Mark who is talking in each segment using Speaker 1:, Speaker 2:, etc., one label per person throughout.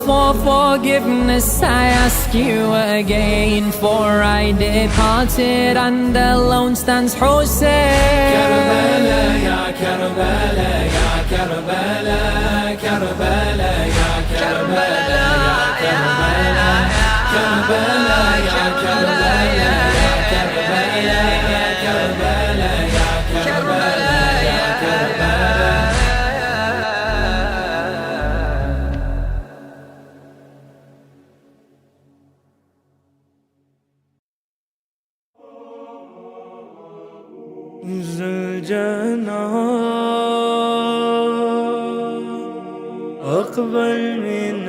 Speaker 1: For forgiveness I ask you again, for I departed and alone stands Hussein.
Speaker 2: Karbala, ya Karbala, ya Karbala, Karbala, ya Karbala, ya Karbala, Karbala, ya Karbala, ya Karbala, ya Karbala, ya Karbala, ya Karbala.
Speaker 3: أقبل من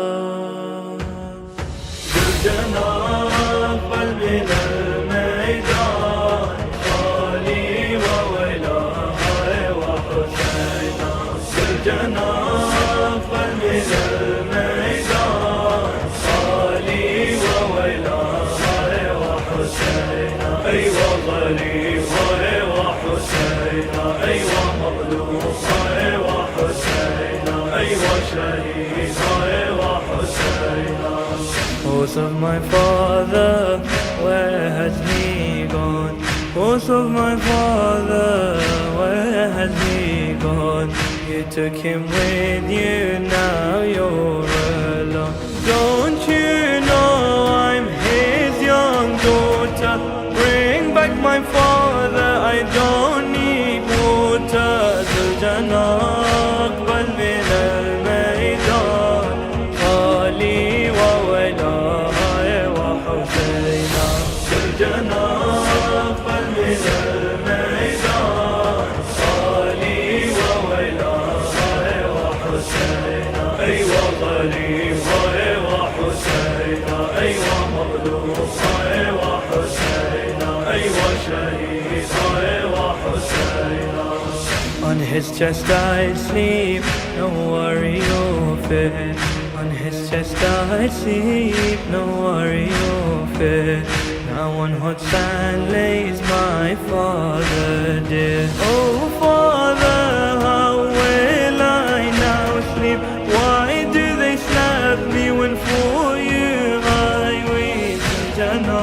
Speaker 3: الميدان زلجنا أقبل من الميدان خالي وولاي وحسينا زلجنا أقبل من الميدان خالي وولاي وحسينا أيوة ظليفة وحسينا أيوة مظلومة وحسينا أيوة شهيدة وحسينا. Horse of my father, where has he gone? Horse of my father, where has he gone? You took him with you, now you're alone. Don't you know I'm his young daughter? Bring back my father, I don't need water. Zuljana أقبل من الميدان خالي وولاي وحسينا زلجنا أقبل من الميدان خالي وولاي وحسينا أيوة ظليفة وحسينا أيوة مظلومة وحسينا أيوة شهيدة وحسينا. On his chest I sleep, no worry or fear. On his chest I sleep, no worry or fear. Now on hot sand lays my father dear. Oh father, how will I now sleep? Why do they slap me when for you I weep? Jana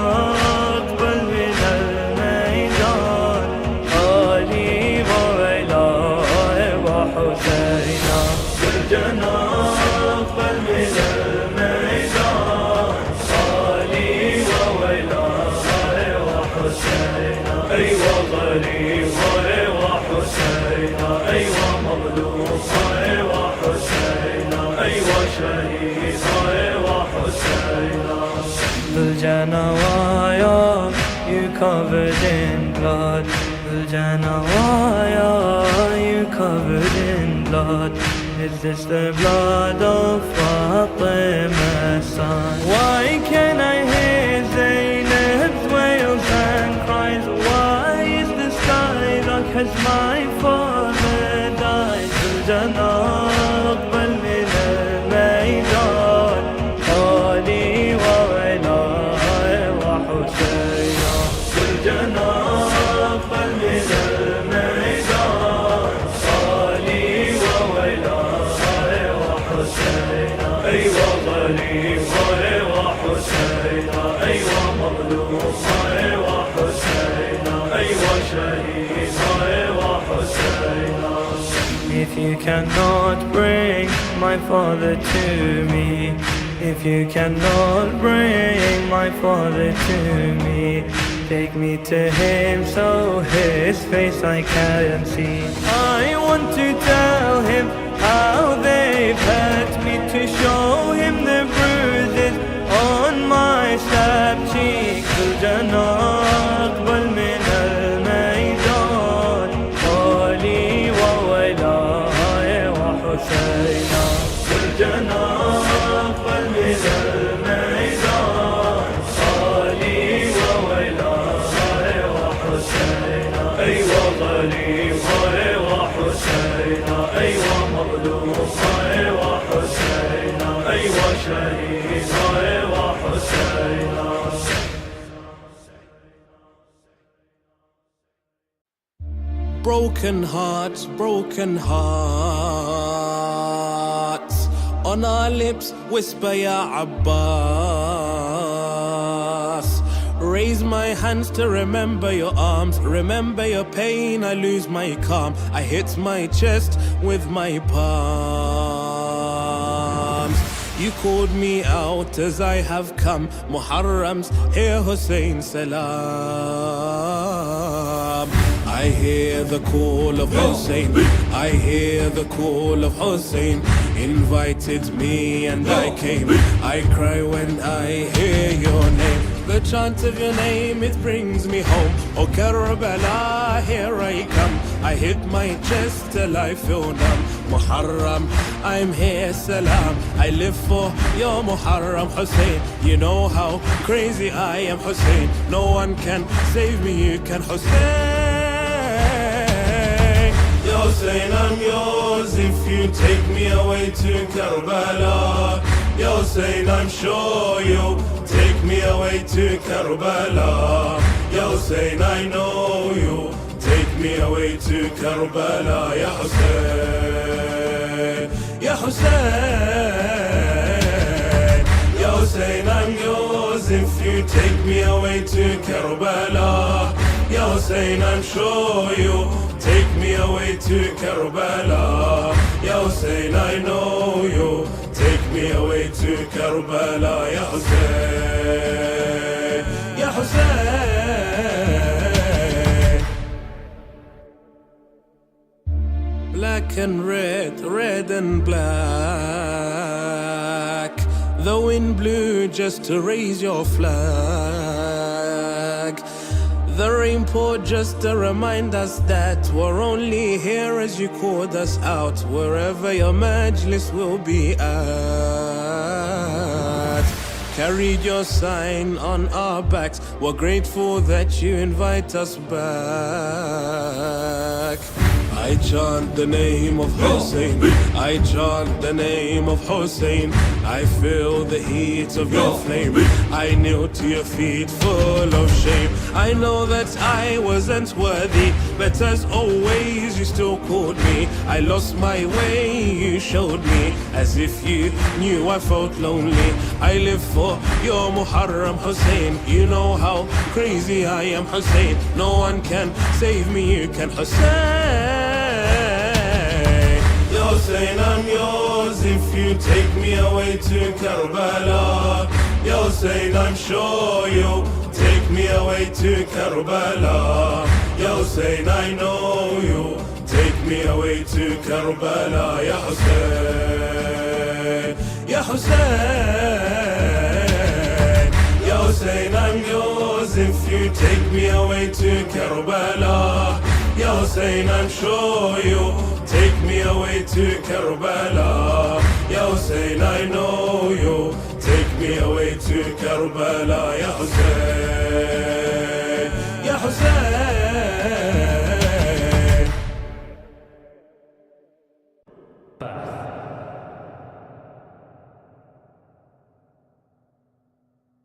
Speaker 3: أقبل من الميدان خالي وولاي وحسينا زلجنا أقبل من الميدان خالي وولاي وحسينا أيوة ظليفة وحسينا أيوة مظلومة وحسينا أيوة شهيدة وحسينا. Zuljanawaya, you covered in blood. Zuljanawaya, you covered in blood. Is this the blood of Fatima's son? Why can I hear Zainab's wails and cries? Why is the sky dark? Has my father died? Zuljana أقبل من الميدان خالي وولاي وحسينا زلجنا أقبل من الميدان خالي وولاي وحسينا أيوة ظليفة وحسينا أيوة مظلومة وحسينا أيوة شهيدة وحسينا. If you cannot bring my father to me, if you cannot bring my father to me, take me to him so his face I can see. I want to tell him how they've hurt me, to show him the bruises on my slapped cheek. Zuljana أقبل من الميدان خالي وولاي وحسينا زلجنا أقبل من الميدان خالي وولاي وحسينا أيوة ظليفة وحسينا أيوة مظلومة وحسينا أيوة شهيدة وحسينا.
Speaker 4: Broken hearts, broken hearts. On our lips whisper Ya Abbas. Raise my hands to remember your arms. Remember your pain, I lose my calm. I hit my chest with my palms. You called me out as I have come. Muharram's here, Hussein salam. I hear the call of Hussein. I hear the call of Hussein. Invited me and I came. I cry when I hear your name. The chant of your name, it brings me home. Oh Karbala, here I come. I hit my chest till I feel numb. Muharram, I'm here, salam. I live for your Muharram, Hussein. You know how crazy I am, Hussein. No one can save me, you can, Hussein. Ya Hussein, I'm yours if you take me away to Karbala. Ya Hussein, I'm sure you'll take me away to Karbala. Ya Hussein, I know you'll take me away to Karbala. Ya Hussein, Ya Hussein, Ya Hussein, I'm yours if you take me away to Karbala. Ya Hussein, I'm sure you'll take me away to Karbala. Ya Hussein, I know you'll take me away to Karbala. Ya Hussein, Ya Hussein. Black and red, red and black. The wind blew just to raise your flag. The rain poured just to remind us that we're only here as you called us out. Wherever your majlis will be at. Carried your sign on our backs. We're grateful that you invite us back. I chant the name of Hussein. I chant the name of Hussein. I feel the heat of your flame. I kneel to your feet full of shame. I know that I wasn't worthy, but as always you still called me. I lost my way, you showed me. As if you knew I felt lonely. I live for your Muharram, Hussein. You know how crazy I am, Hussein. No one can save me, you can, Hussein. Ya Hussein, I'm yours if you take me away to Karbala. Ya Hussein, I'm sure you'll take me away to Karbala. Ya Hussein, I know you'll take me away to Karbala. Ya Hussein, Ya Hussein, Ya Hussein, I'm yours if you take me away to Karbala. Ya Hussein, I'm sure you'll take me away to Karbala. Ya Hussein, I know you'll take me away to Karbala. Ya Hussein, Ya Hussein.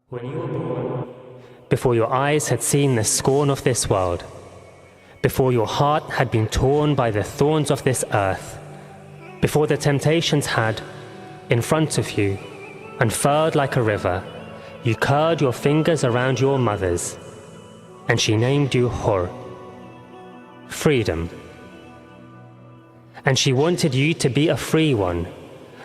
Speaker 5: When you were born, before your eyes had seen the scorn of this world, before your heart had been torn by the thorns of this earth, before the temptations had, in front of you, unfurled like a river, you curled your fingers around your mother's, and she named you Hur, freedom. And she wanted you to be a free one,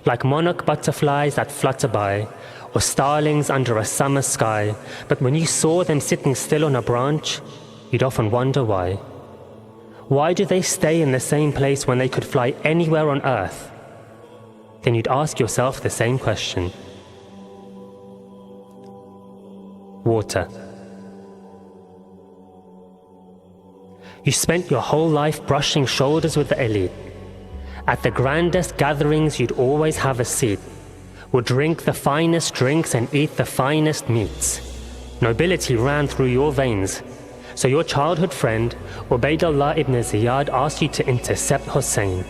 Speaker 5: like monarch butterflies that flutter by, or starlings under a summer sky. But when you saw them sitting still on a branch, you'd often wonder why. Why do they stay in the same place when they could fly anywhere on earth? Then you'd ask yourself the same question. Water. You spent your whole life brushing shoulders with the elite. At the grandest gatherings you'd always have a seat, would drink the finest drinks and eat the finest meats. Nobility ran through your veins. So your childhood friend, Ubaydullah ibn Ziyad, asked you to intercept Hussein.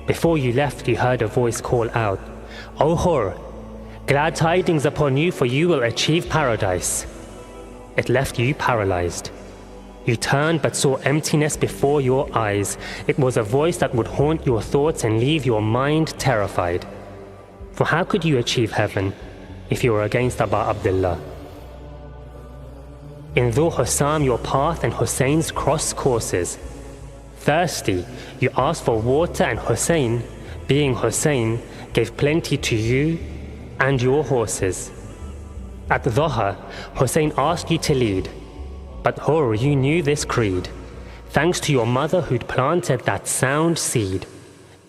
Speaker 5: Before you left, you heard a voice call out, "O Hur, glad tidings upon you, for you will achieve paradise." It left you paralyzed. You turned but saw emptiness before your eyes. It was a voice that would haunt your thoughts and leave your mind terrified. For how could you achieve heaven if you were against Aba Abdullah? In Dhu Hussam your path and Hussein's cross courses. Thirsty, you asked for water, and Hussein, being Hussein, gave plenty to you and your horses. At Dhuha, Hussein asked you to lead, but Hur, you knew this creed, thanks to your mother who'd planted that sound seed,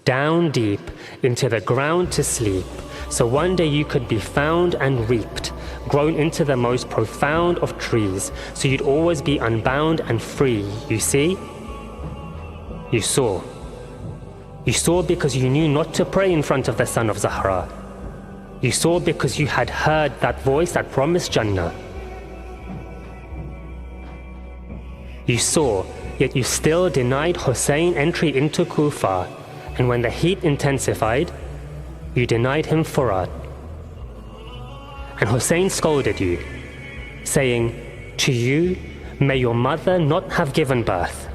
Speaker 5: down deep into the ground to sleep, so one day you could be found and reaped, grown into the most profound of trees, so you'd always be unbound and free. You see? You saw. You saw because you knew not to pray in front of the son of Zahra. You saw because you had heard that voice that promised Jannah. You saw, yet you still denied Hussein entry into Kufa, and when the heat intensified, you denied him Furat. And Hussein scolded you, saying, "To you may your mother not have given birth."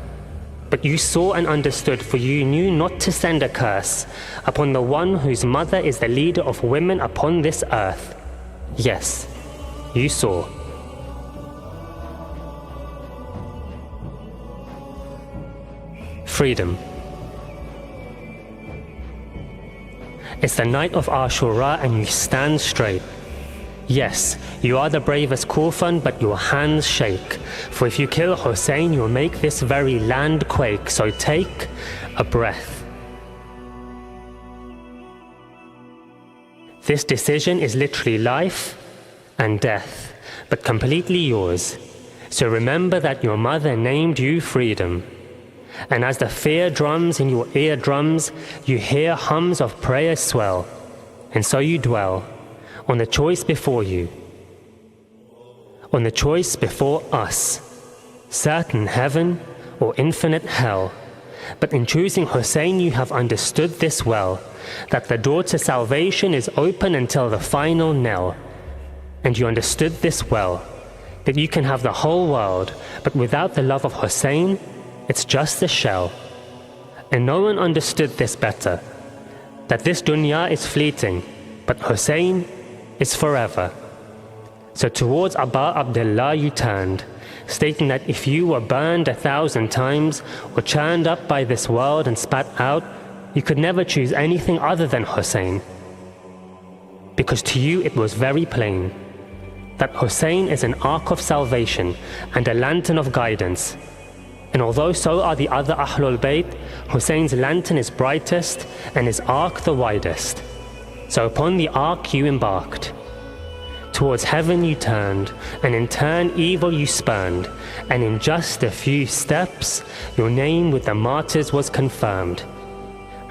Speaker 5: But you saw and understood, for you knew not to send a curse upon the one whose mother is the leader of women upon this earth. Yes, you saw. Freedom. It's the night of Ashura and you stand straight. Yes, you are the bravest Kufan, but your hands shake. For if you kill Hussein, you'll make this very land quake. So take a breath. This decision is literally life and death, but completely yours. So remember that your mother named you freedom. And as the fear drums in your eardrums, you hear hums of prayer swell. And so you dwell on the choice before you, on the choice before us, certain heaven or infinite hell. But in choosing Hussein, you have understood this well, that the door to salvation is open until the final knell. And you understood this well, that you can have the whole world, but without the love of Hussein, it's just a shell. And no one understood this better, that this dunya is fleeting, but Hussein is forever. So towards Aba Abdullah you turned, stating that if you were burned 1,000 times or churned up by this world and spat out, you could never choose anything other than Hussein. Because to you it was very plain that Hussein is an ark of salvation and a lantern of guidance. And although so are the other Ahlul Bayt, Hussein's lantern is brightest and his ark the widest. So upon the ark you embarked. Towards heaven you turned, and in turn evil you spurned, and in just a few steps your name with the martyrs was confirmed.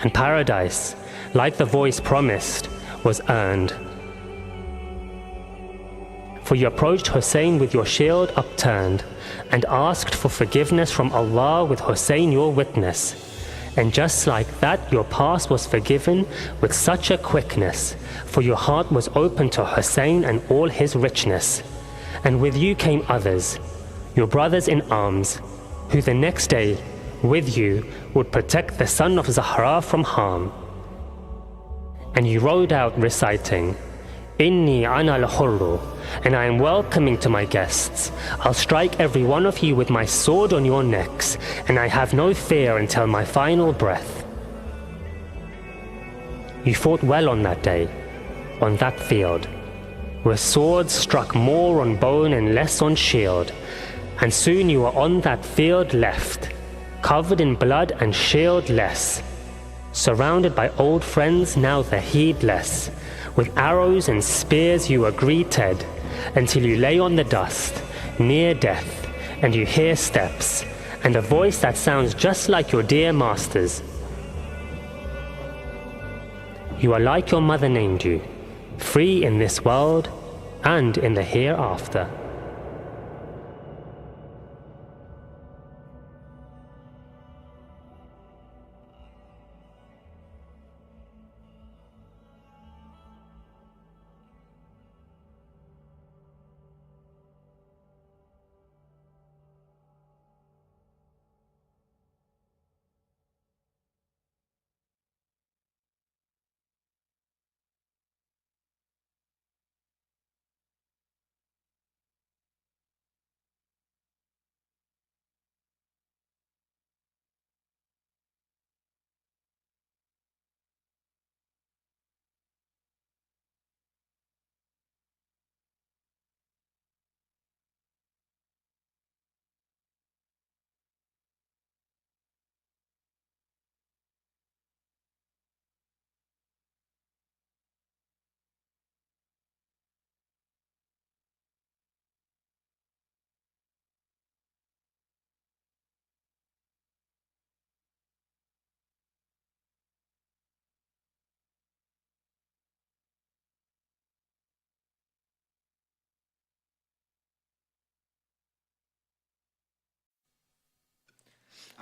Speaker 5: And paradise, like the voice promised, was earned. For you approached Hussein with your shield upturned, and asked for forgiveness from Allah with Hussein your witness. And just like that your past was forgiven with such a quickness, for your heart was open to Hussein and all his richness. And with you came others, your brothers in arms, who the next day with you would protect the son of Zahra from harm. And you rode out reciting, Inni ana al-hurru, and I am welcoming to my guests. I'll strike every one of you with my sword on your necks, and I have no fear until my final breath. You fought well on that day, on that field, where swords struck more on bone and less on shield, and soon you were on that field left, covered in blood and shieldless, surrounded by old friends now the heedless. With arrows and spears you were greeted, until you lay on the dust, near death, and you hear steps, and a voice that sounds just like your dear master's. You are like your mother named you, free in this world and in the hereafter.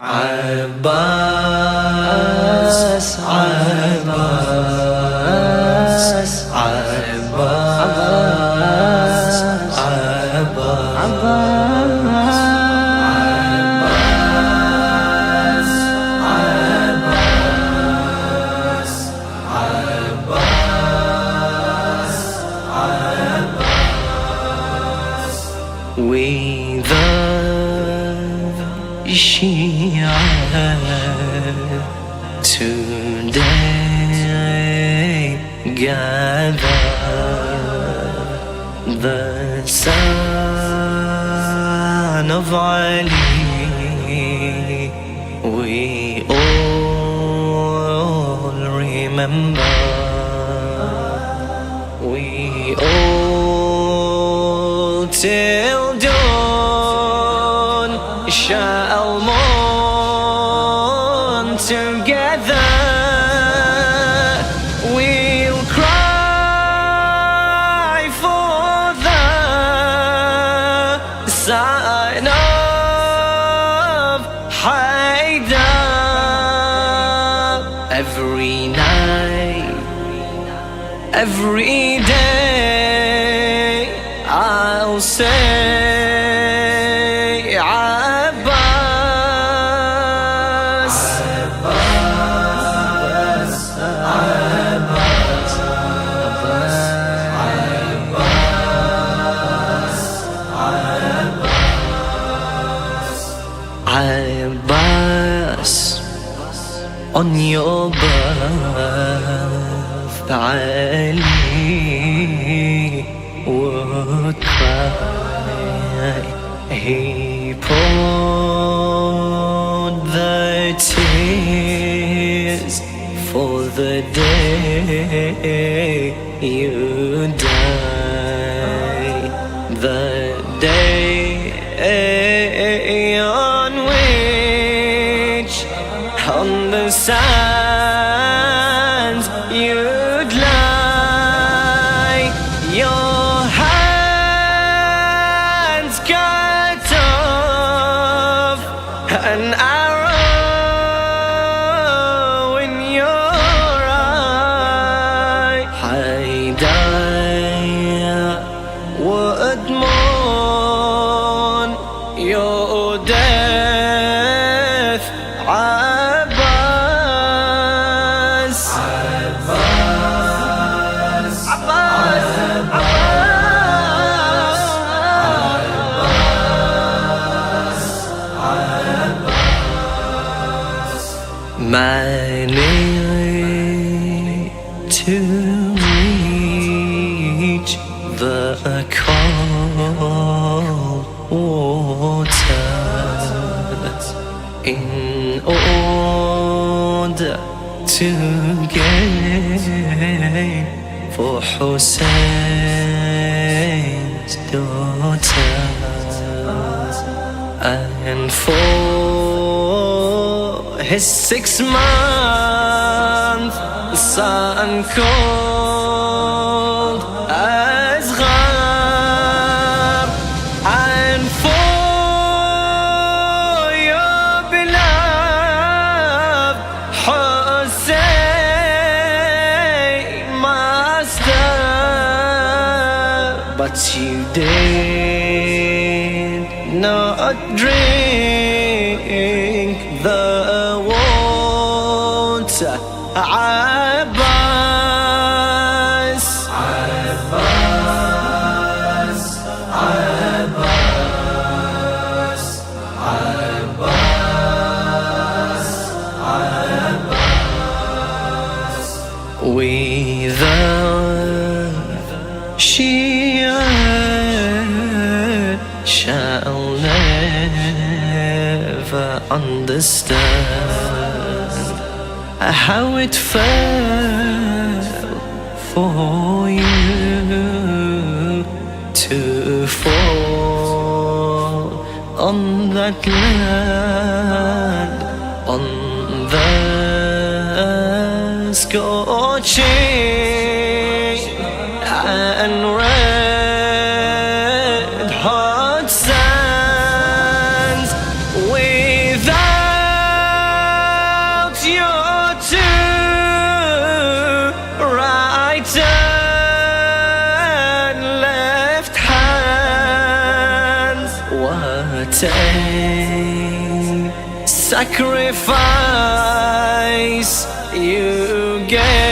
Speaker 2: عباس عباس عباس We the Shia today gather the son of Ali. We all remember. We all till dawn shall mourn together. We'll cry for the sign of Haidar. Every night, every day, I'll say Abbas, Abbas, Abbas, Abbas, on your birth, Ali would cry. He poured the tears for the day you die, the day on which on the sands you'd lie. Your hands cut off, an arrow in your eye. Haidar would mourn your death. Abbas, Abbas, Abbas, managed to reach the cold water in order to gain for Hussein's daughter and for his 6-month son called Asghar, and for your beloved Hussein master. But you did not drink the water. Abbas, Abbas, Abbas, Abbas, Abbas. We the Shia shall never understand how it felt for you to fall on that land, on the scorching and red hot sands, without sacrifice you gave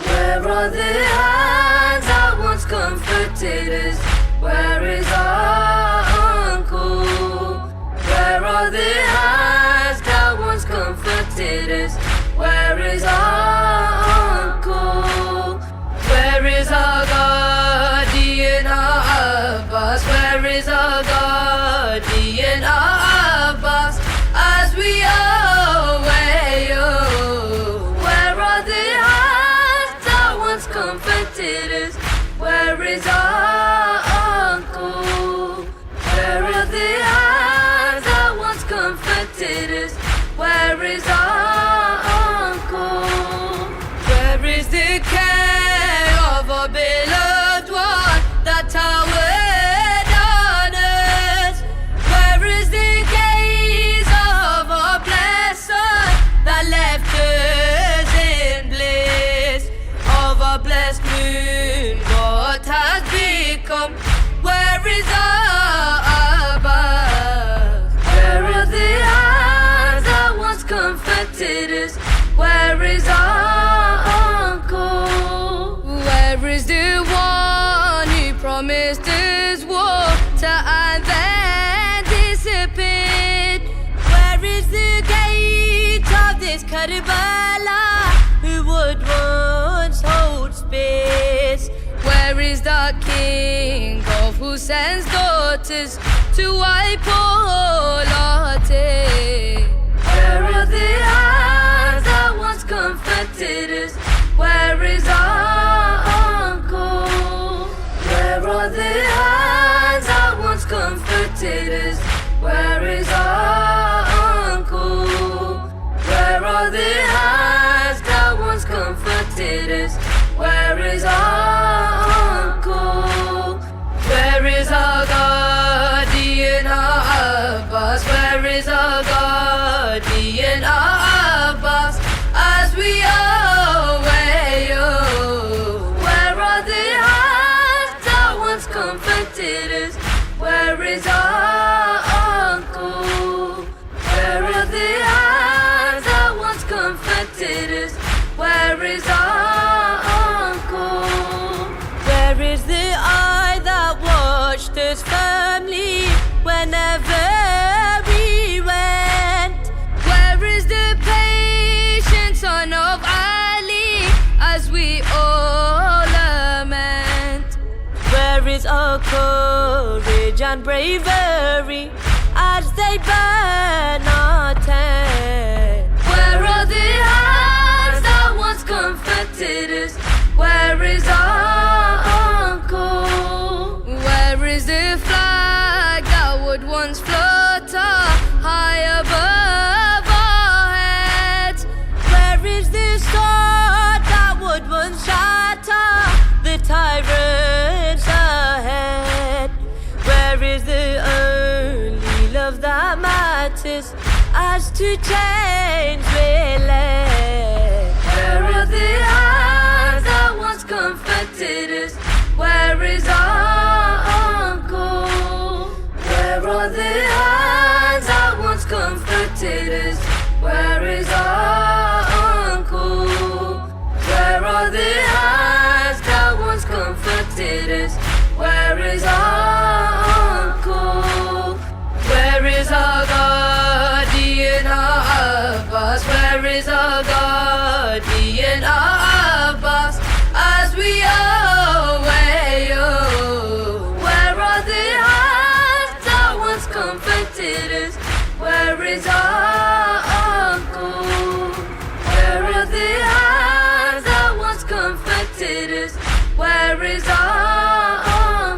Speaker 6: Where are the hands that once comforted us? Where is our uncle? Where are the hands that once comforted us? Where is our uncle? Where is our guardian, our Abbas? Where is our guardian, our Abbas? As we away, where are the hands that once comforted us? Where is our uncle? Where are the hands that once comforted us? Where is our uncle? Where is the care of our beloved one that towered on us? Where is the gaze of our blessed son that left us in bliss? Of our blessed moon, what has become? Where is our Abbas? Where are the hands that once comforted us? Where is our uncle? Where is the one who promised us water and then disappeared? Where is the gate of this Karbala who would once hold space? Where is the king of Hussein's daughters to wipe all our tears? Where are the hands that once comforted us? Where is our uncle? Where are the hands that once comforted us? Where is our uncle? Where are the hands that once comforted us? Where is our uncle? Where is our guardian, our Abbas? Where is our guardian, our Abbas? As we away, where are the hands that once comforted us? Where is our uncle? Where are the hands that once comforted us? Where is our uncle? Where is the eye that watched us firmly whenever we went? Where is the patient son of Ali as we all lament? Where is our courage and bravery as they burn our tent? Where are the hands that once comforted us? Where is our uncle? Where is the flag that would once flutter high above our heads? Where is the sword that would once shatter the tyrants ahead? Where is the only love that matters as to change we led? Where are the hands that once comforted us? Where is our uncle? Where are the hands that once comforted us? Where is our uncle? Where are the hands that once comforted us? Where is our uncle? Where is our guardian, our Abbas? Where is our guardian, our Abbas? As we away, where are the hands that once comforted us? Where is our uncle? Where are the hands that once comforted us? Where is our uncle?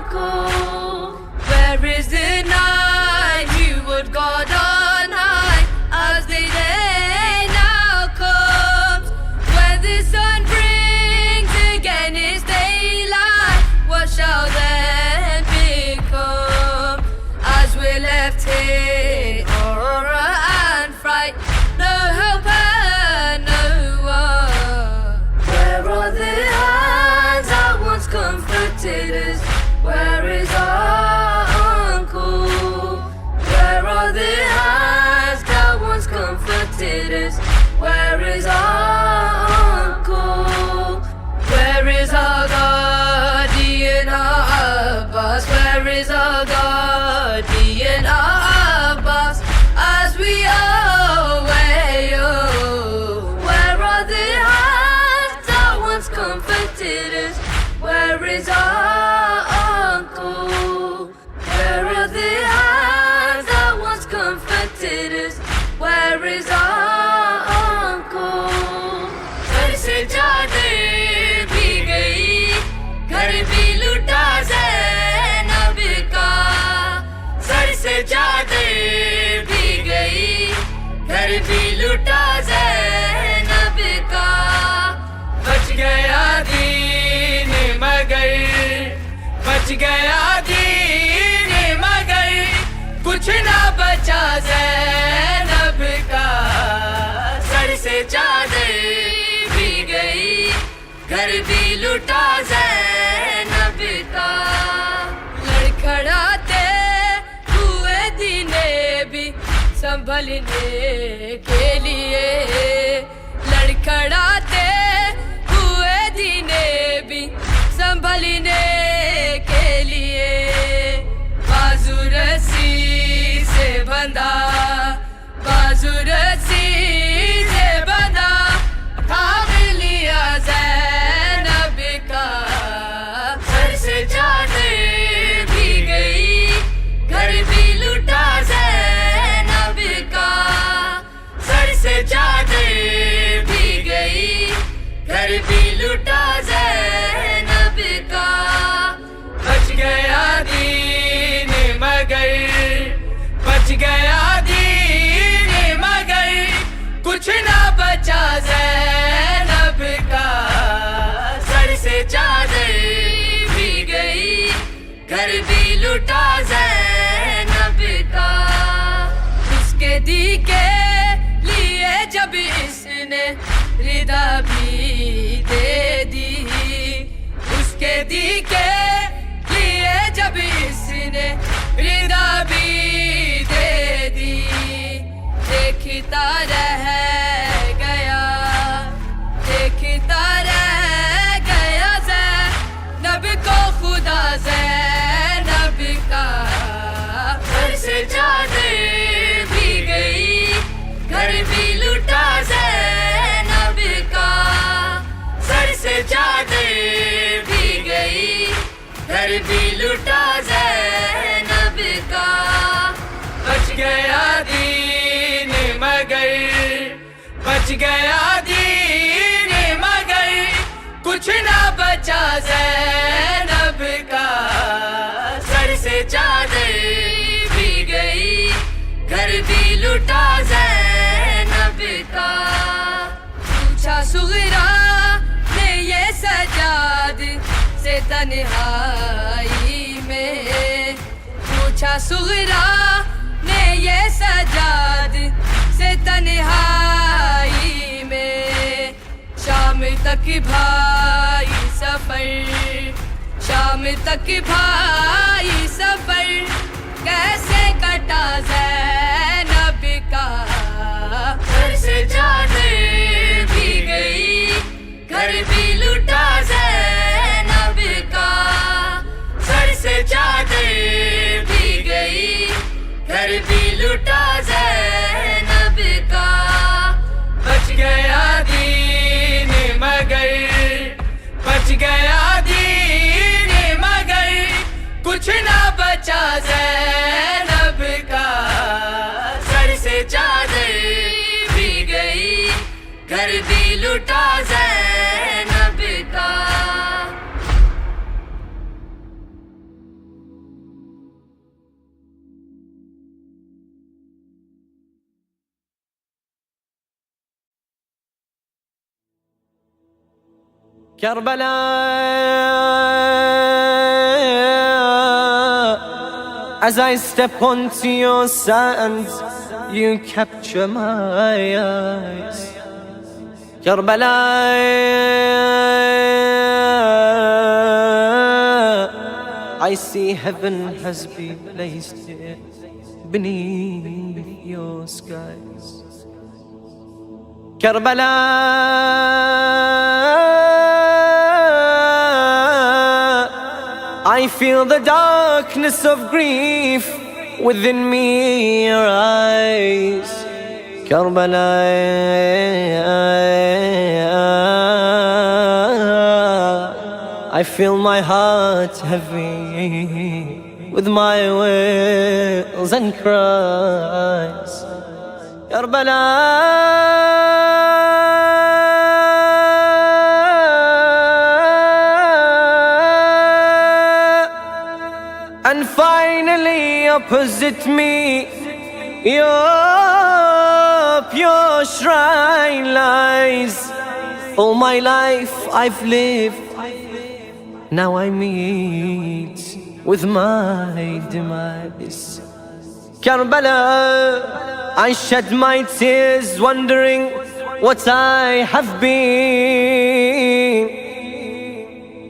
Speaker 6: us. Where is our guardian, our Abbas, as we await you? Where are the hands that once comforted us? Where is our uncle? Where are the hands that once comforted us? Where is our uncle? घर से जादे भी गई, घर भी लुटा ज़ैनब का. Sir से जादे भी गई, घर भी लुटा ज़ैनब का. बच गया दीन मगर, बच गया दीन मगर, कुछ ना बचा ज़ैनब का. सर से जादे भी गई, घर भी लुटा ज़ैनब का. लड़खड़ाते हुए दीने भी संभलने के लिए, लड़खड़ाते हुए दीने भी संभलने के लिए. बाजू रस्सी से बंधा, बाजू रस्सी से बंधा, थाम लिया ज़ैनब का. सर से जादे भी गई, घर भी लुटा ज़ैनब का. सर से जादे भी गई, घर भी लुटा ज़ैनब का. बच गया दीन मगर, बच गया दीन मगर, कुछ ना बचा ज़ैनब का. सर से जादे भी गई, घर भी लुटा ज़ैनब का. उसके दी के लिए जब इसने रिदा भी दे दी, उसके दी के लिए जब इसने रिदा भी दे दी. देखता रह गया, देखता रह गया ज़ैनब को खुदा ज़ैनब का. घर से जादे भी गई, घर भी लुटा ज़ैनब का. सर से जादे भी गई, घर भी लुटा ज़ैनब का. बच गया दीन मगर, बच गया दीन मगर, कुछ ना बचा ज़ैनब का. सर से जादे भी गई, घर भी लुटा ज़ैनब का. पूछा सुगरा ने ये सजाद से तन्हाई में, पूछा सुगरा ने ये सजाद से तन्हाई में. शाम तक भाई सफर, शाम तक भाई सफर, कैसे कटा ज़ैनब का. घर से जादे भी गई, घर भी लुटा ज़ैनब का. सर से जादे भी गई, घर भी लुटा ज़ैनब का. बच गया दीन मगर, बच गया दीन मगर, कुछ ना बचा ज़ैनब का. सर से जादे भी गई, घर भी लुटा ज़ैनब का.
Speaker 2: Karbala, as I step onto your sands, you capture my eyes. Karbala, I see heaven has been placed here beneath your skies. Karbala, I I feel the darkness of grief within me arise. Karbala, I feel my heart heavy with my wails and cries. And finally opposite me, your pure shrine lies. All my life I've lived, now I meet with my demise. Karbala, I shed my tears wondering what I have been.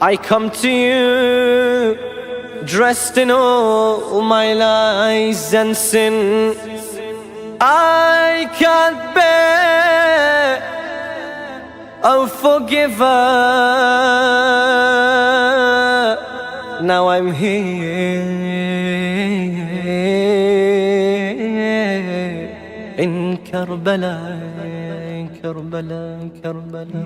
Speaker 2: I come to you dressed in all my lies and sin. I can't bear, oh forgiver. Now I'm here in Karbala, Karbala, Karbala.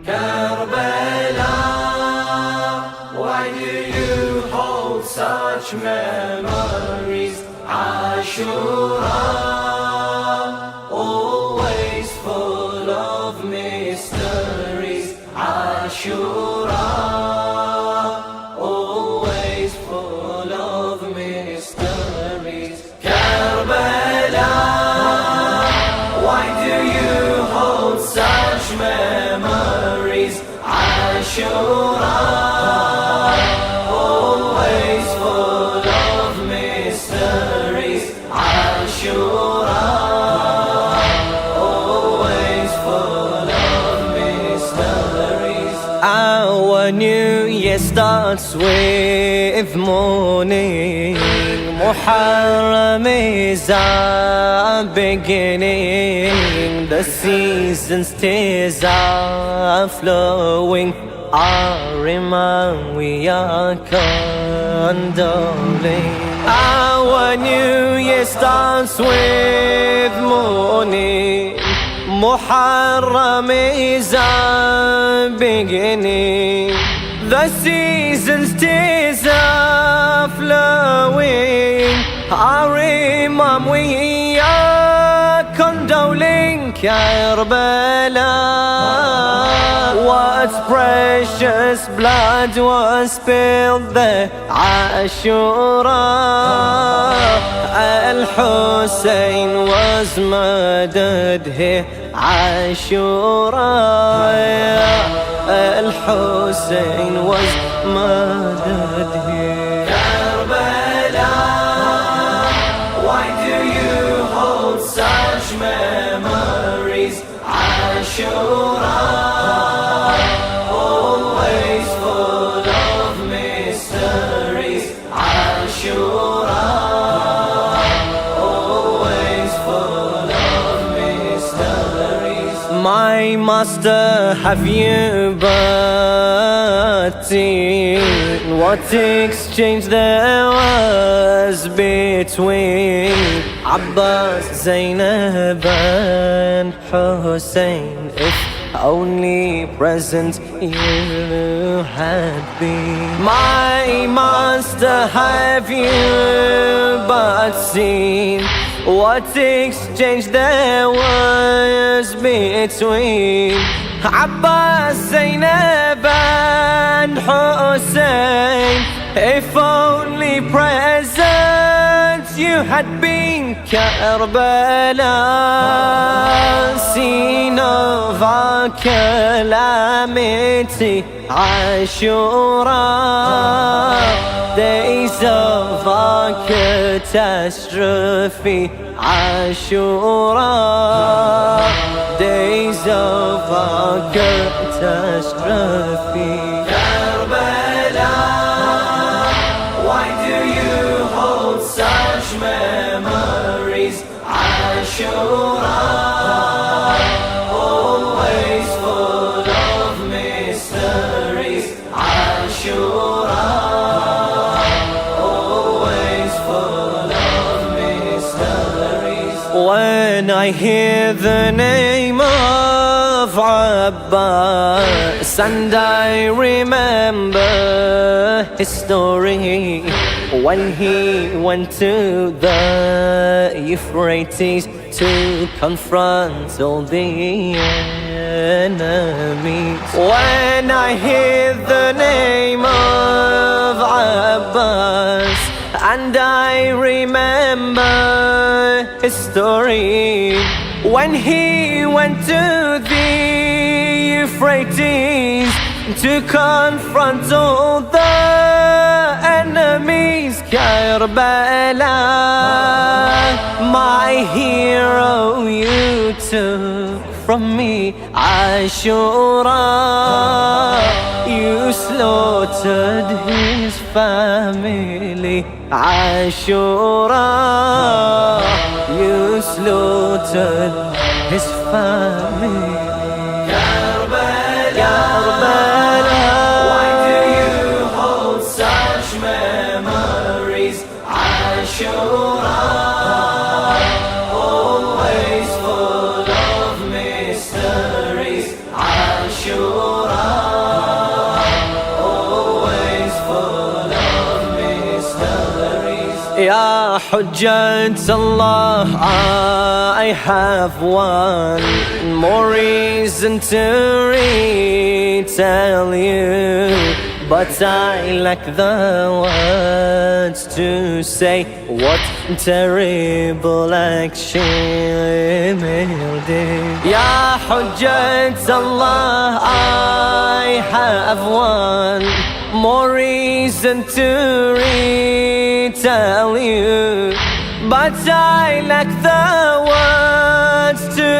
Speaker 3: Karbala, why do you hold such memories? Ashura, always full of mysteries. Ashura, always full of mysteries. Karbala, why do you hold such memories? Ashura, always full of mysteries. Ashura, always full of mysteries.
Speaker 2: Our new year starts with morning. Muharram is our beginning. The season's tears are flowing. Our Imam, we are condoling. Our new year starts with morning. Muharram is our beginning. The season's tears are flowing. Our Imam, we are condoling. Karbala, what precious blood was spilled there. Ashura, Al-Hussein was murdered here. Ashura, Al-Hussein was murdered here.
Speaker 3: Karbala, why do you hold such memories? Ashura, always full of mysteries. Ashura, always full of mysteries.
Speaker 2: My master, have you seen what exchange there was between Abbas, Zainab and Hussein? If only present you had been. My master, have you but seen what exchange there was between Abbas, Zainab and Hussein? If only present you had been. Karbala, scene of our calamity. Ashura, days of our catastrophe. Ashura, days of our catastrophe.
Speaker 3: Karbala, why do you hold such memories? Ashura, always full of mysteries. Ashura,
Speaker 2: When I hear the name of Abbas and I remember his story, when he went to the Euphrates to confront all the enemies. When I hear the name of Abbas and I remember his story, when he went to the Euphrates to confront all the enemies. Karbala, my hero, you took from me. Ashura, you slaughtered his family. Ashura, you slaughtered his family. Karbala,
Speaker 3: why do you hold such memories? Ashura, always full of mysteries. Ashura, always full of mysteries.
Speaker 2: Ya Hujjat Allah, I have one more reason to retell you, but I lack the words to say what terrible action will do. Ya Hujjat Allah, I have one more reason to retell you, but I lack the words to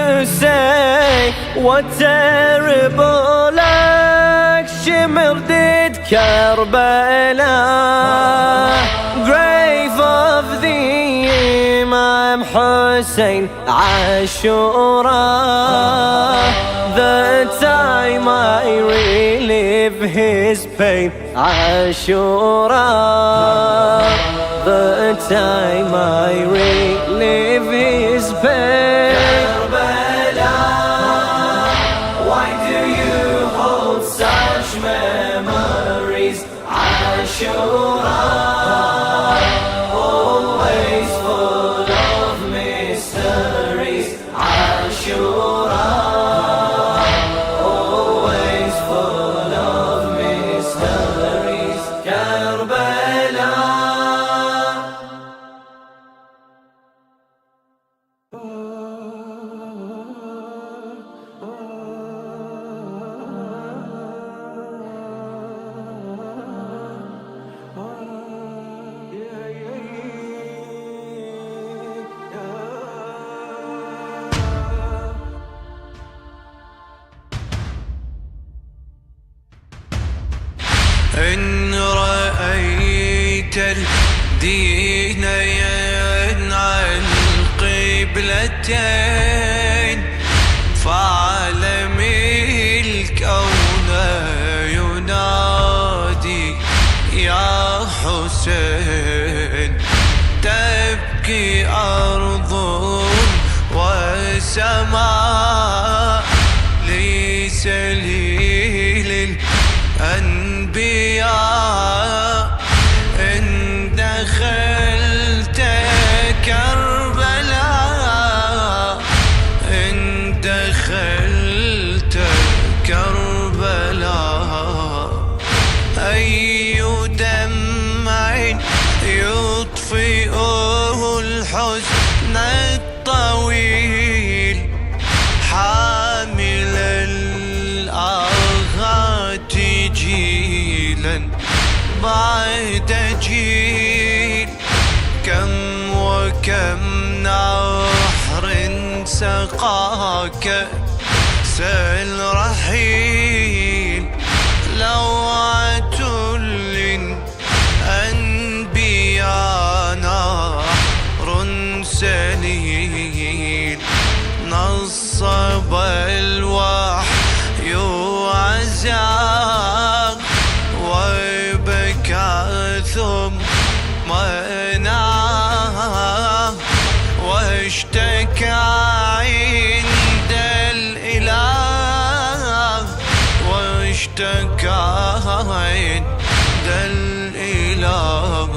Speaker 2: say what terrible action did. Karbala, grave of the Imam Hussein. Ashura, the time I relive his pain. Ashura, the time I relive his pain.
Speaker 3: Karbala, why do you hold such memories? Ashura, always full of mysteries. Ashura, always full of mysteries. Karbala.
Speaker 7: إن رأيت الدين ينعى القبلتين فاعلم الكون ينادي يا حسين. تبكي أرض وسماء لسليل الأنبياء. إن دخلت كربلاء، إن دخلت كربلاء، أي دمع يطفئه الحزن الطويل حامل الآهات جيلا بعد جيل. كم وكم نهر سقاك سل رحيل. لوعة للأنبياء نهر سليل. نصب الوحي عزاء وبكى ثم نام واشتكى اشتكى عند الإله.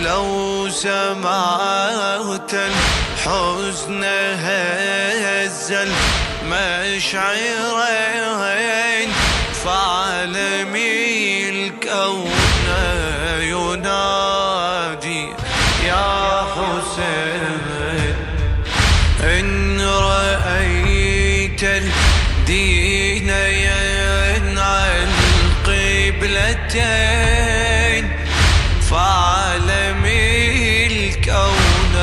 Speaker 7: لو سمعت الحزن هز المشعرين فعالمي الكون ينادي يا حسين. إن رأيت الدين ينعى القبلتين فعالمي الكون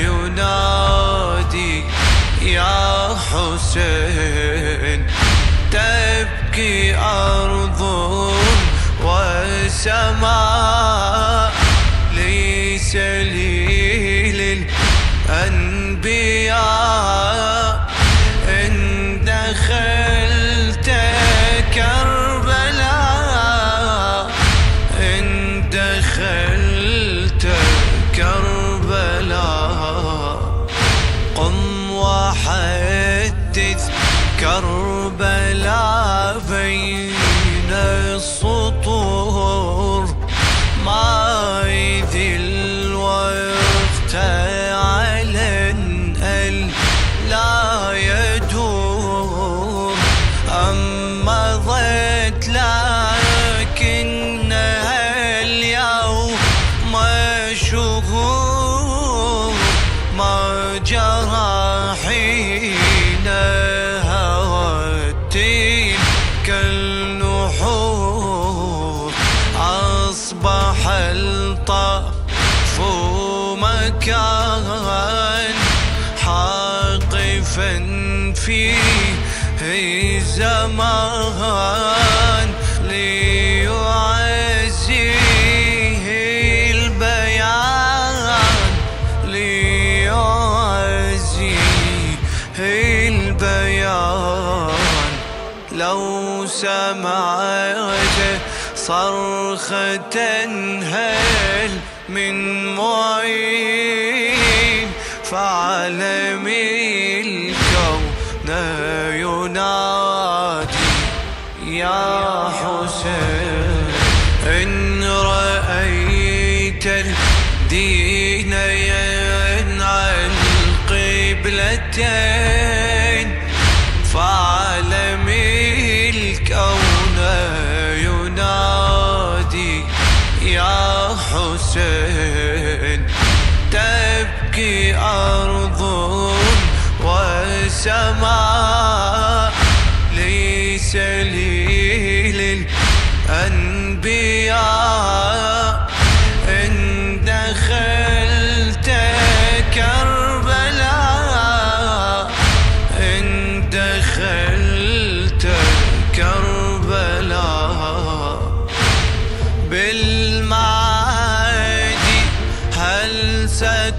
Speaker 7: ينادي يا حسين. تبكي أرض وسماء لسليل الأنبياء. إن دخلت كربلاء إن دخلت كربلاء قم وحدث كربلاء بين السطور ما يذل ويختعلن لا يدور. أما ضيت لكنها اليوم شهور ما جرى حين هوتين كالنحور. أصبح الطرف مكان حاقفا فيه زمان ليعزيه البيان ليعزيه البيان. لو سمعت صرخة هل من معين فعالمي الكون ينادي يا حسين. إن رأيت الدين ينعى القبلتين فعالمي الكون ينادي يا حسين. تبكي أرض وسماء لسليل الأنبياء. إن دخلت كربلاء إن دخلت كربلاء. بالمعادي هل ستورث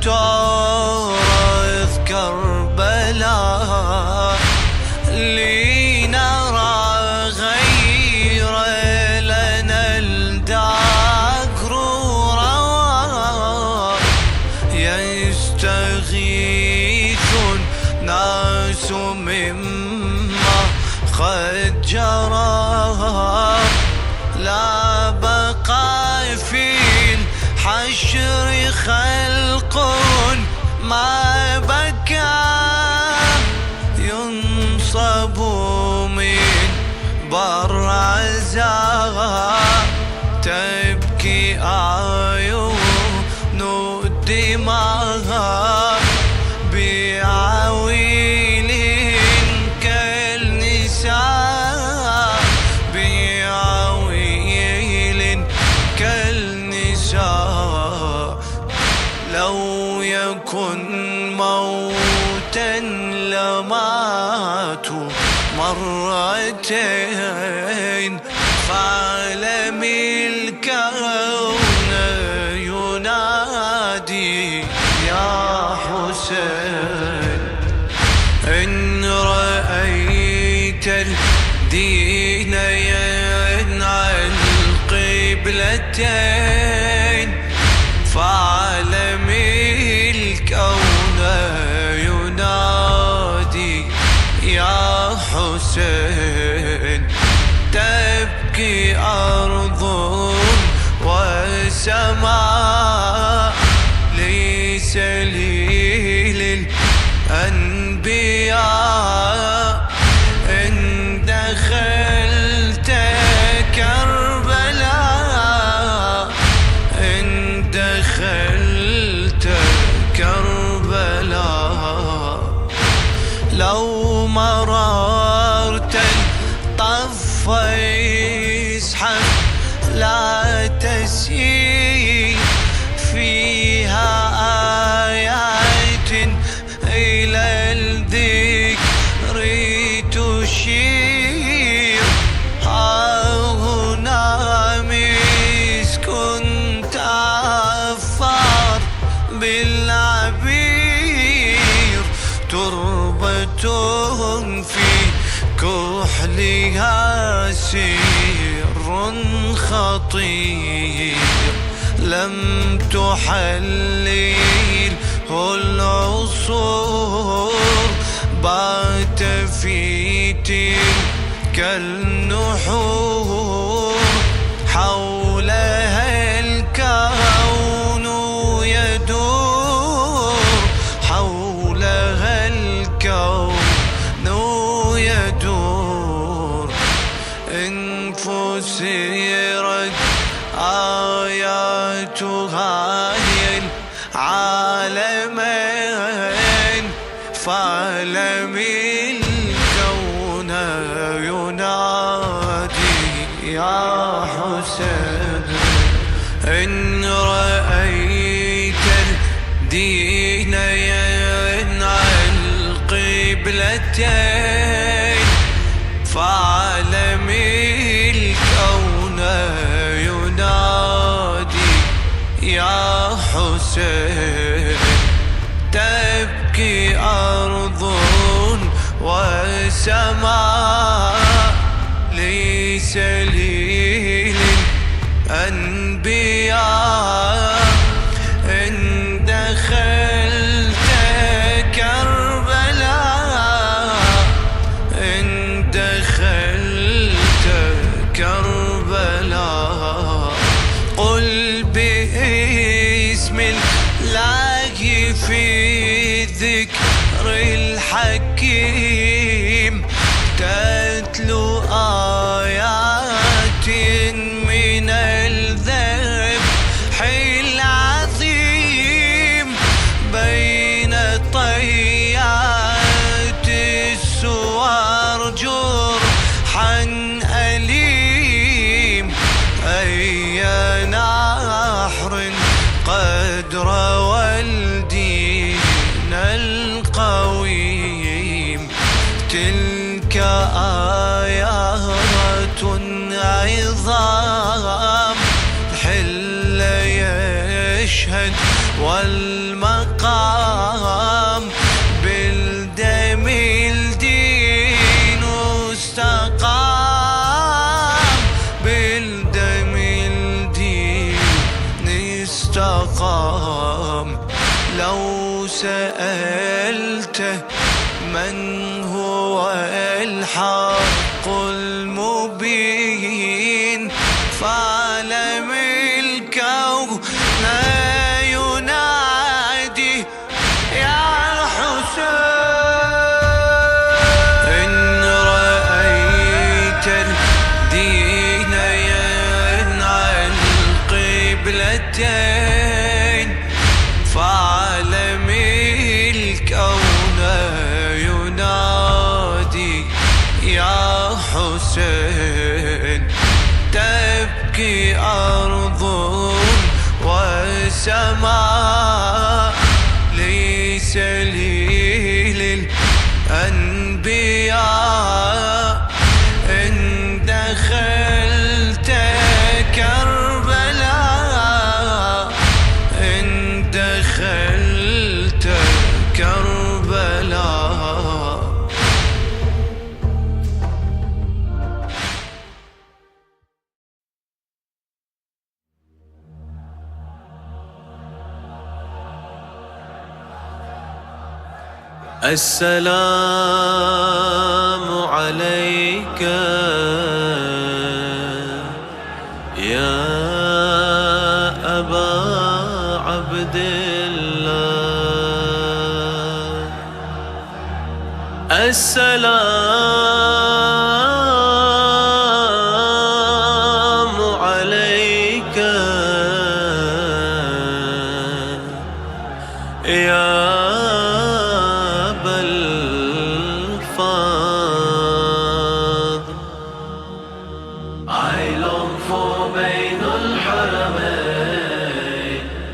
Speaker 7: كربلاء لنرى غير لنا الدهر روى. يستغيث الناس مما قد جرى. لا بقى في الحشر خلق ما بكى ينصب من برعزاء. تبكي أعين الدماء بعويل كالنساء بعويل كالنساء. لو يكن موتا لماتوا مرتين فعالمي الكون ينادي يا حسين. إن رأيت الدين ينعى القبلتين فعالمي الكون ينادي يا حسين. أرض وسماء ليس لي للأنبياء إن دخلت كربلاء إن دخلت كربلاء لو مررت الطف يزحف لا تسير فيها آيات إلى الذكر تشير ها هنا مسك تعفر بالعبير تربة في كحلها سر خطير لم تحلله العصور بات في تلك النحور حولها الكون يدور حولها الكون يدور إن فسرت آياتها هي العالمين فعلم الكون ينادي يا حسين إن رأيت الدين ينعى القبلتين فعلم الكون ينادي يا حسين تبكي أرض وسماء ليس لي للأنبياء إن دخلت كربلاء إن دخلت كربلاء قل باسم الله في ذكر الحكيم تتلو آيات من الذبح العظيم بين طيات السوار جرحا أليم أي نحر قد روى الدين القويم تلك آيات عظام الحل يشهد والمقام بالدم الدين استقام بالدم الدين استقام لو سألته من هو الحق المبين فعلم الكون ينادي يا حسين إن رأيت الدين ينعى القبلتين فعلم الكون ينادي يا حسين تبكي أرض وسماء ليس لي للأنبياء إن دخلت كربلاء إن دخلت كربلاء السلام عليك السلام عليك يا أبا الفضل. I long for بين الحرمين.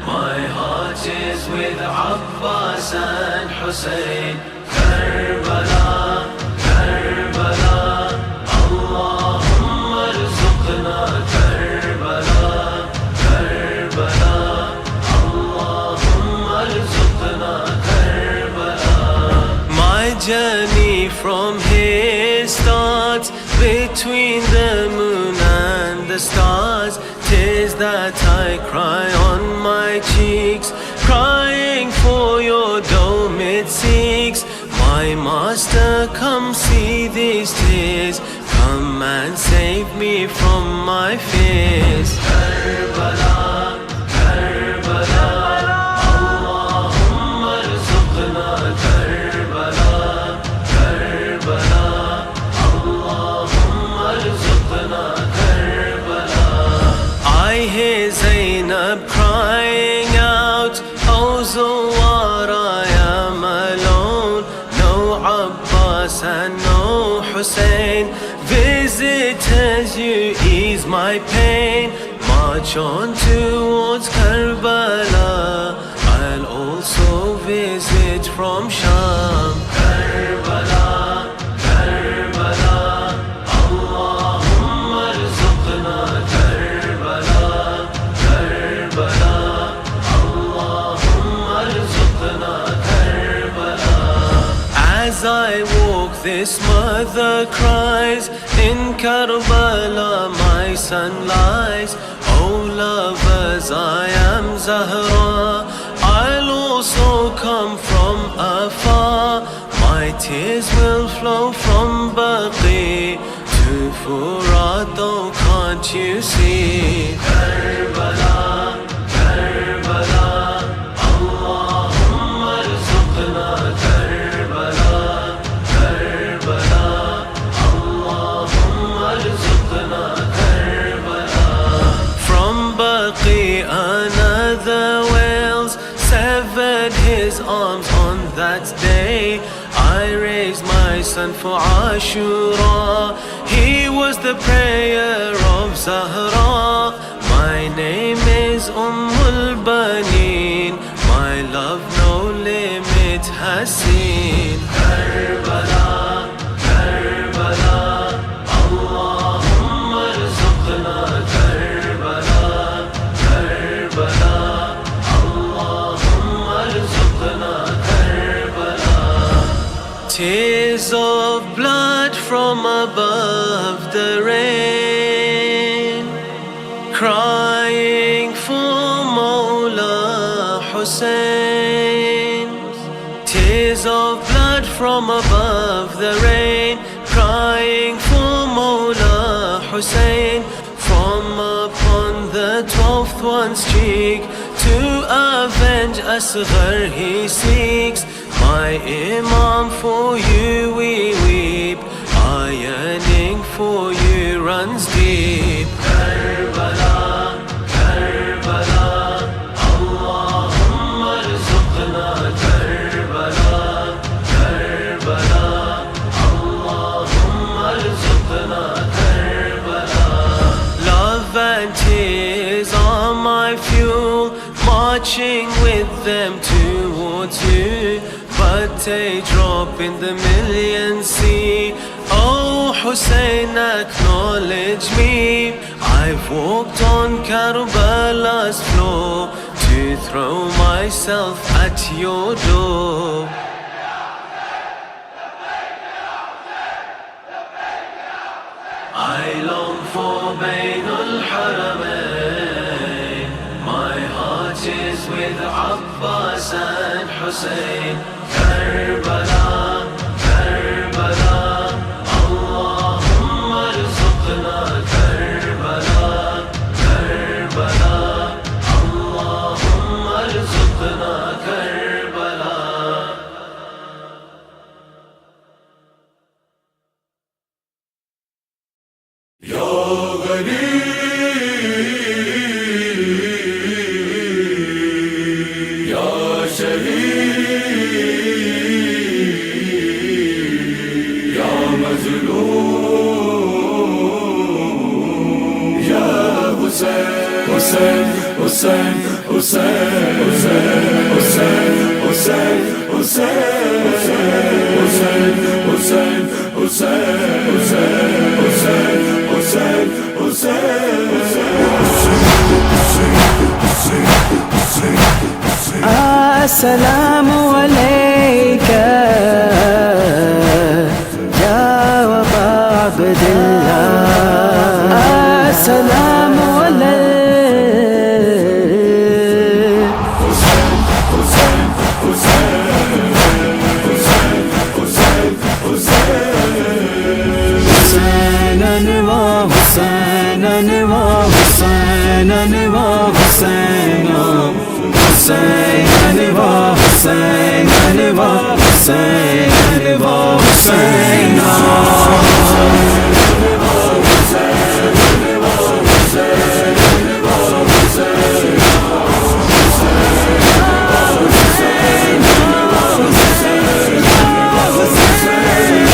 Speaker 7: My heart is with Abbas and Hussein. كربلاء كربلاء اللهم ارزقنا كربلاء كربلاء اللهم ارزقنا كربلاء. My journey from here starts between the moon and the stars. 'Tis that I cry on my cheeks, crying for your dome it seeks. My master, come see these tears, come and save me from my fears. Karbala, Karbala, Allahumma arzuqna Karbala, Karbala, Allahumma arzuqna Karbala. I hear Zainab crying out, oh Zawar, I am alone. No Abbas and no Hussein, visitors you ease my pain. March on towards Karbala, I'll also visit from Sham. Karbala, Karbala, Allahumma arzuqna Karbala, Karbala, Allahumma arzuqna Karbala. As I walk, this mother cries, in Karbala my son lies. Oh lovers, I am Zahra, I'll also come from afar. My tears will flow from Baqi to Furat, oh can't you see? Karbala, Karbala, Allahumma arzuqna Karbala, Karbala, Allahumma arzuqna Karbala. From Baqi another wails, severed his arms on that day. I raised my son for Ashura, he was the prayer of Zahra. My name is Ummul Baneen, my love no limit has seen. Karbala, Karbala, Allahumma arzuqna Karbala, Karbala, Allahumma arzuqna Karbala. Tears of blood from above the rain, crying for Mawla Hussein. Tears of blood from above the rain, crying for Mawla Hussein. From upon the 12th one's cheek, to avenge Asghar he seeks. My Imam, for you we weep, our yearning for you runs deep. Karbala, Karbala, Allahumma arzuqna Karbala, Karbala, Allahumma arzuqna Karbala. Love and tears are my fuel, marching with them towards you. But a drop in the million sea, oh Hussein, acknowledge me. I've walked on Karbala's floor to throw myself at your door. I long for بين الحرمين. My heart is with Abbas and Hussein. Karbala, Karbala, Allahumma arzuqna Karbala, Karbala, Allahumma arzuqna Karbala. Hussein, Hussein, Hussein, Hussein, Hussein, Hussein, Hussein, Hussein, Hussein, Hussein,
Speaker 2: السلام عليك يا أبا عبد الله السلام عليك
Speaker 7: Hussein, Hussein, Hussein, Hussein, Hussein, Hussein,
Speaker 2: حسين وحسين وحسين وحسين حسين وحسين وحسين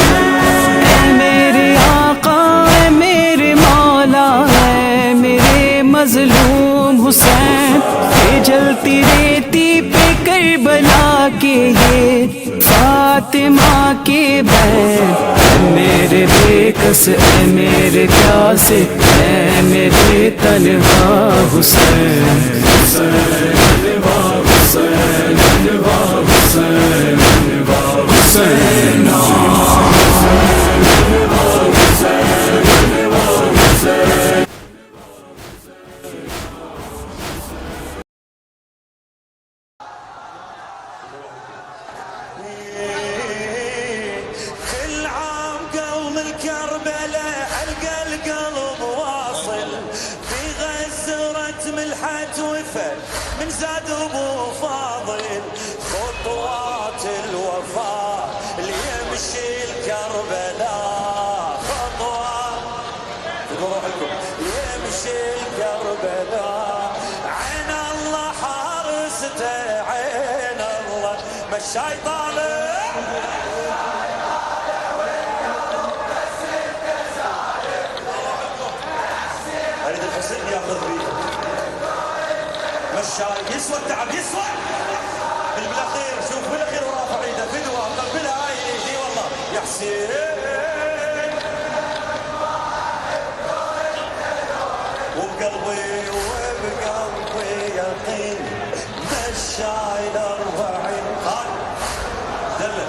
Speaker 2: मेरे आका है मेरे मौला है मेरे मजलूम हुसैन ये जलती रेती पे करबला के ये फातिमा के बहन मेरे बेकस है मेरे प्यासे है मेरे तन्हा हुसैन
Speaker 3: كل عام قوم الكربلاء ألقى القلب واصل في غزرة ملحة وفل من زاد أبو فاضل خطوات الوفاء اللي يمشي الكربلاء خطوات يمشي الكربلاء عين الله حارسته عين الله مشاي طالع اريد الحسين ياخذ بيه مشاي يسوى التعب يسوى بالاخير شوف بالاخير ورافع ايده فدوه قبلها هاي ايدي والله يا حسين وبقلبي يقين مشاي الأربعين قال دلل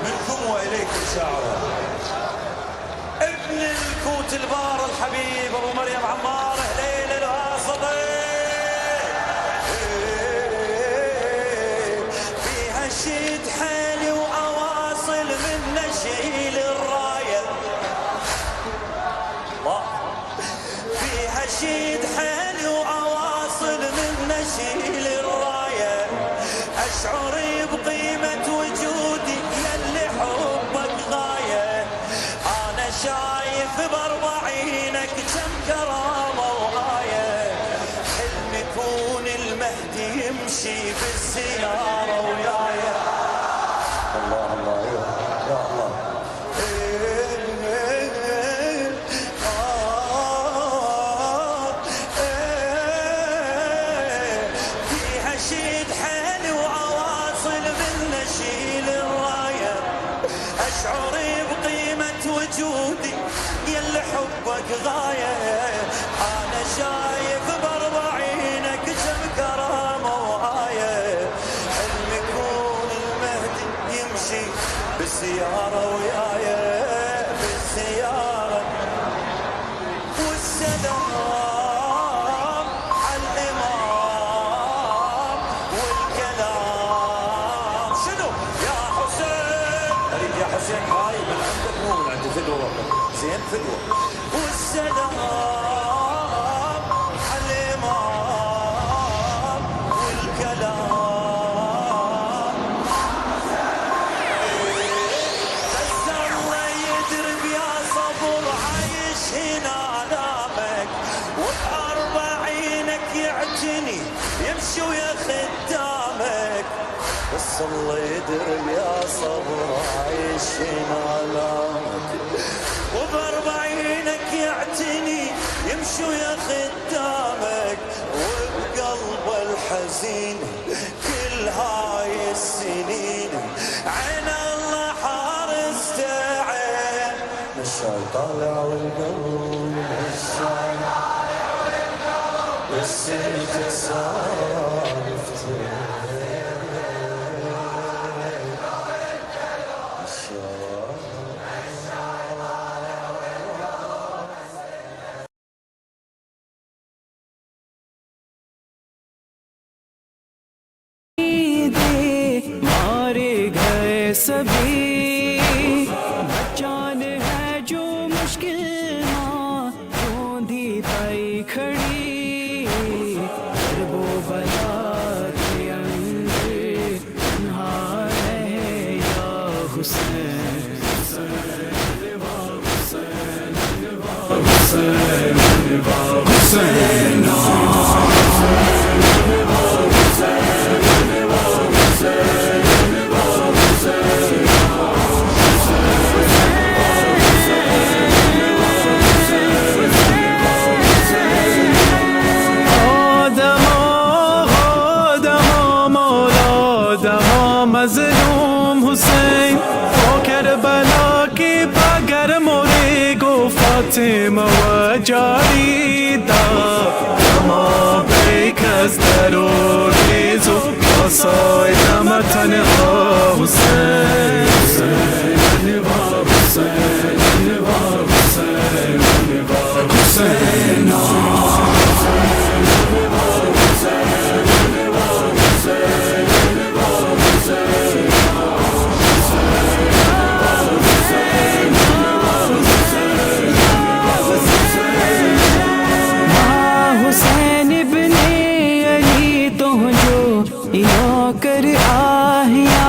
Speaker 3: منكم واليك شعره ابن الكوت البار الحبيب ابو مريم عمار هليل الواسطي فيها شيد حالي واواصل من نشيل الرايه فيها شيد حالي واواصل من نشيل الرايه اشعر بقيمه وجودي يلي حبك غايه انا شايف باربعينك كم كرامه وآية حلم يكون المهدي يمشي بالسياره ويايا الله الله يا الله فيها شيد حالي واواصل من نشيل الرايه اشعر بقيمه وجودي يلي حبك غايه انا شايف باربعينك كم كرامه وآية حلم يكون المهدي يمشي بالسياره ويايا بالسياره والسلام على الامام والكلام شنو يا حسين اريد يا حسين هاي من عندك مو من عندي فدوه زين فدوه والسلام على الامام والكلام بس الله يدرب يا صبر عايش هنا علامك وبأربعينك يعتني يمشي ويا خدامك بس الله يدرب يا صبر عايش هنا علامك وبأربعينك يعتني يمشي ويا خدامك حزين كل هاي السنين عين الله حارسته عين مشاي طالع والقلب مشاي بس انت سالفته
Speaker 2: सभी बचान है जो मुश्किल ढूंढी पाई खड़ी वो बला के अंदर तन्हा है या हुसैन मज़लूम हुसैन ओ करबला के बगर मोरे गो फातिमा वजारीदा तमा बेकस दरोरेज़ो कासाय दमतन हुसैन हुसैन हुसैन कर आहिया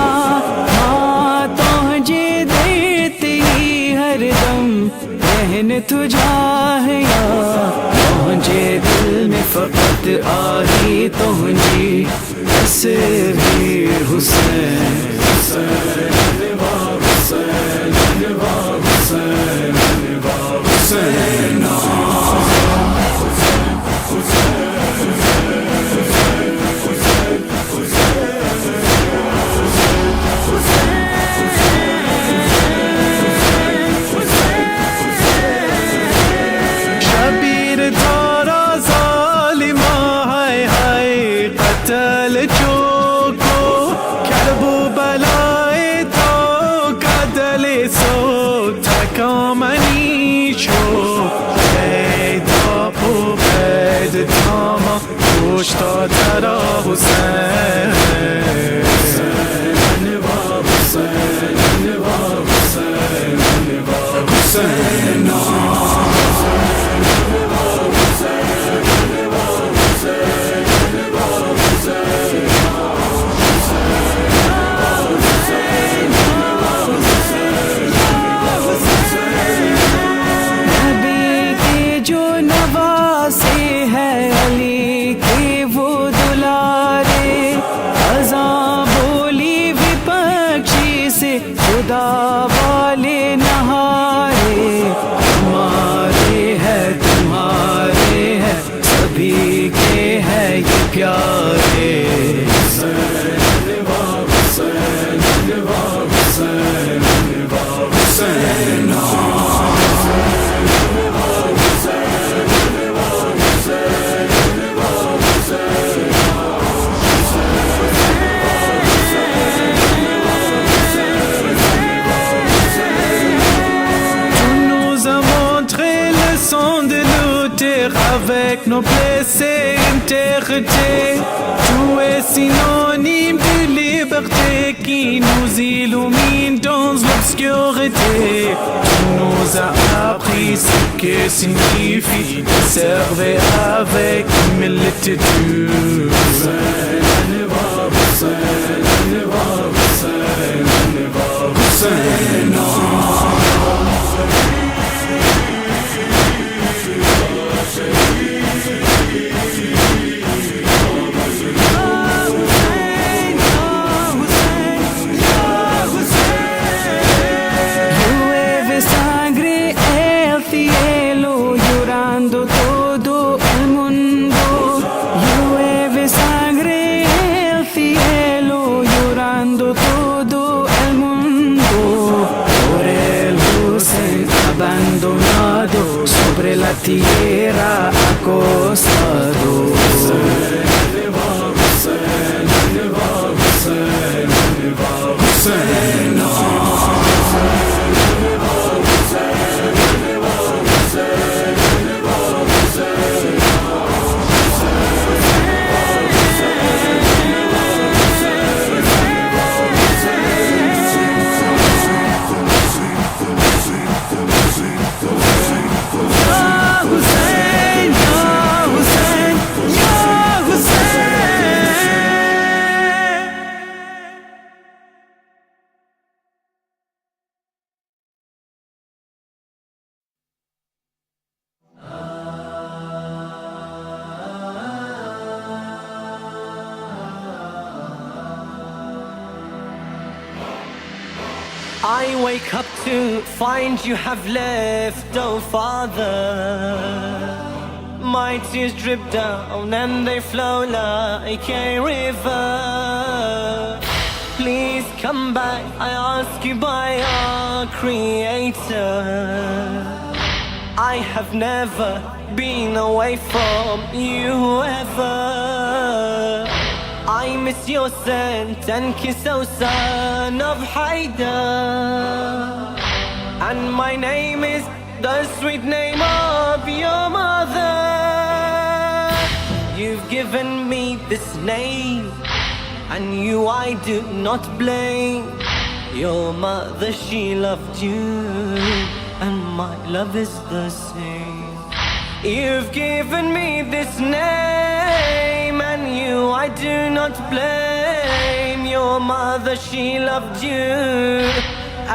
Speaker 2: हाँ तुझे देती हरदम रहन तुझाहिया तुझे दिल में फकत आई तुझी तस्वीर हुसैन ترى حسين खुदा वाले नहारे हमारे हैं तुम्हारे हैं सभी के हैं ये प्यारे avec noblesse et intégrité. Tu es synonyme de liberté qui nous illumine dans l'obscurité. Tu nous as appris ce que signifie de servir avec humilité. tira acostado. I wake up to find you have left, oh Father. My tears drip down and they flow like a river. Please come back, I ask you by our Creator. I have never been away from you ever. I miss your scent and kiss, oh son of Haidar. And my name is the sweet name of your mother. You've given me this name, and you I do not blame. Your mother, she loved you, and my love is the same. You've given me this name, and you I do not blame. Your mother, she loved you,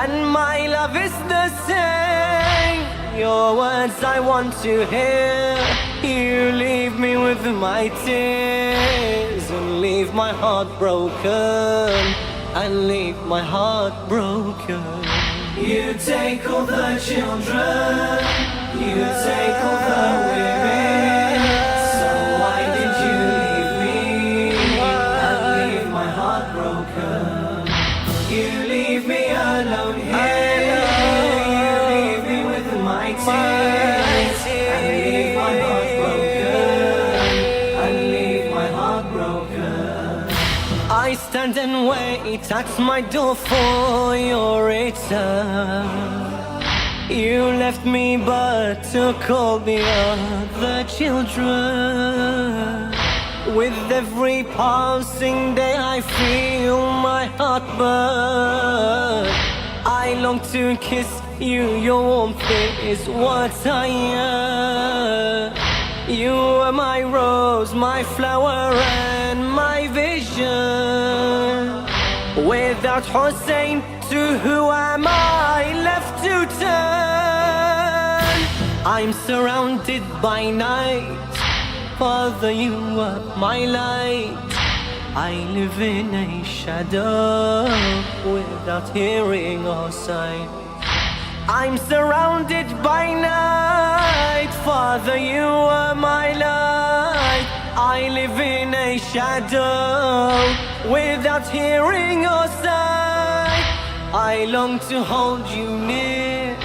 Speaker 2: and my love is the same. Your words I want to hear. You leave me with my tears, and leave my heart broken, and leave my heart broken. You take all the children, you take all the women. So why did you leave me and leave my heart broken? You leave me alone here, you leave me with my tears, and leave my heart broken, and leave my heart broken. I stand and wait at my door for your return. You left me but took all the other children. With every passing day I feel my heart burn. I long to kiss you, your warmth is what I yearn. You were my rose, my flower and my vision. Without Hussein, to who am I left to turn? I'm surrounded by night, Father, you are my light. I live in a shadow without hearing or sight. I'm surrounded by night, Father, you are my light. I live in a shadow without hearing or sight. I long to hold you near.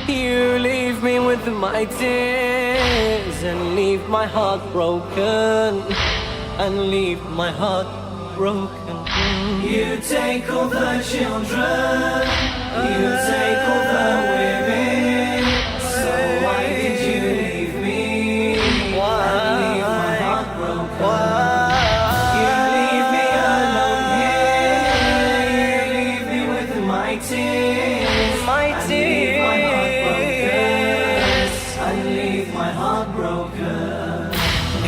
Speaker 2: You leave me with my tears, and leave my heart broken, and leave my heart broken. You take all the children, you take all the women. So why did you leave me and leave my heart broken? You leave me alone here, you leave me with my tears, my tears.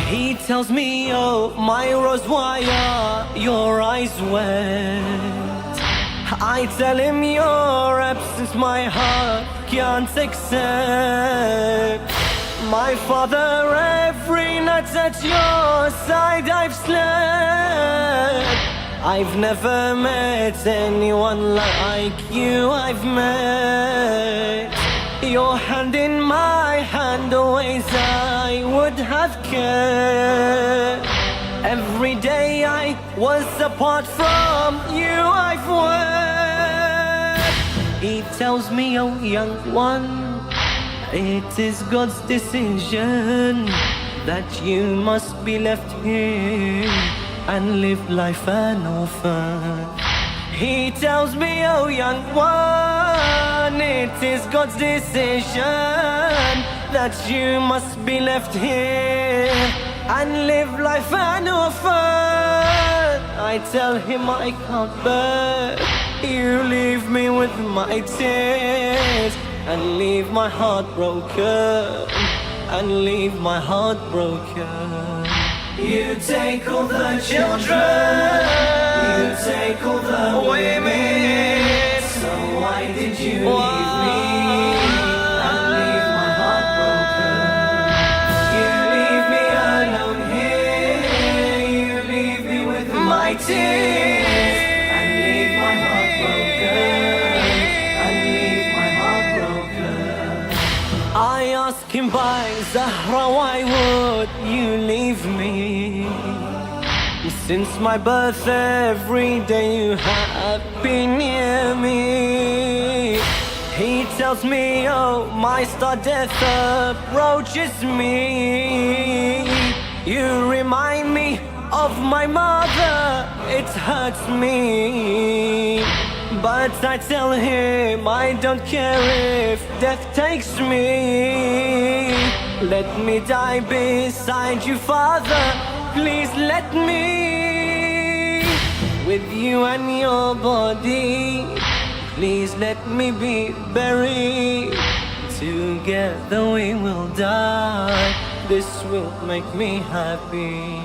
Speaker 2: He tells me, oh, my rose, why are your eyes wet? I tell him your absence my heart can't accept. My father, every night at your side I've slept. I've never met anyone like you I've met. Your hand in my hand, always I would have cared. Every day I was apart from you I've wept. He tells me, oh young one, It is God's decision that you must be left here and live life an orphan. He tells me, oh young one, it is God's decision that you must be left here and live life an orphan. I tell him I can't bear you leave me with my tears and leave my heart broken, and leave my heart broken. You take all the children, you take all the women, so why did you leave me and leave my heart broken? You leave me alone here, you leave me with my tears and leave my heart broken, and leave my heart broken. I ask him by Zahra, why would you leave me? Since my birth every day you have been near me. He tells me, oh my star, death approaches me. You remind me of my mother, it hurts me. But I tell him I don't care if death takes me. Let me die beside you, Father, please let me. With you and your body, please let me be buried. Together we will die, this will make me happy.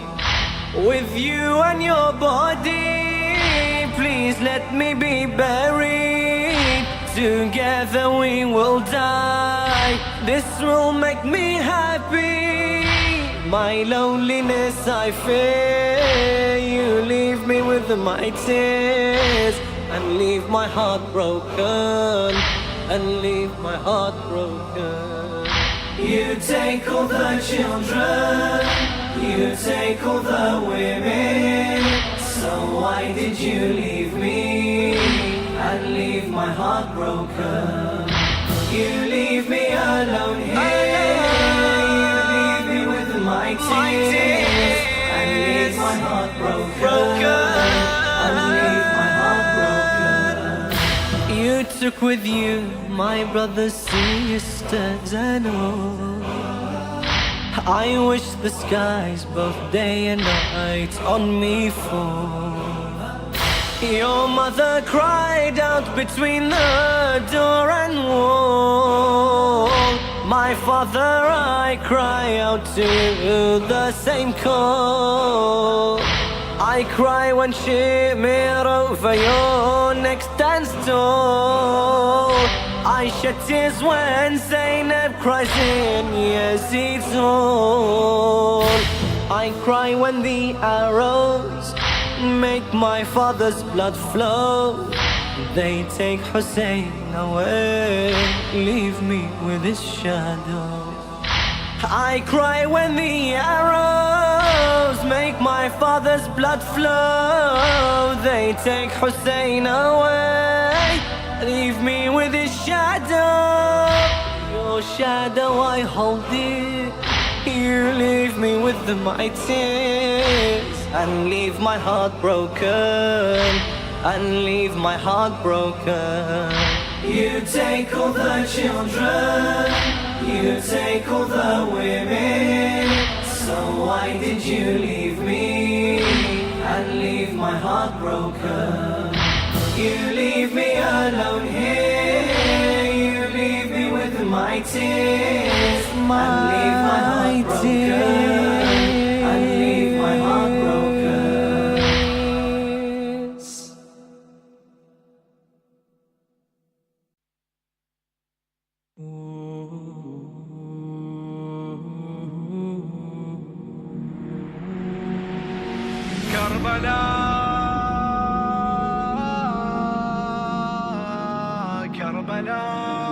Speaker 2: With you and your body, please let me be buried. Together we will die, this will make me happy. My loneliness I fear, you leave me with my tears and leave my heart broken, and leave my heart broken. You take all the children, you take all the women, so why did you leave me and leave my heart broken? You leave me alone here, you leave me with my tears and leave my heart broken, and leave my heart broken. You took with you my brothers, sisters and all. I wish the skies both day and night on me fall. Your mother cried out between the door and wall. My father, I cry out to the same call. I cry when Shimir over your neck stands tall. I shed tears when Zainab cries in Yazid's hall. I cry when the arrows make my father's blood flow. They take Hussein away, leave me with his shadow. I cry when the arrows make my father's blood flow. They take Hussein away, leave me with his shadow. Your shadow I hold dear, you leave me with my tears and leave my heart broken, and leave my heart broken. You take all the children, you take all the women, so why did you leave me and leave my heart broken? You leave me alone here, you leave me with my tears, and leave my heart broken, and leave my heart broken.
Speaker 8: كربلاء كربلاء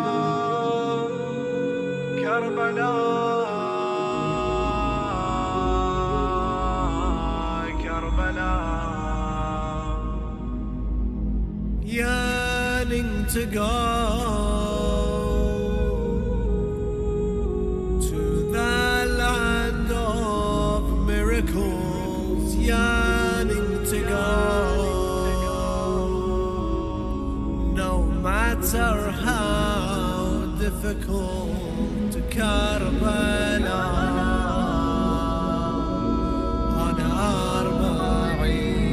Speaker 8: كربلاء كربلاء yearning to go difficult to Karbala and Arbaeen.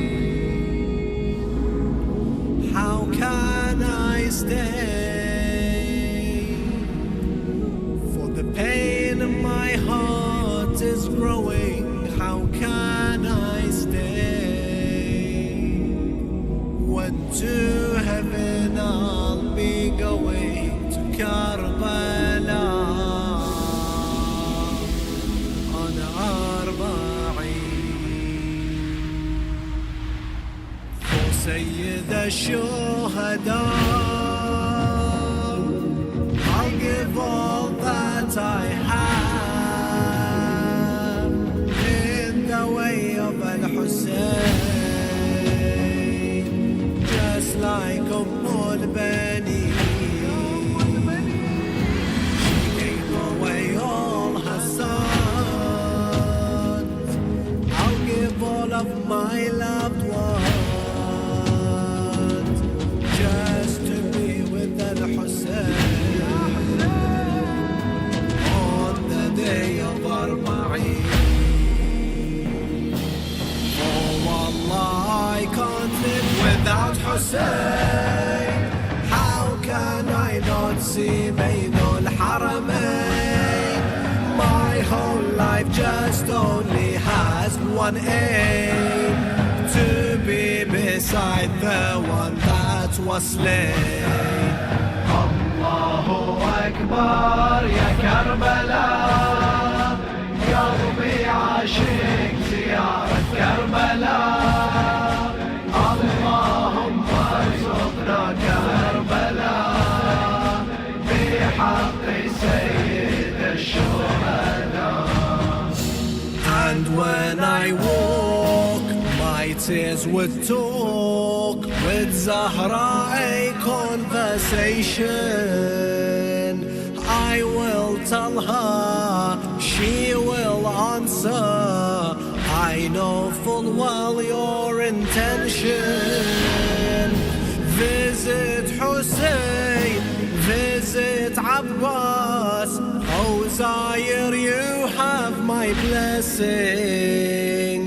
Speaker 8: How can I stay? For the pain in my heart is growing. How can I stay? When to heaven I'll be going to Karbala and Arbaeen. For Sayyid al-Shuhada, I'll give all that I have in the way of al-Hussein, just like Bani. She gave away all her sons. I'll give all of my loved ones just to be with al-Hussein on the day of Arbaeen. Oh Allah, I can't live without Hussein. How can I not see Bainul Haramain? My whole life just only has one aim, to be beside the one that was slain. Allahu Akbar, ya Karbala, قلبي عاشق زيارة كربلاء. اللهم ارزقنا كربلاء بحق سيد الشهداء. And when I walk, my tears would talk with Zahra, a conversation. I will tell her, she will answer. I know full well your intention. Visit Hussein, visit Abbas. Oh Zaire, you have my blessing.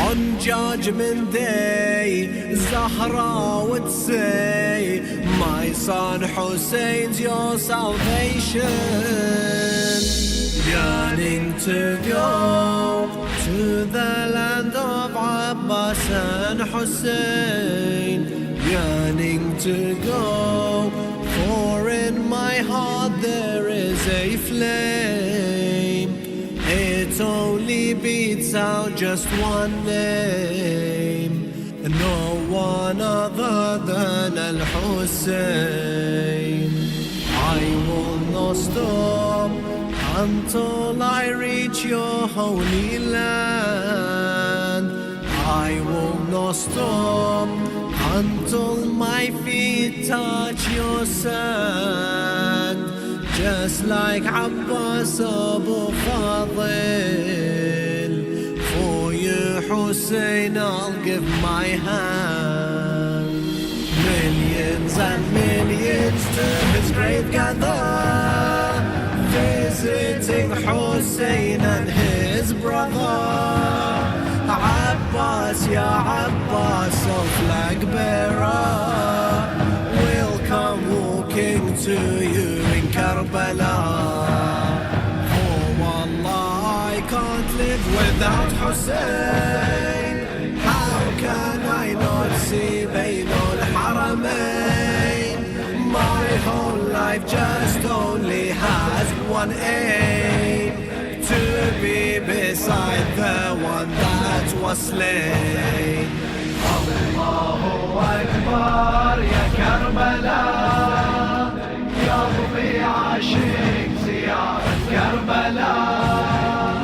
Speaker 8: On Judgment Day, Zahra would say, my son Hussein's your salvation. Yearning to go to the land of Abbas and Hussein. Yearning to go, for in my heart there is a flame. It only beats out just one name, no one other than Al-Hussein. I will not stop until I reach your holy land. I will not stop until my feet touch your sand. Just like Abbas Abu Fadil, for you Hussein I'll give my hand. Millions and millions to his grave gather, visiting Hussein and his brother. Abbas, ya Abbas, oh flag bearer, we'll come walking to you in Karbala. Oh Allah, I can't live without Hussein. How can I not see Bainul Haramain? My whole life just only has one aim, to be beside the one that was slain. Allahu Akbar, ya Karbala, قلبي عاشق زيارة كربلاء.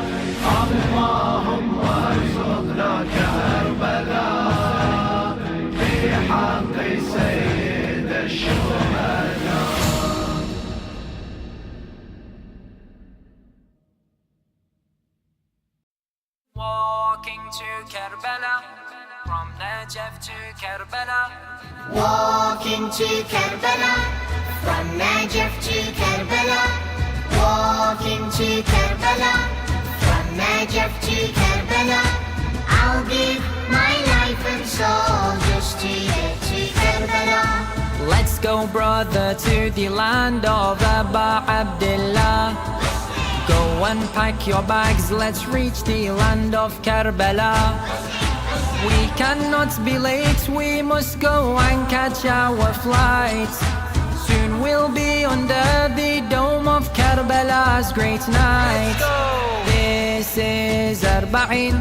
Speaker 8: اللهم ارزقنا كربلاء بحق سيد الشهداء.
Speaker 1: Walking to Karbala, from Najaf to Karbala.
Speaker 9: Walking to Karbala, from Najaf to Karbala. Walking to Karbala, from Najaf to Karbala. I'll give my life and soul just to get to Karbala.
Speaker 1: Let's go, brother, to the land of Abu Abdullah. Go and pack your bags, let's reach the land of Karbala. We cannot be late, we must go and catch our flight. Soon we'll be under the dome of Karbala's great night. This is Arbaeen,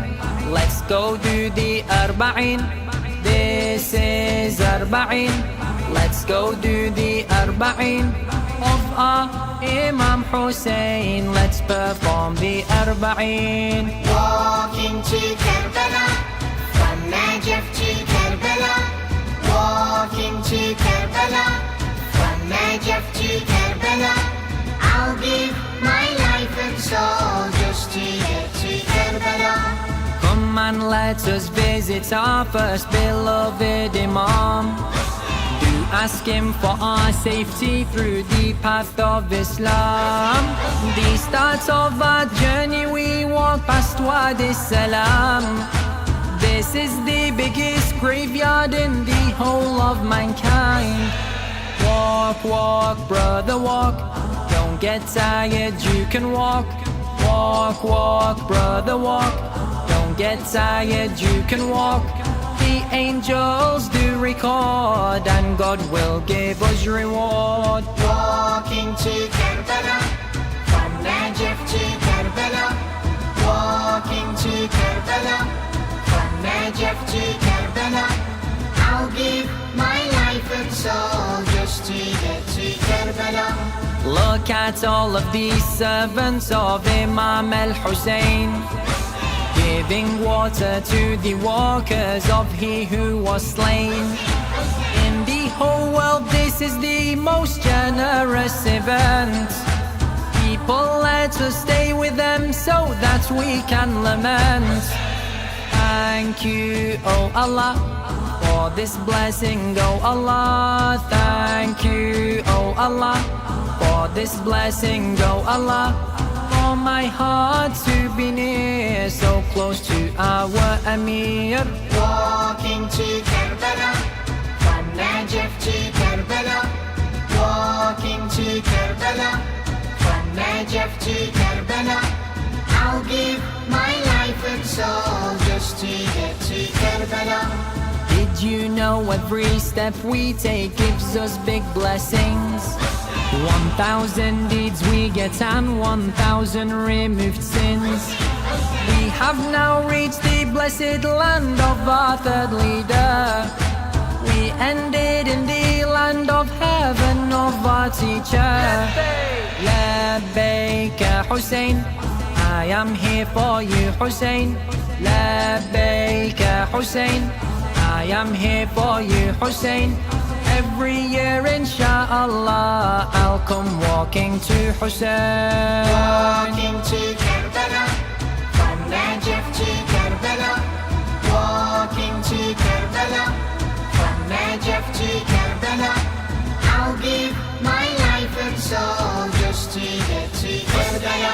Speaker 1: let's go do the Arbaeen. This is Arbaeen, let's go do the Arbaeen of our Imam Hussein. Let's perform the Arbaeen.
Speaker 9: Walking to Karbala, from Najaf to Karbala. Walking to Karbala, from Najaf to Karbala. I'll give my life and soul just to get to Karbala.
Speaker 1: Come and let us visit our first beloved Imam. Do ask him for our safety through the path of Islam. The start of our journey we walk past Wadi Salam. This is the biggest graveyard in the whole of mankind. Walk, walk, brother, walk. Don't get tired, you can walk. Walk, walk, brother, walk. Don't get tired, you can walk. The angels do record and God will give us reward.
Speaker 9: Walking to Karbala, from Najaf to Karbala. Walking to Karbala, from Najaf to Karbala. I'll give my life and soul just to get to Karbala.
Speaker 1: Look at all of these servants of Imam Hussein, giving water to the walkers of he who was slain. In the whole world this is the most generous event. People, let us stay with them so that we can lament. Thank you, oh Allah, for this blessing, oh Allah. Thank you, oh Allah, for this blessing, oh Allah. For my heart to be near, so close to our Amir.
Speaker 9: Walking to Karbala, from Najaf to Karbala. Walking to Karbala, from Najaf to Karbala. I'll give my life and soul just to get to Karbala.
Speaker 1: Did you know every step we take gives us big blessings? 1,000 deeds we get and 1,000 removed sins. We have now reached the blessed land of our third leader. We ended in the land of heaven of our teacher. Labbaik Hussein, I am here for you Hussein. Labbaik Hussein, I am here for you Hussein. Every year inshallah I'll come walking to Hussein.
Speaker 9: Walking to Karbala, from Najaf to Karbala. Walking to Karbala, from Najaf to Karbala. I'll give my life and soul just to get to Karbala.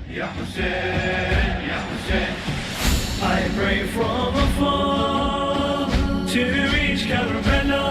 Speaker 7: Ya Hussein, Ya Hussein. I pray from afar to reach Karbala.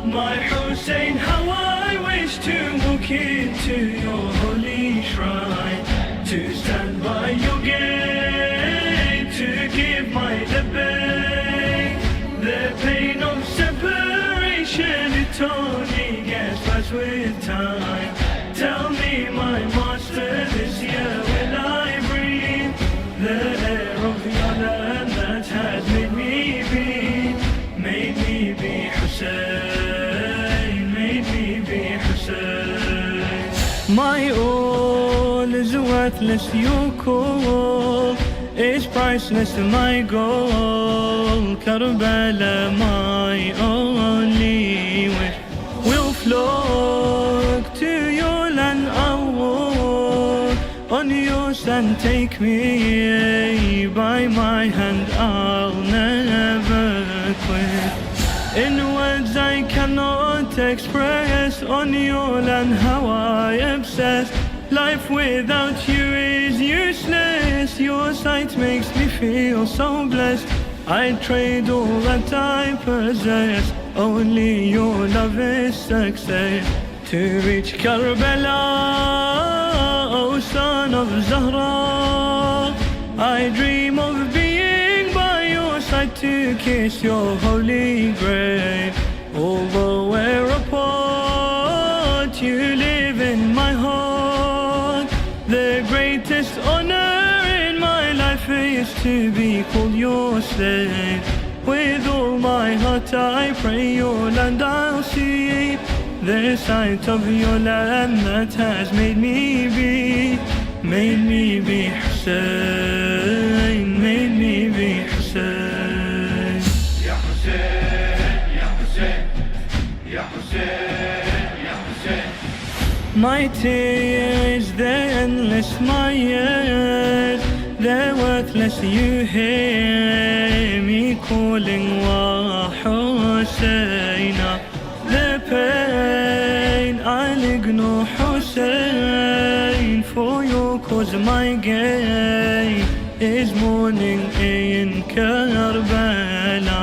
Speaker 7: My Hussein, how I wish to walk into your holy shrine, to stand by your gate, to give my labbaik. The pain of separation, it only gets worse with time. Tell me, my master, this year will I breathe the air of your land that has made me be Hussein, made me be Hussein. My all is worthless, your call is priceless to my goal. Karbala, my only wish, will look to your land, I'll walk on your sand. Take me by my hand, I'll never quit. In words I cannot express, on your land how I obsess. Life without you is useless, your sight makes me feel so blessed. I'd trade all that I possess, only your love is success. To reach Karbala, oh son of Zahra, I dream of being by your side to kiss your holy grave. Although we're apart, you live in my heart. The greatest honor in my life is to be called your slave. With all my heart I pray your land I'll see, the sight of your land that has made me be Hussein, made me be Hussein.
Speaker 10: Ya Hussein, Ya Hussein, Ya Hussein, Ya Hussein.
Speaker 7: My tears, they're endless, my years, they're worthless. You hear me calling Wa Husseina. The pain, I'll ignore Hussein. For your cause my gain is mourning in Karbala.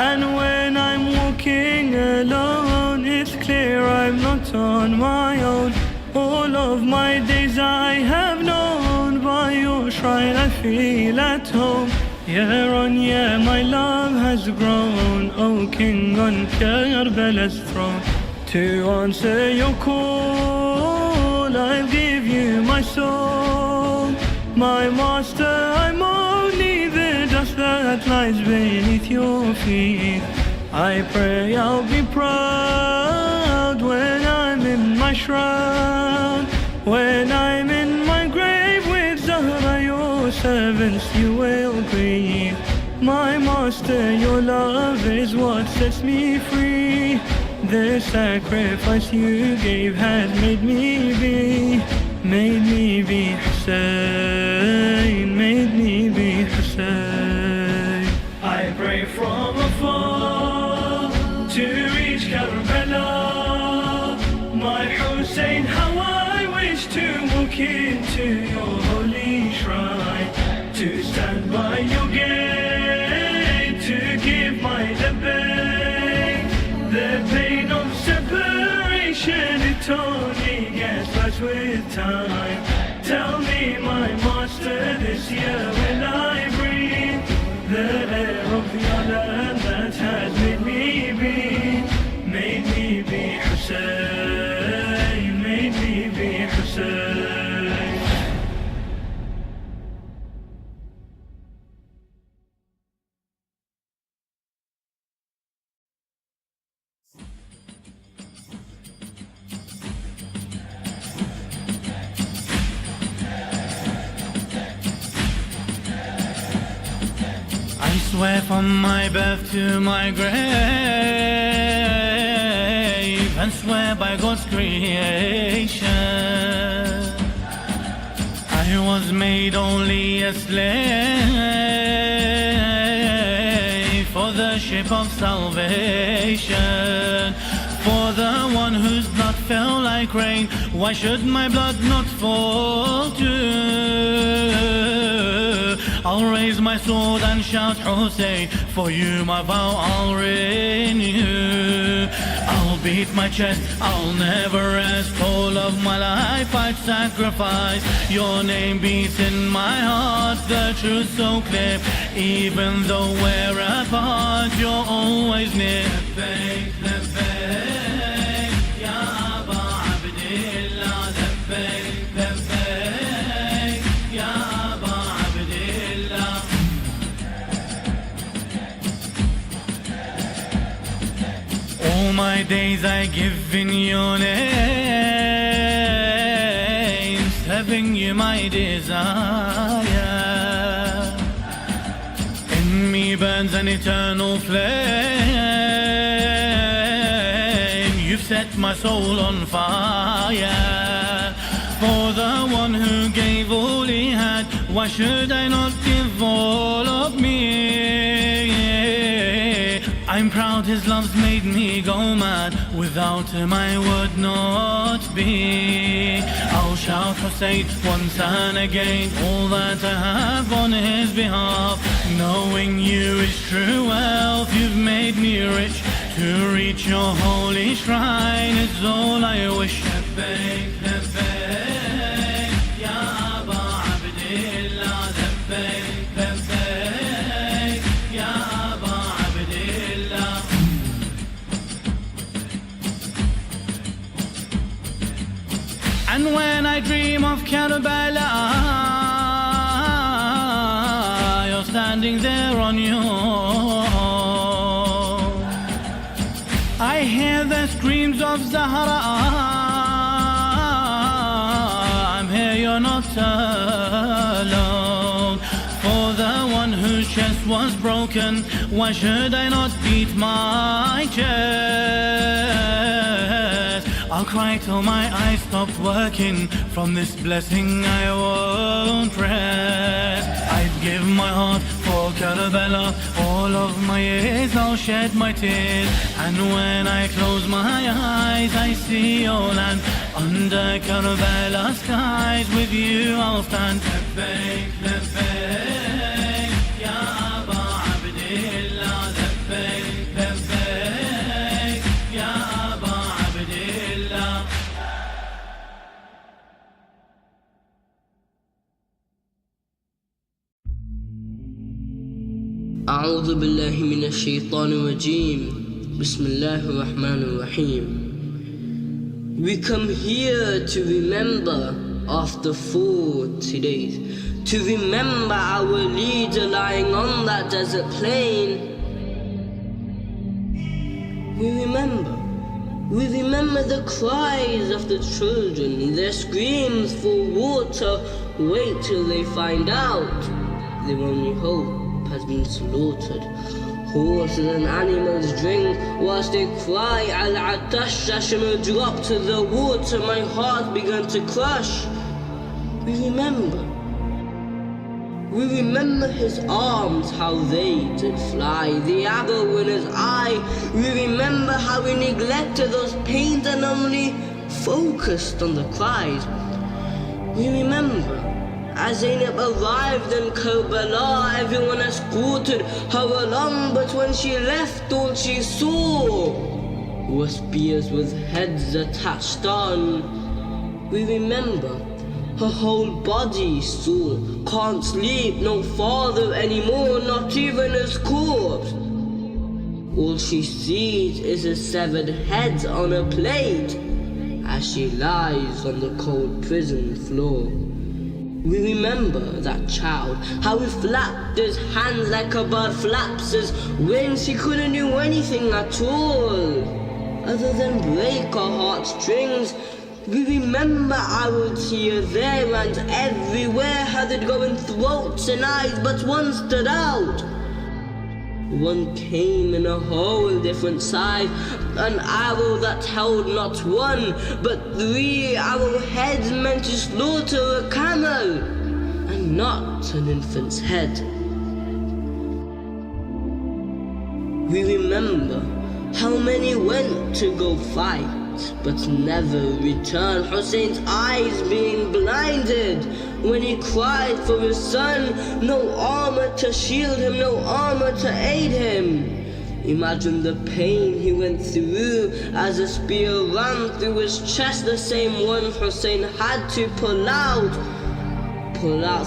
Speaker 7: And when I'm walking alone, it's clear I'm not on my own. All of my days I have known, by your shrine I feel at home. Year on year my love has grown, O King on Karbala's throne. To answer your call, I'll give you my soul. My master, I'm only the dust that lies beneath your feet. I pray I'll be proud when I'm in my shroud, when I'm in my grave with Zahra, your servants you will greet. My master, your love is what sets me free. The sacrifice you gave has made me be Hussein, made me be Hussein. I pray from afar to reach Karbala. My Hussein, how I wish to walk into your holy shrine, to stand by your gate, to give my labbaik. The pain of separation, it only gets worse with time. Tell me, my master, this year will I breathe the air of your land that has made me be Hussein, made me be Hussein.
Speaker 1: I swear from my birth to my grave, and swear by God's creation, I was made only a slave for the ship of salvation, for the one whose blood fell like rain. Why should my blood not fall too? I'll raise my sword and shout Hussein, for you my vow I'll renew. I'll beat my chest, I'll never rest. All of my life I'd sacrifice. Your name beats in my heart, the truth so clear. Even though we're apart, you're always near. Labbaik, labbaik, ya Aba Abdillah. Labbaik, labbaik, ya Aba Abdillah. All my days I give in your name, serving you my desire. In me burns an eternal flame. You've set
Speaker 7: my soul on fire. For the one who gave all he had, why should I not give all of me? I'm proud his love's made me go mad. Without him I would not be. I'll shout Hussein once and again, all that I have on his behalf. Knowing you is true wealth, you've made me rich. To reach your holy shrine is all I wish. Labbaik, labbaik, ya Aba Abdillah. Labbaik, labbaik, ya Aba Abdillah. And when I dream of Karbala, you're standing there on your own. I hear the screams of Zahra. I'm here, you're not alone. For the one whose chest was broken, why should I not beat my chest? I'll cry till my eyes stop working. From this blessing I won't rest. I'd give my heart for Karbala. All of my years I'll shed my tears. And when I close my eyes I see your land. Under Karbala skies with you I'll stand. Labbaik, labbaik, ya Aba Abdillah. Labbaik, labbaik, ya Aba Abdillah.
Speaker 11: أعوذ بالله من الشيطان الرجيم. بسم الله الرحمن الرحيم. We come here to remember after 40 days, to remember our leader lying on that desert plain. We remember the cries of the children, their screams for water. Wait till they find out their only hope has been slaughtered. Horses and animals drink whilst they cry. Al-Atash Ashima dropped to the water. My heart began to crush. We remember his arms, how they did fly, the arrow in his eye. We remember how we neglected those pains and only focused on the cries. We remember as Zainab arrived in Karbala, everyone escorted her along, but when she left, all she saw were spears with heads attached on. We remember her whole body sore, can't sleep, no father anymore, not even his corpse. All she sees is his severed head on a plate as she lies on the cold prison floor. We remember that child, how he flapped his hands like a bird flaps his wings. He couldn't do anything at all other than break our heartstrings. We remember arrows here, there and everywhere, how they'd go in throats and eyes, but one stood out. One came in a whole different size, an arrow that held not one, but 3 arrowheads meant to slaughter a camel, and not an infant's head. We remember how many went to go fight, but never returned. Hussein's eyes being blinded when he cried for his son. No armor to shield him, no armor to aid him. Imagine the pain he went through as a spear ran through his chest, the same one Hussein had to pull out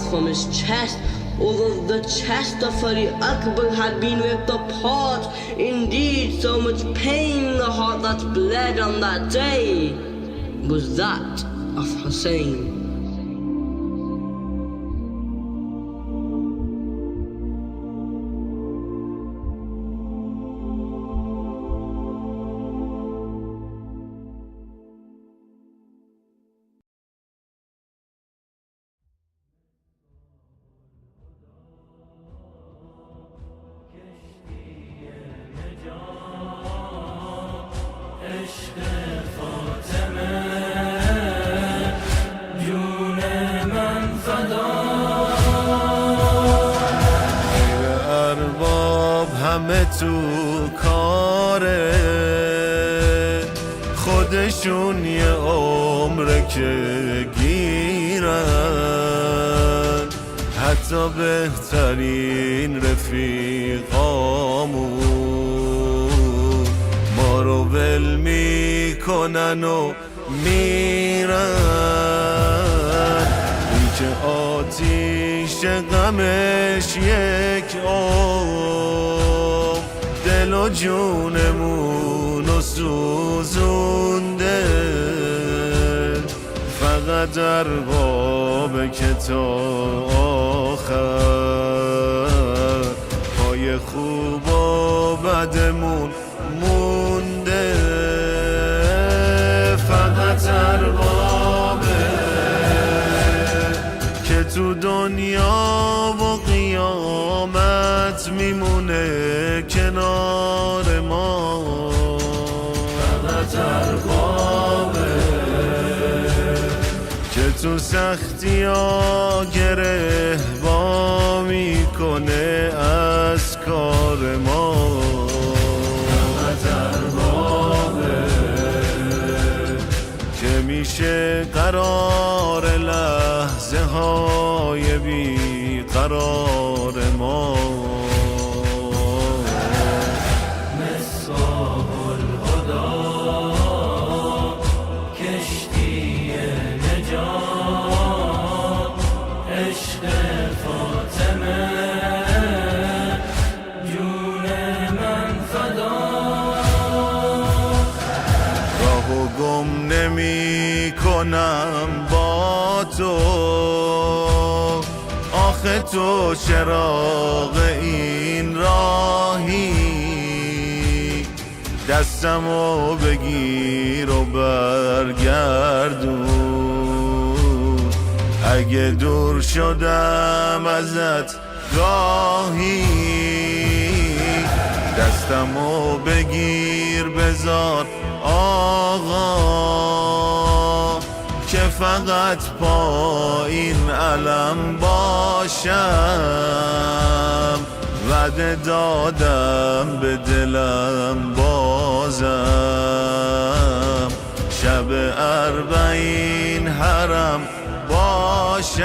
Speaker 11: from his chest. Although the chest of Ali Akbar had been ripped apart, indeed so much pain, the heart that bled on that day was that of Hussein.
Speaker 7: اشتفى
Speaker 12: همه تو کاره، خودشون یه عمره که گیرن، حتی بهترین رفیقامون ما رو ول میکنن و میرن. این که آتیش غمش یک عمر دل و جونمون رو سوزونده، فقط اربابه که تا آخر پای خوب و بدمون مونده، فقط اربابه که تو دنیا و قیامت میمونه کنار ما، فقط اربابه که تو سختی ها گره با میکنه از کار ما، فقط اربابه که میشه قرار لحظه های بی قرار ما. نمی کنم با تو، آخه تو چراغ این راهی، دستمو بگیر و برگردون، اگه دور شدم ازت گاهی، دستمو بگیر بذار آقا که فقط پایین علم باشم، وعده دادم به دلم بازم، شب 40 حرم باشم،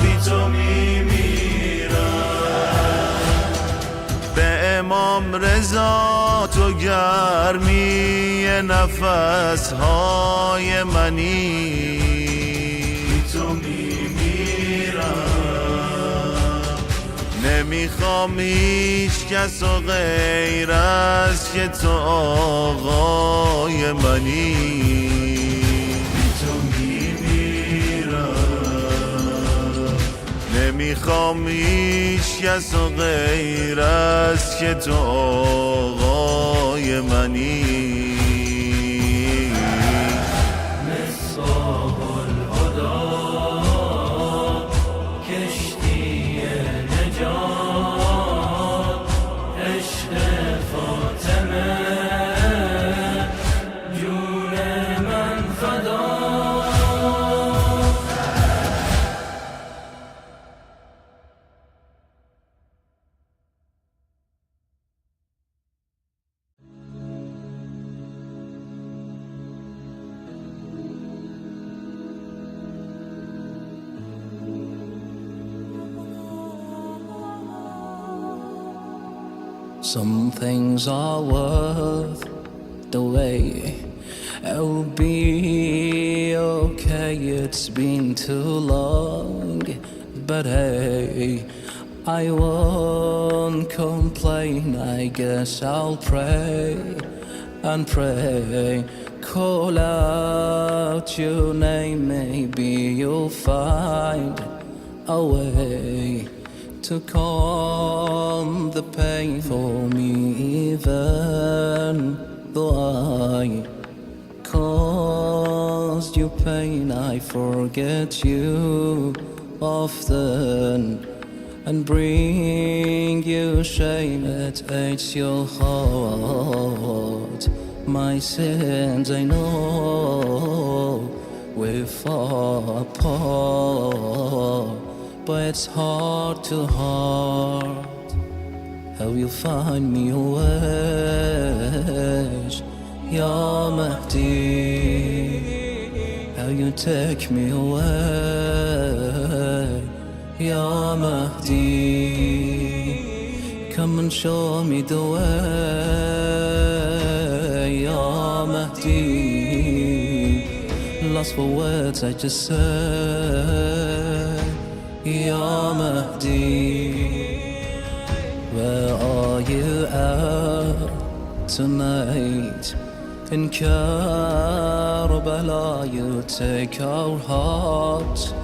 Speaker 12: بی تو میمیرم به امام رضا، تو گرمی نفس های منی، بی تو میمیرم، نمیخوام هیچ کس و غیر از که تو آقای منی، بی تو میمیرم، نمیخوام هیچ کس و غیر از که تو آقای منی.
Speaker 1: Some things are worth the wait. It'll be okay, it's been too long. But hey, I won't complain, I guess I'll pray and pray. Call out your name, maybe you'll find a way to calm the pain for me, even though I caused you pain. I forget you often and bring you shame. It aches your heart. My sins, I know we're far apart, but it's heart to heart.
Speaker 2: how you find me always, Ya Mahdi, how you take me away, Ya Mahdi, come and show me the way, Ya Mahdi, lost for words I just said, Ya Mahdi, where are you at tonight? In Karbala you take our hearts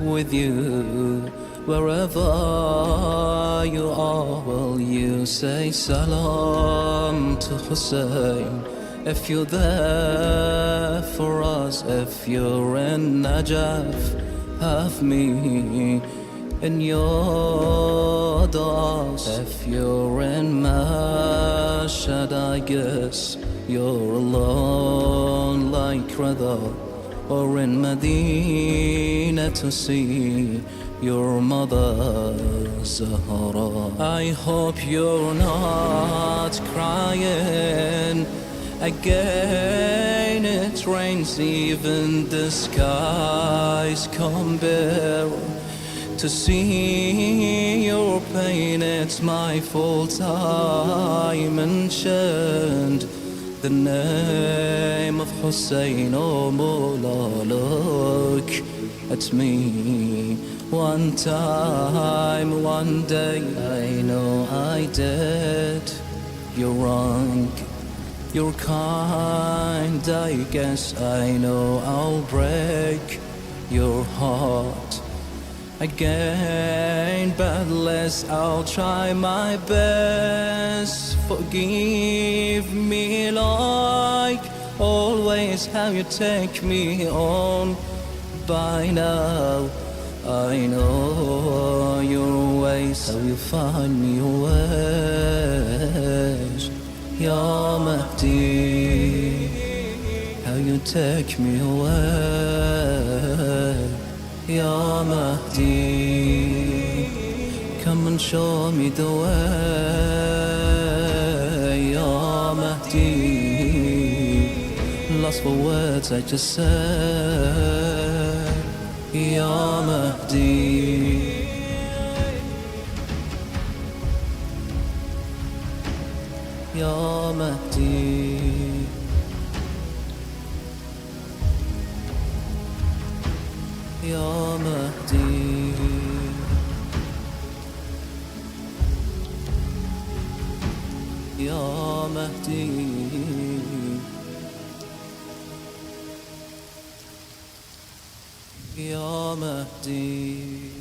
Speaker 2: with you. Wherever you are, will you say salam to Hussein? If you're there for us, if you're in Najaf, have me in your doors. If you're in Mashayah, I guess you're alone like Rada, or in Medina to see your mother Zahra. I hope you're not crying again. It rains, even the skies come bare. To see your pain, it's my fault. I mentioned the name of Hussein. Oh Mawla, look at me one time, one day. I know I did you wrong, you're kind, I guess. I know I'll break your heart again, but less I'll try my best. Forgive me like always, how you take me on. By now I know your ways, how you find me always, Ya Mahdi, how you take me away, Ya Mahdi, come and show me the way, Ya Mahdi, lost for words I just said, Ya Mahdi, Ya Mahdi, Ya Mahdi, Ya Mahdi, Ya Mahdi.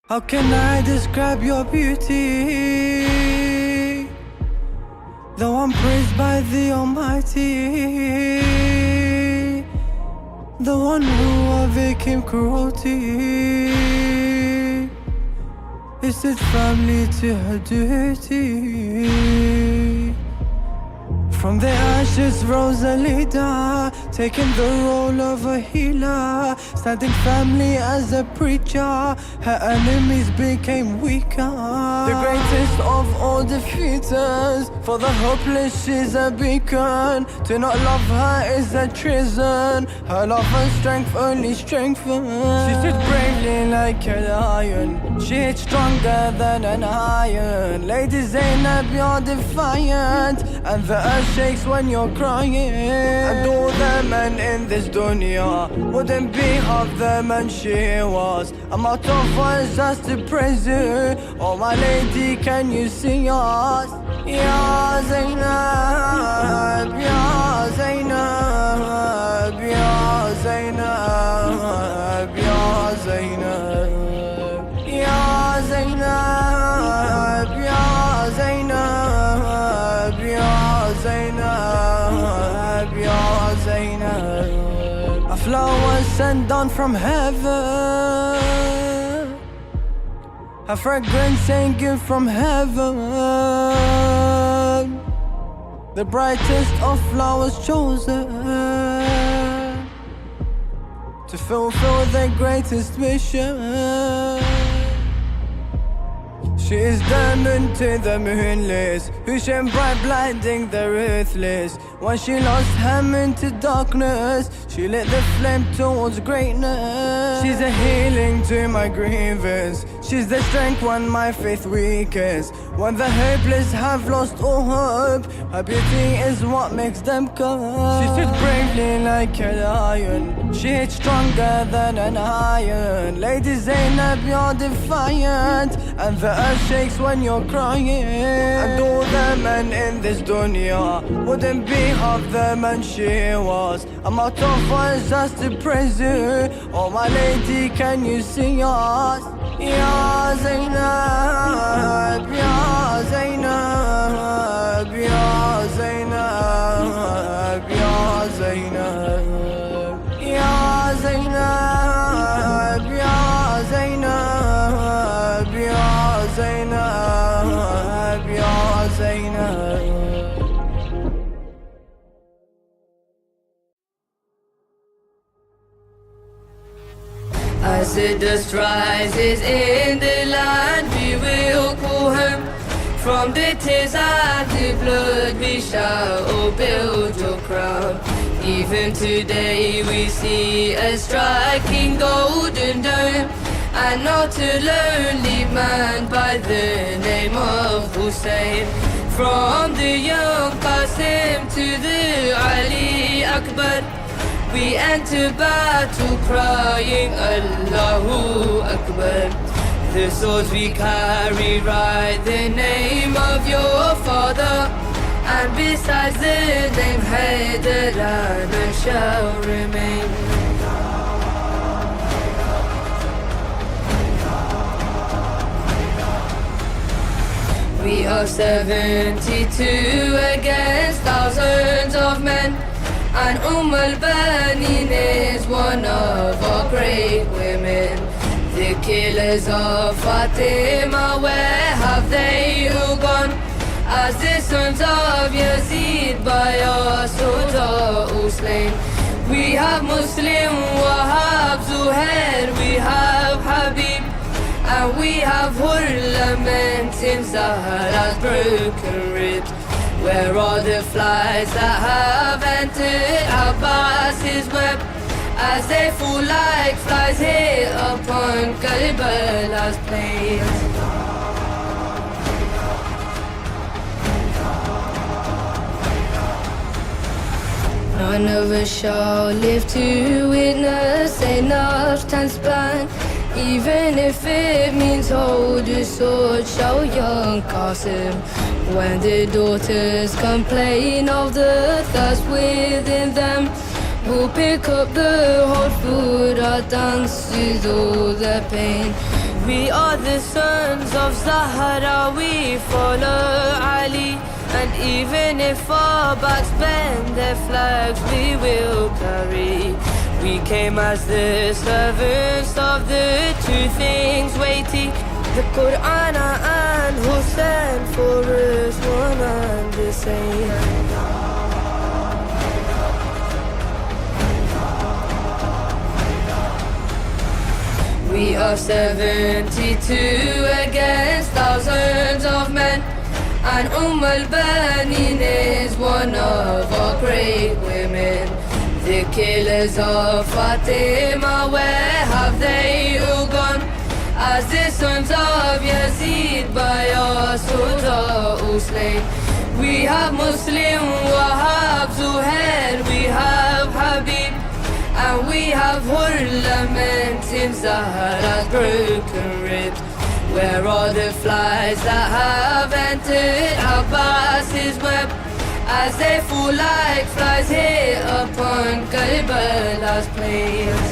Speaker 8: How can I describe your beauty? Though I'm praised by the Almighty, the one who overcame cruelty, is his family to her duty. From the ashes rose a leader, taking the role of a healer, standing firmly as a preacher. Her enemies became weaker. The greatest of all defeaters, for the hopeless she's a beacon. To not love her is a treason. Her love and strength only strengthen. She stood bravely like a lion, she hit stronger than an iron. Lady Zainab, you're defiant, and the earth shakes when you're crying. And all the men in this dunya wouldn't be half the man she was. I'm out of words just to praise you. Oh my lady, can you see us? Ya Zainab, Ya Zainab, Ya Zainab, Ya Zainab, Ya Zainab, Ya Zainab, Ya Zainab, Ya Zainab. A flower sent down from heaven, a fragrance gift from heaven, the brightest of flowers chosen to fulfill their greatest mission. She is diamond to the moonless, who shine bright, blinding the ruthless. When she lost him into darkness, she lit the flame towards greatness. She's a healing to my grievance, she's the strength when my faith weakens. When the hopeless have lost all hope, her beauty is what makes them come. She stood bravely like a lion, she hit stronger than an iron. Lady Zainab, you're defiant, and the earth shakes when you're crying. And all the men in this dunya wouldn't be half the man she was. I'm out of words just to praise you. Oh my lady, can you see us? Ya Zainab, Ya Zainab, Ya Zainab, Ya Zainab, Ya Zainab, Ya Zainab, Ya Zainab, Ya Zainab.
Speaker 6: As the dust rises in the land, we will call him. From the tears and the blood, we shall build your crown. Even today we see a striking golden dome, and not a lonely man by the name of Hussein. From the young Qasim to the Ali Akbar, we enter battle crying Allahu Akbar. The swords we carry write the name of your father, and besides the name Haider, none shall remain. We are 72 against thousands of men, and al-Baneen is one of our great women. The killers of Fatima, where have they all gone? As the sons of Yazid by our swords are all slain. We have Muslim, Wahab, Zuhair, we have Habib, and we have Hur lamenting Zahra's broken ribs. Where are the flies that have entered Abbas's web, as they fall like flies here upon Karbala's plains? None of us shall live to witness Zainab's transplant, even if it means hold a sword, show young Qasim. When the daughters complain of the thirst within them, we'll pick up the hot food, our tongues soothe all the pain. We are the sons of Zahra, we follow Ali, and even if our backs bend, their flags we will carry. We came as the servants of the two things weighty, the Quran and Hussein, for us one and the same. We are 72 against thousands of men, and al-Baneen is one of our great women. The killers of Fatima, where have they all gone? As the sons of Yazid by our swords are all slain. We have Muslim, Wahab, Zuhair, we have Habib, and we have Hur lamenting Zahra's broken ribs. Where are the flies that have entered Abbas's web, as they fall like flies here upon Karbala's plains?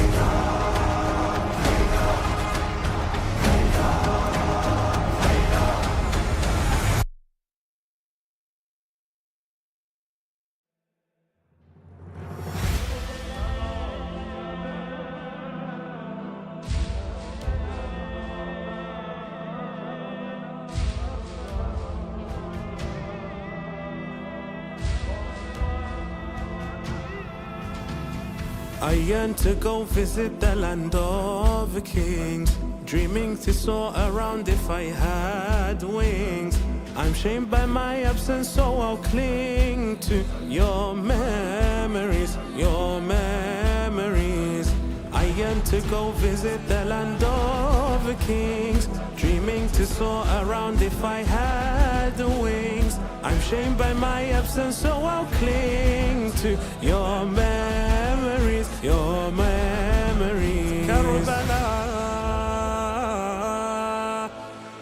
Speaker 4: I yearn to go visit the land of the kings, dreaming to soar around if I had wings. I'm shamed by my absence, so I'll cling to your memories, your memories. I yearn to go visit the land of the kings, dreaming to soar around if I had wings. I'm shamed by my absence, so I'll cling to your memories, your memories. Karbala,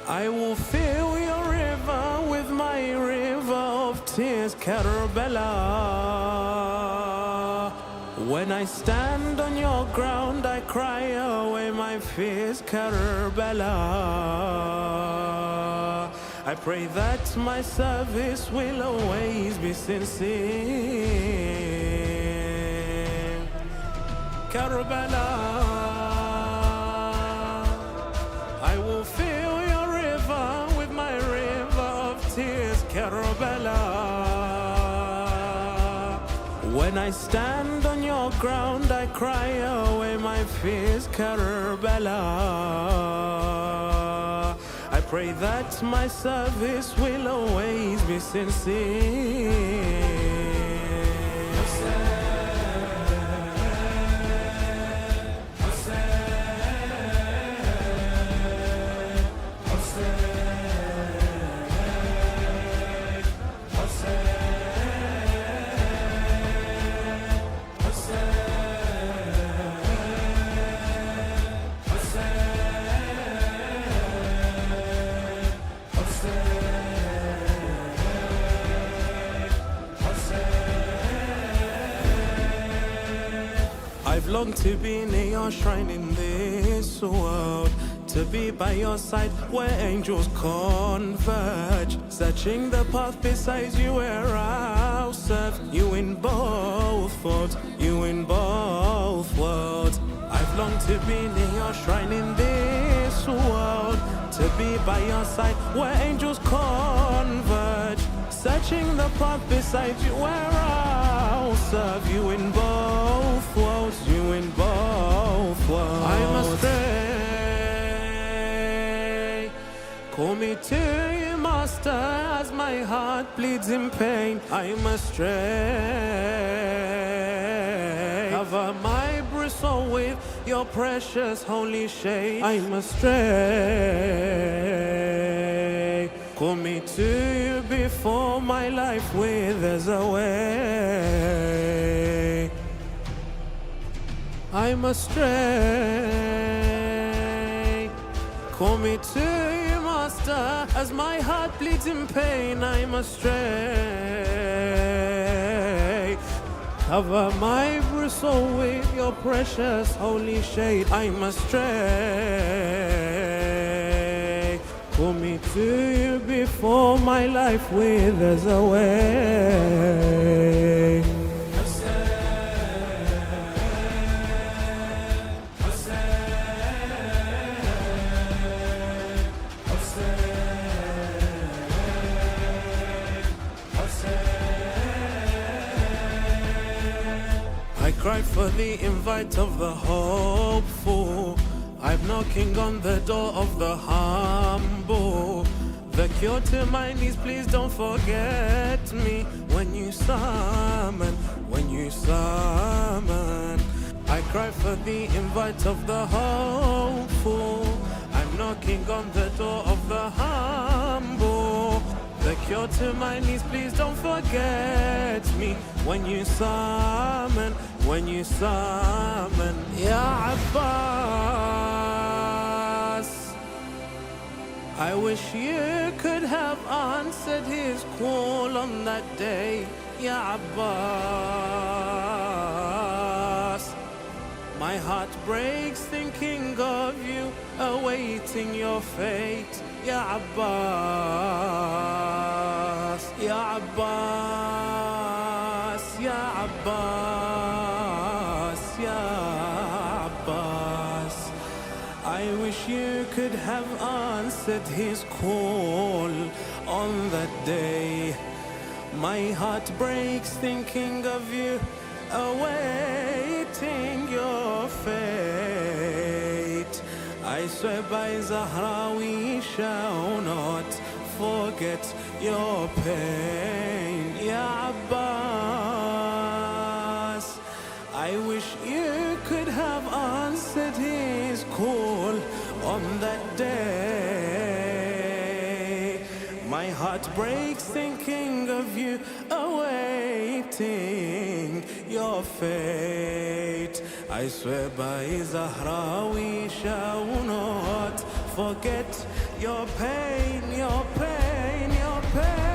Speaker 4: I will fill your river with my river of tears. Karbala, when I stand on your ground, I cry away my fears. Karbala, I pray that my service will always be sincere. Karbala, I will fill your river with my river of tears. Karbala, when I stand on your ground, I cry away my fears. Karbala, I pray that my service will always be sincere. I've longed to be near your shrine in this world, to be by your side where angels converge, searching the path beside you where I'll serve you in both worlds, you in both worlds. I've longed to be near your shrine in this world, to be by your side where angels converge, searching the path beside you where I'll serve you in both worlds, you in both worlds. I must stray, call me to you, Master, as my heart bleeds in pain. I must stray, cover my bristle with your precious holy shade. I must stray, call me to you before my life withers away. I must stray, call me to you, Master, as my heart bleeds in pain. I must stray, cover my bristle with your precious holy shade. I must stray, call me to you before my life withers away. I cry for the invite of the hopeful. I'm knocking on the door of the humble. The cure to my needs, please don't forget me when you summon, when you summon. I cry for the invite of the hopeful. I'm knocking on the door of the humble. The cure to my needs, please don't forget me when you summon, when you summon. Ya Abbas, I wish you could have answered his call on that day. Ya Abbas, my heart breaks thinking of you, awaiting your fate. Ya Abbas, Ya Abbas, Ya Abbas, Ya Abbas. I wish you could have answered his call on that day. My heart breaks thinking of you,
Speaker 8: awaiting your fate. I swear by Zahra we shall not forget your pain, Ya Abbas. I wish you could have answered his call on that day. My heart breaks thinking of you, awaiting your fate. I swear by Zahra we shall not forget your pain, your pain, your pain.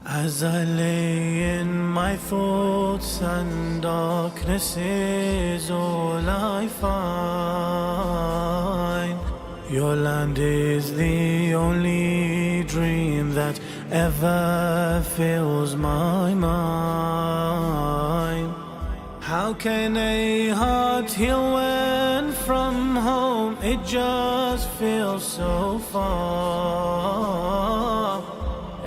Speaker 8: As I lay in my thoughts and darkness is all I find, your land is the only dream that ever fills my mind. How can a heart heal when from home it just feels so far?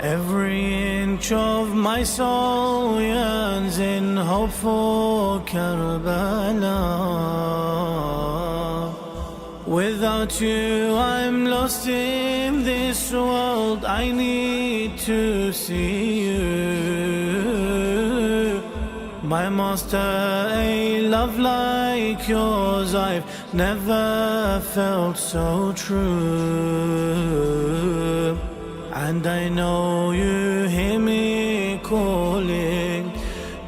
Speaker 8: Every inch of my soul yearns in hope for Karbala. Without you I'm lost in this world, I need to see you. My master, a love like yours I've never felt so true. And I know you hear me calling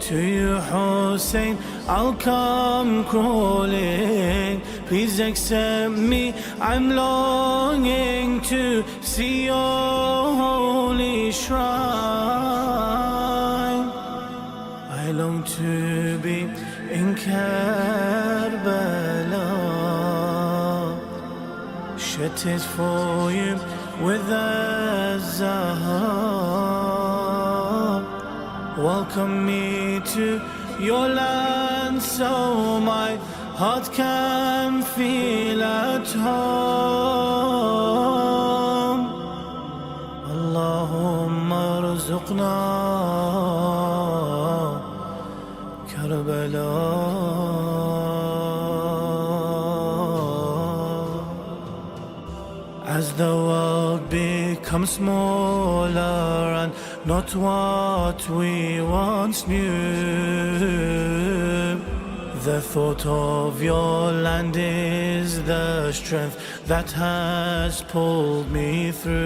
Speaker 8: to you, Hussein, I'll come crawling. Please accept me, I'm longing to see your holy shrine. I long to be in Karbala, shed tears for you with a Zahab. Welcome me to your land so my heart can feel at home. Allahumma arzuqna Karbala. As the world becomes smaller and not what we once knew, the thought of your land is the strength that has pulled me through.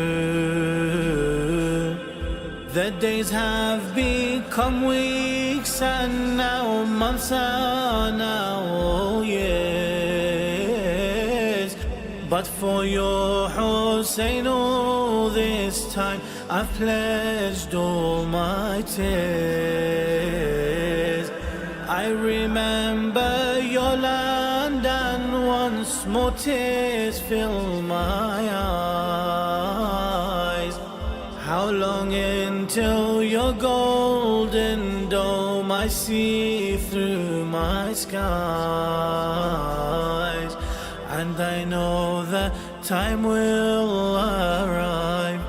Speaker 8: The days have become weeks and now months and now years. But for your Hussein all this time I've pledged all my tears. I remember your land and once more tears fill my eyes. How long until your golden dome I see through my skies? And I know the time will arrive.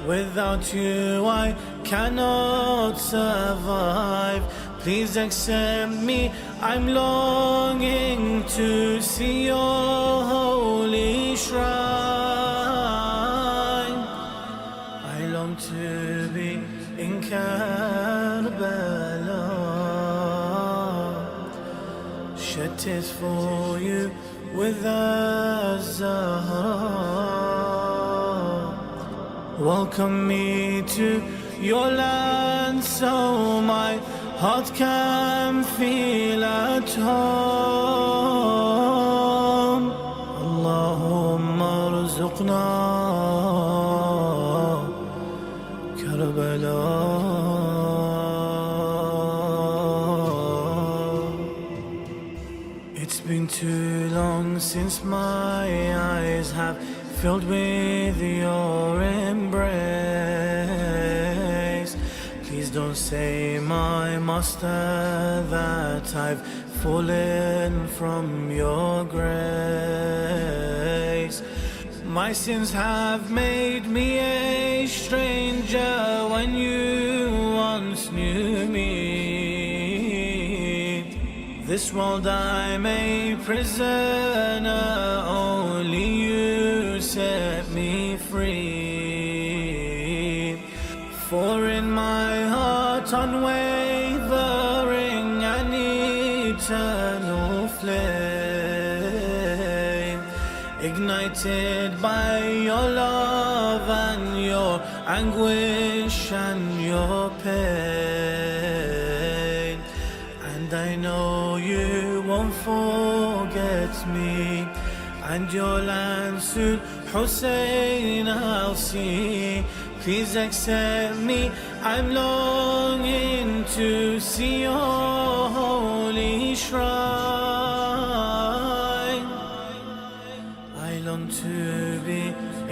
Speaker 8: Without you I cannot survive. Please accept me, I'm longing to see your holy shrine. I long to be in Karbala, shed tears for you with a Zahra. Welcome me to your land so my heart can feel at home. Allahumma arzuqna Karbala. It's been too long since my eyes have filled with your embrace. Please don't say, my master, that I've fallen from your grace. My sins have made me a stranger when you once knew me. This world I'm a prisoner, only you set me free. For in my heart unwavering and eternal flame, ignited by your love and your anguish and your pain. And I know you won't forget me, and your land soon, Hussein, I'll see. Please accept me, I'm longing to see your holy shrine. I long to be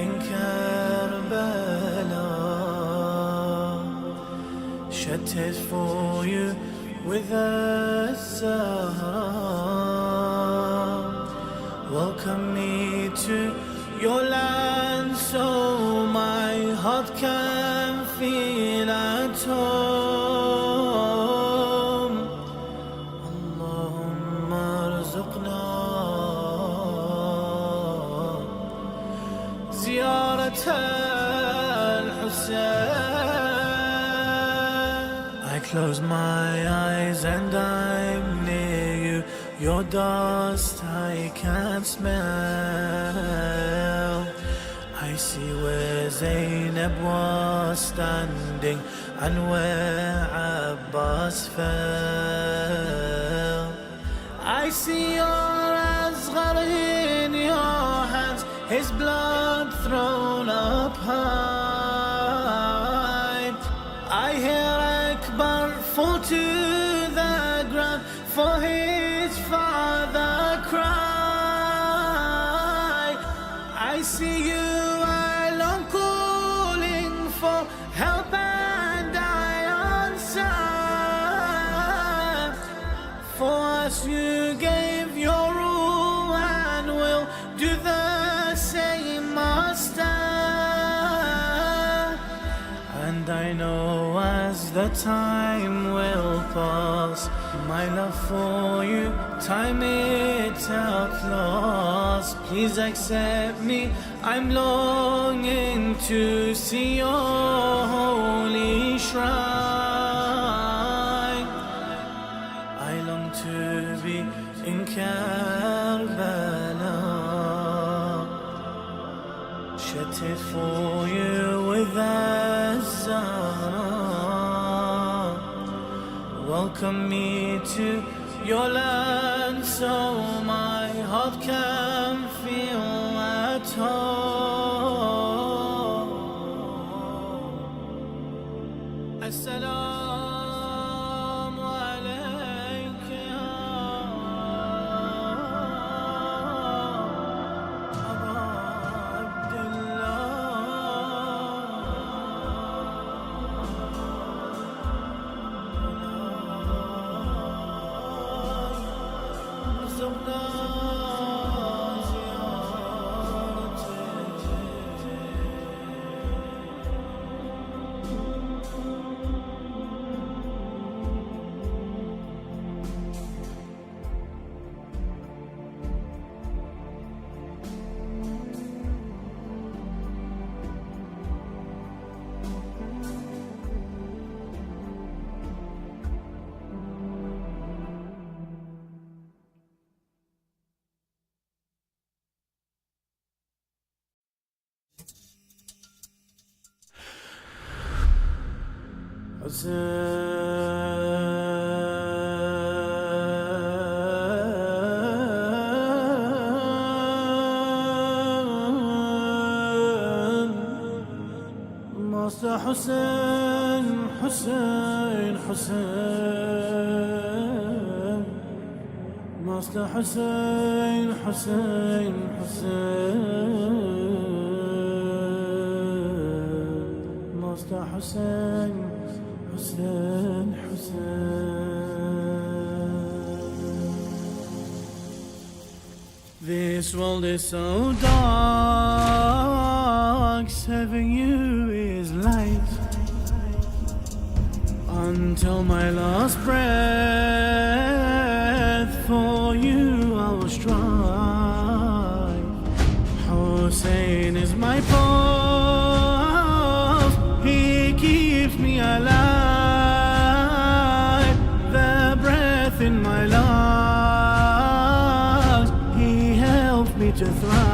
Speaker 8: in Karbala, shed tears for you with a Zahra. Welcome me to your land so my heart can feel at home. Allahumma arzuqna ziyarat al-Hussein. I close my eyes and I'm near you. Your dust I can smell. I see where Zainab was standing and where Abbas fell. I see your Asghar in your hands, his blood thrown up high. I hear Akbar fall to the ground for his father cry. I see you alone calling for help and I answer. For us you gave your rule and will do the same, Master. And I know as the time will pass, my love for you, time it outlasts. Please accept me, I'm longing to see your holy shrine. I long to be in Karbala, shed tears for you with a Zahra. Welcome me to your land so my heart can feel at home. Assalamu alayka ya Aba Abdullah. زرنا زيارة Master Hussein, Hussein, Hussein. Master Hussein, Hussein, Hussein. Master Hussein, Hussein, Hussein. This world is so dark, serving you is light. Until my last breath, for you I will strive. Hussein is my pulse, he keeps me alive. The breath in my lungs, he helps me to thrive.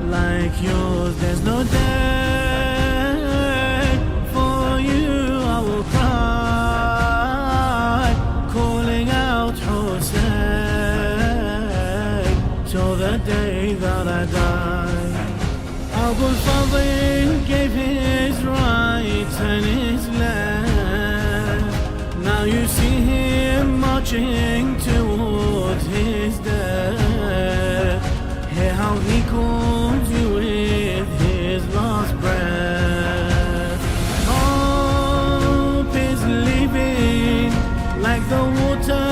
Speaker 8: Like yours, there's no day. For you, I will cry, calling out Hussein till the day that I die. Abu Fadl gave his right and his left. Now you see him marching towards his death. Hear how he calls you with his last breath. Hope is leaving like the water,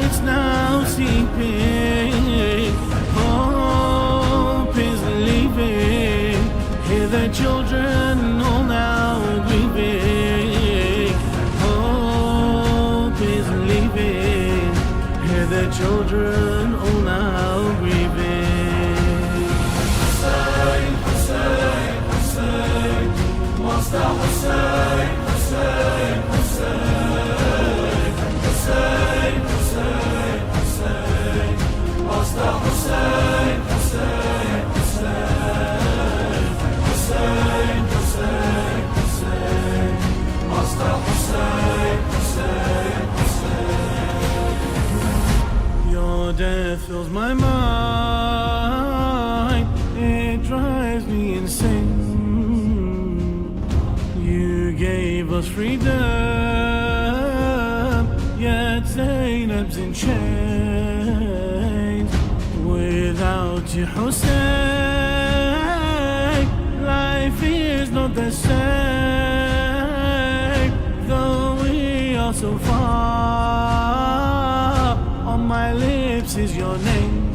Speaker 8: it's now seeping. Hope is leaving, hear the children all now grieving. Hope is leaving, hear the children all now grieving. Hussein, Hussein, Hussein. Master Hussein, Hussein, Hussein. Hussein, Hussein, Hussein. Master Hussein, Hussein, Hussein. Hussein, Hussein, Hussein. Master Hussein, Hussein, Hussein. Your death fills my mind, it drives me insane. You gave us freedom, yet Zainab's in chains. Without you, Hussein, life is not the same. Though we are so far, on my lips is your name.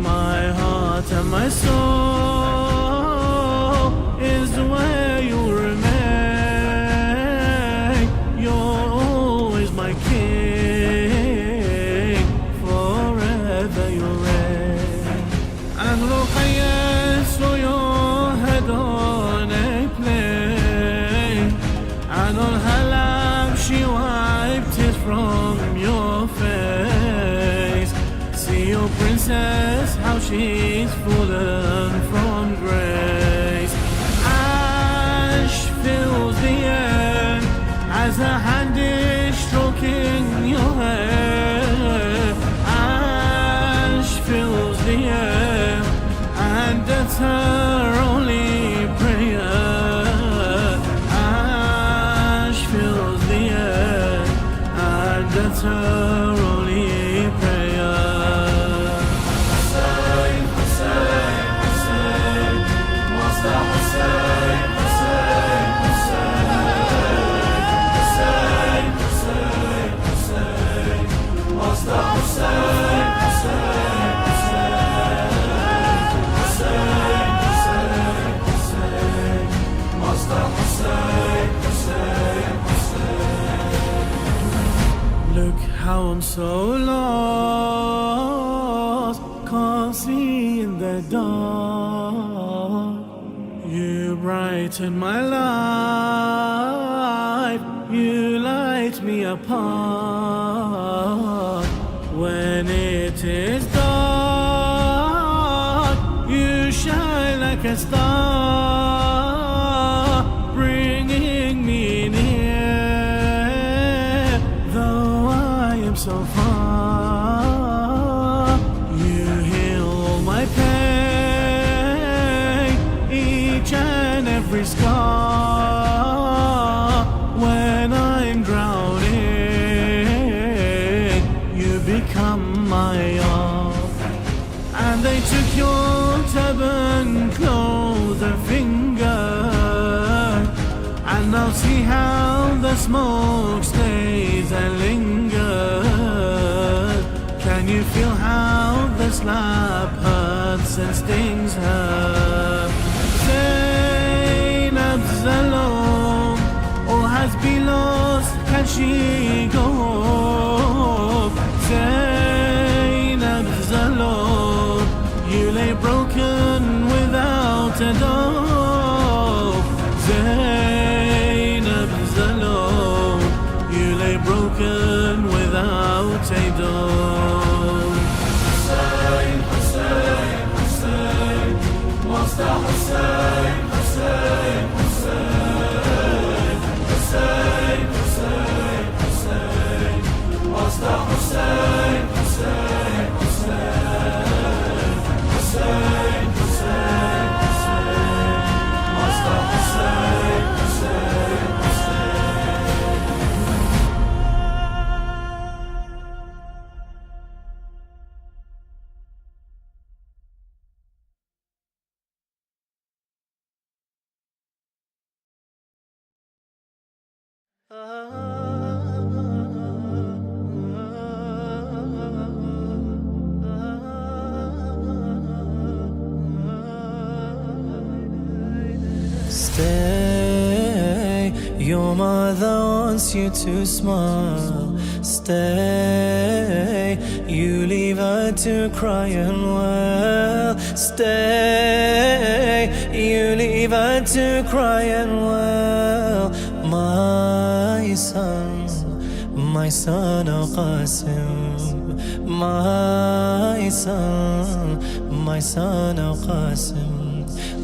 Speaker 8: My heart and my soul is where you remain. You're always my king, forever you'll reign. And Ruqayya saw your head on a plane, and on her lap she wiped tears from your face. See your princess, how she's fallen from grace. Ash fills the air as her hand is stroking your hair. Ash fills the air and that's her only prayer. Ash fills the air and that's her only prayer. Hussein, Hussein, Hussein. Master Hussein, Hussein, Hussein. Hussein, Hussein, Hussein. Master Hussein, Hussein, Hussein. Hussein, Hussein, Hussein. Master Hussein, Hussein, Hussein. Look how I'm so lost, can't see in the dark. You brighten my life, you light me apart. When it is dark, you shine like a star. so far. You heal all my pain, each and every scar. When I'm drowning, you become my all. And they took your turban, closed their finger, and now see how the smoke stays and lingers. Can you feel how the slap hurts and stings her? Zainab's alone, all has been lost, can she go home? Zainab's alone, you lay broken without a door. Zainab's alone, you lay broken without a door. Hussein, Hussein, Hussein, Master Hussein, Hussein, Hussein, Hussein, Hussein, Hussein, Master Hussein, Hussein, Hussein, Hussein, Hussein, Hussein, Master Hussein, Hussein, Stay, your mother wants you to smile. Stay, you leave her to cry and wail. Stay, you leave her to cry and wail. My son, oh Qasim. My son, oh Qasim.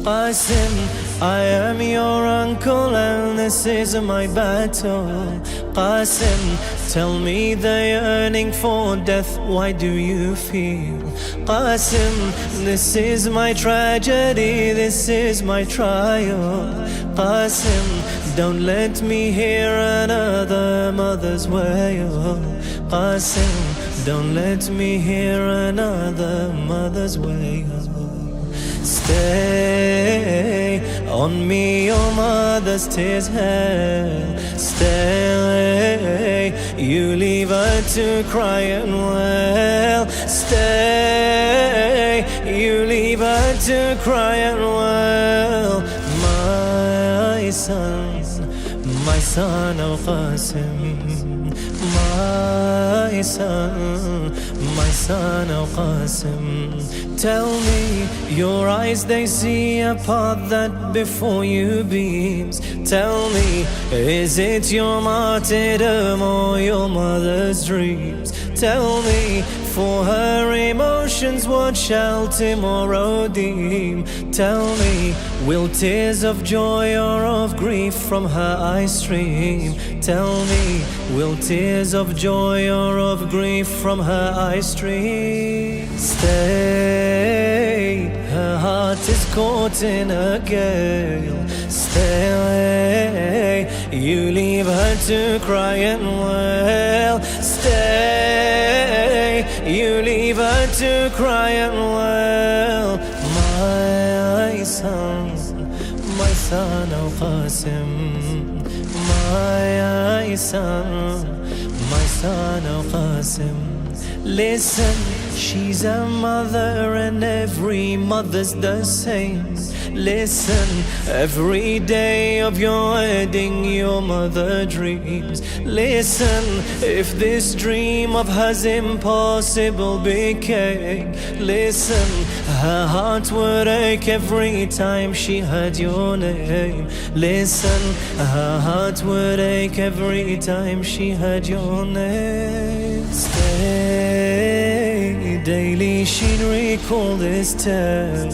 Speaker 8: Qasim, I am your uncle and this is my battle. Qasim, tell me the yearning for death, why do you feel? Qasim, this is my tragedy, this is my trial. Qasim, don't let me hear another mother's wail. Qasim, don't let me hear another mother's wail. Stay, on me your mother's tears hell. Stay, you leave her to cry and wail. Stay, you leave her to cry and wail. My son, oh Qasim. My son, oh Qasim. Tell me, your eyes they see a path that before you beams. Tell me, is it your martyrdom or your mother's dreams? Tell me, for her emotions what shall tomorrow deem? Tell me, will tears of joy or of grief from her eyes stream? Tell me, will tears of joy or of grief from her eyes stream? Stay, her heart is caught in a gale. Stay, you leave her to cry and wail. Stay, you leave her to cry and wail. My son, oh Qasim. My son, oh Qasim. Listen, she's a mother and every mother's the same. Listen, every day of your wedding your mother dreams. Listen, if this dream of hers impossible became. Listen, her heart would ache every time she heard your name. Listen, her heart would ache every time she heard your name. Stay, daily she'd recall this tale.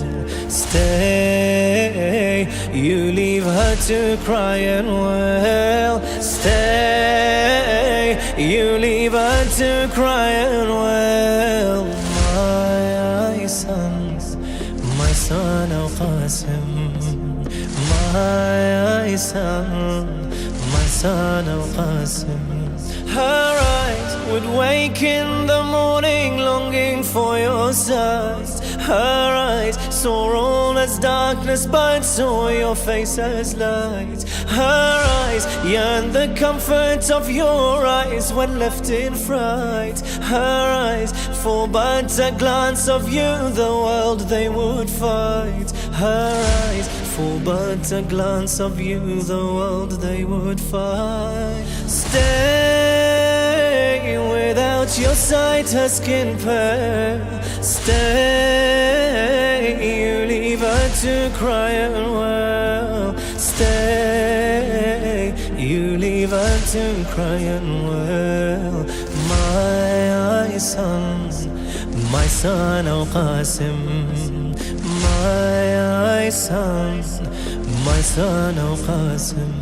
Speaker 8: Stay, you leave her to cry and wail. Stay, you leave her to
Speaker 2: to cry and wail. My son Al-Qasim, my son Al-Qasim. Her eyes would wake in the morning longing for your sight. Her eyes saw all as darkness but saw your face as light. Her eyes yearned the comfort of your eyes when left in fright. Her eyes for but a glance of you the world they would fight. Her eyes for but a glance of you the world they would fight. Stay without your sight, her skin pale. Stay, you leave her to cry and wail. Stay, you leave her to cry and wail. My son Al-Qasim, my son Al-Qasim.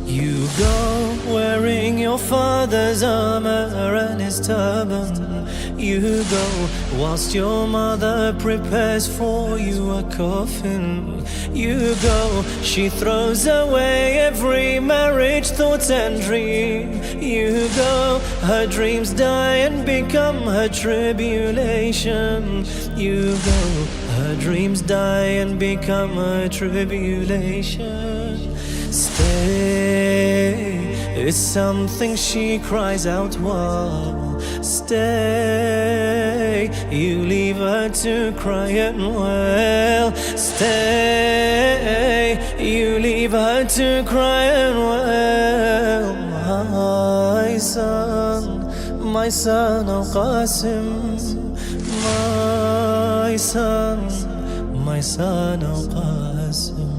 Speaker 2: You go wearing your father's armor and his turban. You go whilst your mother prepares for you a coffin. You go, she throws away every marriage thought and dream. You go, her dreams die and become her tribulation. You go, her dreams die and become her tribulation. Stay, it's something she cries out, wow. Stay, you leave her to cry and wail. Stay, you leave her to cry and wail. My son Al-Qasim, my son Al-Qasim.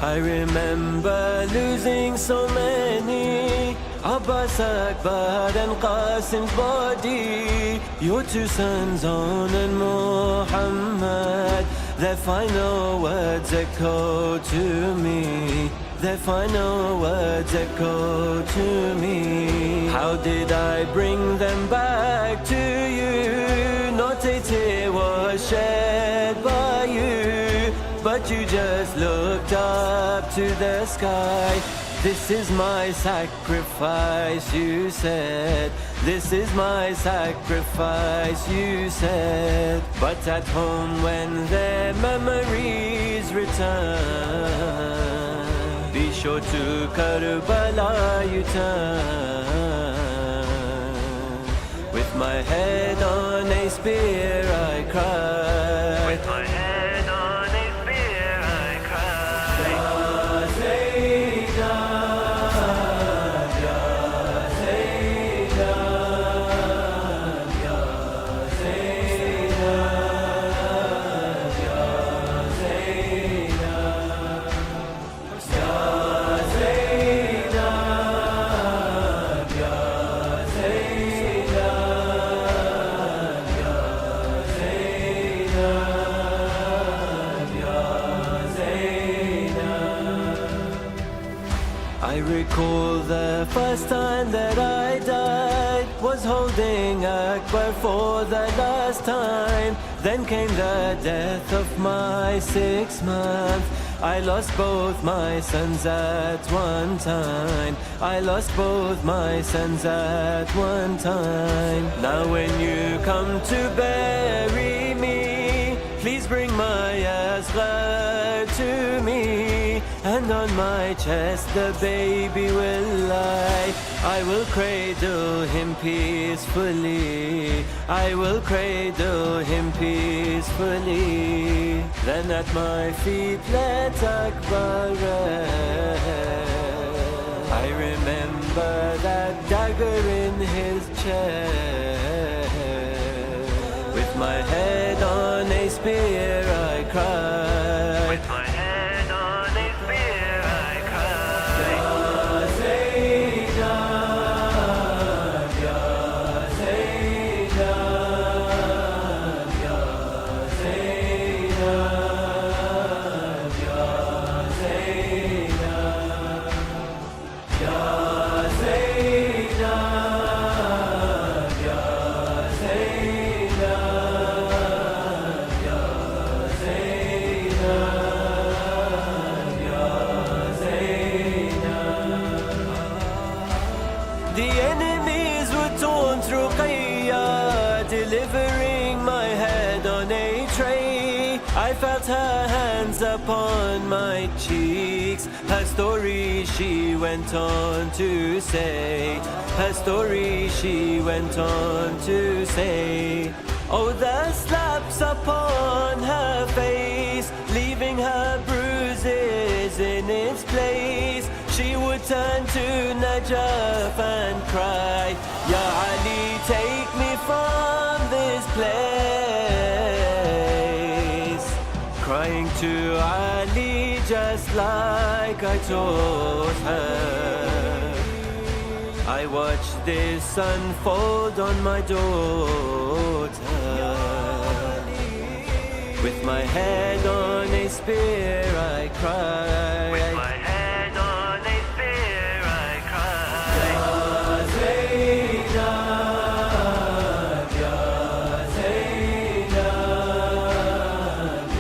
Speaker 2: I remember losing so many, Abbas, Akbar and Qasim's body. Your two sons, On and Muhammad, their final words echo to me. Their final words echo to me. How did I bring them back to you? Not a tear was shed by you, but you just looked up to the sky. This is my sacrifice, you said. This is my sacrifice, you said. But at home when their memories return, be sure to Karbala you turn. With my head on a spear I cry. With my head on a spear I cry. Ya Zainab, Ya Zainab, Ya Zainab, Ya Zainab, Ya Zainab, Ya I recall the first time that I died was holding Akbar for the last time. Then came the death of my 6th month. I lost both my sons at one time. I lost both my sons at one time. Now when you come to bury me, please bring my asghar to me, and on my chest the baby will lie. I will cradle him peacefully. I will cradle him peacefully. Then at my feet let Akbar rest. I remember that dagger in his chest. With my head on a spear I cried. With my head on a spear I cried. Ya Zainab, Ya Zainab, Ya Zainab, Ya Zainab, Ya Zainab, Ya Zainab, Ya Zainab, Ya Zainab. The enemies were torn through Qiyya, delivering my head on a tray. I felt her hands upon my cheeks. Her story she went on to say. Her story she went on to say. Oh, the slaps upon her face, leaving her bruises in its place. She would turn to Najaf and cry, Ya Ali, take me from this place. Crying to Ali just like I taught her. I watched this unfold on my daughter. With my head on a spear I cried. With my head on a spear I cried. Ya Zainab, Ya Zainab,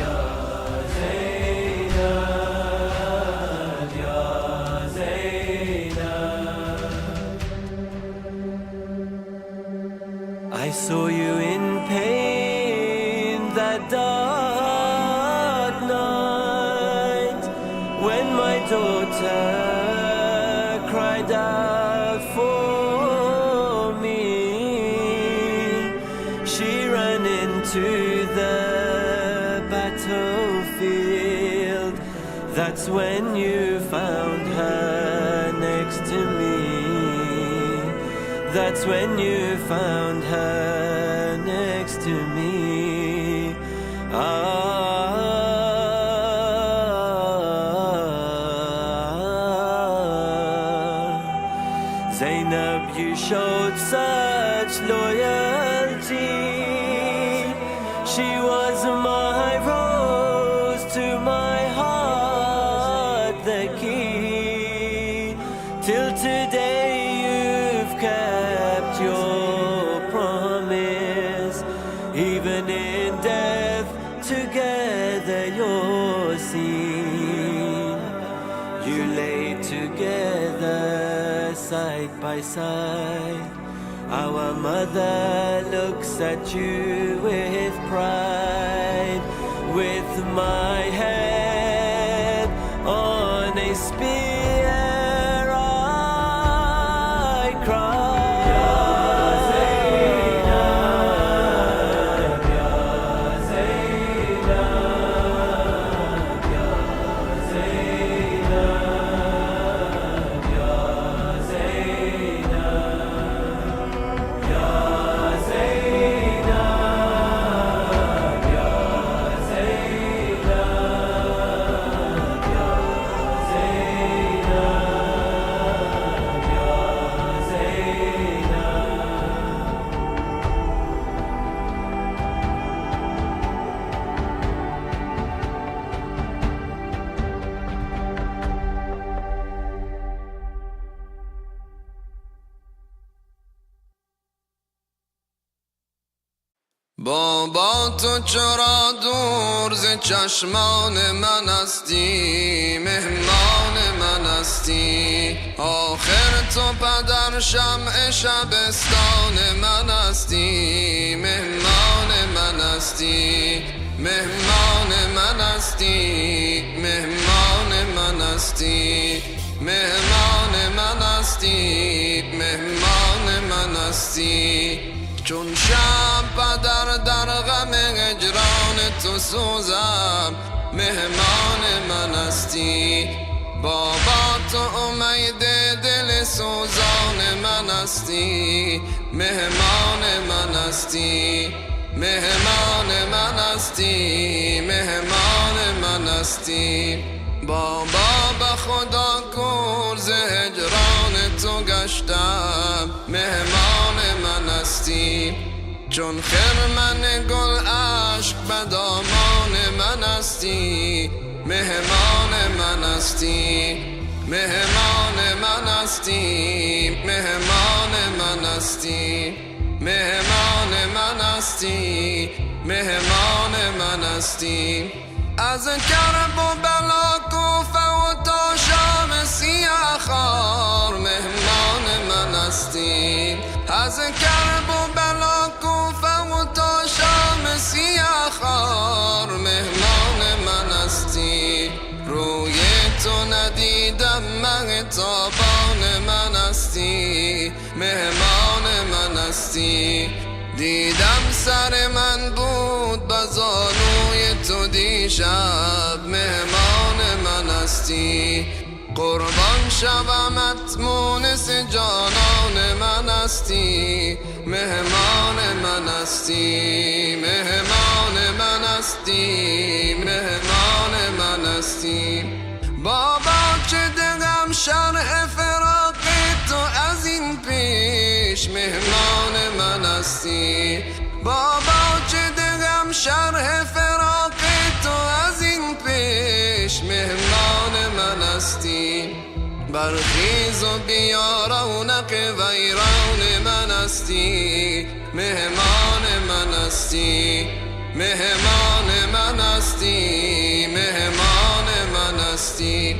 Speaker 2: Ya Zainab, Ya Zainab. I saw you in pain that dark night when my daughter cried out for me. She ran into the battlefield. That's when you found her next to me. That's when you found her next to me. Zainab, you showed such loyalty. She was my rose to my heart, the key. Till today you've kept your promise. Even in death together you're seen. You lay together side by side. Our mother looks at you with pride. With my head on a spear I cry. Ya Zainab, Ya Zainab, Ya Zainab, Ya Zainab, Ya Zainab, Ya
Speaker 13: بابا تو چرا دور ز چشمان من هستی، مهمان من هستی. آخر تو پدر شمع شبستان من هستی، مهمان من هستی، مهمان من هستی، مهمان من هستی، مهمان من هستی، مهمان من هستی. چون شب پدر در غم هجران تو سوزم مهمان من هستی بابا تو امید دل سوزان من هستی مهمان من هستی مهمان من هستی مهمان من هستی بابا به خدا کور ز هجران تو گشتم مهمان من هستی چون خرمن گل عشق به دامان من هستی مهمان من هستی مهمان من هستی مهمان من هستی مهمان من هستی مهمان من هستی از کربلا کوفه و تا شام سیاه خار مهمان من هستی از کربلا کوفه و تا شام سیاه خار مهمان من هستی روی تو ندیدم مهتابان من هستی مهمان من هستی دیدم سر من بود بزانوی تو دیشب مهمان من هستی قربان شومت مونس جانان من هستی مهمان من هستی مهمان من هستی مهمان من هستی بابا چه دلم شرح فراق تو از این پیش مهمان من هستی بابا چه دلم شرح فراق تو از این پیش مهمان من هستی برخیز و بیا رونق ویران من هستی مهمان من هستی مهمان من هستی مهمان من هستی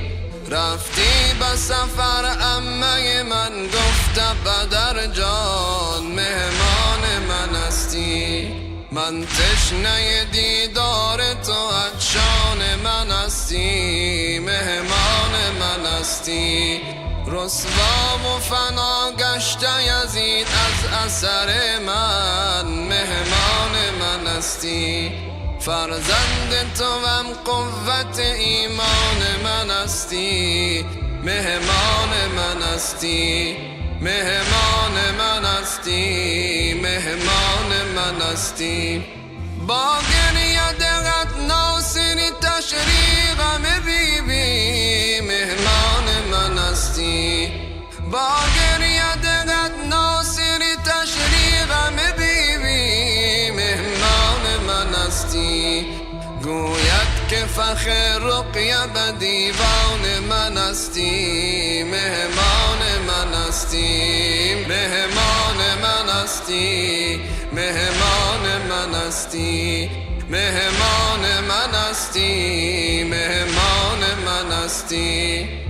Speaker 13: رفتی به سفر عمه من گفته بدر جان مهمان من هستی من تشنه دیدار تو عطشان من هستی مهمان من هستی رسوا و فنا گشته یزید از اثر من مهمان من هستی فرزند تو هم قوت ایمان من هستی مهمان من هستی مهمان من هستی مهمان من هستی با گریه دلت ناصری تشریقم بیبی مهمان من هستی با گریه دلت ناصری تشریقم بیبی مهمان من هستی گوید که فخر رقیه به دیوان من هستی مهمان من هستی مهمان من هستی مهمان من هستی مهمان من هستی مهمان من هستی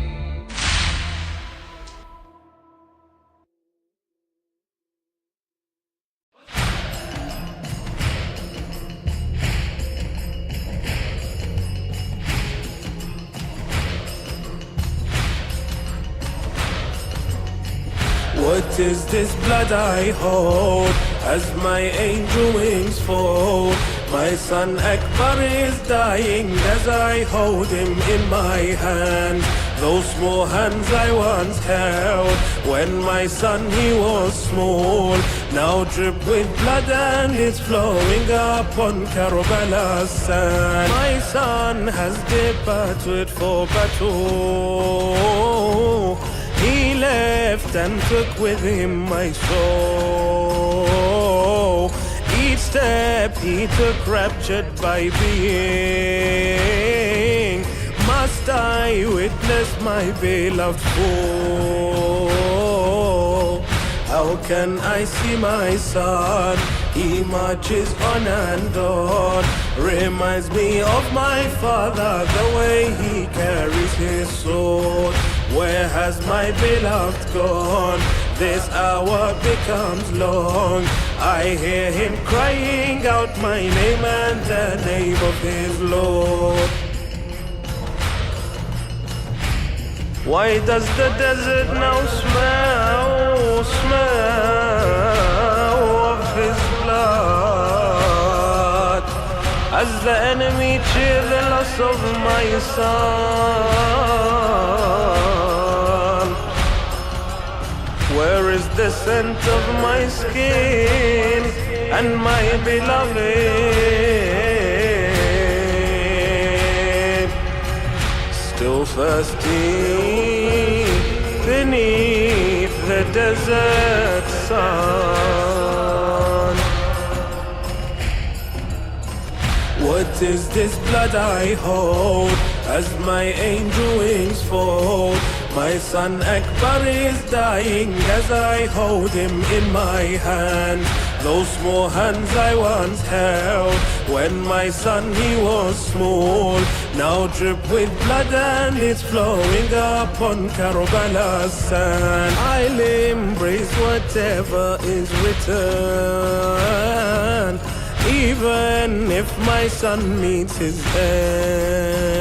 Speaker 4: What is this blood I hold as my angel wings fall? My son Akbar is dying as I hold him in my hand. Those small hands I once held when my son he was small now drip with blood and it's flowing upon Karbala's sand. My son has departed for battle. He left and took with him my soul. Each step he took raptured by being. Must I witness my beloved fall? How can I see my son? He marches on and on. Reminds me of my father, the way he carries his sword. Where has my beloved gone? This hour becomes long. I hear him crying out my name and the name of his Lord. Why does the desert now smell of his blood?
Speaker 14: As the enemy cheer the loss of my son. Where is the scent of my skin and my beloved? Still thirsty beneath the desert sun. What is this blood I hold as my angel wings fold? My son Akbar is dying as I hold him in my hand. Those small hands I once held when my son he was small, now drip with blood and it's flowing upon Karbala's sand. I'll embrace whatever is written, even if my son meets his end.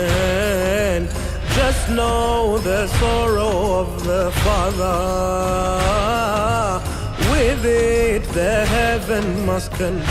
Speaker 14: Just know the sorrow of the father, with it the heaven must contend.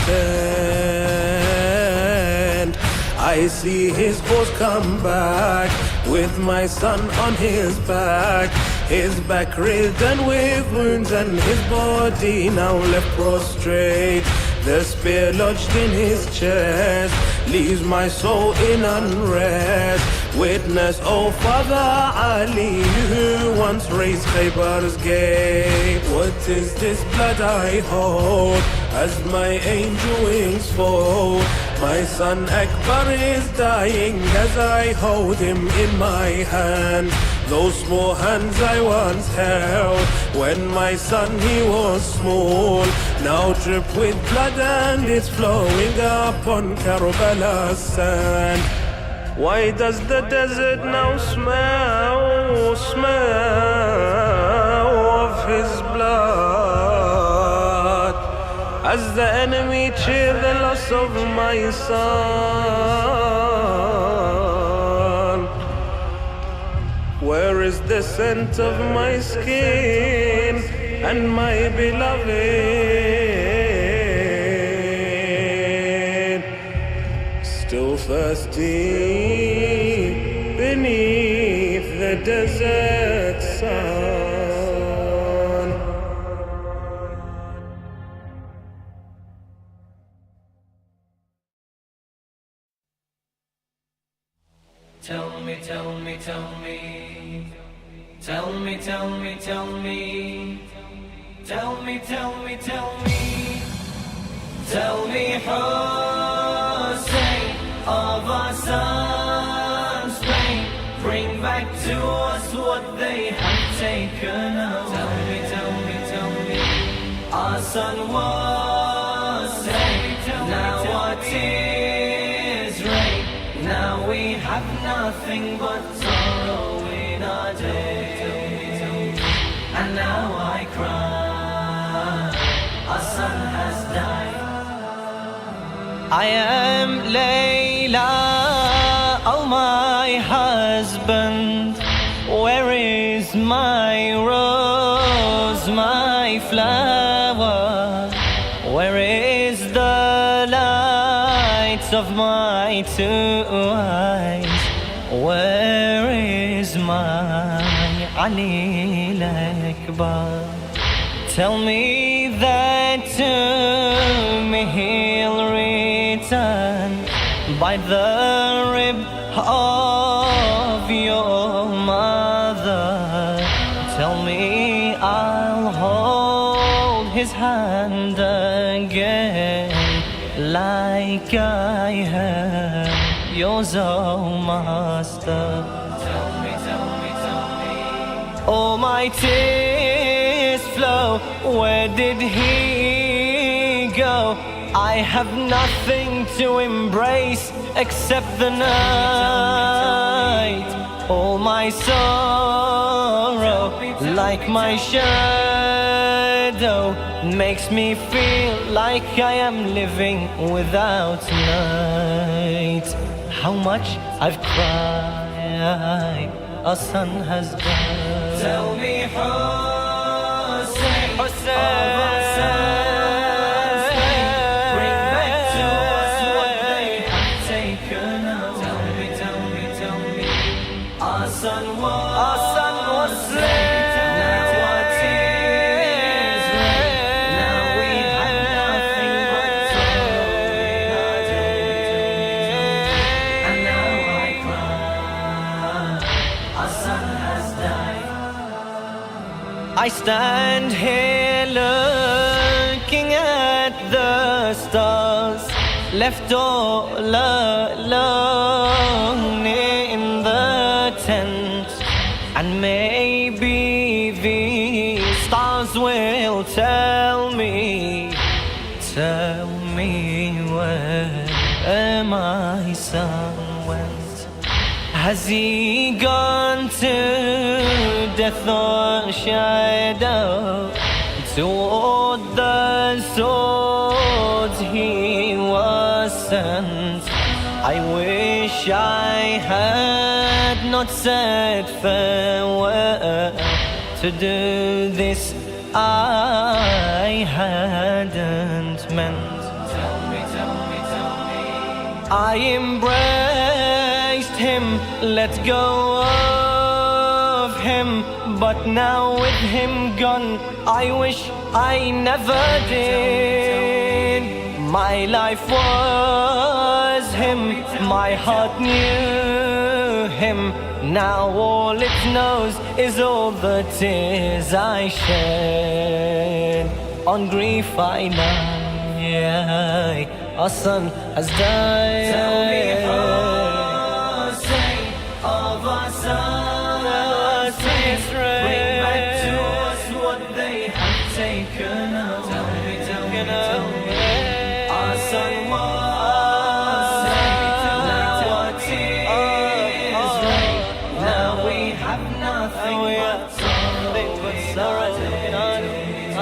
Speaker 14: I see his horse come back with my son on his back, his back ridden with wounds and his body now left prostrate. The spear lodged in his chest leaves my soul in unrest. Witness, oh Father Ali, who once raised Khaybar's gate. What is this blood I hold as my angel wings fold? My son Akbar is dying as I hold him in my hand. Those small hands I once held when my son he was small, now drip with blood and it's flowing upon Karbala's sand. Why does the desert now smell of his blood as the enemy cheer the loss of my son? Where is the scent of my skin and my beloved? Still thirsty beneath the desert sun.
Speaker 1: Tell me, tell me, tell me. Tell me, tell me, tell me. Tell me, tell me, tell me. Tell me, Hussein, of our son's pain. Bring back to us what they have taken away. Tell me, tell me, tell me. Our son was saved. Now our tears rain. Now we have nothing but sorrow in our day. And now I cry, our son has died.
Speaker 2: I am Layla, oh my husband. Where is my rose, my flower? Where is the light of my two eyes? Where is my Ali Akbar? Tell me that to me he'll return by the rib of your mother. Tell me I'll hold his hand again like I have yours, oh master.
Speaker 1: Tell me, tell me, tell me.
Speaker 2: Oh my tears flow, where did he go? I have nothing to embrace except the night. All my sorrow, like my shadow, makes me feel like I am living without night. How much I've cried, a son has died.
Speaker 1: Tell me, Hussein,
Speaker 2: Hussein,
Speaker 1: bring back to us what they have
Speaker 2: son was slain. Now our tears rain. Now we have nothing but sorrow in our days. And now I cry, our son has died. I stand here looking at the stars, left all alone in the tent. And maybe these stars will tell me where my son went. Has he gone to death or shadow, toward the swords he was sent? I wish I had not said farewell. To do this I hadn't meant. Tell me. I embraced him, let go of him, but now with him gone, I wish I never did. My life was him, my heart knew him. Now all it knows is all the tears I shed. On grief I lie, our son has died. Tell me, Hussein, of our son, bring back to us what they have taken away. Tell me, our son was saved. Now our tears rain. Now we have nothing but sorrow in our days.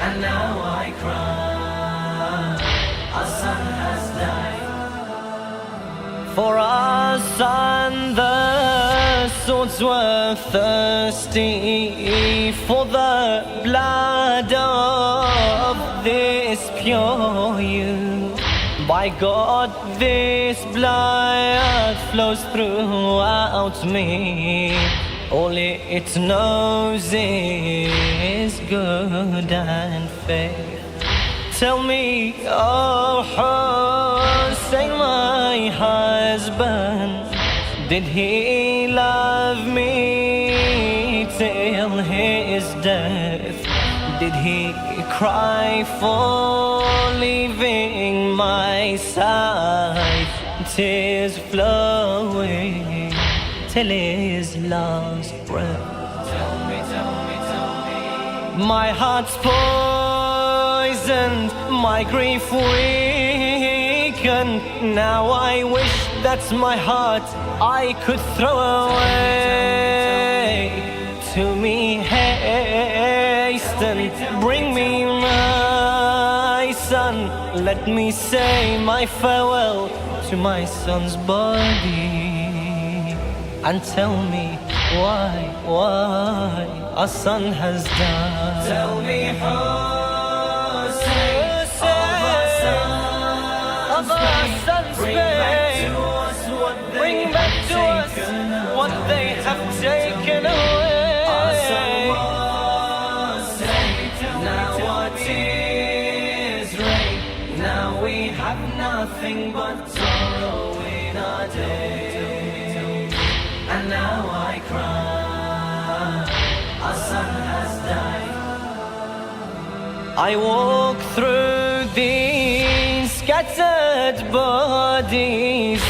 Speaker 2: And now I cry, our son has died. For our son the swords were thirsty for the blood of this pure youth. By God, this blood flows throughout me. All it knows is good and faith. Tell me, oh Hussein, my husband, did he love me till his death? Did he cry for leaving my side? Tears flowing till his last breath. Tell me. My heart's poisoned, my grief weakened. Now I wish that my heart I could throw away. To me hasten, bring me my son. Let me say my farewell to my son's body. And tell me why our son has died. Tell me, Hussein, of our son's pain. Bring back to us what they have taken away. Our son was saved. Now our tears rain. Now we have nothing but sorrow in our days. And now I cry, our son has died. I walk through these scattered bodies,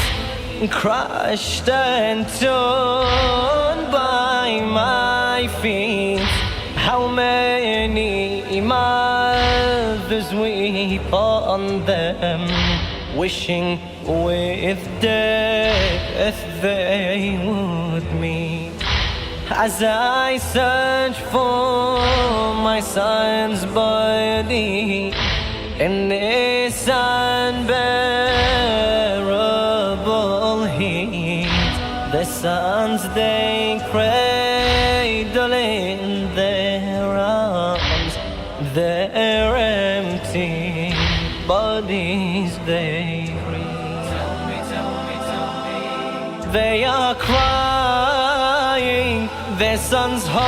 Speaker 2: crushed and torn by my feet. How many mothers weep on them, wishing with death they would meet. As I search for my son's body in this unbearable heat, the sons they cradle in their arms, their empty bodies they breathe. They are crying their sons holding.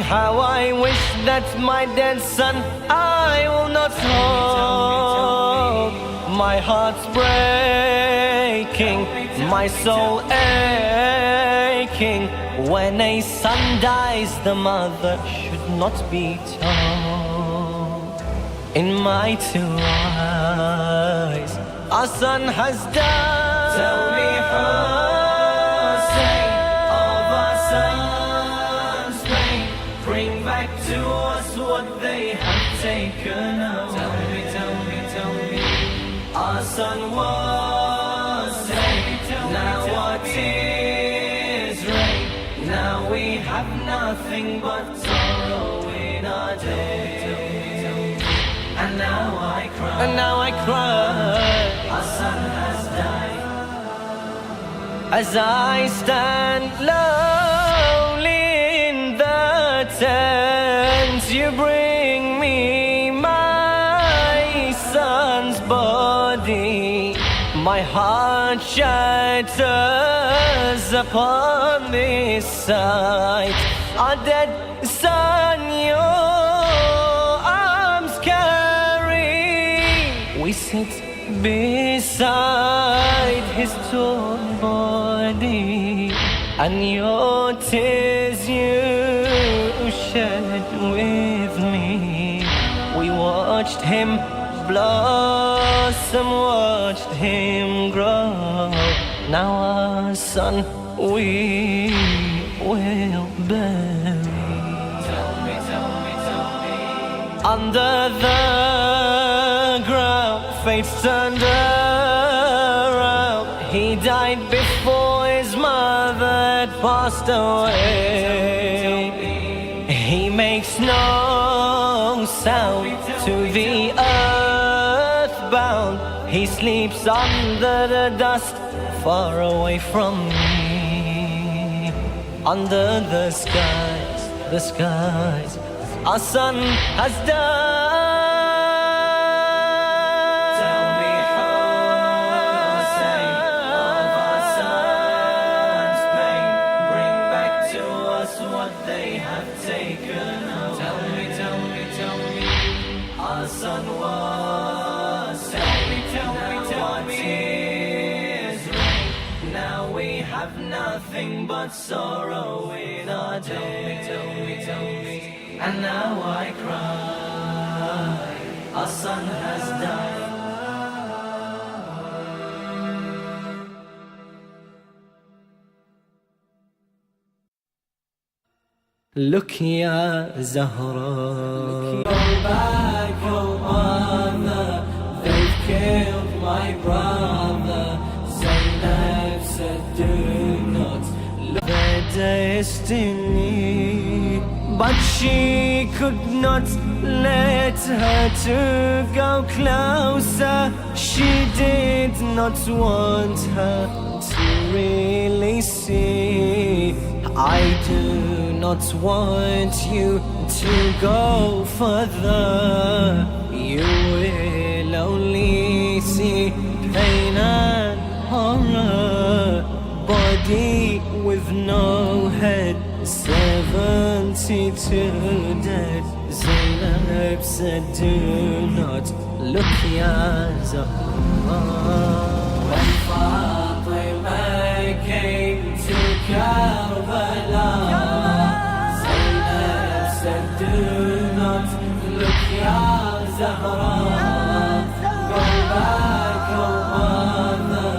Speaker 2: How I wish that my dead son I will not hold. My heart's breaking, my soul aching. When a son dies, the mother should not be told. In my two eyes, our son has died. Tell me, Hussein, of our son's pain. Bring back to us what they have taken away. Tell me, our son was saved. Now our tears rain. Now we have nothing but sorrow in our day. And now I cry. And now I cry. Our son has died. As I stand lonely in the tent, you bring me my son's body. My heart shatters upon this sight. Our dead son, your arms carry. We sit beside his torn body, and your tears you shed with me. We watched him blossom, watched him grow. Now our son we will bury. Tell me. Under the ground, fate's turned around. He died before his mother had passed away. He makes no sound to the earth bound. He sleeps under the dust, far away from me. Under the skies, our son has died. Tell me, Hussein, of our son's pain. Bring back to us what they have taken away. Tell me, our son was saved. Tell me, tears rain. Now we have nothing but sorrow in our day. Tell me, and now I cry. Our son has died. Look, ya Zahra, go back, oh mother. They've killed my brother. Zainab said, do not look their destiny. But she could not let her to go closer. She did not want her to really see. I do not want you to go further. You will only see pain and horror. Body with no head, 72 dead. Zainab said, do not look, ya Zahra. When Fatima came to Karbala, Zainab said, do not look, ya Zahra. Go back, oh mother,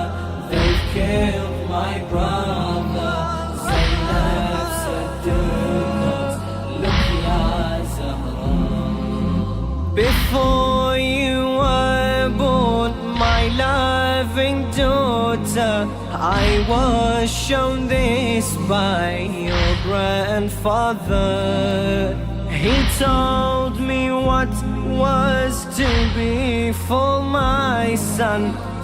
Speaker 2: they've killed my brother. Zainab said, do not look, ya Zahra. Before you were born, my loving daughter, I was shown this by your grandfather. He told me what was to befall my son,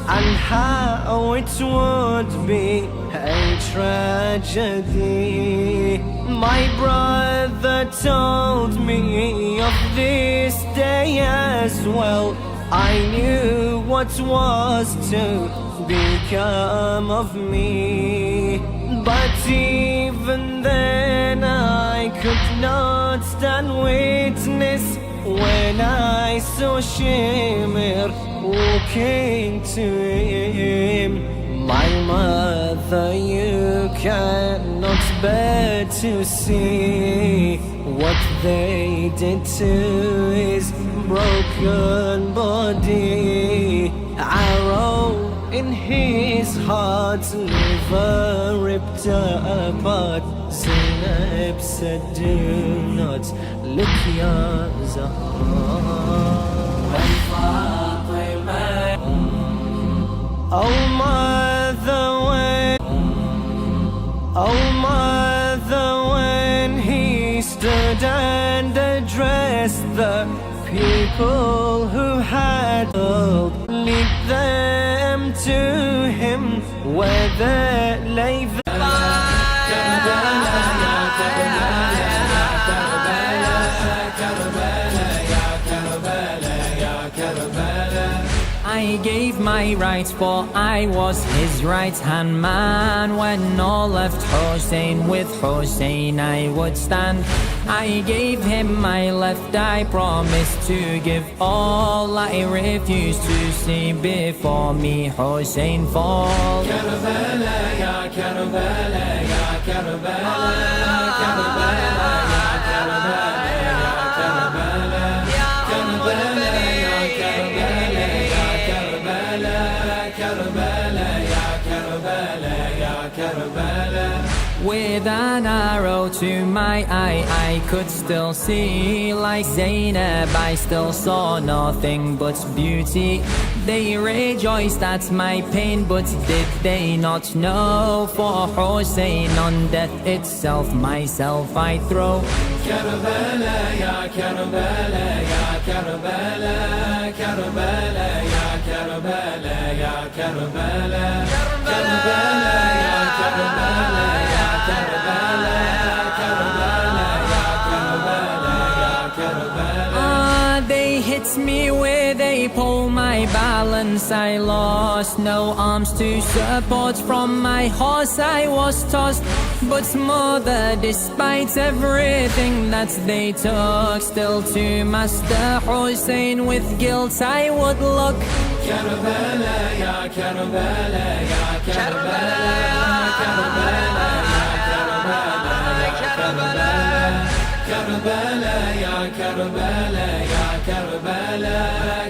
Speaker 2: and how it would be a tragedy. My brother told me of this day as well. I knew what was to become of me. But even then I could not stand witness when I saw Shimmer walking to him. My mother, you cannot bear to see what they did to his broken body. Arrow in his heart, liver ripped apart. Zainab said, do not look, Ya Zahra. Oh mother, when he stood and addressed the people who had told, lead them to him where they lay
Speaker 1: I gave my rights, for I was his right-hand man. When all left Hussein, with Hussein I would stand. I gave him my left, I promised to give all. I refused to see before me Hussein fall. Karbala, ya Karbala, ya Karbala, Karbala, ya Karbala, ya Karbala, Karbala, ya Karbala, ya Karbala, Karbala, ya Karbala, ya Karbala. With an arrow to my eye, I could still see. Like Zainab, I still saw nothing but beauty. They rejoiced at my pain, but did they not know? For Hussein on death itself, myself I throw. Karbala, ya Karbala, ya Karbala, Karbala, ya Karbala, ya Karbala, Karbala, ya Karbala, ya Karbala, Karbala, ya Karbala, ya Karbala. They hit me with a pole, my balance I lost. No arms to support, from my horse I was tossed. But mother, despite everything that they took, still to Master Hussein with guilt I would look. Karbala, ya Karbala, ya Karbala, Karbala, ya Karbala, ya Karbala, Karbala, ya Karbala, ya Karbala,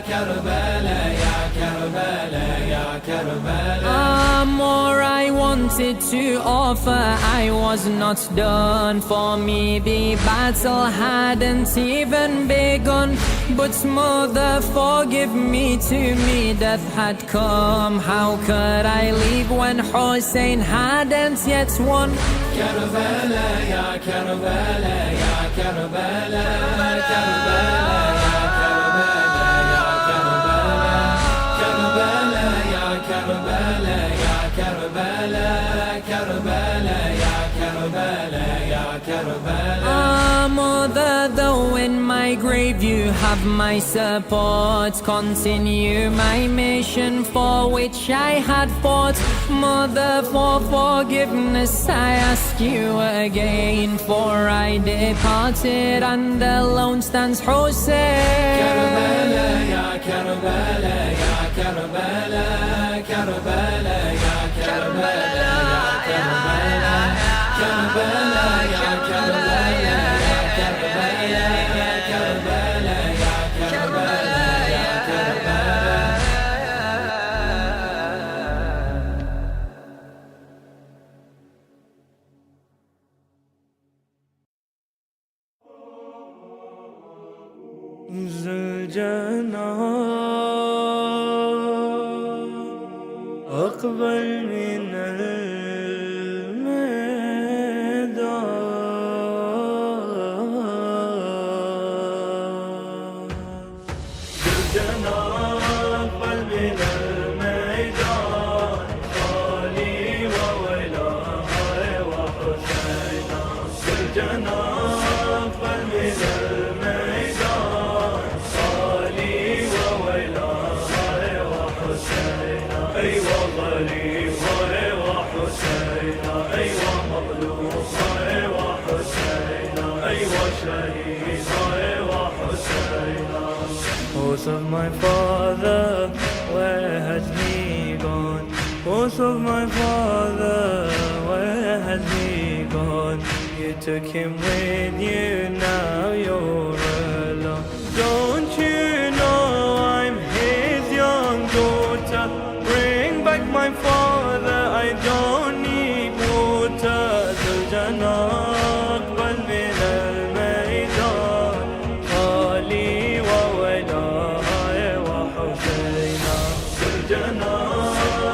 Speaker 1: Karbala, ya Karbala, ya Karbala. More I wanted to offer, I was not done. For me the battle hadn't even begun. But mother, forgive me, to me death had come. How could I leave when Hussein hadn't yet won? Karbala, ya Karbala, ya Karbala, Karbala, ya Karbala, ya Karbala, Karbala, ya Karbala, ya Karbala, Karbala, ya Karbala, ya Karbala. Mother, though in my grave you have my support, continue my mission for which I had fought. Mother, for forgiveness I ask you again, for I departed and alone stands Hussein. Karbala, ya Karbala, ya Karbala, Karbala, ya Karbala, ya Karbala, Karbala, ya Karbala, ya Karbala, ya Karbala, ya Karbala, ya Karbala.
Speaker 8: زلجنا أقبل من الميدان زلجنا أقبل من الميدان خالي وولاء وحسينا زلجنا أقبل من الميدان خالي وولاء وحسينا أي والله لي وحسينا أي والله Horse of my father, where has he gone? Horse of my father, where has he gone? You took him with you, now you're alone. Don't you know I'm his young daughter? Bring back my father, I don't need water. Zuljana aqbal min al-maydan, khali wa walaya wa husayna. Zuljana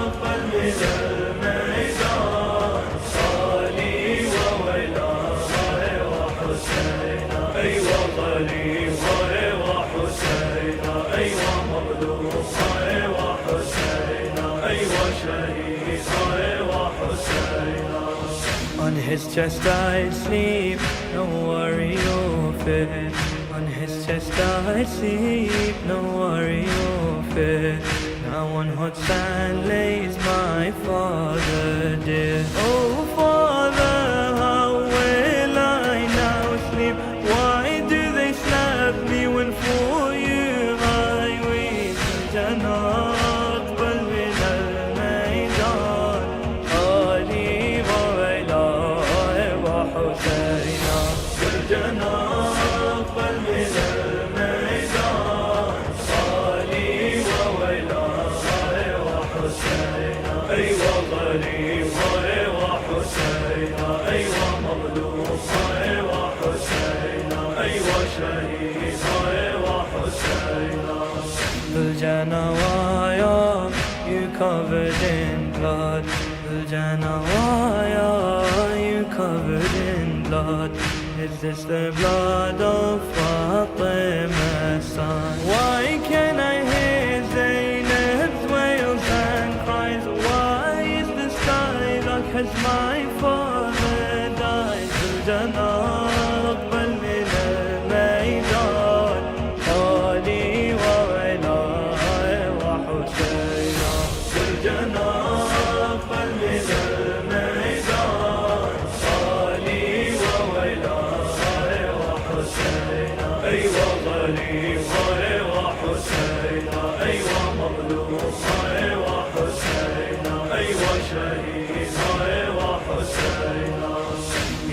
Speaker 8: aqbal min al-maydan, khali wa walaya wa husayna. Aywa khalifa wa husayna, aywa maghlufa wa husayna, aywa shahida wa husayna. On his chest I sleep, no worry or fear. On his chest I sleep, no worry or fear. Now on hot sand lays my father dear. Oh father, how will I now sleep? Why do they slap me when for you I weep? Zuljana aqbal min al-maydan, khali wa walaya wa husayna. Zuljana aqbal min al-maydan, khali wa walaya wa husayna. Aywa khalifa wa husayna, aywa maghlufa wa husayna, aywa shahida wa husayna. Zuljana waya, you covered in blood. Zuljana waya, you covered in blood. Is this the blood of Fatima's son? Why can I hear Zainab's wails and cries? Why is the sky dark? Has my father died? Zuljana aqbal min al-maydan, khali wa walaya wa husayna. Zuljana aqbal min al-maydan, khali wa walaya wa husayna. Aywa khalifa wa husayna, aywa maghlufa wa husayna, aywa shahida wa husayna.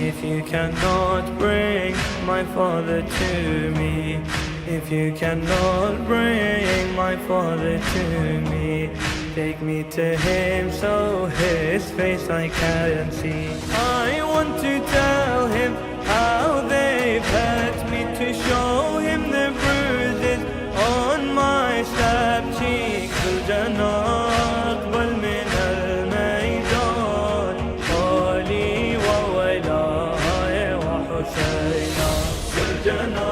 Speaker 8: If you cannot bring my father to me, if you cannot bring my father to me, take me to him so his face I can see. I want to tell him how they've hurt me, to show him the bruises on my slapped cheek. Zuljana aqbal min al-maydan, khali wa walaya wa husayna. Zuljana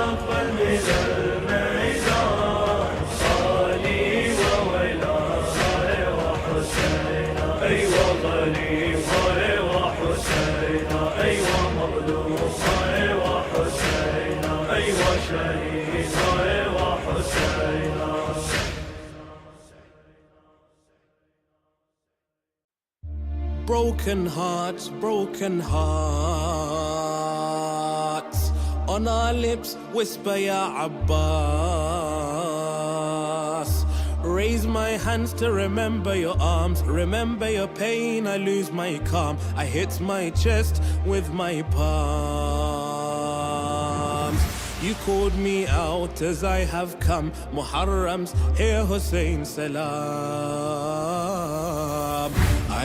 Speaker 8: aqbal min al-maydan, khali wa walaya wa husayna. Aywa khalifa wa husayna, aywa maghlufa wa husayna, aywa shahida wa husayna.
Speaker 14: Broken hearts, broken hearts. On our lips whisper Ya Abbas. Raise my hands to remember your arms, remember your pain. I lose my calm, I hit my chest with my palms. You called me out as I have come. Muharram's here, Hussein salam.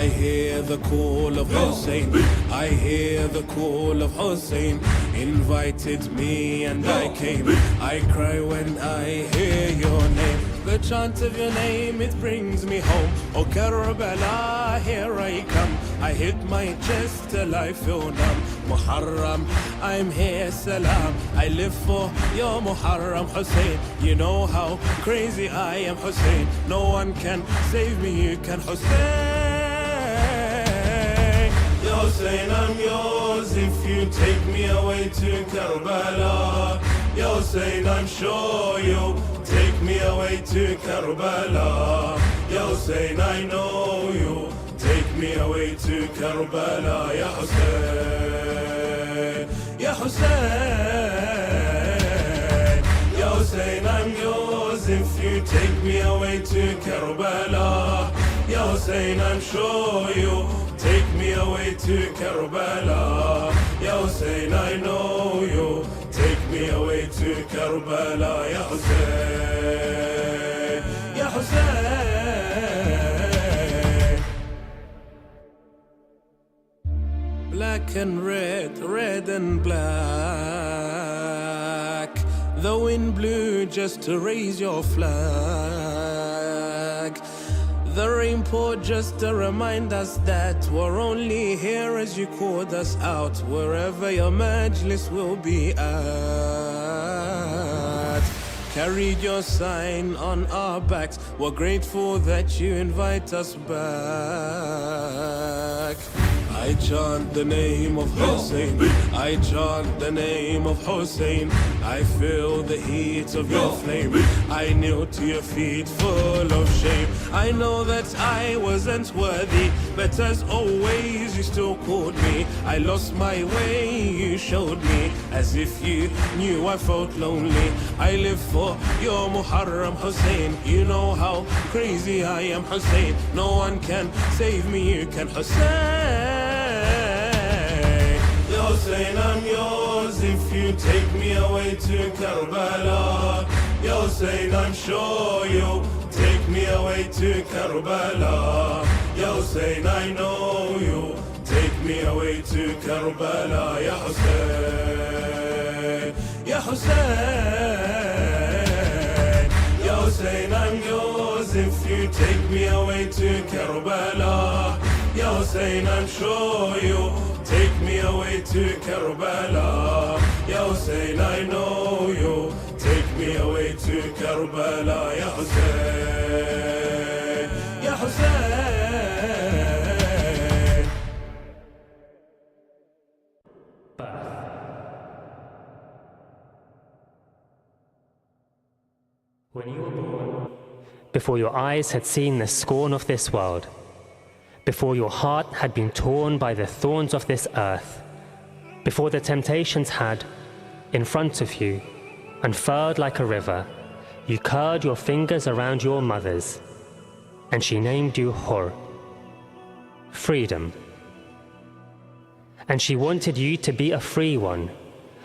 Speaker 14: I hear the call of Hussein, I hear the call of Hussein. Invited me and I came, I cry when I hear your name. The chant of your name, it brings me home. Oh Karbala, here I come. I hit my chest till I feel numb. Muharram, I'm here, salam. I live for your Muharram, Hussein. You know how crazy I am, Hussein. No one can save me, you can, Hussein. Ya Hussein, I'm yours if you take me away to Karbala. Ya Hussein, I'm sure you'll take me away to Karbala. Ya Hussein, I know you'll take me away to Karbala. Ya Hussein, Ya Hussein, Ya Hussein, I'm yours.
Speaker 4: away to Karbala. Ya Hussein, I'm sure you take me away to Karbala. Ya Hussein, I know you take me away to Karbala. Ya Hussein, Ya Hussein. Black and red, red and black. The wind blew just to raise your flag. The rain poured just to remind us that we're only here as you called us out. Wherever your majlis will be at, carried your sign on our backs. We're grateful that you invite us back. I chant the name of Hussein. I chant the name of Hussein. I feel the heat of your flame. I kneel to your feet full of shame. I know that I wasn't worthy, but as always you still called me. I lost my way, you showed me, as if you knew I felt lonely. I live for your Muharram Hussein. You know how crazy I am, Hussein. No one can save me, you can, Hussein. Hussein, I'm yours if you take me away to Karbala. Ya Hussein, I'm sure you'll take me away to Karbala. Ya Hussein, I know you'll take me away to Karbala. Ya Hussein, Ya Hussein, Ya Hussein, I'm yours if you take me away to Karbala. Ya Hussein, I'm sure you'll take me away to Karbala. Ya Hussein, I know you'll take me away to Karbala. Ya Hussein, Ya Hussein.
Speaker 5: When you were born, before your eyes had seen the scorn of this world, before your heart had been torn by the thorns of this earth, before the temptations had, in front of you, unfurled like a river, you curled your fingers around your mother's, and she named you Hur, freedom. And she wanted you to be a free one,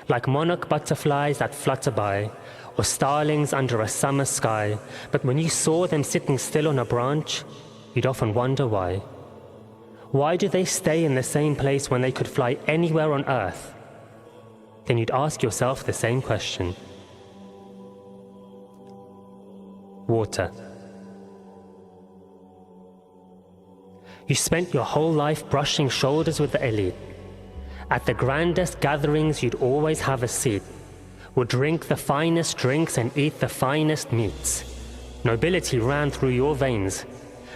Speaker 5: like monarch butterflies that flutter by, or starlings under a summer sky. But when you saw them sitting still on a branch, you'd often wonder why. Why do they stay in the same place when they could fly anywhere on earth? Then you'd ask yourself the same question. Water. You spent your whole life brushing shoulders with the elite. At the grandest gatherings you'd always have a seat, would drink the finest drinks and eat the finest meats. Nobility ran through your veins.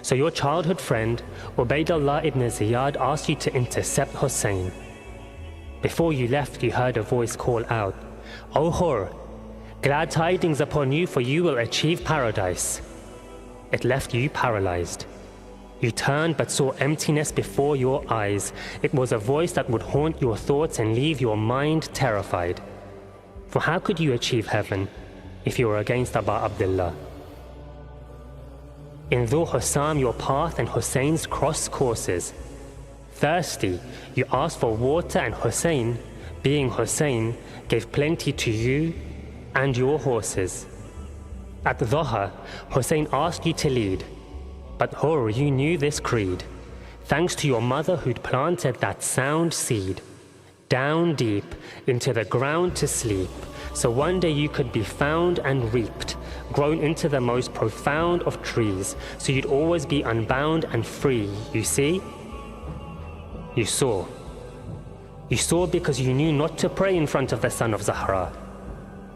Speaker 5: So your childhood friend, Ubaydullah ibn Ziyad, asked you to intercept Hussein. Before you left, you heard a voice call out, "O Hur, glad tidings upon you, for you will achieve paradise." It left you paralyzed. You turned but saw emptiness before your eyes. It was a voice that would haunt your thoughts and leave your mind terrified. For how could you achieve heaven if you were against Aba Abdullah? In Dhu Hussam, your path and Hussein's cross courses. Thirsty, you asked for water, and Hussein, being Hussein, gave plenty to you and your horses. At Dhuha, Hussein asked you to lead, but Hur, you knew this creed, thanks to your mother who'd planted that sound seed, down deep into the ground to sleep, so one day you could be found and reaped, grown into the most profound of trees, so you'd always be unbound and free. You see? You saw. You saw because you knew not to pray in front of the son of Zahra.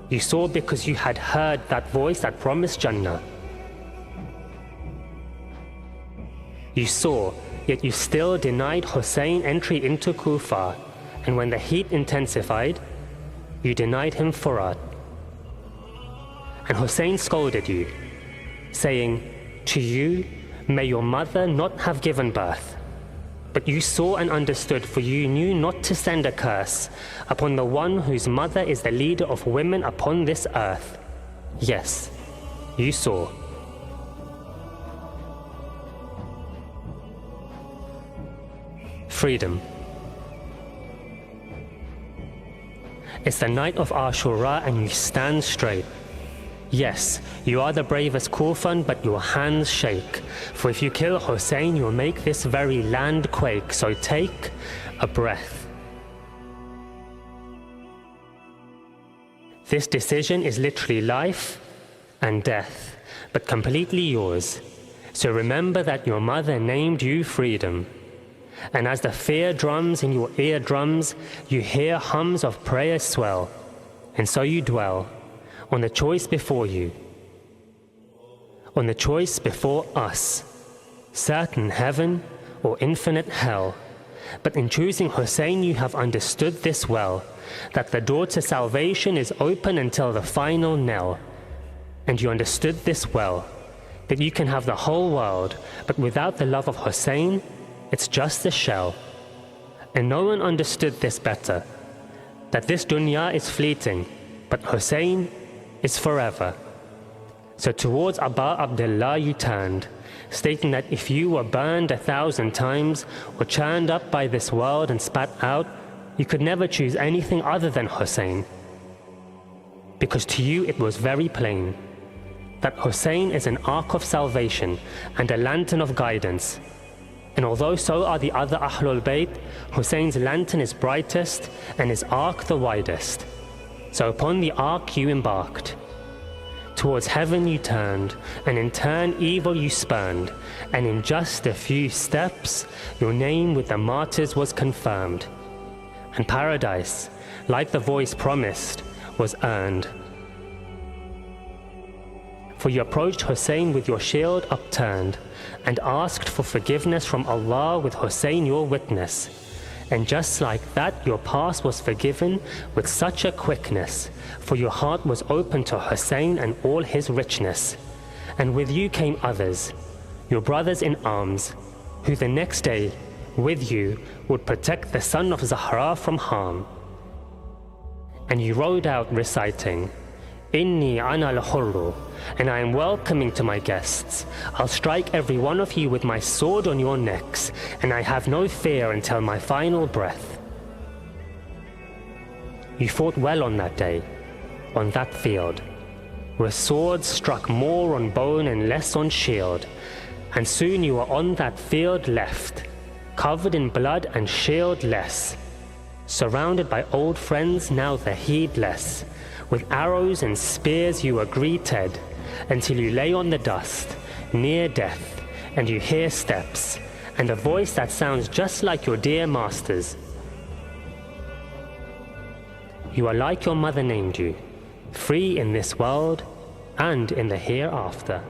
Speaker 5: You saw because you had heard that voice that promised Jannah. You saw, yet you still denied Hussein entry into Kufa, and when the heat intensified, you denied him Furat. And Hussein scolded you, saying, "To you may your mother not have given birth." But you saw and understood, for you knew not to send a curse upon the one whose mother is the leader of women upon this earth. Yes, you saw. freedom. It's the night of Ashura and you stand straight. Yes, you are the bravest Kufan, but your hands shake. For if you kill Hussein, you'll make this very land quake. So take a breath. This decision is literally life and death, but completely yours. So remember that your mother named you freedom. And as the fear drums in your eardrums, you hear hums of prayer swell. And so you dwell on the choice before you, on the choice before us, certain heaven or infinite hell. But in choosing Hussein, you have understood this well, that the door to salvation is open until the final knell. And you understood this well, that you can have the whole world, but without the love of Hussein, it's just a shell. And no one understood this better, that this dunya is fleeting, but Hussein is forever. So towards Abba Abdullah you turned, stating that if you were burned 1,000 times or churned up by this world and spat out, you could never choose anything other than Hussein. Because to you it was very plain that Hussein is an ark of salvation and a lantern of guidance. And although so are the other Ahlul Bayt, Hussein's lantern is brightest and his ark the widest. So upon the ark you embarked. Towards heaven you turned, and in turn evil you spurned, and in just a few steps your name with the martyrs was confirmed. And paradise, like the voice promised, was earned. For you approached Hussein with your shield upturned, and asked for forgiveness from Allah with Hussein your witness. And just like that your past was forgiven with such a quickness, for your heart was open to Hussein and all his richness. And with you came others, your brothers in arms, who the next day with you would protect the son of Zahra from harm. And you rode out reciting, Inni ana al-hurru, and I am welcoming to my guests. I'll strike every one of you with my sword on your necks, and I have no fear until my final breath. You fought well on that day, on that field, where swords struck more on bone and less on shield, and soon you were on that field left, covered in blood and shieldless, surrounded by old friends now the heedless. With arrows and spears you were greeted, until you lay on the dust, near death, and you hear steps, and a voice that sounds just like your dear master's. You are like your mother named you, free in this world and in the hereafter.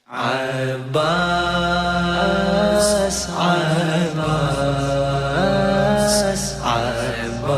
Speaker 2: Abbas, Abbas, Abbas,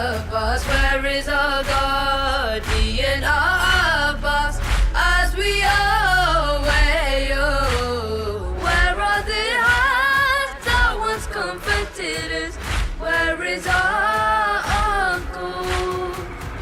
Speaker 6: Abbas? Where is our guardian Abbas? As we away, oh, where are the hands that once comforted us? Where is our uncle?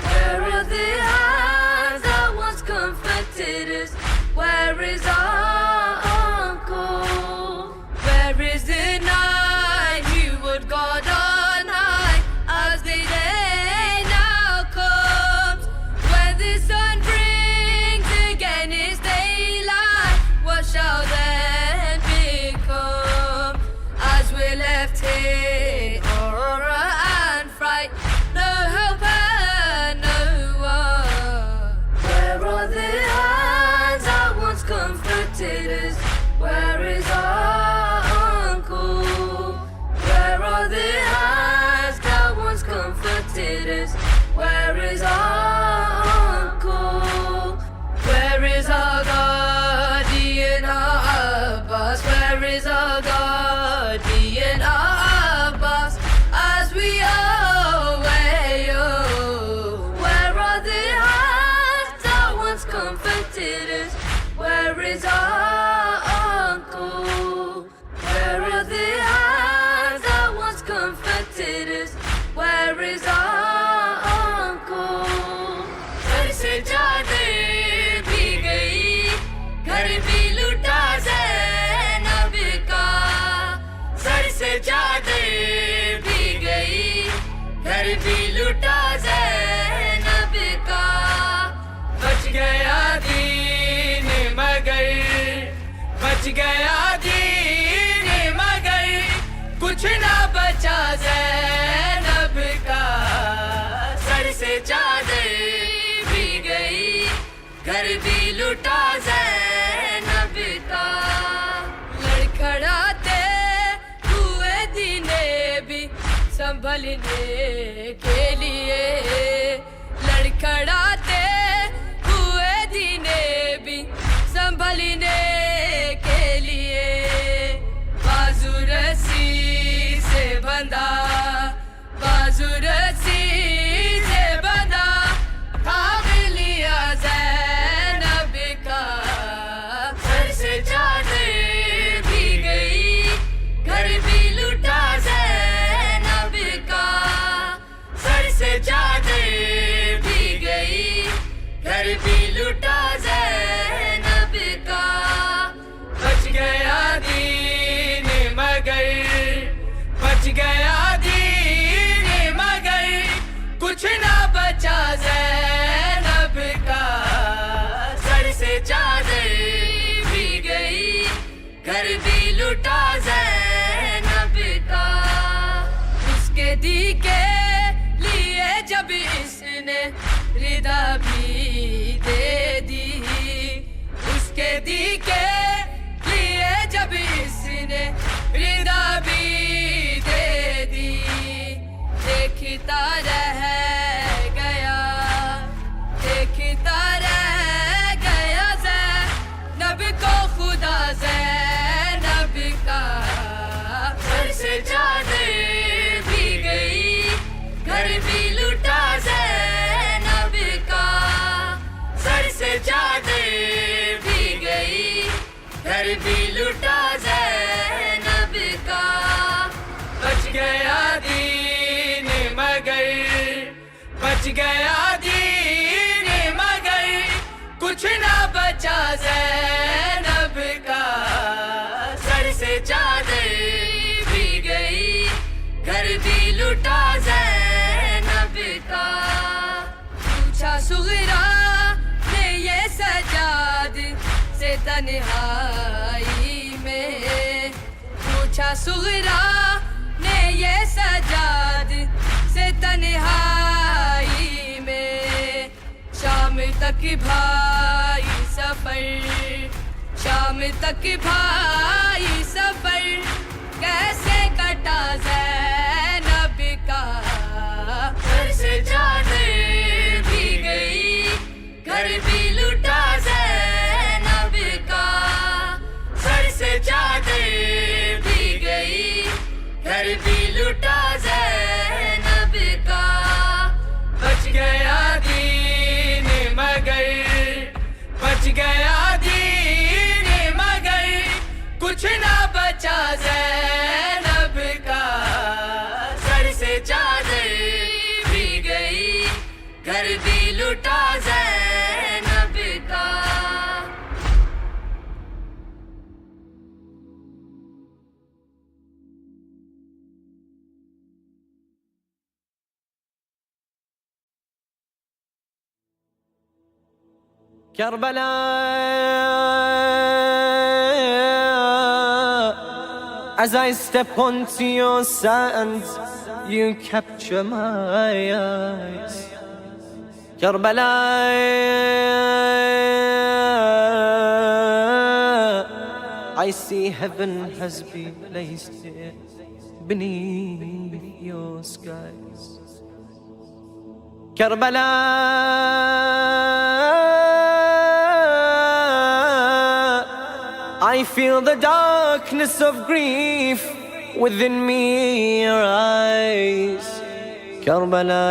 Speaker 6: Where are the hands that once comforted us? Where is our uncle? Where is the night who would guard on high as the day now comes? When the sun brings again its daylight, what shall then become? As we're left here, horror and fright, no hope and no one. Where are the hands that once comforted us? Where is our uncle? Where are the hands that once comforted us? Where is our uncle? Where is our guardian? घर भी लुटा ज़ैनब का बच गया दीन मगर बच गया दीन मगर कुछ ना बचा ज़ैनब का सर से चादर भी गई घर भी लुटा ज़ैनब का लड़खड़ाते हुए दीने भी संभलने के लिए लड़खड़ाते हुए दीने भी संभलने के लिए बाजू रस्सी से बंधा बाजू रस्सी से बंधा थाम लिया ज़ैनब का सर से चादर भी गई घर भी लुटा ज़ैनब का सर से चादर भी गई घर भी लुटा ज़ैनब का बच गया दीन मगर बच गया दीन मगर कुछ ना बचा ज़ैनब का सर से चादर भी गई घर भी लुटा ज़ैनब का उसके दी के लिए जब इसने रिदा भी दे दी उसके दी के लिए जब इसने रिदा भी दे दी देखता रह गया देखता रह गया ज़ैनब को खुदा ज़ैनब का सर से चादर भी गई घर भी लुटा ज़ैनब का सर से चादर भी गई घर भी लुटा ज़ैनब का बच गया दीन मगर बच गया दीन मगर कुछ ना बचा ज़ैनब का सर से चादर भी गई घर भी लुटा ज़ैनब का पूछा सुगरा ने ये सजाद से तन्हाई में पूछा सुगरा ने ये सजाद से तन्हाई में शाम तक भाई सफर शाम तक भाई सफर कैसे कटा ज़ैनब का घर से चादर भी गई घर भी लुटा ज़ैनब का सर से चादर भी गई घर भी लुटा ज़ैनब का बच गया दीन मगर बच गया दीन मगर कुछ ना बचा ज़ैनब का सर से चादर भी गई घर भी लुटा ज़ैनब का
Speaker 2: Karbala, as I step onto your sand, you capture my eyes. Karbala, I see heaven has been placed here beneath your skies. Karbala, I feel the darkness of grief within me arise. Karbala,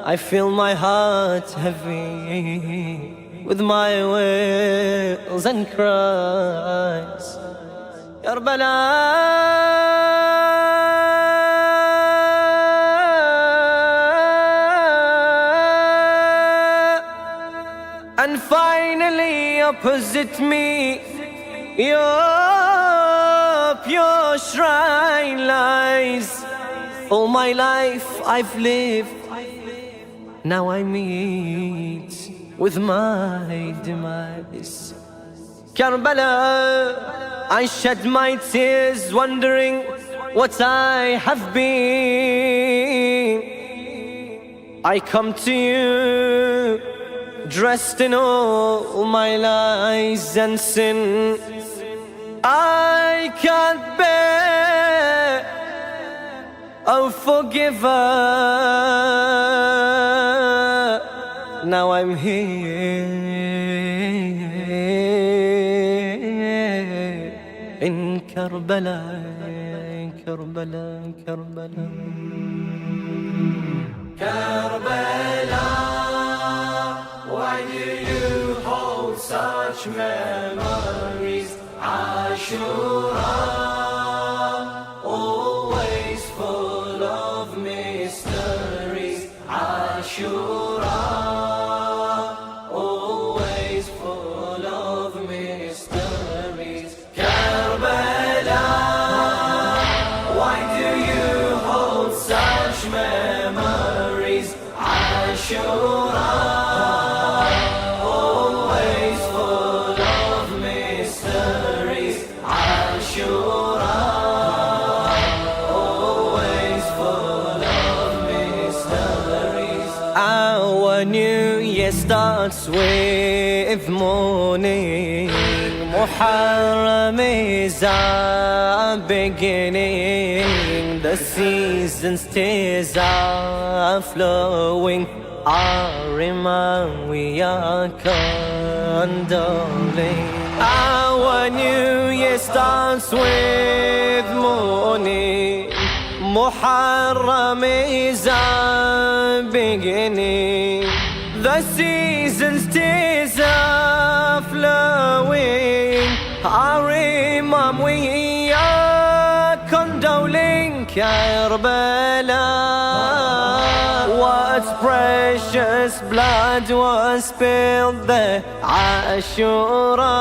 Speaker 2: I feel my heart heavy with my wails and cries. Karbala, and finally opposite me, your your shrine lies. All my life I've lived, now I meet with my demise. Karbala, I shed my tears wondering what I have been. I come to you dressed in all my lies and sin. I can't bear, oh forgiver. Now I'm here in Karbala, Karbala, Karbala. Karbala, why do you hold such memories? Ashura, always full of mysteries. Ashura, always full of mysteries. Karbala, why do you hold such memories? Ashura, always full of mysteries. Ashura, always full of mysteries. Our new year starts with morning. Muharram is our beginning. The season's tears are flowing. Our Imam, we are condoling. Our new year starts with morning. Muharram is our beginning. The season's tears are flowing. Our Imam, we are condoling. Karbala, what precious blood was spilled there. Ashura,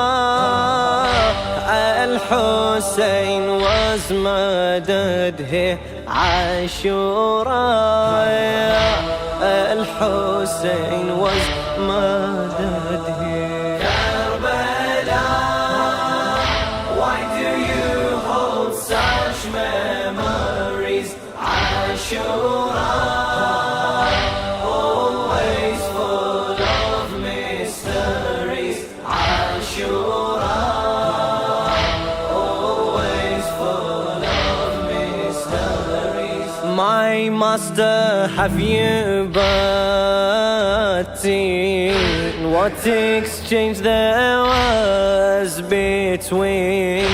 Speaker 2: Al-Hussein was murdered here. Ashura, Al-Hussein was murdered here. Karbala, why do you hold such memories? Ashura, always full of mysteries. Ashura, always full of mysteries. My master, have you but seen what exchange there was between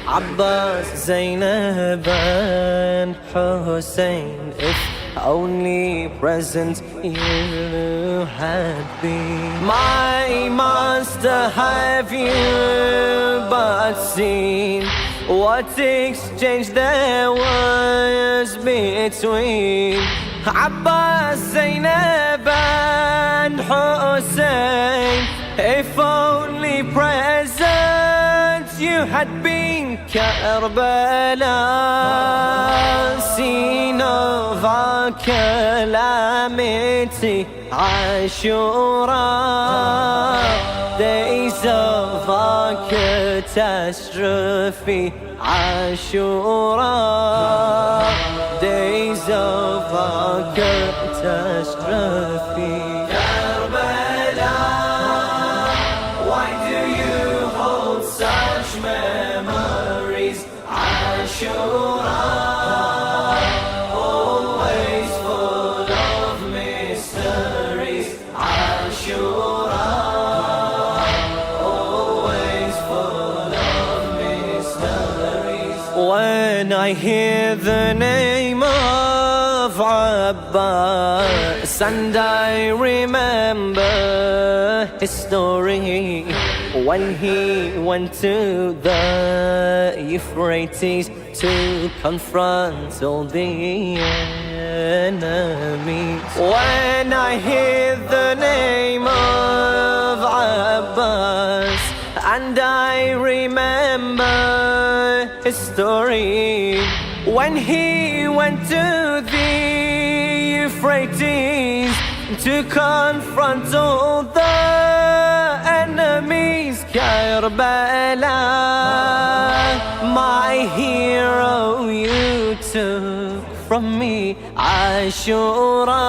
Speaker 2: Abbas, Zainab and Hussein? If only present you had been. My master, have you but seen what exchange there was between Abbas, Zainab and Hussein? If only present you had been. Karbala, scene of our calamity. Ashura, days of our catastrophe. Ashura, days of our catastrophe. Karbala, why do you hold such memories? Ashura, always full of mysteries. Ashura, always full of mysteries. When I hear the name of Abbas and I remember his story, when he went to the Euphrates to confront all the enemies. When I hear the name of Abbas and I remember his story. When he went to the Euphrates to confront all the enemies, Karbala, my hero, you took from me. Ashura,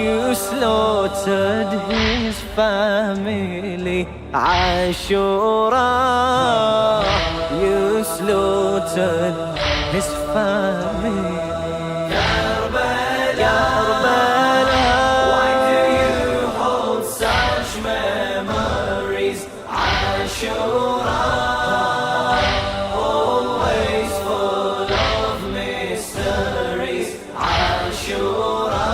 Speaker 2: you slaughtered his family. Ashura, you slaughtered his family. Karbala, Karbala, why do you hold such memories? Ashura, always full of mysteries. Ashura,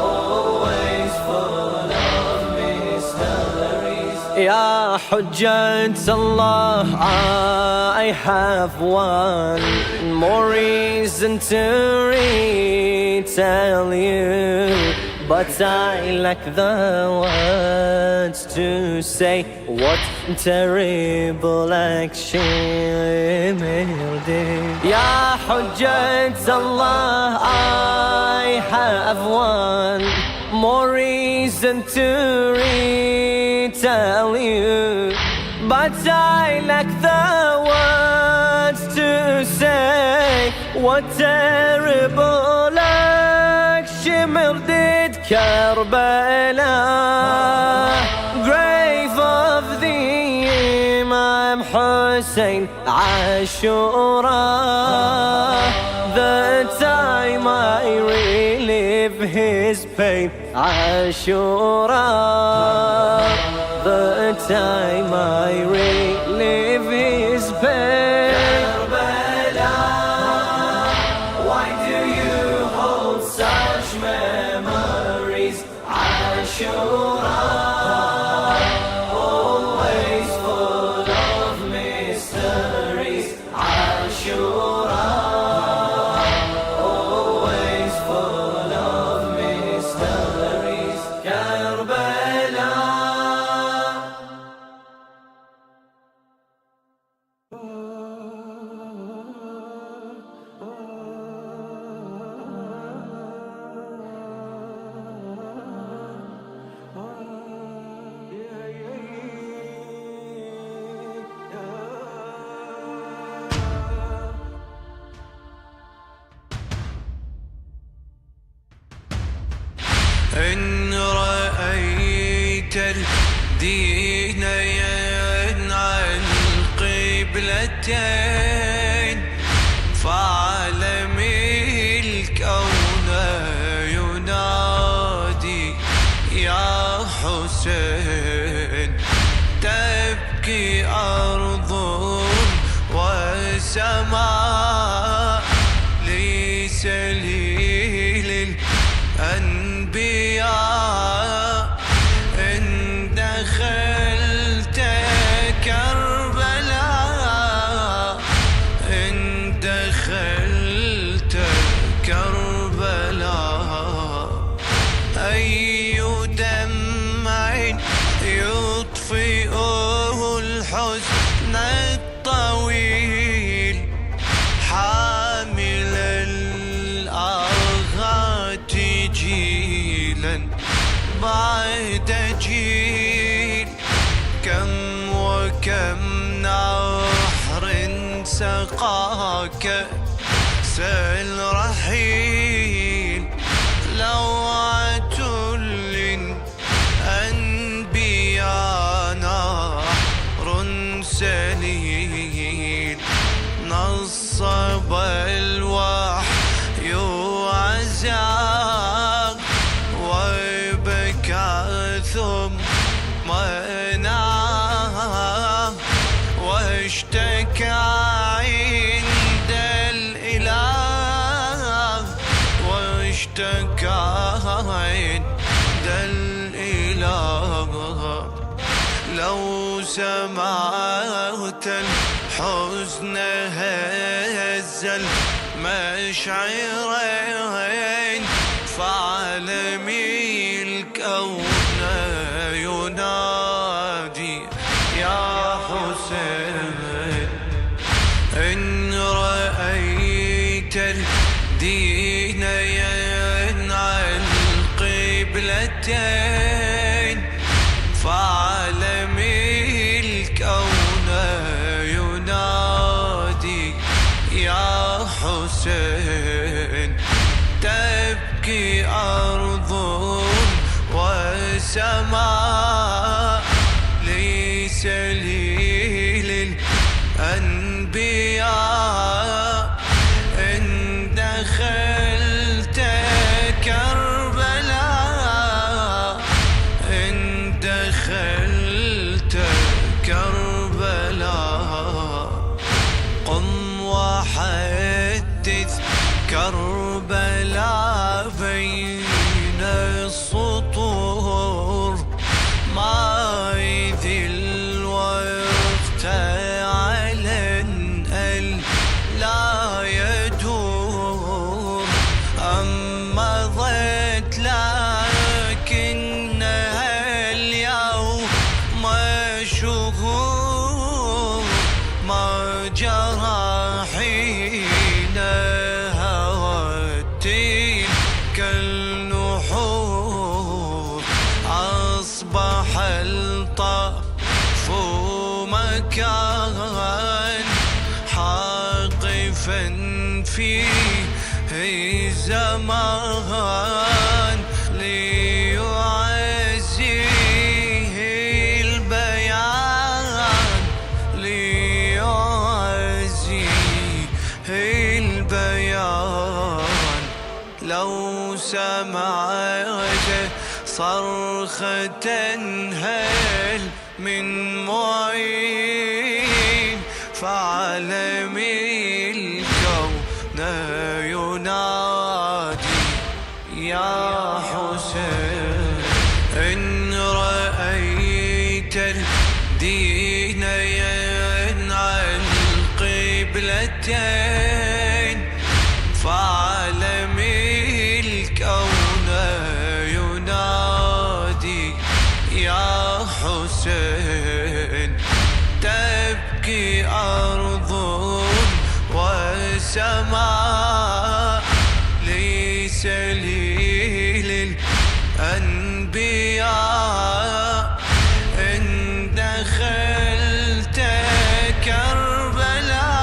Speaker 2: always full of mysteries. Ya Hujjat Allah, I have one more reason to retell you, but I lack the words to say what terrible action will do. Ya Hujjat Allah, I have one more reason to retell you, but I lack the words to say what terrible action did Karbala, grave of the Imam Hussein. Ashura, the time I relive his pain. Ashura, the time I relive his pain. Karbala, why do you hold such memories? Ashura, always full of mysteries. Ashura, always full of mysteries. Karbala.
Speaker 15: إن رأيت الدين عن قبلتين فاعلم الكون ينادي يا حسين. تبكي أرض وسماء لسليل الأنبياء. إن دخلت كربلاء، إن دخلت كربلاء، أي دمع يطفئه الحزن الطويل، حامل الآهات جيلا بعد جيل. كم وكم نهر سقاك سالرحيل، لوعة للأنبياء نهر سليل. نصب الوحي عزاق وبكى ثم نام، واشتكى عند الإله، واشتكى عند الإله. لو سمعت الحزن هز المشعرين، فاعلمي الكون ينادي يا حسين. قبلتين فعالم الكون ينادي يا حسين تبكي أرض وسماء لسليل الأنبياء إن دخلت كربلاء إن دخلت كربلاء قم وحدث كربلاء بين السطور ما يذل ويفتعل لا يدور أما ضيت لكنها اليوم شهور ما جرى حين هوت تلك النحور أصبح الطرف مكان حاقفا فيه الزمان ليعزيه البيان ليعزيه البيان لو سمعت صرخة هل من معين فعلم الكون ينادي يا حسين إن رأيت الدين ينعى القبلتين فعلم الكون ينادي يا حسين تبكي أرض وسماء لسليل الأنبياء إن دخلت كربلاء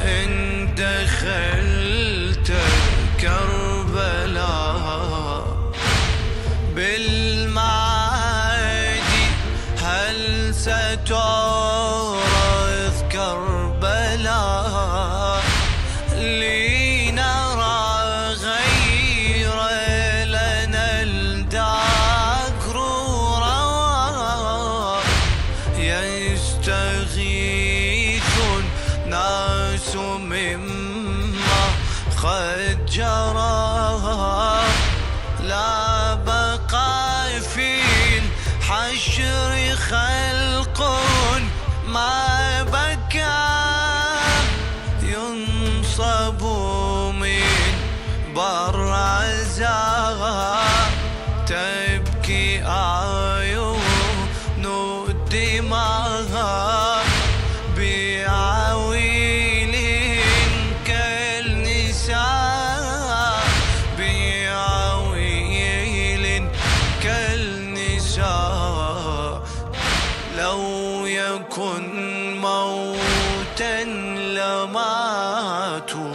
Speaker 15: إن دخلت كربلاء بالمعادي هل ستورث كربلاء لنرى غير لنا الدهر روى يستغيث الناس مما قد جرى لا بقى في الحشر خلق ما بكى ينصب من برزها تبكي أعين الدماء بعويل كالنساء بعويل كالنساء لو يكن موتا لماتوا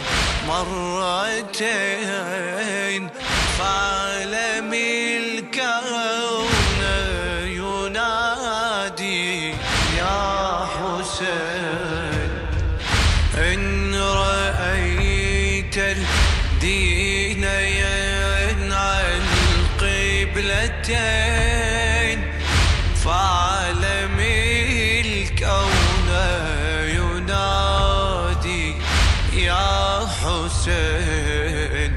Speaker 15: مرتين فعلم الكون ينادي يا حسين إن رأيت الدين ينعى القبلتين فعلم الكون ينادي يا حسين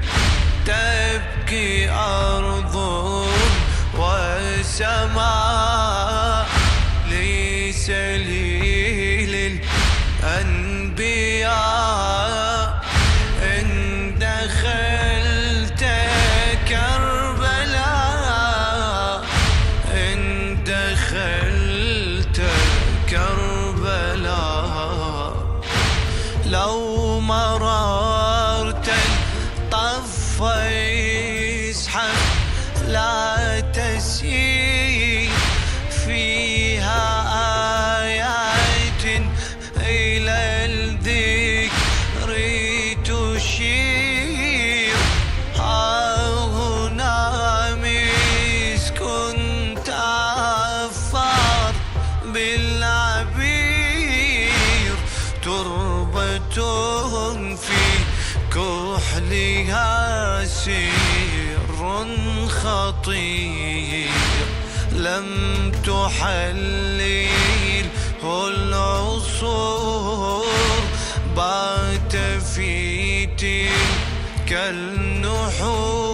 Speaker 15: تبكي أرض وسماء لسليل الأنبياء إن دخلت كربلاء إن دخلت كربلاء لو مررت الطف يزحف لا تسير فيها آيات إلى الذكر تشير. هنا مسك تعفر بالعبير، تربة في كحلها سر خطير، لم تحلله العصور، بات في تلك النحور.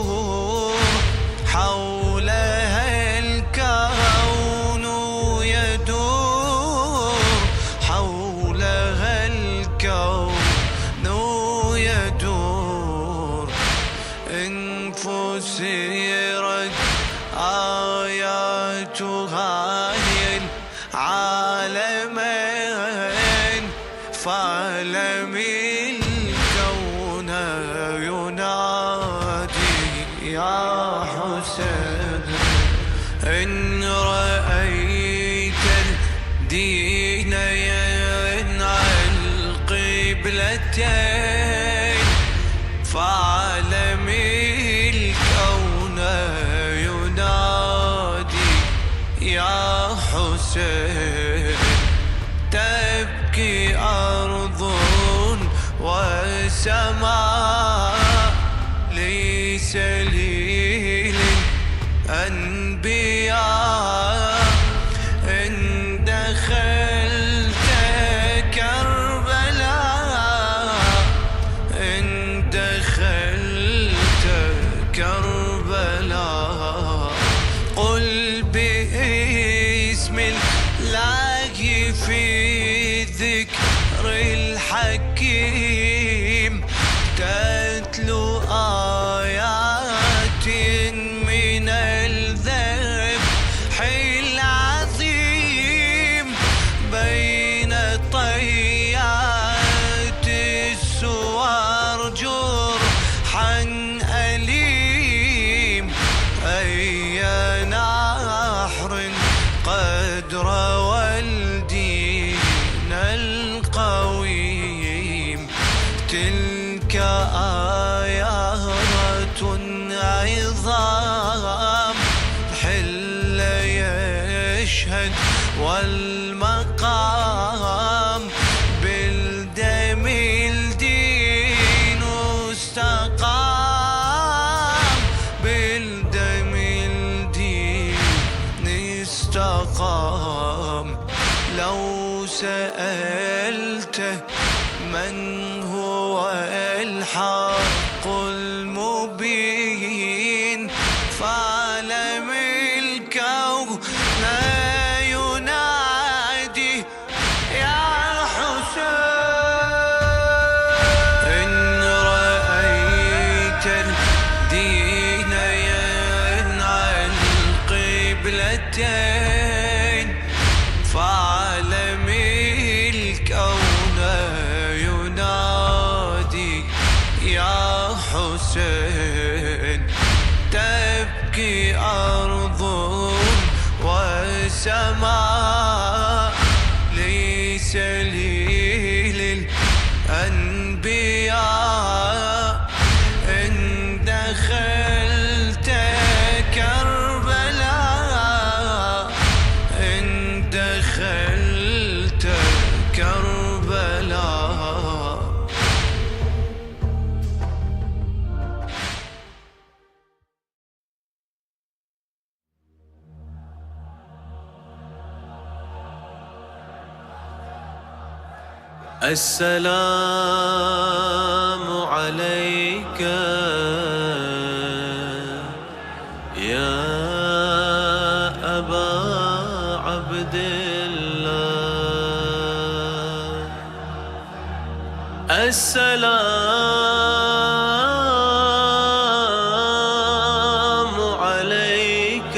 Speaker 15: حولها الكون يدور، حولها الكون يدور. إن فسرت آياتها للعالمين، فعلم الكون ينادي يا حسين. إن رأيت الدين ينعى القبلتين، فعلم الكون ينادي يا حسين. تبكي أرض وسماء ليس للأنبياء. إن دخلت كربلاء، إن دخلت كربلاء، قل باسم الله في ذكر الحكيم، تتلو آيات من الذبح العظيم، بين طيات السوار جرحا أليم. أي نحر قد روى الدين القويم، تلك آيات عظام، حل يشهد والمقام، بالدم الدين استقام، بالدم الدين استقام. لو سألته من هو الحق المبين، فعلم الكون ينادي يا حسين. إن رأيت الدين ينعى القبلتين، فعلم الكون ينادي يا حسين. تبكي أرض وسماء ليس للأنبياء. إن دخلت كربلاء، إن دخلت كربلاء. السلام عليك يا أبا عبد الله. السلام عليك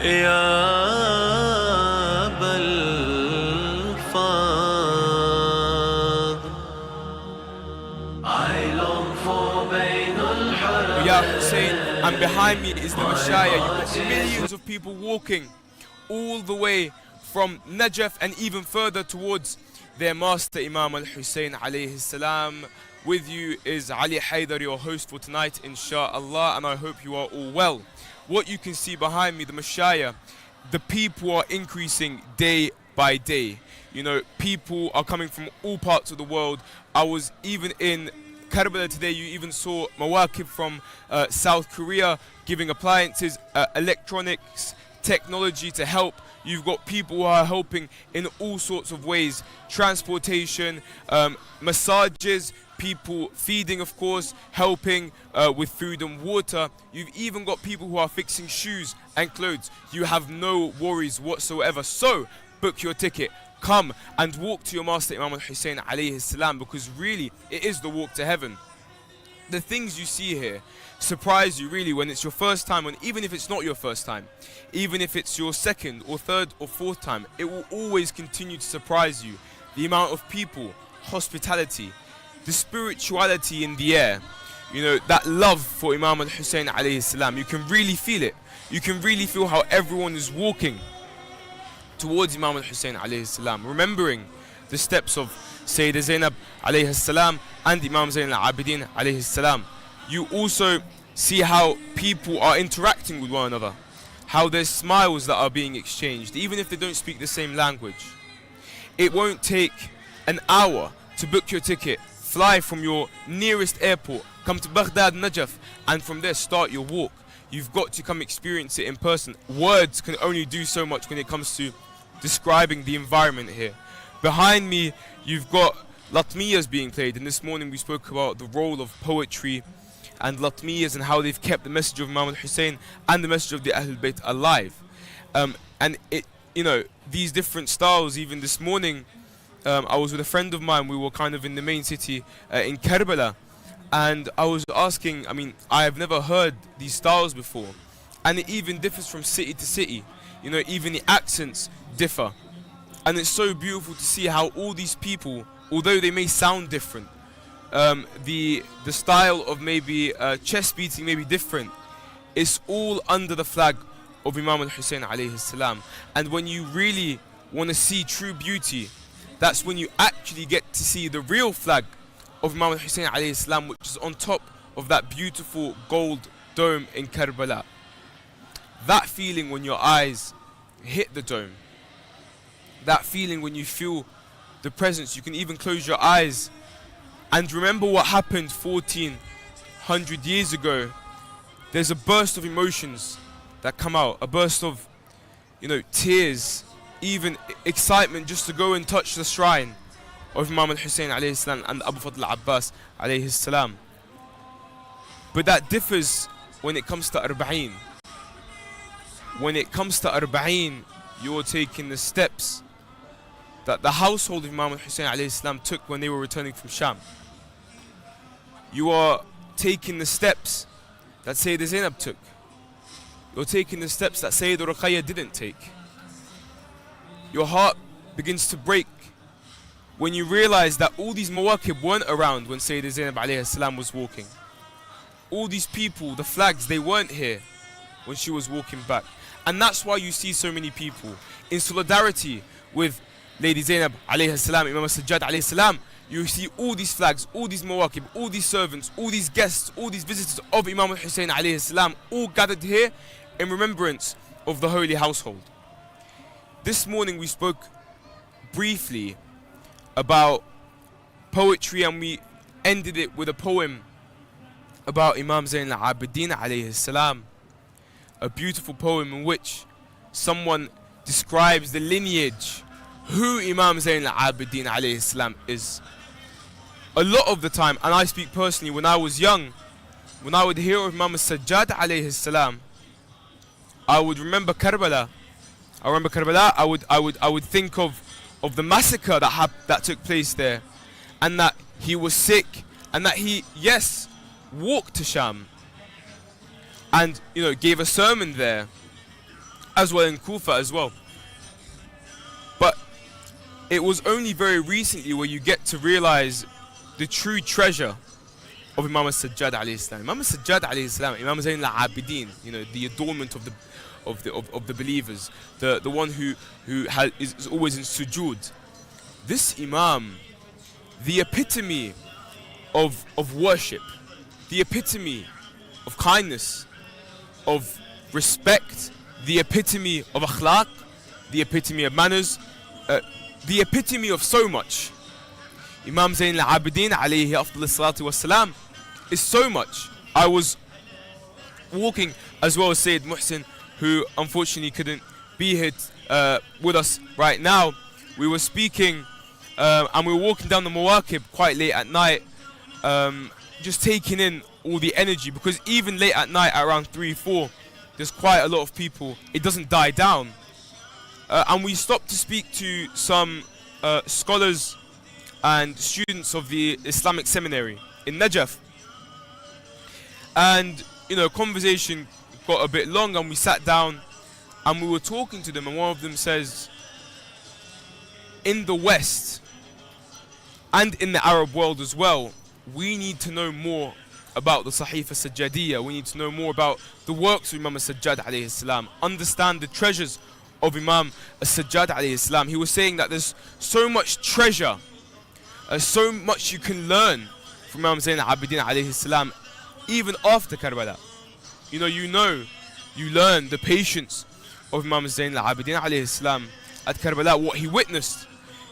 Speaker 15: يا I long
Speaker 16: Ya Hussein, and behind me is the Mashayah. You've got millions of people walking all the way from Najaf and even further towards their master Imam Hussein alayhi salam. With you is Ali Haydar, your host for tonight, inshallah, and I hope you are all well. What you can see behind me, the Mashayah, the people are increasing day by day. You know, people are coming from all parts of the world. I was even in Karbala today. You even saw mawakib from South Korea giving appliances, electronics, technology to help. You've got people who are helping in all sorts of ways. Transportation, massages, people feeding, of course, helping with food and water. You've even got people who are fixing shoes and clothes. You have no worries whatsoever. So, book your ticket. Come and walk to your master Imam Hussein alayhi salam, because really it is the walk to heaven. The things you see here surprise you really when it's your first time, and even if it's not your first time, even if it's your second or third or fourth time, it will always continue to surprise you. The amount of people, hospitality, the spirituality in the air, you know, that love for Imam Hussein alayhi salam. You can really feel it. You can really feel how everyone is walking towards Imam Hussein alayhi salam, remembering the steps of Sayyidah Zainab alayhi salam and Imam Zain al-Abidin alayhi salam. You also see how people are interacting with one another, how there's smiles that are being exchanged, even if they don't speak the same language. It won't take an hour to book your ticket, fly from your nearest airport, come to Baghdad, Najaf, and from there start your walk. You've got to come experience it in person. Words can only do so much when it comes to describing the environment here. Behind me, you've got latmiyas being played, and this morning we spoke about the role of poetry and latmiyas and how they've kept the message of Imam Hussein and the message of the Ahlul Bayt alive. And it, you know, these different styles. Even this morning, I was with a friend of mine. We were kind of in the main city in Karbala, and I was asking, I mean, I have never heard these styles before, and it even differs from city to city. You know, even the accents differ, and it's so beautiful to see how all these people, although they may sound different, the style of maybe chest beating may be different, it's all under the flag of Imam Hussein alayhi salam. And when you really want to see true beauty, that's when you actually get to see the real flag of Imam Hussein alayhi salam, which is on top of that beautiful gold dome in Karbala. That feeling when your eyes hit the dome, that feeling when you feel the presence, you can even close your eyes and remember what happened 1400 years ago. There's a burst of emotions that come out, a burst of, you know, tears, even excitement just to go and touch the shrine of Imam Hussein alayhi salam and Abu Fadl Abbas alayhi salam. But that differs when it comes to Arbaeen. When it comes to Arbaeen, you're taking the steps that the household of Imam Hussein alayhi salam took when they were returning from Sham. You are taking the steps that Sayyidah Zainab took. You're taking the steps that Sayyidah Ruqayya didn't take. Your heart begins to break when you realize that all these mawakib weren't around when Sayyidah Zainab alayhi salam was walking. All these people, the flags, they weren't here when she was walking back. And that's why you see so many people in solidarity with Lady Zainab alayhi salam, Imam Sajjad alayhi salam. You see all these flags, all these mawakib, all these servants, all these guests, all these visitors of Imam Hussein alayhi salam, all gathered here in remembrance of the holy household. This morning we spoke briefly about poetry, and we ended it with a poem about Imam Zain al-Abidin alayhi salam. A beautiful poem in which someone describes the lineage, who Imam Zain al-Abidin alayhi salam is. A lot of the time, and I speak personally, when I was young, when I would hear of Imam Sajjad alayhi salam, I would remember Karbala. I would think of the massacre that took place there, and that he was sick, and that he, yes, walked to Sham, and, you know, gave a sermon there, as well in Kufa as well. But it was only very recently where you get to realize the true treasure of Imam Sajjad alayhi salam. Imam Sajjad alayhi salam, Imam Zayn al-Abidin, you know, the adornment of the believers, the one who is always in sujood. This Imam, the epitome of worship, the epitome of kindness, of respect, the epitome of akhlaq, the epitome of manners, the epitome of so much. Imam Zayn al-Abidin alayhi afdal salatu wassalam is so much. I was walking as well as Sayyid Muhsin, who unfortunately couldn't be here with us right now. We were speaking and we were walking down the Mawakib quite late at night, just taking in all the energy, because even late at night at around 3-4 there's quite a lot of people. It doesn't die down. And we stopped to speak to some scholars and students of the Islamic seminary in Najaf. And, you know, conversation got a bit long, and we sat down and we were talking to them, and one of them says, in the West and in the Arab world as well, we need to know more about the Sahifa Sajjadiyya. We need to know more about the works of Imam Sajjad alayhi salam, understand the treasures of Imam Sajjad alayhi salam. He was saying that there's so much treasure, so much you can learn from Imam Zayn al-Abidin alayhi salam, even after Karbala. You learn the patience of Imam Zayn al-Abidin alayhi salam at Karbala, what he witnessed.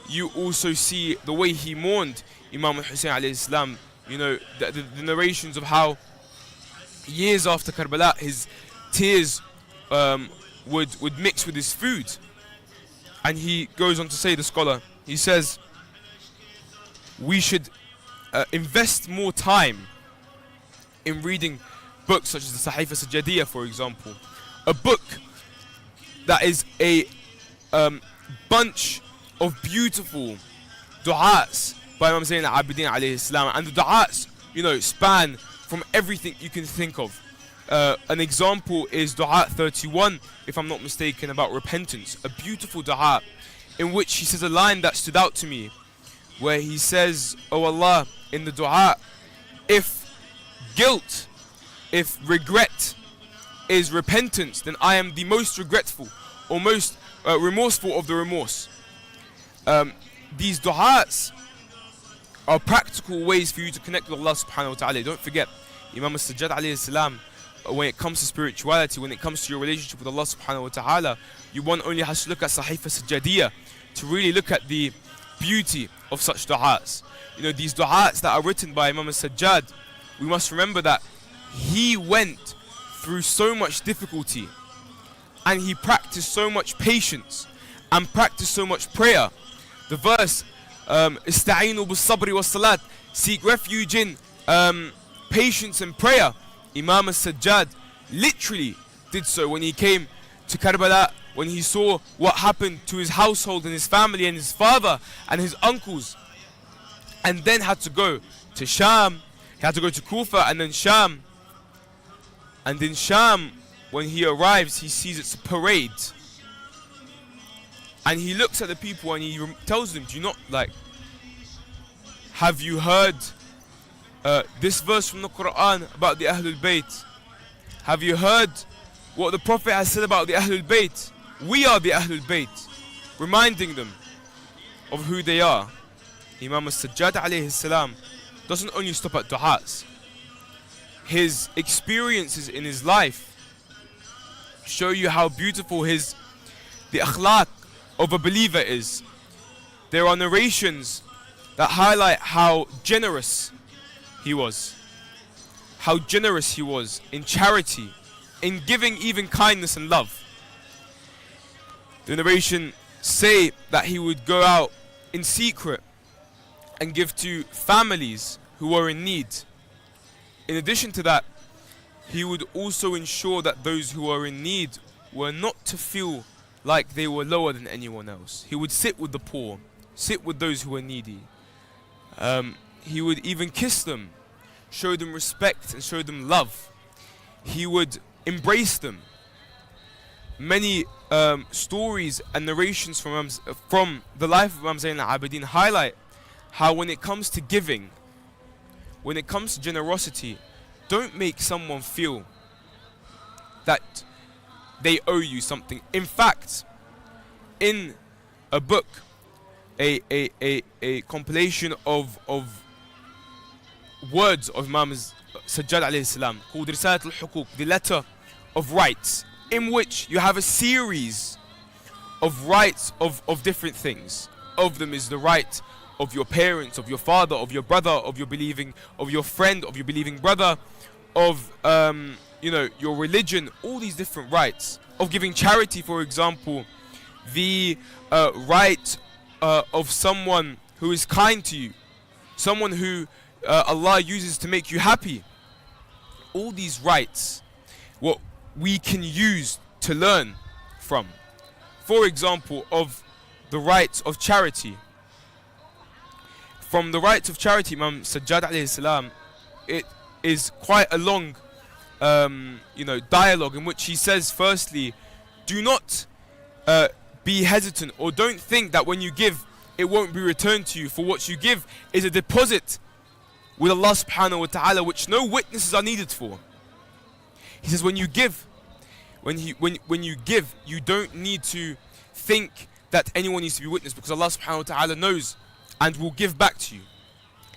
Speaker 16: You also see the way he mourned Imam Hussein alayhi salam. You know, the narrations of how years after Karbala his tears would mix with his food. And he goes on to say, the scholar, he says, we should invest more time in reading books such as the Sahifa Sajjadiyya, for example. A book that is a bunch of beautiful du'as by Imam Zayn al-Abidin alayhi salam, and the du'as, you know, span from everything you can think of. An example is du'a 31, if I'm not mistaken, about repentance. A beautiful du'a in which he says a line that stood out to me, where he says, "Oh Allah, in the du'a, if guilt, if regret is repentance, then I am the most regretful or most remorseful of the remorse." These du'as are practical ways for you to connect with Allah subhanahu wa ta'ala. Don't forget, Imam Sajjad alayhi salam, when it comes to spirituality, when it comes to your relationship with Allah subhanahu wa ta'ala, one only has to look at Sahifa Sajjadiyya to really look at the beauty of such du'as. You know, these du'as that are written by Imam Sajjad, we must remember that he went through so much difficulty, and he practiced so much patience and practiced so much prayer. The verse, Ista'inu bis-sabri was-salat, seek refuge in patience and prayer. Imam Sajjad literally did so when he came to Karbala, when he saw what happened to his household and his family and his father and his uncles, and then had to go to Sham. He had to go to Kufa and then Sham. And in Sham, when he arrives, he sees it's a parade. And he looks at the people and he tells them, do you not, like, have you heard this verse from the Quran about the Ahlul Bayt? Have you heard what the Prophet has said about the Ahlul Bayt? We are the Ahlul Bayt. Reminding them of who they are. Imam Sajjad alayhi salam doesn't only stop at du'as. His experiences in his life show you how beautiful the akhlaq of a believer is. There are narrations that highlight how generous he was. How generous he was in charity, in giving even kindness and love. The narration say that he would go out in secret and give to families who were in need. In addition to that, he would also ensure that those who are in need were not to feel like they were lower than anyone else. He would sit with the poor, sit with those who were needy. He would even kiss them, show them respect and show them love. He would embrace them. Many stories and narrations from the life of Imam Zayn al-Abidin highlight how when it comes to giving, when it comes to generosity, don't make someone feel that they owe you something. In fact, in a book, a compilation of words of Imam Sajjad alayhi salam called Risalat al-Hukuk, the letter of rights, in which you have a series of rights of different things. Of them is the right of your parents, of your father, of your brother, of your believing, of your friend, of your believing brother, of your religion, all these different rights. Of giving charity, for example, the right of someone who is kind to you, someone who Allah uses to make you happy. All these rights, what we can use to learn from. For example, of the rights of charity. From the rights of charity, Imam Sajjad alayhi salam, it is quite a long dialogue in which he says, firstly, do not be hesitant, or don't think that when you give it won't be returned to you, for what you give is a deposit with Allah subhanahu wa ta'ala which no witnesses are needed for. He says when you give, when you give, you don't need to think that anyone needs to be witnessed, because Allah subhanahu wa ta'ala knows and will give back to you.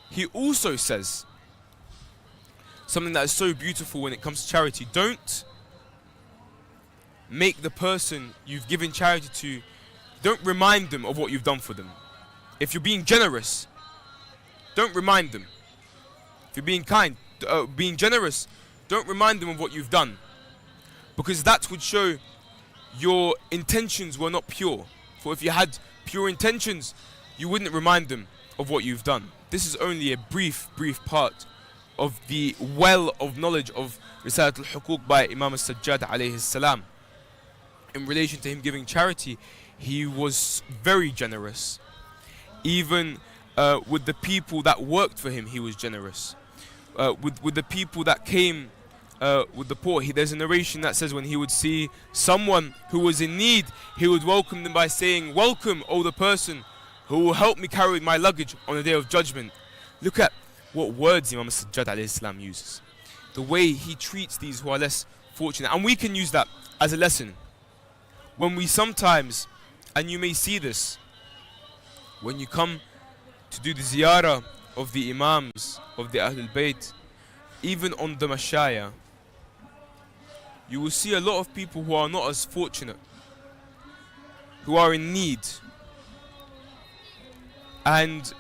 Speaker 16: He also says something that is so beautiful when it comes to charity. Don't make the person you've given charity to, don't remind them of what you've done for them. If you're being generous, don't remind them. If you're being kind, being generous, don't remind them of what you've done, because that would show your intentions were not pure. For if you had pure intentions, you wouldn't remind them of what you've done. This is only a brief part of the well of knowledge of Risalat al-Hukuk by Imam Sajjad alayhi salam. In relation to him giving charity, he was very generous. Even with the people that worked for him, he was generous. With the people that came with the poor, there's a narration that says when he would see someone who was in need, he would welcome them by saying, "Welcome, O the person who will help me carry my luggage on the day of judgment." Look at what words Imam Sajjad alayhi salam uses. The way he treats these who are less fortunate. And we can use that as a lesson. When we sometimes, and you may see this, when you come to do the ziyarah of the imams, of the Ahlul Bayt, even on the mashayah, you will see a lot of people who are not as fortunate, who are in need. And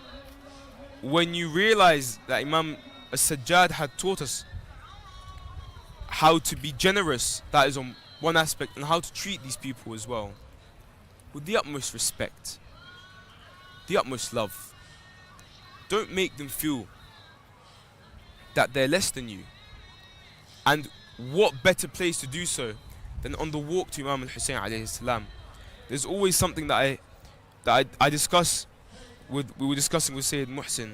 Speaker 16: when you realize that Imam Sajjad had taught us how to be generous, that is on one aspect, and how to treat these people as well, with the utmost respect, the utmost love. Don't make them feel that they're less than you. And what better place to do so than on the walk to Imam Hussein alayhi salam. There's always something that I discuss we were discussing with Sayyid Muhsin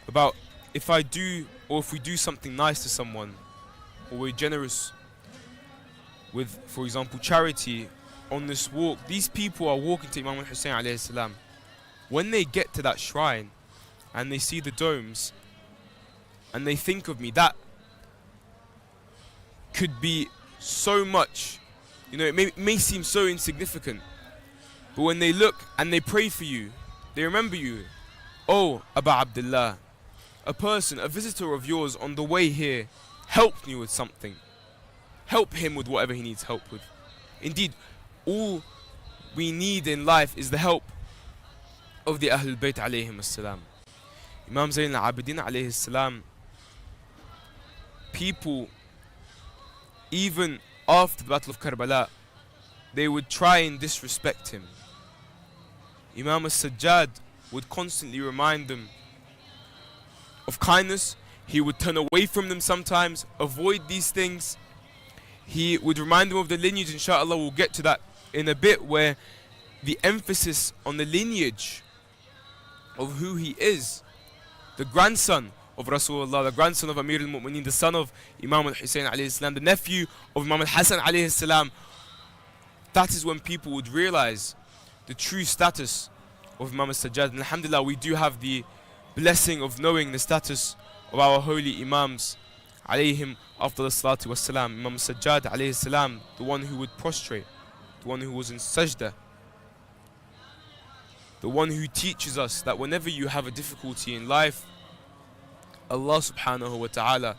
Speaker 16: about if we do something nice to someone, or we're generous with, for example, charity on this walk. These people are walking to Imam Hussein alayhi salam. When they get to that shrine and they see the domes and they think of me, that could be so much, it may seem so insignificant, but when they look and they pray for you, they remember you. Oh, Aba Abdullah, a visitor of yours on the way here helped me with something. Help him with whatever he needs help with. Indeed, all we need in life is the help of the Ahlul Bayt alayhim as-salam. Imam Zayn al-Abidin alayhi salam, people, even after the Battle of Karbala, they would try and disrespect him. Imam Sajjad would constantly remind them of kindness. He would turn away from them sometimes, avoid these things. He would remind them of the lineage. Inshallah, we'll get to that in a bit, where the emphasis on the lineage of who he is, the grandson of Rasulullah, the grandson of Amir al-Mu'mineen, the son of Imam al-Hussein alayhi salam, the nephew of Imam al-Hassan alayhi salam. That is when people would realize the true status of Imam Sajjad. And alhamdulillah, we do have the blessing of knowing the status of our holy Imams, alayhim after the salatu wassalam. Imam Sajjad alayhi salam, the one who would prostrate, the one who was in sajda, the one who teaches us that whenever you have a difficulty in life, Allah subhanahu wa ta'ala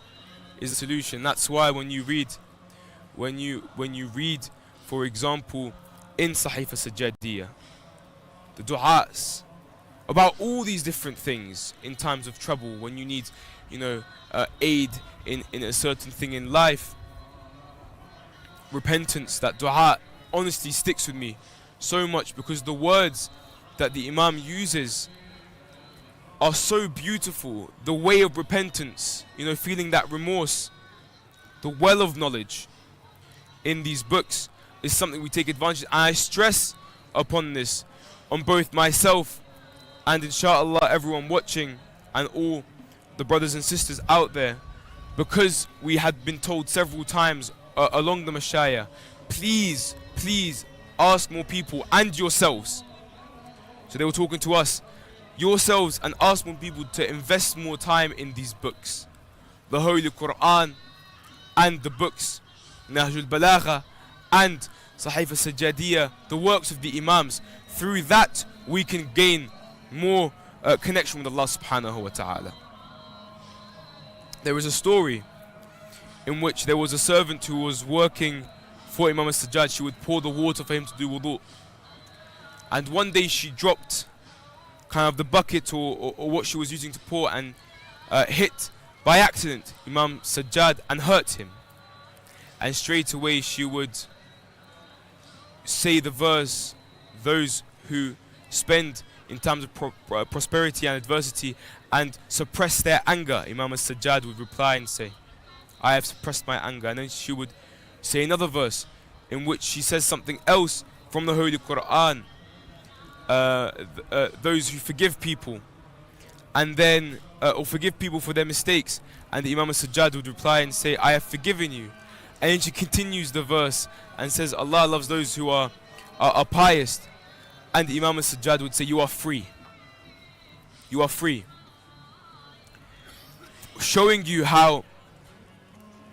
Speaker 16: is the solution. That's why when you read, for example, in Sahifa Sajjadiyah, the du'as about all these different things in times of trouble, when you need, aid in a certain thing in life, repentance, that du'a honestly sticks with me so much, because the words that the Imam uses are so beautiful. The way of repentance, feeling that remorse, the well of knowledge in these books is something we take advantage of. And I stress upon this on both myself and inshallah everyone watching and all the brothers and sisters out there, because we had been told several times along the mashayah, please ask more people and yourselves. So they were talking to us, yourselves, and ask more people to invest more time in these books, the Holy Quran and the books Nahjul Balagha and Sahifa Sajjadiyah, the works of the Imams. Through that we can gain more connection with Allah subhanahu wa ta'ala. There is a story in which there was a servant who was working for Imam Sajjad. She would pour the water for him to do wudu. And one day she dropped kind of the bucket or what she was using to pour and hit by accident Imam Sajjad and hurt him. And straight away she would say the verse, those who spend in times of prosperity and adversity and suppress their anger, Imam Sajjad would reply and say, I have suppressed my anger. And then she would say another verse in which she says something else from the Holy Quran, those who forgive people and then or forgive people for their mistakes, and the Imam Sajjad would reply and say, I have forgiven you. And then she continues the verse and says, Allah loves those who are pious. And the Imam Sajjad would say, you are free. You are free. Showing you how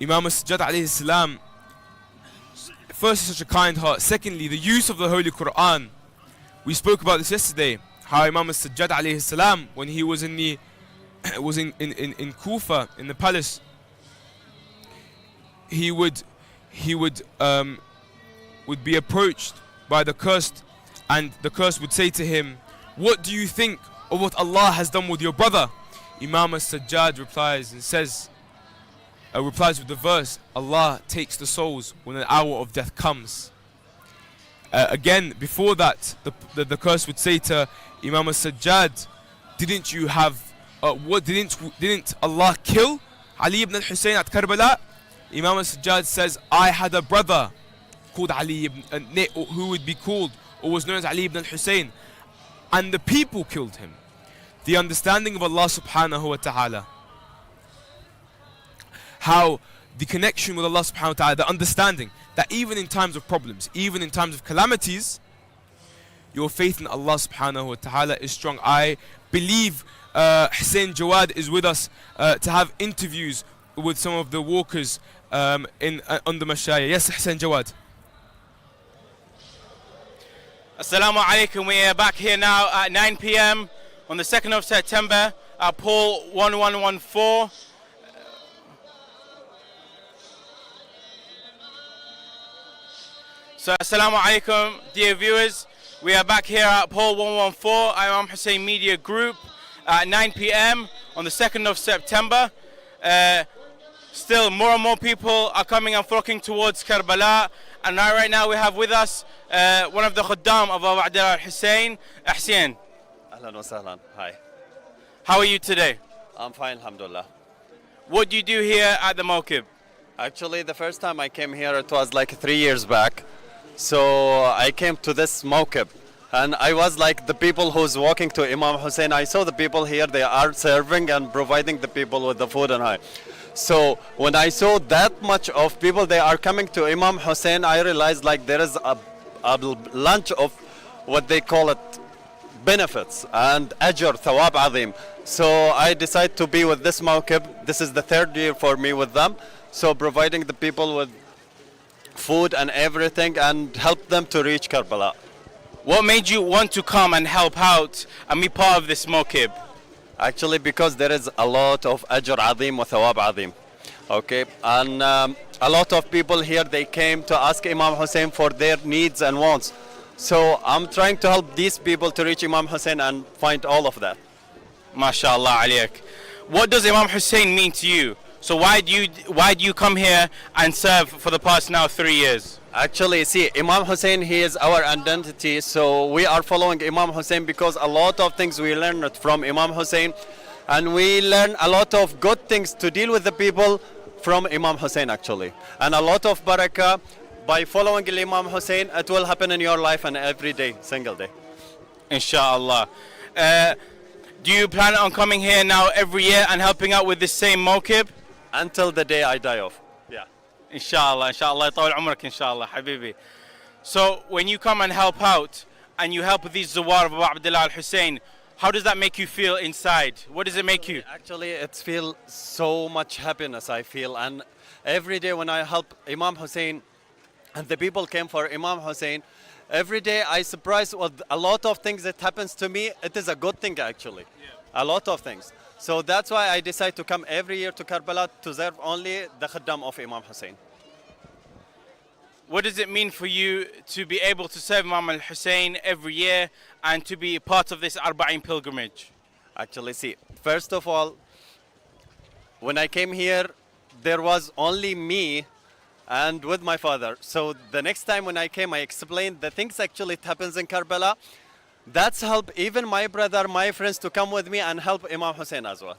Speaker 16: Imam Sajjad alayhi salam, first, is such a kind heart. Secondly, the use of the Holy Quran. We spoke about this yesterday, how Imam Sajjad alayhi salam, when he was in Kufa, in the palace, he would be approached by the cursed, and the cursed would say to him, what do you think of what Allah has done with your brother? Imam Sajjad replies and says, replies with the verse, Allah takes the souls when an hour of death comes. Again, before that, the curse would say to Imam Sajjad, didn't you have didn't Allah kill Ali ibn al-Hussein at Karbala? Imam Sajjad says, I had a brother called Ali ibn, who would be called or was known as Ali ibn al-Hussein, and the people killed him. The understanding of Allah subhanahu wa ta'ala, how the connection with Allah subhanahu wa ta'ala, the understanding that even in times of problems, even in times of calamities, your faith in Allah subhanahu wa ta'ala is strong. I believe Hussein Jawad is with us to have interviews with some of the walkers on the Mashayah. Yes, Hussein Jawad.
Speaker 17: Assalamu alaikum. We are back here now at 9 p.m. on the 2nd of September at Paul 1114. So assalamu alaikum, dear viewers. We are back here at Paul 114, Imam Hussein Media Group at 9 p.m. on the 2nd of September. Still more and more people are coming and flocking towards Karbala. And right now we have with us one of the khuddam of Abu Abdullah al-Hussein, Hussein.
Speaker 18: Ahlan wa sahlan. Hi.
Speaker 17: How are you today?
Speaker 18: I'm fine, alhamdulillah.
Speaker 17: What do you do here at the Mawqib?
Speaker 18: Actually, the first time I came here, it was like 3 years back. So I came to this Mawqib, and I was like the people who's walking to Imam Hussein. I saw the people here, they are serving and providing the people with the food and all. So when I saw that much of people, they are coming to Imam Hussein, I realized like there is a lunch of what they call it benefits and ajr, thawab azim. So I decided to be with this mawkib. This is the third year for me with them. So providing the people with food and everything and help them to reach Karbala.
Speaker 17: What made you want to come and help out and be part of this mawkib?
Speaker 18: Actually, because there is a lot of ajr azim wa thawab azim. Okay, and a lot of people here, they came to ask Imam Hussein for their needs and wants. So I'm trying to help these people to reach Imam Hussein and find all of that.
Speaker 17: MashaAllah alayk. What does Imam Hussein mean to you? So why do you come here and serve for the past now 3 years?
Speaker 18: Actually, see, Imam Hussein, he is our identity. So we are following Imam Hussein because a lot of things we learned from Imam Hussein, and we learn a lot of good things to deal with the people from Imam Hussein actually. And a lot of barakah by following Imam Hussein, it will happen in your life and every day, single day.
Speaker 17: Inshallah. Do you plan on coming here now every year and helping out with this same mawkib?
Speaker 18: Until the day I die off. Yeah.
Speaker 17: Inshallah, inshallah. طول عمرك inshallah, habibi. So when you come and help out and you help with these Zawar of Abu Abdullah al-Hussein, how does that make you feel inside? What does it make you?
Speaker 18: Actually, it feels so much happiness, I feel. And every day when I help Imam Hussein and the people came for Imam Hussein, every day I surprised with a lot of things that happens to me. It is a good thing actually. Yeah. A lot of things. So that's why I decide to come every year to Karbala to serve only the Khaddam of Imam Hussein.
Speaker 17: What does it mean for you to be able to serve Imam al-Hussein every year and to be part of this Arbaeen pilgrimage?
Speaker 18: Actually, see, first of all, when I came here, there was only me and with my father. So the next time when I came, I explained the things actually it happens in Karbala. That's help even my brother, my friends to come with me and help Imam Hussein as well.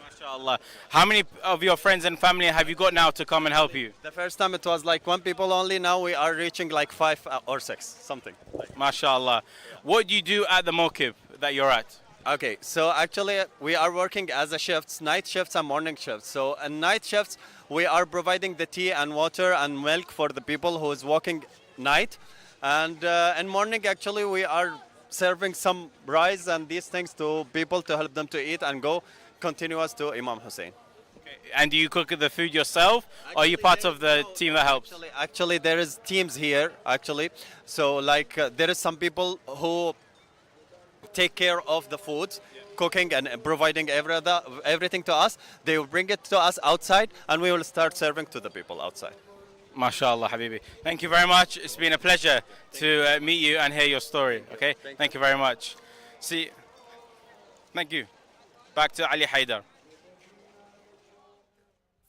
Speaker 17: MashaAllah. How many of your friends and family have you got now to come and help you?
Speaker 18: The first time it was like 1 people only. Now we are reaching like 5 or 6, something.
Speaker 17: MashaAllah. What do you do at the mawkib that you're at?
Speaker 18: Okay, so actually we are working as a shifts, night shifts and morning shifts. So in night shifts, we are providing the tea and water and milk for the people who is working night. And in morning, actually, we are serving some rice and these things to people to help them to eat and go continuous to Imam Hussein.
Speaker 17: Okay. And do you cook the food yourself, or are you part of the team that helps?
Speaker 18: Actually, there is teams here, actually. So like there is some people who take care of the food, cooking and providing everything to us. They will bring it to us outside and we will start serving to the people outside.
Speaker 17: MashaAllah, Habibi. Thank you very much. It's been a pleasure to meet you and hear your story. Okay? Thank you very much. See, thank you. Back to Ali Haidar.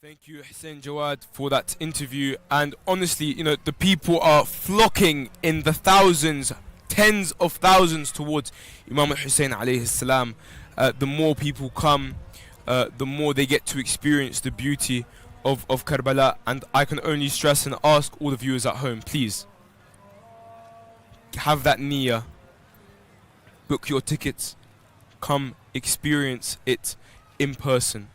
Speaker 16: Thank you, Hussein Jawad, for that interview. And honestly, you know, the people are flocking in the thousands, tens of thousands towards Imam Hussein alayhi salam. The more people come, the more they get to experience the beauty of Karbala. And I can only stress and ask all the viewers at home, please have that niyyah, book your tickets, come experience it in person.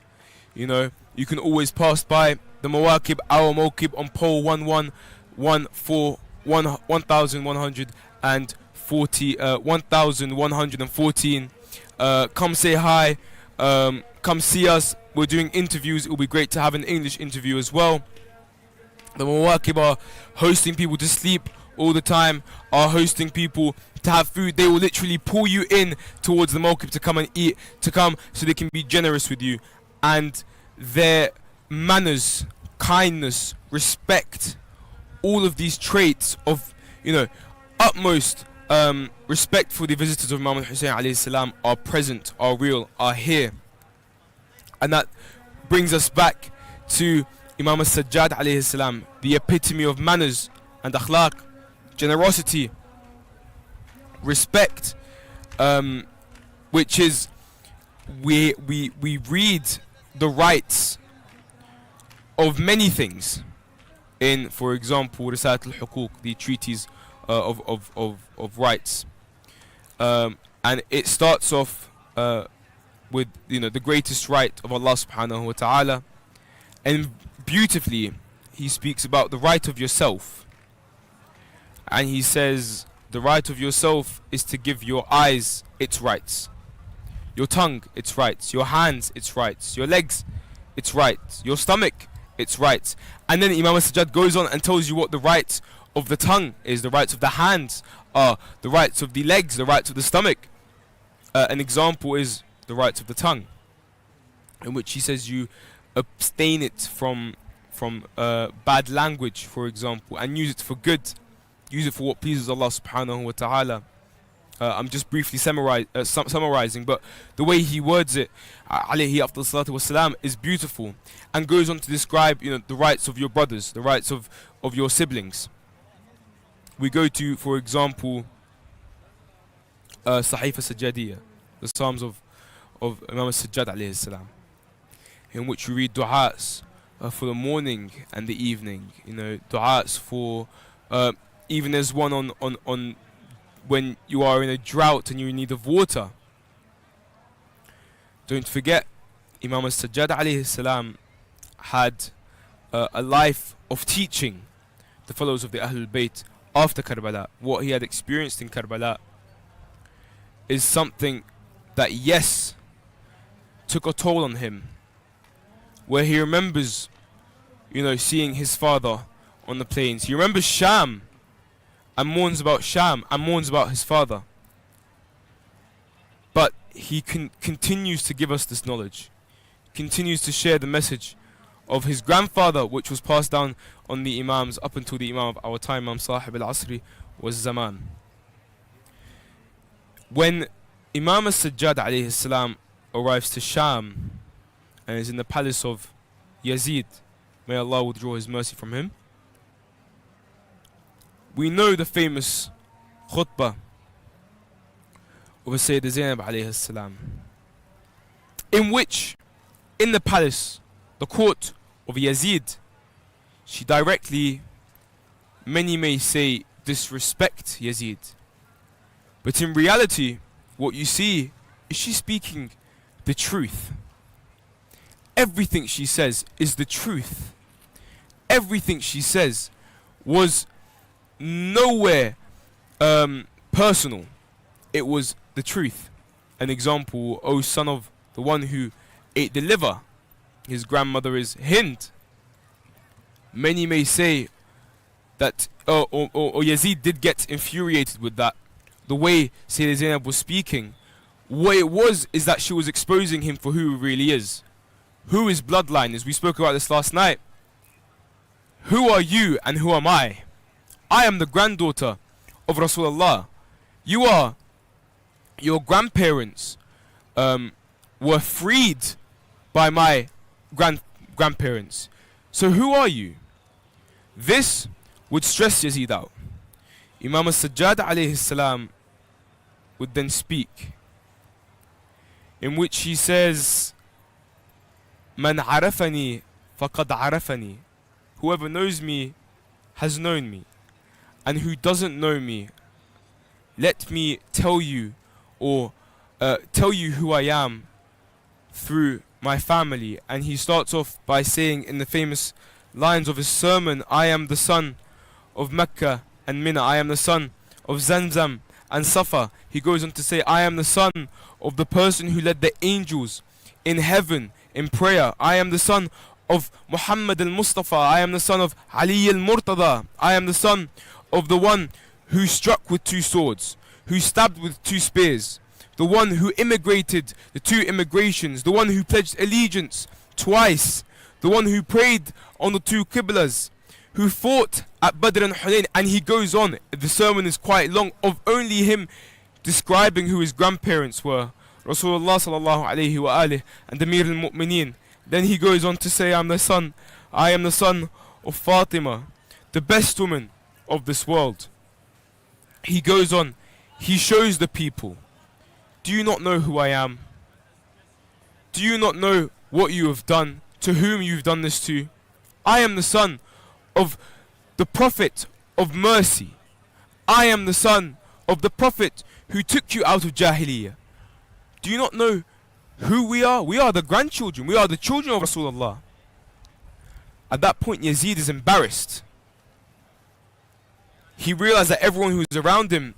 Speaker 16: You know, you can always pass by the Mawakib, our Mawkib on pole 1114. Come say hi, come see us. We're doing interviews. It will be great to have an English interview as well. The Mawakib are hosting people to sleep all the time, are hosting people to have food. They will literally pull you in towards the Mawkib to come and eat, to come so they can be generous with you. And their manners, kindness, respect, all of these traits of, you know, utmost respect for the visitors of Imam Hussein alayhi salam are present, are real, are here. And that brings us back to Imam al-Sajjad alayhi salam, the epitome of manners and akhlaq, generosity, respect, which is we read the rights of many things in, for example, Risat al-Huquq, the treaties of rights, and it starts off with, you know, the greatest right of Allah subhanahu wa ta'ala, and beautifully he speaks about the right of yourself, and he says the right of yourself is to give your eyes its rights, Your tongue, it's right. Your hands, it's right. Your legs, it's right. Your stomach, it's right. And then Imam al-Sajjad goes on and tells you what the rights of the tongue is, the rights of the hands are, the rights of the legs, the rights of the stomach. An example is the rights of the tongue, in which he says you abstain it from bad language, for example, and use it for good. Use it for what pleases Allah subhanahu wa ta'ala. I'm just briefly summarizing, but the way he words it, alayhi afdal salatu wassalam, is beautiful, and goes on to describe, you know, the rights of your brothers, the rights of your siblings. We go to, for example, Sahifa Sajjadiyya, the Psalms of Imam al-Sajjad alayhi salam, in which we read du'as for the morning and the evening. You know, du'as for even there's one on when you are in a drought and you're in need of water. Don't forget, Imam al-Sajjad alayhi salam had a life of teaching the followers of the Ahlul Bayt after Karbala. What he had experienced in Karbala is something that, yes, took a toll on him, where he remembers, you know, seeing his father on the plains. He remembers Sham and mourns about Sham and mourns about his father. But he continues to give us this knowledge, continues to share the message of his grandfather, which was passed down on the Imams up until the Imam of our time, Imam Sahib al-Asri was Zaman. When Imam al-Sajjad alayhi salam arrives to Sham and is in the palace of Yazid, may Allah withdraw his mercy from him, we know the famous khutbah of Sayyidah Zainab alayhi salam, in which, in the palace, the court of Yazid, she directly, many may say, disrespect Yazid. But in reality, what you see is she speaking the truth. Everything she says is the truth. Everything she says was nowhere personal. It was the truth. An example, O son of the one who ate the liver, his grandmother is Hind. Many may say that or Yazid did get infuriated with that, the way Sayyidah Zainab was speaking. What it was is that she was exposing him for who he really is, who his bloodline is. We spoke about this last night. Who are you and who am I? I am the granddaughter of Rasulullah. Your grandparents were freed by my grandparents. So who are you? This would stress Yazid out. Imam al-Sajjad alayhi salam would then speak, in which he says, Man arafani faqad arafani. Whoever knows me has known me, and who doesn't know me, let me tell you, or tell you who I am through my family. And he starts off by saying in the famous lines of his sermon, I am the son of Mecca and Mina, I am the son of Zamzam and Safa. He goes on to say, I am the son of the person who led the angels in heaven in prayer. I am the son of Muhammad al-Mustafa. I am the son of Ali al-Murtada. I am the son of the one who struck with 2 swords, who stabbed with 2 spears, the one who immigrated the 2 immigrations, the one who pledged allegiance twice, the one who prayed on the 2 Qiblas, who fought at Badr and Hunayn. And he goes on, the sermon is quite long, of only him describing who his grandparents were, Rasulullah sallallahu alayhi wa alihi and Amir al-Mu'mineen. Then he goes on to say, I am the son of Fatima, the best woman of this world. He goes on, he shows the people, do you not know who I am? Do you not know what you have done, to whom you've done this to? I am the son of the Prophet of mercy. I am the son of the Prophet who took you out of Jahiliyyah. Do you not know who we are? We are the grandchildren. We are the children of Rasulullah. At that point, Yazid is embarrassed. He realized that everyone who's around him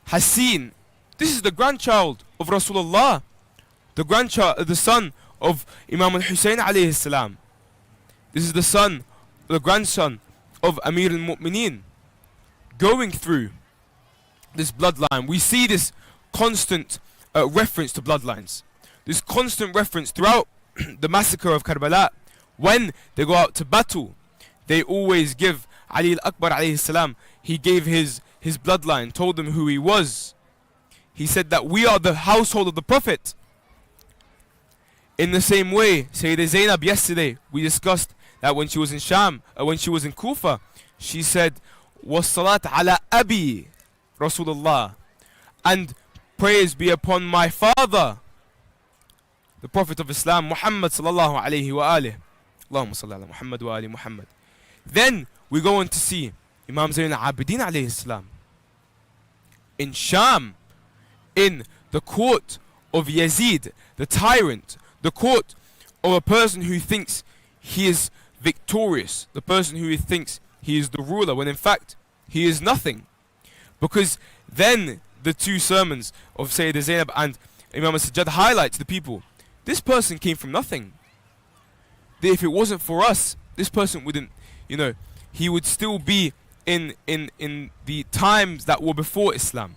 Speaker 16: has seen, this is the grandchild of Rasulullah. the son of Imam Hussein alayhi salam. This is the grandson of Amir al-Mu'mineen, going through this bloodline. We see this constant reference to bloodlines. This constant reference throughout the massacre of Karbala. When they go out to battle, they always give Ali al-Akbar alayhi salam, he gave his bloodline, told them who he was. He said that we are the household of the Prophet. In the same way, Sayyidah Zainab, yesterday we discussed that when she was in Sham, when she was in Kufa, she said, "Was-salat ala abi Rasulullah," and praise be upon my father, the Prophet of Islam, Muhammad sallallahu alayhi wa alihi. Allahumma salli ala Muhammad wa ali Muhammad. Then we go on to see Imam Zayn al-Abidin alayhi salam in Sham, in the court of Yazid, the tyrant, the court of a person who thinks he is victorious, the person who thinks he is the ruler, when in fact he is nothing. Because then the two sermons of Sayyidah Zainab and Imam Sajjad highlight to the people, this person came from nothing. That if it wasn't for us, this person wouldn't, he would still be in the times that were before Islam.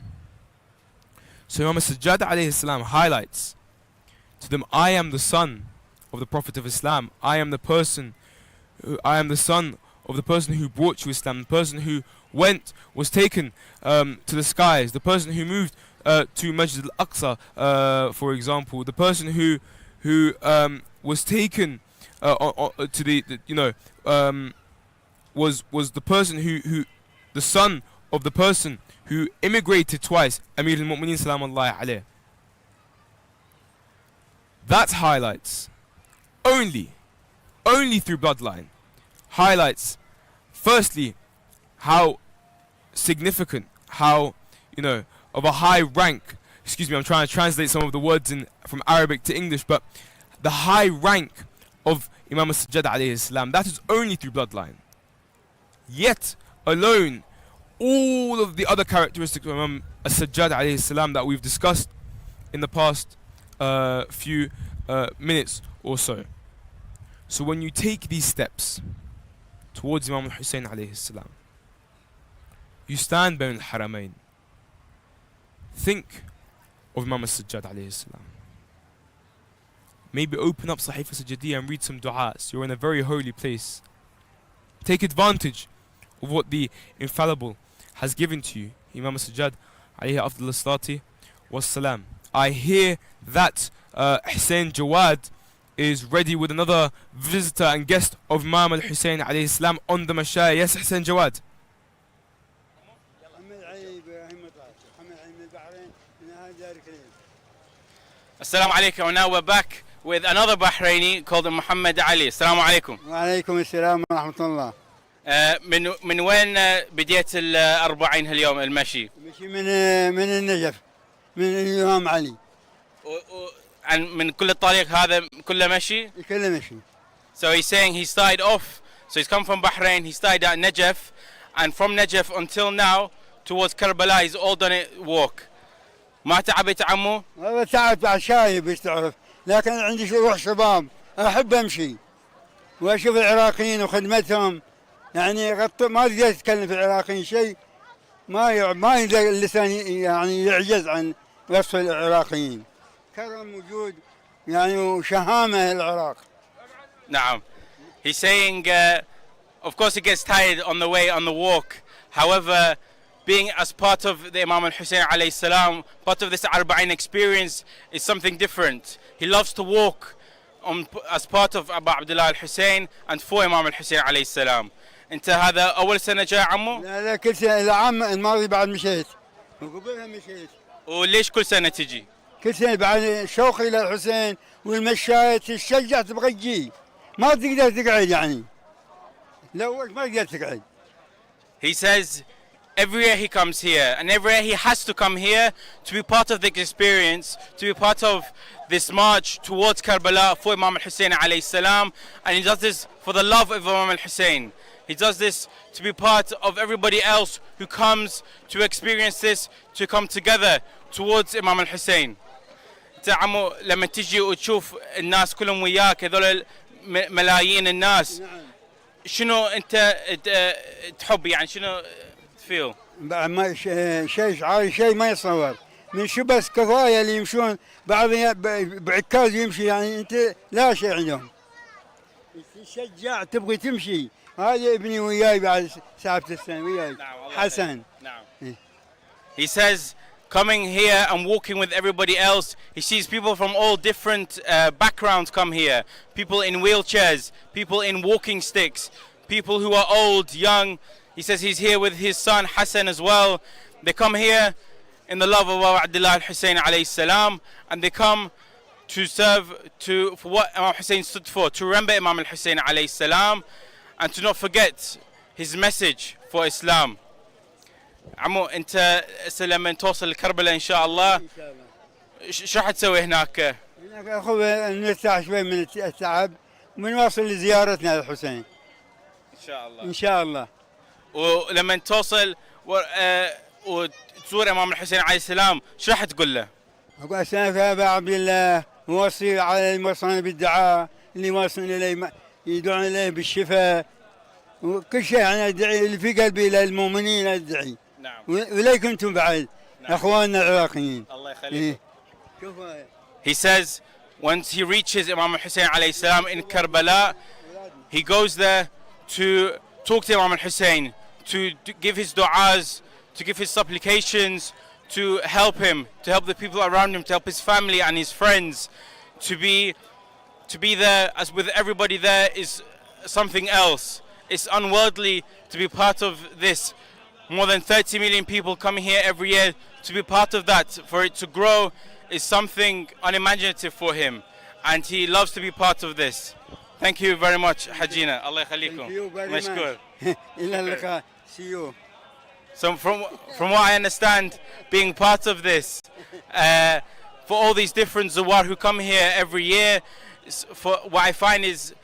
Speaker 16: So Imam Sajjad alayhi salam highlights to them, I am the son of the Prophet of Islam. I am the son of the person who brought you Islam, the person who was taken to the skies, the person who moved to Masjid al-Aqsa, for example, the person who was taken to was the person who the son of the person who immigrated twice, Amir al-Mu'mineen salamullahi alayh. That highlights only through bloodline, highlights firstly how significant, how of a high rank, excuse me, I'm trying to translate some of the words from Arabic to English, but the high rank of Imam Sajjad alayhi salam, that is only through bloodline. Yet alone, all of the other characteristics of Imam Sajjad alayhi salam that we've discussed in the past few minutes or so. So when you take these steps towards Imam Hussein alayhi salam, you stand behind al-Haramain. Think of Imam Sajjad alayhi salam. Maybe open up Sahifa Sajjadiyya and read some du'as. You're in a very holy place. Take advantage of what the infallible has given to you. Imam Sajjad alayhi afdal salati wassalam. I hear that Hussein Jawad is ready with another visitor and guest of Imam al-Hussein alayhi salam on the mashayah. Yes, Hussein Jawad.
Speaker 17: Assalamu alaikum. And now we're back with another Bahraini called Muhammad Ali. Assalamu alaikum.
Speaker 19: Wa alaikum assalam wa rahmatullah.
Speaker 17: من وين بديت ال40 هاليوم المشي؟
Speaker 19: مشي من النجف، من الإمام علي.
Speaker 17: من كل الطريق هذا كله مشي؟
Speaker 19: كله مشي.
Speaker 17: So he's saying he started off, so he's come from Bahrain, he started at Najaf, and from Najaf until now towards Karbala he's all done it walk. ما تعبت عمو؟
Speaker 19: والله تعبت بعد شايب بس تعرف، لكن عندي روح شباب، أحب أمشي وأشوف العراقيين وخدمتهم. يعني ما أقدر أتكلم في العراقيين شيء، ما اللسان يعني يعجز عن وصف العراقيين. كرم وجود يعني وشهامة العراق.
Speaker 17: نعم. He's saying, of course he gets tired on the way, on the walk. However, being as part of the Imam Hussein alayhi salam, part of this Arbaeen experience is something different. He loves to walk as part of Abu Abdullah al-Hussein and for Imam Hussein alayhi salam. انت هذا اول سنه جاي عمو؟
Speaker 19: لا كل سنه، العام الماضي بعد مشيت وقبلها مشيت.
Speaker 17: وليش كل سنه تجي؟
Speaker 19: كل سنه بعد شوقي للحسين والمشاية تشجع تبغى تجي، ما تقدر تقعد يعني. لو ما تقدر تقعد.
Speaker 17: He says every year he comes here, and every year he has to come here to be part of the experience, to be part of this march towards Karbala for Imam Hussein alayhi salam, and he does this for the love of Imam Hussein. He does this to be part of everybody else who comes to experience this, to come together towards Imam Hussein. انت عمو لما تجي وتشوف الناس كلهم وياك هذول ملايين الناس شنو انت تحب يعني شنو تفيل؟
Speaker 19: ما شيء ما يتصور من شو بس كفايه اللي يمشون بعض بعكاز يمشي يعني انت لا شيء عندهم تشجع تبغي تمشي هذا ابني وياي بعد ساعة السنة وياي حسن.
Speaker 17: He says coming here and walking with everybody else, he sees people from all different backgrounds come here. People in wheelchairs, people in walking sticks, people who are old, young. He says he's here with his son Hassan as well. They come here in the love of our Abdullah al-Hussein alayhi salam, and they come to serve for what Imam Hussein stood for, to remember Imam al-Hussein alayhi salam, and to not forget his message for Islam. عمو انت لما توصل لكربلاء ان شاء الله شو راح تسوي هناك؟
Speaker 19: هناك اخذ نرتاح شوي من التعب ونواصل لزيارتنا للحسين.
Speaker 17: ان شاء الله.
Speaker 19: ان شاء الله.
Speaker 17: ولما توصل وتزور امام الحسين عليه السلام شو راح تقول له؟
Speaker 19: اقول السلام يا ابا عبد الله موصي على الموصلين بالدعاء اللي واصلين اليه يدعون اليه بالشفاء وكل شيء يعني ادعي اللي في قلبي للمؤمنين ادعي.
Speaker 17: نعم.
Speaker 19: وليكم انتم بعد. نعم. اخواننا العراقيين.
Speaker 17: الله يخليك. He says once he reaches Imam Hussein alayhi salam in Karbala, he goes there to talk to Imam Hussein, to give his du'as, to give his supplications, to help him, to help the people around him, to help his family and his friends, to be there as with everybody there is something else. It's unworldly to be part of this. More than 30 million people come here every year. To be part of that, for it to grow, is something unimaginative for him. And he loves to be part of this. Thank you very much, Hajina. Allah yakhalikum.
Speaker 19: Thank you very much. See you.
Speaker 17: So from what I understand, being part of this, for all these different Zawar who come here every year, for what I find is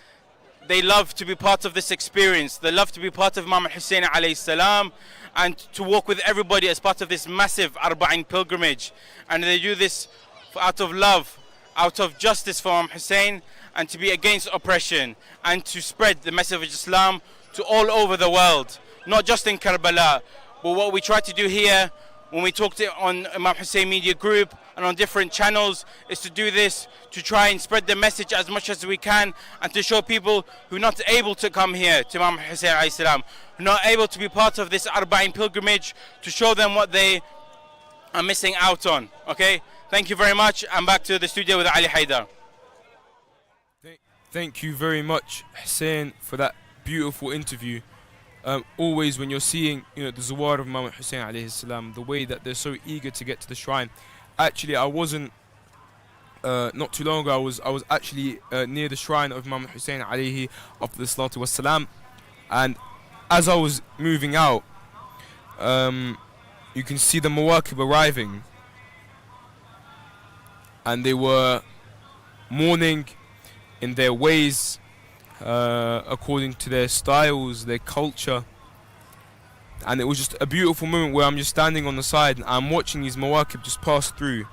Speaker 17: they love to be part of this experience. They love to be part of Imam Hussein alayhi salam and to walk with everybody as part of this massive Arbaeen pilgrimage. And they do this out of love, out of justice for Imam Hussein, and to be against oppression and to spread the message of Islam to all over the world, not just in Karbala. But what we try to do here when we talk on Imam Hussein Media Group and on different channels is to do this, to try and spread the message as much as we can and to show people who are not able to come here to Imam Hussein alayhi salam, who are not able to be part of this Arbaeen pilgrimage, to show them what they are missing out on. Okay? Thank you very much. I'm back to the studio with Ali Haidar.
Speaker 16: Thank you very much, Hussein, for that beautiful interview. Always when you're seeing, the Zawar of Imam Hussein alayhi salam, the way that they're so eager to get to the shrine. Actually, I wasn't not too long ago. I was actually near the shrine of Imam Hussein alayhi after the salatu wassalam, and as I was moving out, you can see the Mawakib arriving, and they were mourning in their ways, according to their styles, their culture. And it was just a beautiful moment where I'm just standing on the side and I'm watching these Mawakib just pass through,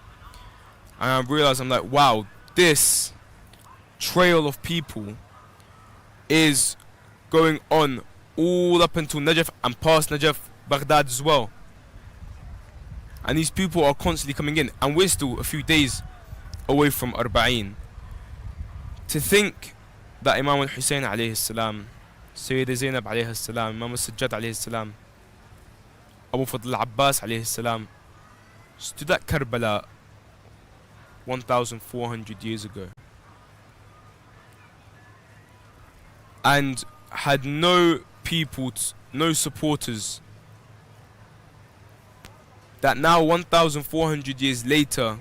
Speaker 16: and I realize, I'm like, wow, this trail of people is going on all up until Najaf and past Najaf, Baghdad as well. And these people are constantly coming in, and we're still a few days away from Arbaeen. To think that Imam Hussein alayhi salam, Sayyida Zainab alayhi salam, Imam Sajjad alayhi salam, Abu Fadl Abbas alayhi salam stood at Karbala 1,400 years ago and had no people, no supporters. That now 1,400 years later,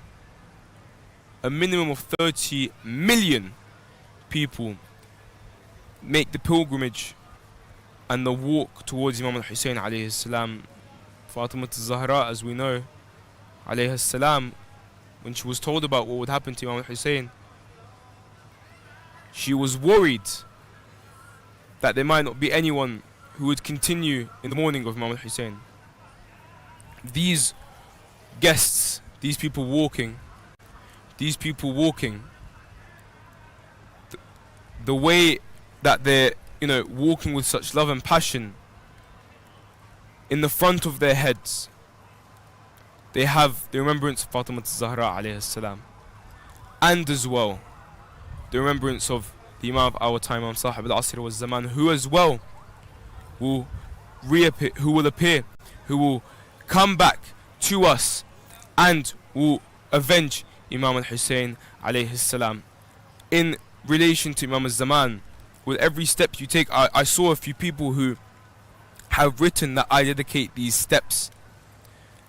Speaker 16: a minimum of 30 million people make the pilgrimage and the walk towards Imam al-Hussein alayhi salam. Fatima al-Zahra, as we know, alayhi salam, when she was told about what would happen to Imam al-Hussein, she was worried that there might not be anyone who would continue in the mourning of Imam al-Hussein. These guests, these people walking, these people walking, the way that they're, walking with such love and passion, in the front of their heads, they have the remembrance of Fatima Zahra alayhi salam, and as well, the remembrance of the Imam of our time, Imam Sahib al-Asr wa Zaman, who as well will reappear, who will come back to us and will avenge Imam al-Hussein alayhi salam. In relation to Imam al-Zaman, with every step you take, I saw a few people who have written that I dedicate these steps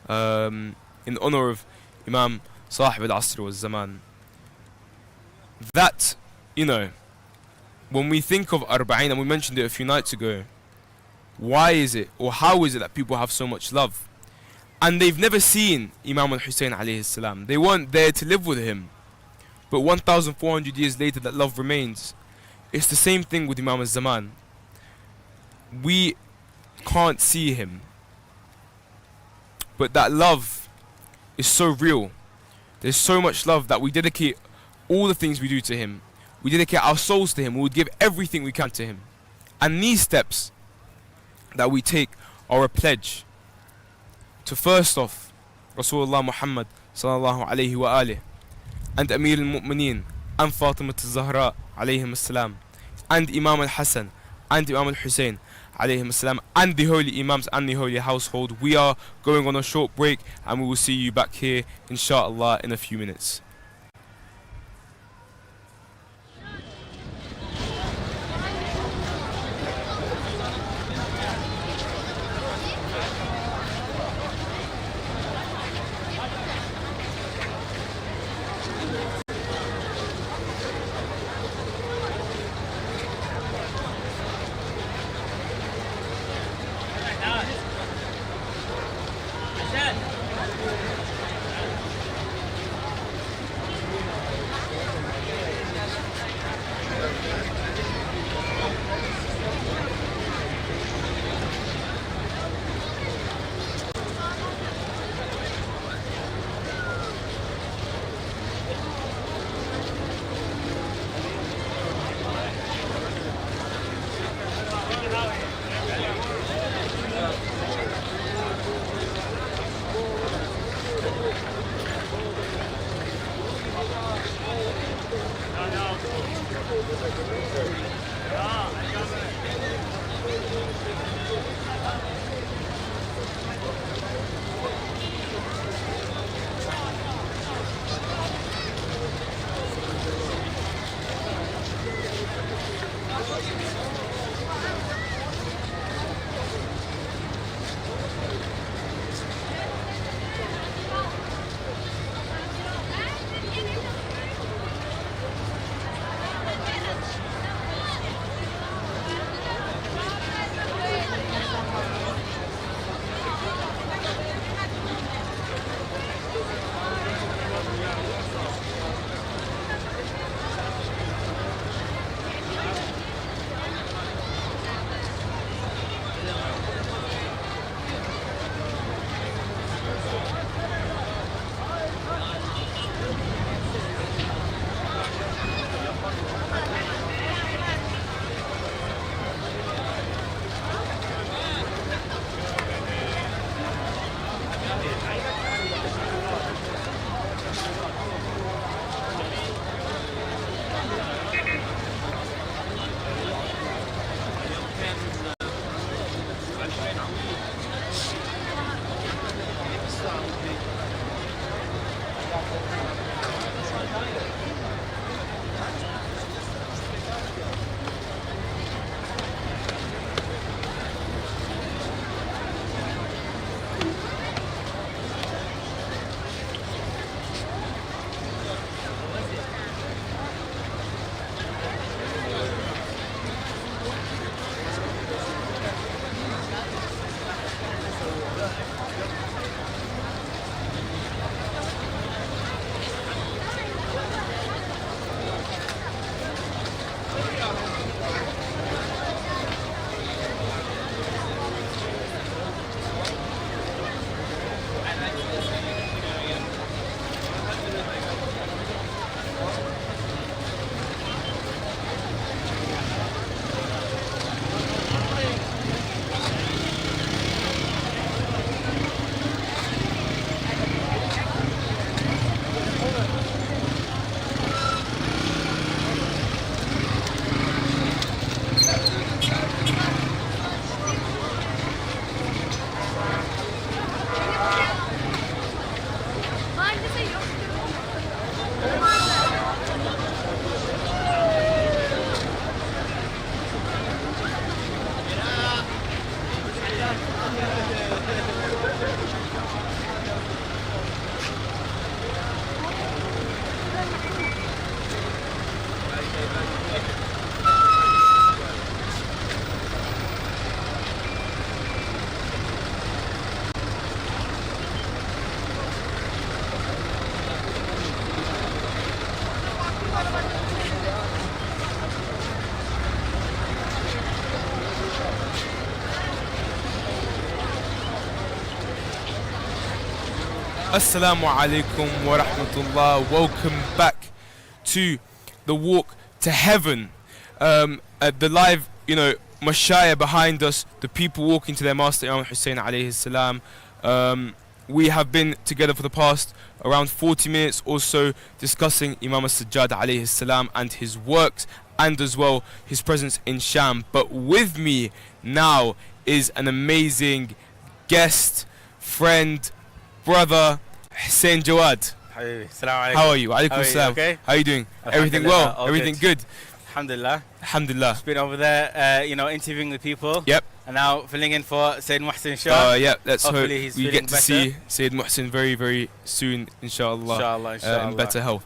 Speaker 16: in honor of Imam Sahib al-Asr wa Zaman. That, when we think of Arbaeen, and we mentioned it a few nights ago, why is it, or how is it that people have so much love? And they've never seen Imam al-Hussein alayhi salam. They weren't there to live with him. But 1,400 years later, that love remains. It's the same thing with Imam al-Zaman. We can't see him, but that love is so real. There's so much love that we dedicate all the things we do to him. We dedicate our souls to him. We would give everything we can to him. And these steps that we take are a pledge to, first off, Rasulullah Muhammad sallallahu alayhi wa alih, and Amir al-Mu'mineen, and Fatima al-Zahra alayhim as-salam, and Imam al-Hassan, and Imam al-Hussein alayhim as-salam, and the holy Imams and the holy household. We are going on a short break, and we will see you back here inshallah in a few minutes. Assalamu alaikum wa rahmatullah. Welcome back to the walk to heaven. The live, mashayah behind us, the people walking to their master Imam Hussein alayhi salam. We have been together for the past around 40 minutes or so discussing Imam as-Sajjad alayhi salam and his works and as well his presence in Sham. But with me now is an amazing guest, friend, brother, Hussein Jawad. How are you? Alaikum salam.
Speaker 17: Okay?
Speaker 16: How are you doing? Everything well? Everything good?
Speaker 17: Alhamdulillah.
Speaker 16: Alhamdulillah.
Speaker 17: Just been over there, interviewing the people.
Speaker 16: Yep.
Speaker 17: And now filling in for Sayyid Muhsin Shah.
Speaker 16: Yeah, let's hope
Speaker 17: Hopefully
Speaker 16: we get to see Sayyid Muhsin very, very soon, inshallah. In better health.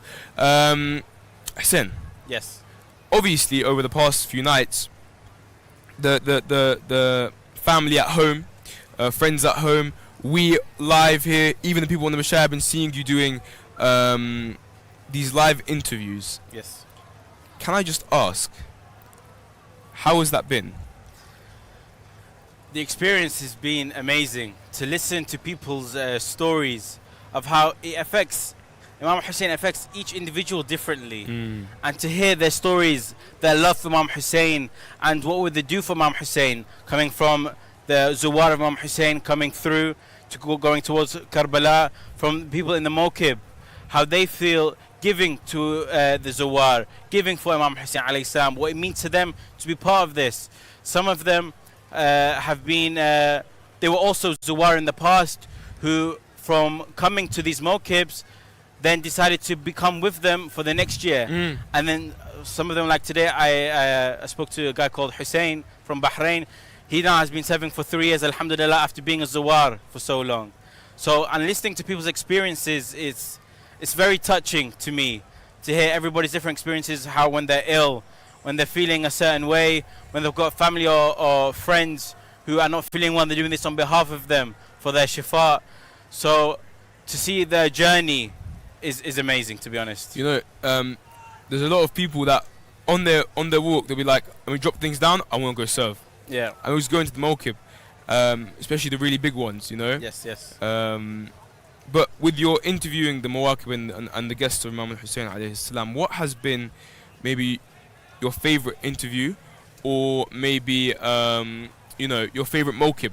Speaker 16: Hussein.
Speaker 17: Yes.
Speaker 16: Obviously, over the past few nights, the family at home, friends at home, we live here, even the people on the Mashayah have been seeing you doing these live interviews.
Speaker 17: Yes.
Speaker 16: Can I just ask, how has that been?
Speaker 17: The experience has been amazing. To listen to people's stories of how it affects, Imam Hussein affects each individual differently. And to hear their stories, their love for Imam Hussein, and what would they do for Imam Hussein, coming from the Zuwar of Imam Hussein, coming through to going towards Karbala, from people in the Mawkib, how they feel giving to the Zuwar, giving for Imam Hussein alayhi salam, what it means to them to be part of this. Some of them have been, they were also Zuwar in the past, who from coming to these Mawkibs then decided to become with them for the next year. And then some of them, like today, I spoke to a guy called Hussein from Bahrain. He now has been serving for 3 years, alhamdulillah, after being a Zuwar for so long. So, and listening to people's experiences, it's very touching to me to hear everybody's different experiences, how when they're ill, when they're feeling a certain way, when they've got family or friends who are not feeling well, they're doing this on behalf of them for their shifa. So to see their journey is amazing, to be honest.
Speaker 16: There's a lot of people that on their walk, they'll be like, when we drop things down, I want to go serve.
Speaker 17: Yeah.
Speaker 16: I was going to the Mawkib, especially the really big ones,
Speaker 17: Yes.
Speaker 16: But with your interviewing the Mawakib and the guests of Imam Hussein alayhi salam, what has been maybe your favorite interview, or maybe your favorite Mawkib,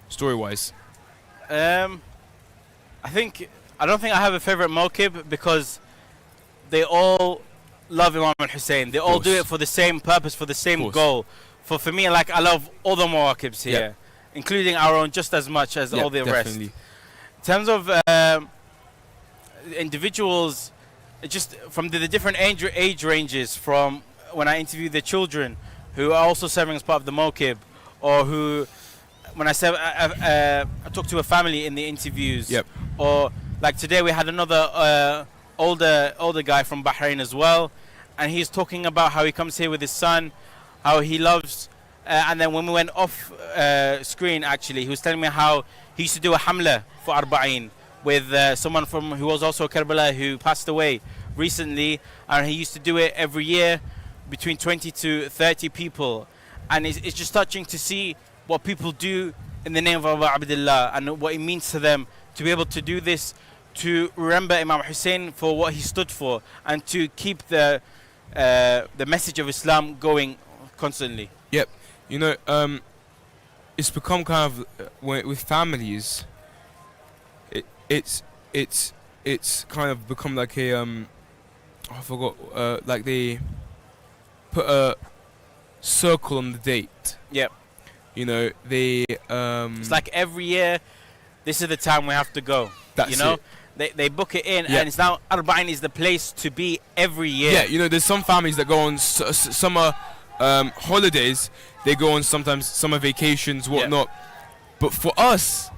Speaker 16: story-wise?
Speaker 17: I don't think I have a favorite Mawkib, because they all love Imam Hussein. They all do it for the same purpose, for the same goal. For me, like, I love all the Mawakibs here, including our own just as much as all the rest. In terms of individuals, just from the different age ranges, from when I interview the children who are also serving as part of the Mawkib, or who, when I talk to a family in the interviews, or like today we had another older guy from Bahrain as well, and he's talking about how he comes here with his son, how he loves, and then when we went off screen, actually, he was telling me how he used to do a hamla for Arbaeen with someone who was also a Karbala who passed away recently, and he used to do it every year between 20 to 30 people, and it's just touching to see what people do in the name of Abu Abdullah and what it means to them to be able to do this, to remember Imam Hussein for what he stood for, and to keep the message of Islam going constantly.
Speaker 16: Yep. It's become kind of with families. It's kind of become like a I forgot. Like they put a circle on the date.
Speaker 17: Yep.
Speaker 16: They.
Speaker 17: It's like every year, this is the time we have to go.
Speaker 16: That's it.
Speaker 17: They book it in, and it's now Arbaeen is the place to be every year.
Speaker 16: Yeah, there's some families that go on summer holidays. They go on sometimes summer vacations, whatnot. But for us,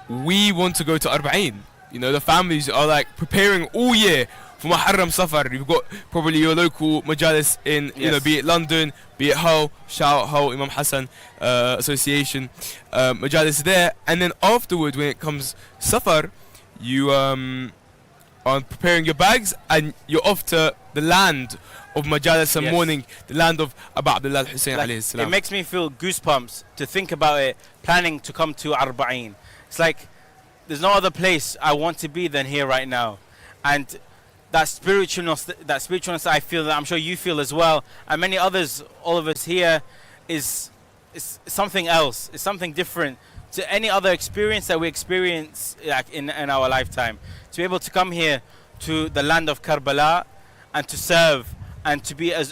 Speaker 16: we want to go to Arbaeen. The families are like preparing all year for Muharram Safar. You've got probably your local majalis in, be it London, be it Hull, shout out Hull, Imam Hassan Association, majalis there. And then afterward, when it comes Safar, you are preparing your bags and you're off to the land of majalis and mourning, the land of Abu Abdullah Hussein alayhi salam.
Speaker 17: It makes me feel goosebumps to think about it, planning to come to Arbaeen. It's like there's no other place I want to be than here right now. And that spiritualness I feel, that I'm sure you feel as well, and many others, all of us here, is something else. It's something different to any other experience that we experience like in our lifetime. To be able to come here to the land of Karbala and to serve and to be as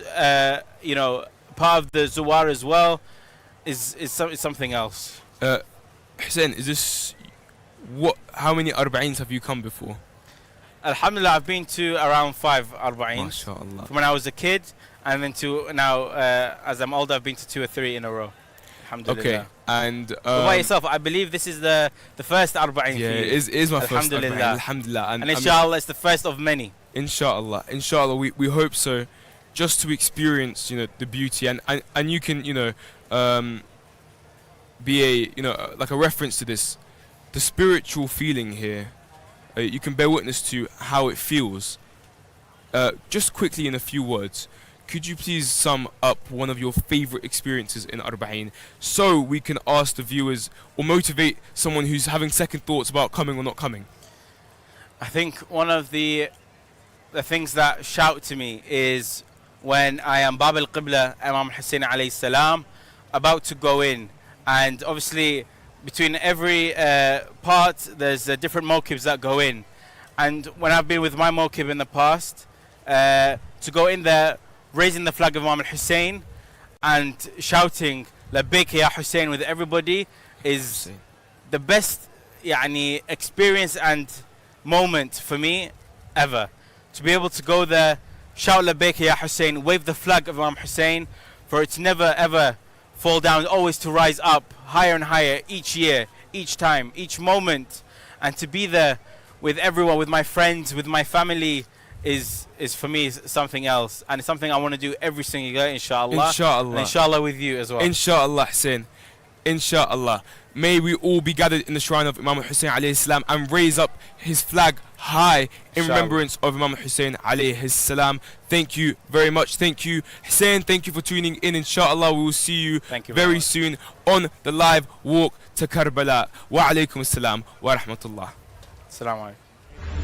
Speaker 17: you know, part of the Zuwar as well is something else.
Speaker 16: Hussein, is this how many Arbaeens have you come before?
Speaker 17: Alhamdulillah, I've been to around 5 Arbaeens.
Speaker 16: MashaAllah.
Speaker 17: From when I was a kid, and then to now, as I'm older, I've been to 2 or 3 in a row. Alhamdulillah.
Speaker 16: Okay, and
Speaker 17: what about yourself? I believe this is the first Arba'een for you.
Speaker 16: Yeah, it is my first Arba'een. Alhamdulillah.
Speaker 17: And inshallah, it's the first of many.
Speaker 16: Inshallah, we hope so. Just to experience, you know, the beauty, and you can, you know, be a, you know, like a reference to this, the spiritual feeling here. You can bear witness to how it feels. Just quickly in a few words, could you please sum up one of your favorite experiences in Arbaeen, so we can ask the viewers or motivate someone who's having second thoughts about coming or not coming?
Speaker 17: I think one of the things that shout to me is when I am Bab al-Qibla, Imam Hussein alayhi salam, about to go in, and obviously between every part there's different mawkibs that go in, and when I've been with my mawkib in the past, to go in there raising the flag of Imam Hussein and shouting Labbaik ya Hussein with everybody is the best experience and moment for me ever. To be able to go there, shout Labbaik ya Hussein, wave the flag of Imam Hussein, for it to never ever fall down, always to rise up higher and higher each year, each time, each moment, and to be there with everyone, with my friends, with my family, is for me something else, and it's something I want to do every single year, inshallah.
Speaker 16: Inshallah.
Speaker 17: And inshallah with you as well.
Speaker 16: Inshallah, Hussein. Inshallah. May we all be gathered in the shrine of Imam Hussein alayhi salam and raise up his flag high in remembrance of Imam Hussein alayhi salam. Thank you very much. Thank you, Hussein. Thank you for tuning in. Inshallah, we will see you very soon on the live walk to Karbala. Wa alaykum assalam wa rahmatullah.
Speaker 17: Assalamu alaikum.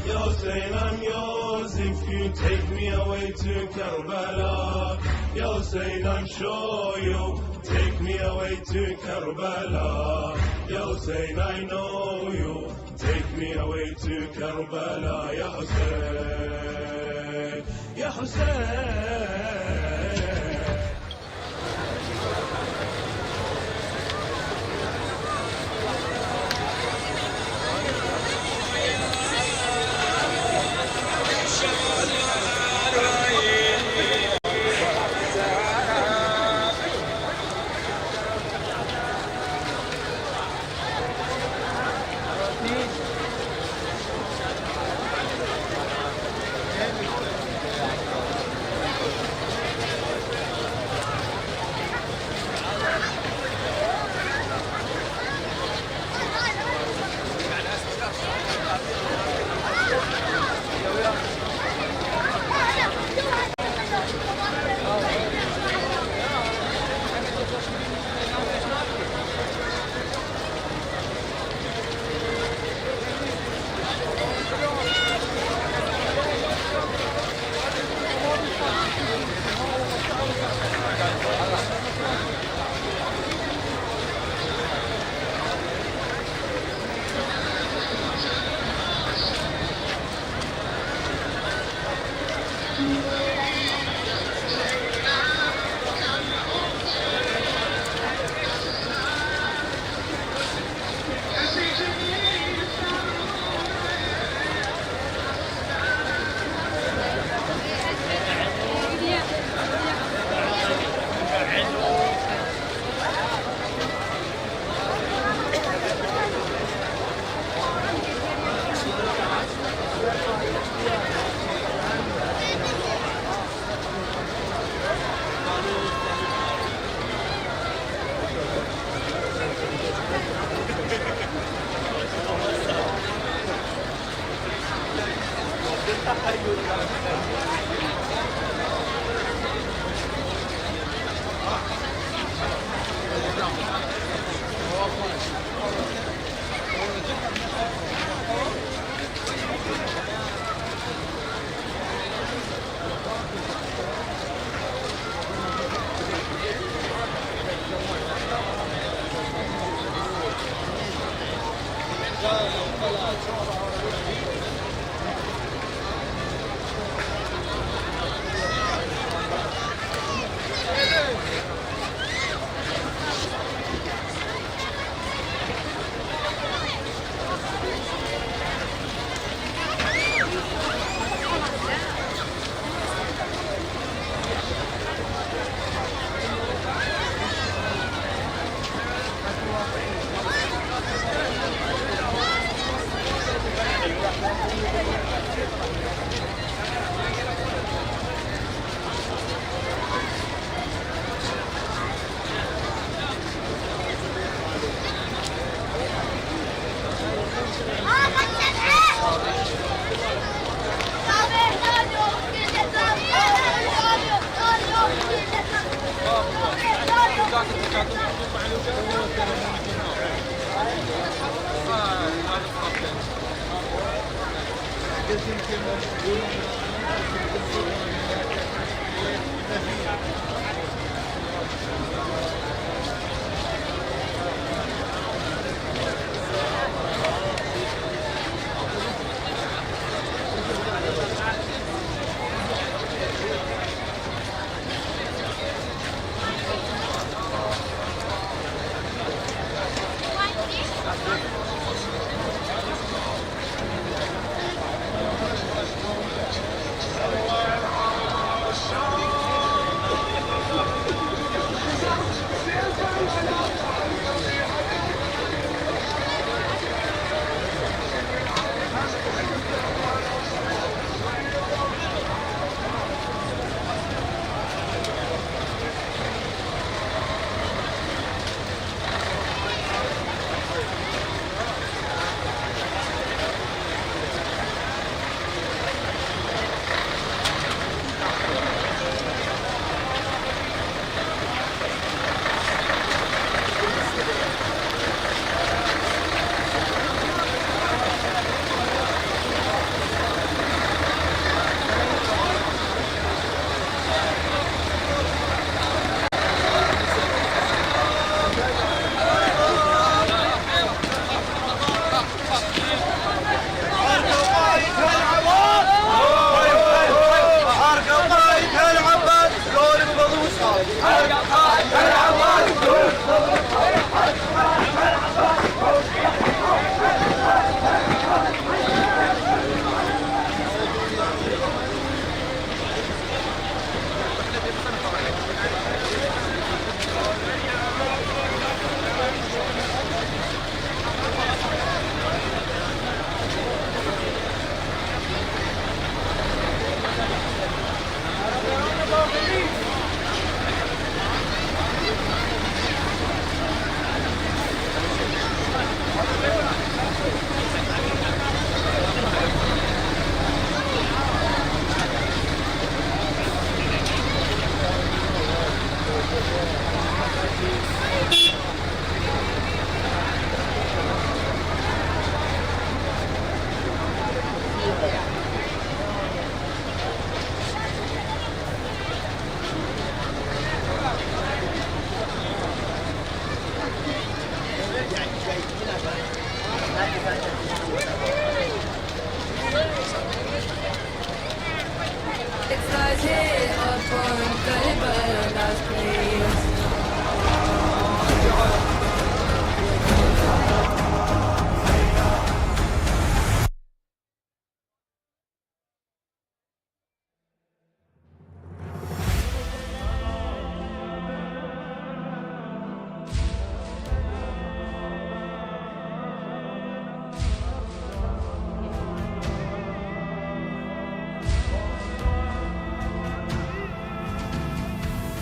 Speaker 4: Ya Hussein, I'm yours if you take me away to Karbala. Ya Hussein, I'm sure you'll take me away to Karbala. Ya Hussein, I know you'll take me away to Karbala. Ya Hussein, Ya Hussein.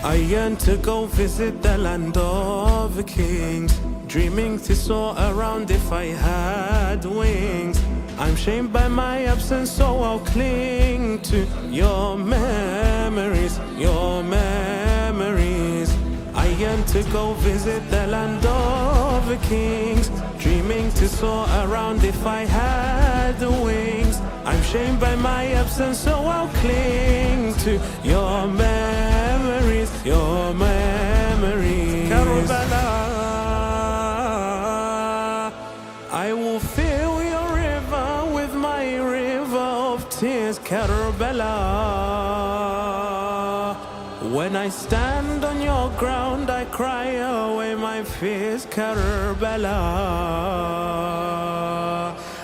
Speaker 14: I yearn to go visit the land of the kings, dreaming to soar around if I had wings. I'm shamed by my absence, so I'll cling to your memories, your memories. I yearn to go visit the land of the kings, dreaming to soar around if I had wings. I'm shamed by my absence, so I'll cling to your memories, your memories. Karbala, I will fill your river Karbala. When I stand on your ground, I cry away my fears, Karbala.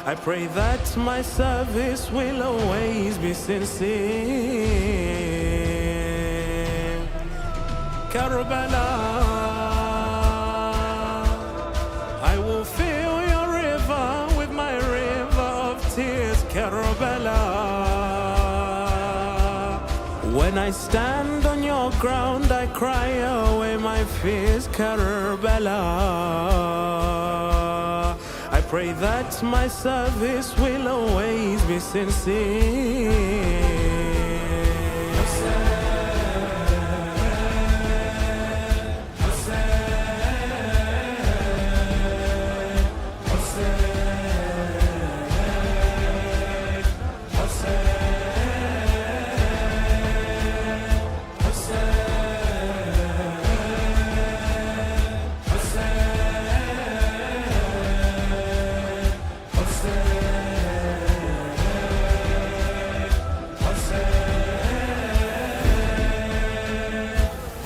Speaker 14: I pray that my service will always be sincere, Karbala. I will fill your river with my river of tears, Karbala. When I stand on your ground, I cry away my fears, Karbala. I pray that my service will always be sincere.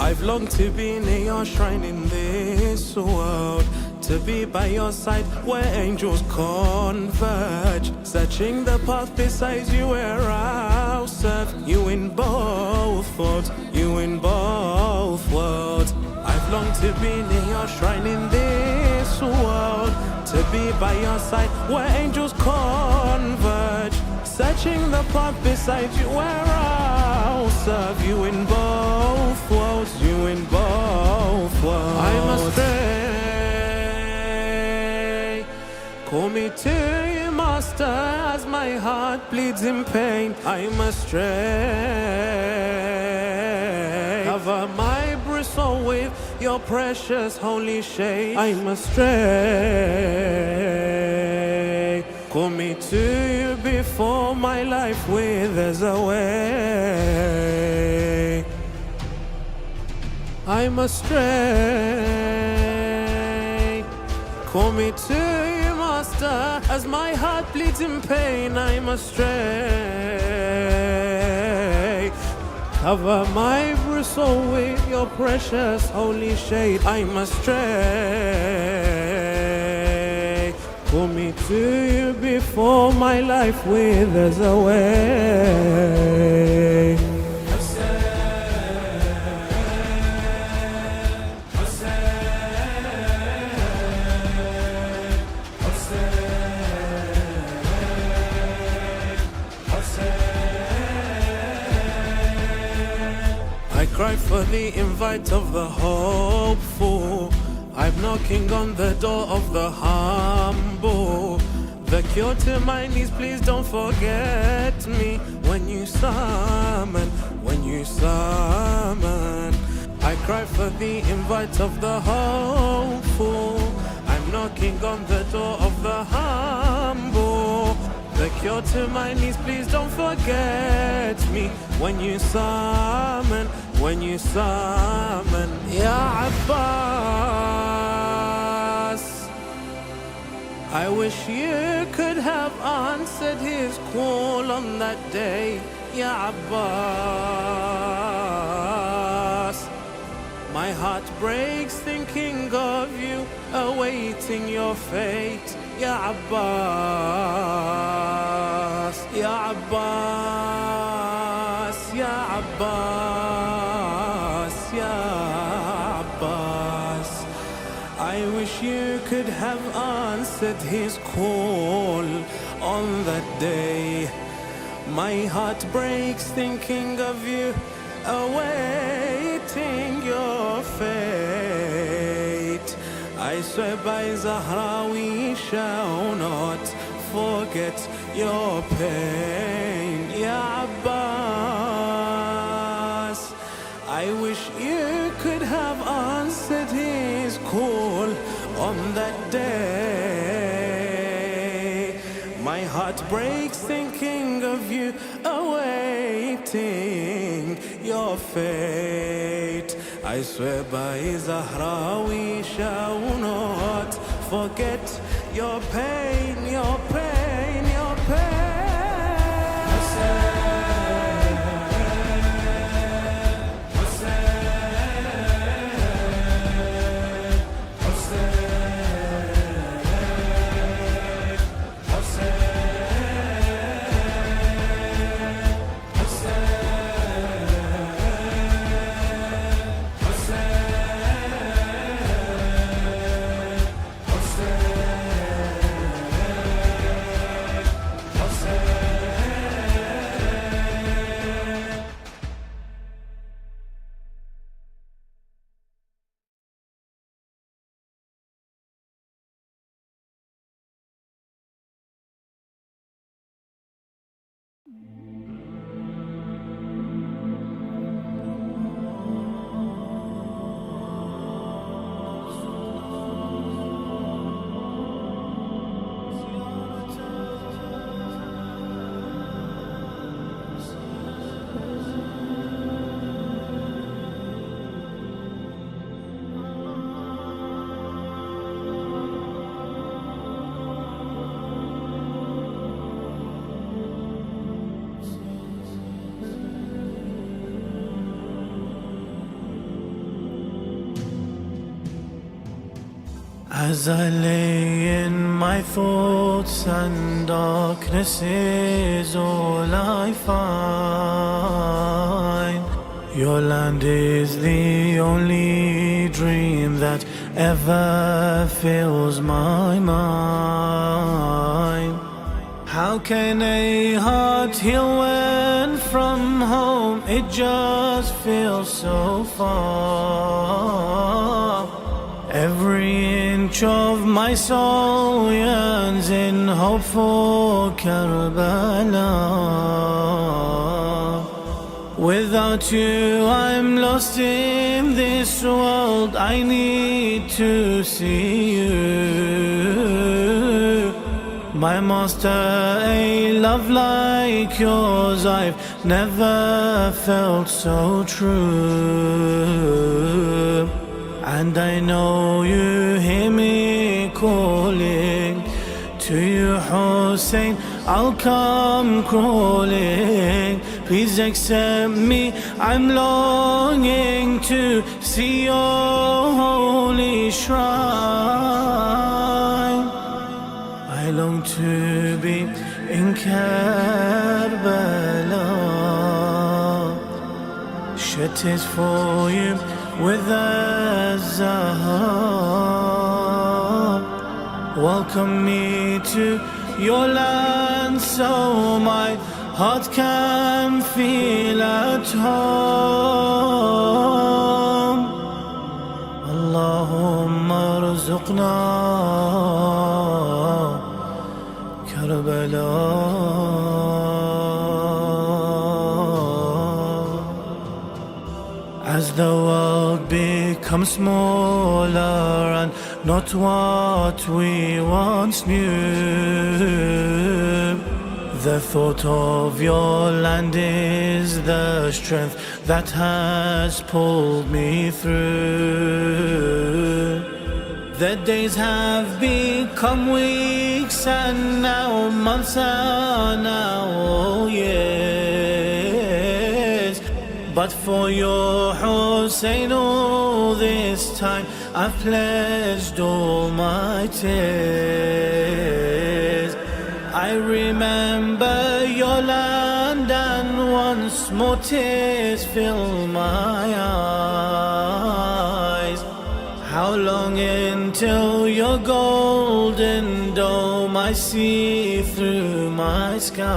Speaker 14: I've longed to be near your shrine in this world, to be by your side where angels converge, searching the path beside you where I'll serve you in both worlds, you in both worlds. I've longed to be near your shrine in this world, to be by your side where angels converge, searching the path beside you where I'll serve you in both worlds, you in both worlds. I must pray, call me to you, Master, as my heart bleeds in pain. I must stray, cover my bristle with your precious holy shade. I must stray, call me to you before my life withers away. I must stray, call me to you, Master, as my heart bleeds in pain. I must stray, cover my bristle with your precious holy shade. I must stray, call me to you before my life withers away. I cry for the invite of the hopeful. I'm knocking on the door of the humble. The cure to my needs, please don't forget me when you summon, when you summon. I cry for the invite of the hopeful. I'm knocking on the door of the humble. The cure to my needs, please don't forget me when you summon, when you summon. Ya Abbas, I wish you could have answered his call on that day. Ya Abbas, my heart breaks thinking of you, awaiting your fate. Ya Abbas, Ya Abbas, Ya Abbas, Ya Abbas. I wish you could have answered his call on that day. My heart breaks thinking of you, awaiting your fate. I swear by Zahra we shall not forget your pain. Ya Abbas, I wish you could have answered his call on that day. My heart breaks thinking of you, awaiting your fate. I swear by Zahra we shall not forget your pain, your pain, your pain.
Speaker 8: As I lay in my thoughts and darkness is all I find, your land is the only dream that ever fills my mind. How can a heart heal when from home it just feels so far? Every inch of my soul yearns in hope for Karbala. Without you I'm lost in this world, I need to see you. My master, a love like yours I've never felt so true. And I know you hear me calling to you, Hussein, I'll come crawling. Please accept me, I'm longing to see your holy shrine. I long to be in Karbala, shed tears for you with a Zahra. Welcome me to your land so my heart can feel at home. Allahumma arzuqna Karbala. As the world becomes smaller and not what we once knew, the thought of your land is the strength that has pulled me through. The days have become weeks and now months and now years. But for your Hussein all this time I've pledged all my tears. I remember your land and once more tears fill my eyes. How long until your golden dome I see through my skies?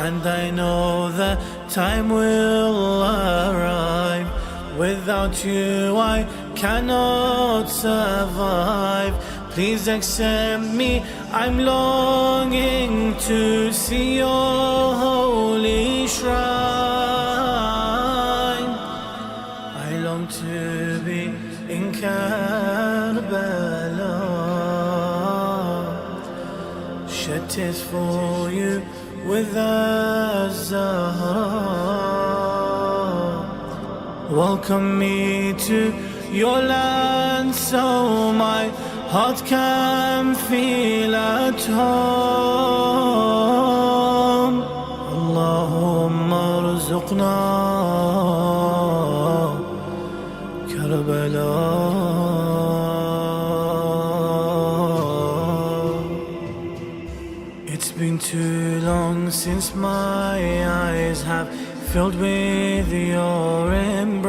Speaker 8: And I know the time will arrive. Without you I cannot survive. Please accept me, I'm longing to see your holy shrine. I long to be in Karbala, shed tears for you with a Zahra. Welcome me to your land so my heart can feel at home. Allahumma arzuqna Karbala. It's been too long since my eyes have filled with your embrace.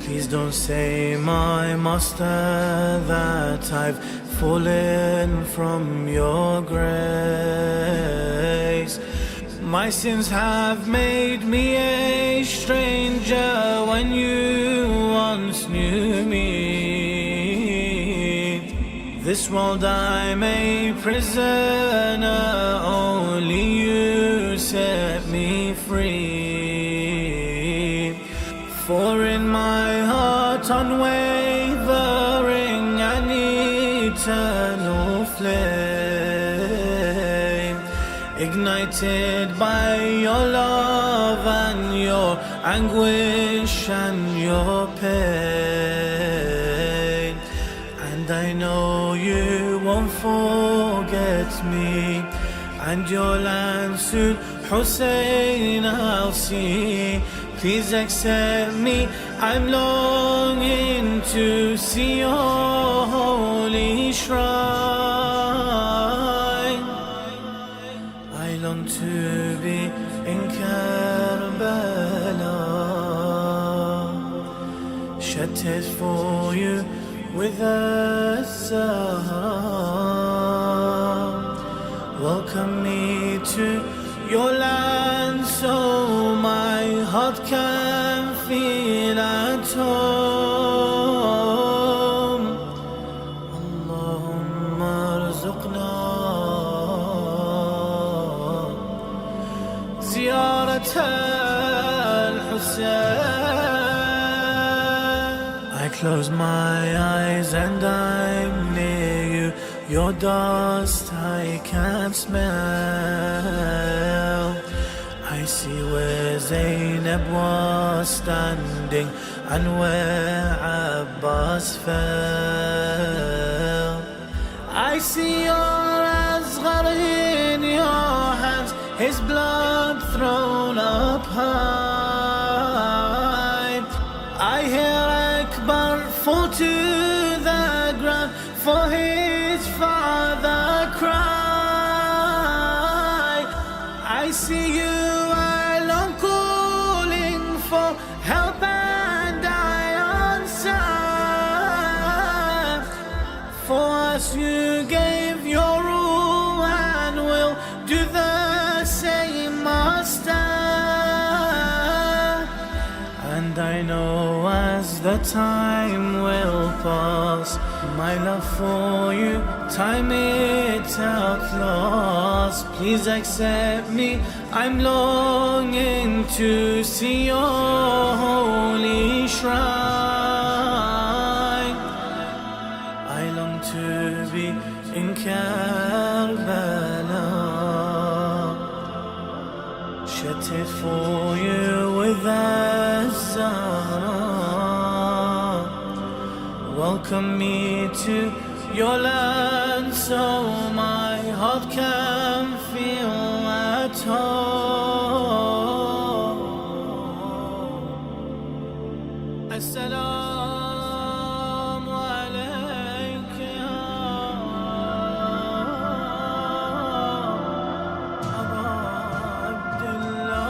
Speaker 8: Please don't say, my master, that I've fallen from your grace. My sins have made me a stranger when you once knew me. This world I'm a prisoner, only you set me free. For in my heart unwavering and eternal flame, ignited by your love and your anguish and your pain. And I know you won't forget me, and your land soon, Hussein, I'll see. please accept me. I'm longing to see your holy shrine. I long to be in Karbala, shattered for you with a Zahra. Welcome me to your land so my heart can feel at home. Allahumma arzuqna ziyarat al-Hussein. I close my eyes and I'm near you. Your dust I can't smell. I see where Zainab was standing and where Abbas fell. I see your Asghar in your hands, his blood thrown up high. I hear Akbar fall to the ground for his father cry. I see you alone calling for help and I answer. For us you gave your rule and will do the same, Master. And I know as the time will pass, my love for you, time it outlasts. Please accept me, I'm longing to see your holy shrine. I long to be in Karbala, shattered for you with a Zahra. Welcome me to your land so my heart can feel at home. Assalamu alayka ya Aba Abdullah.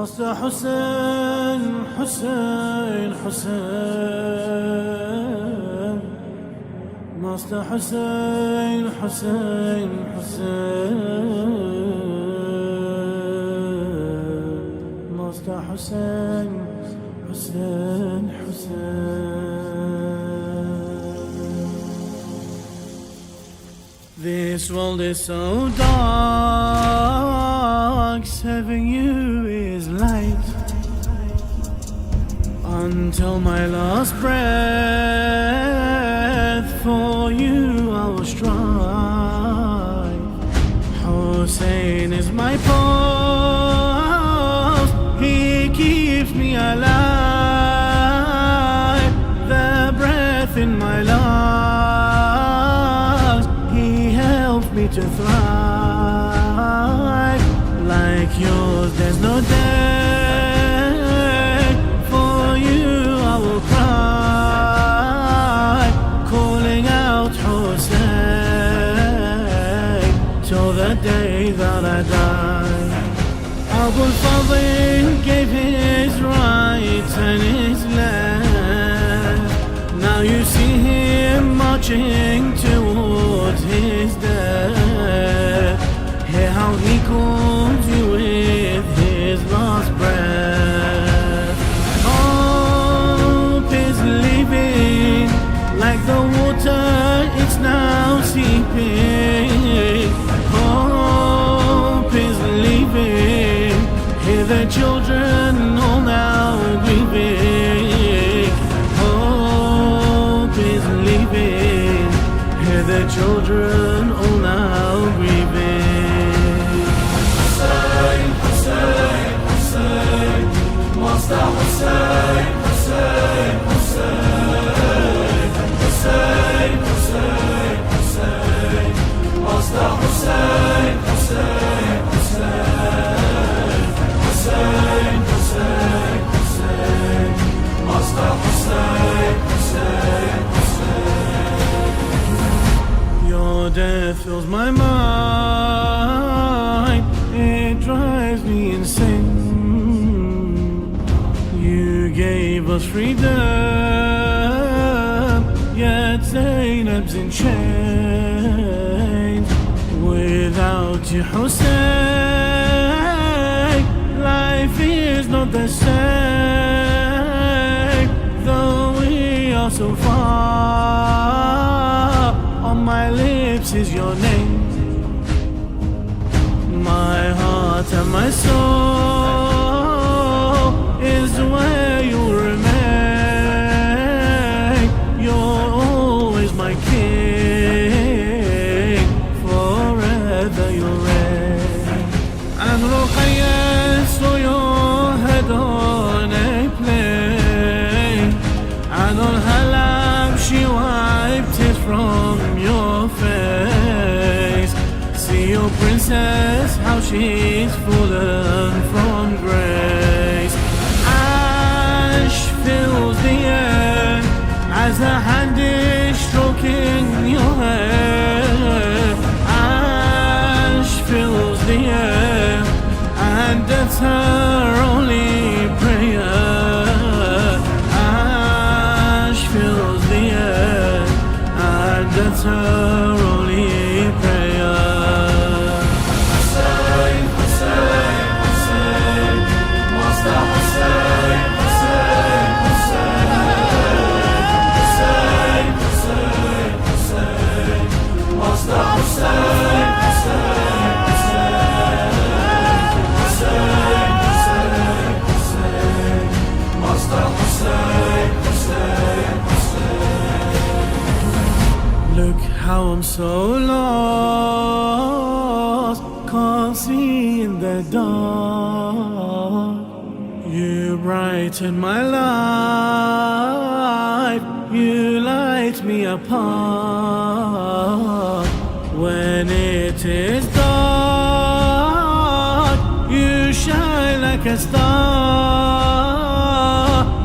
Speaker 8: Master Hussein, Hussein, Hussein. Master Hussein, Hussein, Hussein. Master Hussein, Hussein, Hussein. This world is so dark, serving you is light. Until my last breath, for you I will strive. Hussein is my pulse, he keeps me alive. The breath in my lungs, he helps me to thrive. Like yours, there's no day. For you, I will cry, calling out Hussein till the day that I die. Abu al-Fadl
Speaker 14: marching towards his death. Hear how he calls you with his last breath. Hope is leaving like the water, it's now seeping. Hope is leaving. Hear the children all now grieving. Hope is leaving. Hear the children all now grieving. Hussein, Hussein, Hussein, Master Hussein, Hussein, Hussein, Hussein, Hussein, Hussein, Master Hussein, Hussein, Hussein, Hussein, Hussein, Hussein, Master Hussein, Hussein, Hussein. Your death fills my mind, it drives me insane. You gave us freedom, yet Zainab's in chains. Without you, Hussein, life is not the same. Though we are so far, on my lips is your name. My heart and my soul is where you remain. You're always my king, forever you'll reign. And Ruqayya saw your head on a plane, and on her lap she wiped it from your face. See your princess, how she's fallen from grace. Ash fills the air as her hand is stroking your hair. Ash fills the air and death's her only prayer. Ash fills the air and death's her only prayer. Hussein, Hussein, Hussein, Master Hussein, Hussein, Hussein, Hussein, Hussein, Hussein, Master Hussein, Hussein, Hussein, Hussein, Hussein, Master Hussein, Hussein, Hussein. Look how I'm so lost, can't see in the dark. You brighten my life, you light me apart. When it is dark, you shine like a star,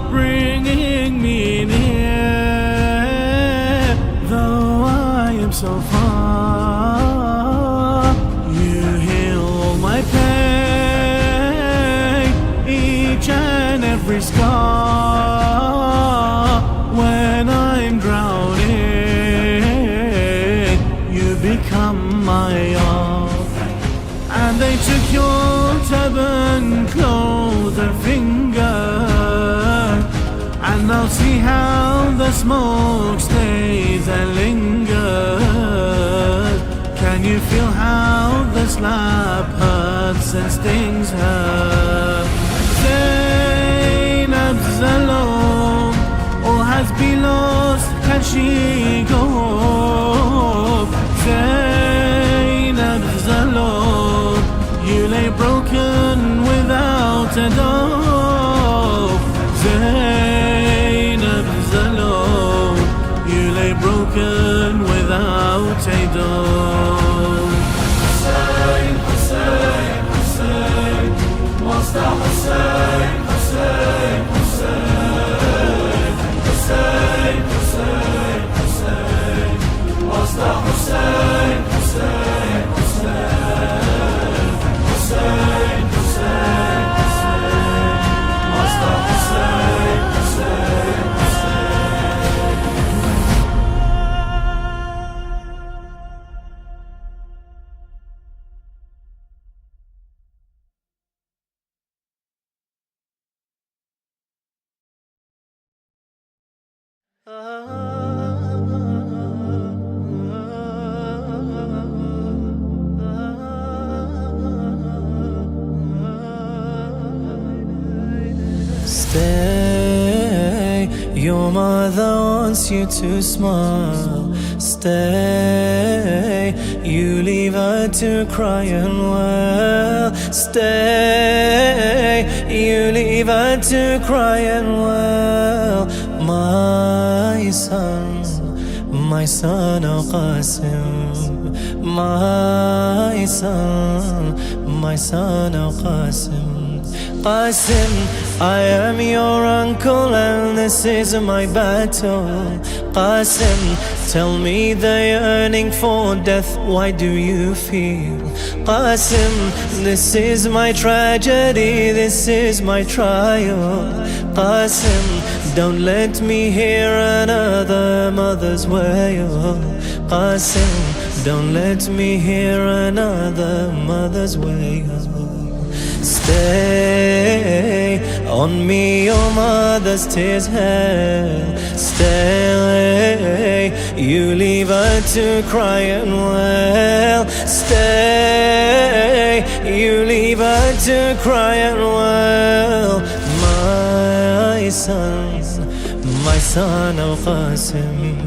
Speaker 14: bringing me near. Though I am so far, you heal all my pain, each and every scar. When I'm drowning, you become my all. And they took your turban, clothes and finger, and now see how the smoke stays and lingers. Can you feel how the slap hurts and stings her? Zainab's alone, all has been lost, can she go home? Zainab's alone, you lay broken without a dope. Zainab's alone, you lay broken without a dope. Hussein, Hussein, Hussein, Master Hussein, Hussein, Hussein, Hussein, Hussein, Hussein, Master Hussein, Hussein, Hussein, Hussein, Hussein, Hussein, Master Hussein.
Speaker 2: Stay, your mother wants you to smile. Stay, you leave her to cry and wail. Stay, you leave her to cry and wail. My son, oh Qasim. My son, oh Qasim. Qasim, I am your uncle and this is my battle. Qasim, tell me the yearning for death, why do you feel? Qasim, this is my tragedy, this is my trial. Qasim, don't let me hear another mother's wail. Qasim, don't let me hear another mother's wail. Stay, on me your mother's tears hail. Stay, you leave her to cry and wail. Stay, you leave her to cry and wail. My son, oh Qasim.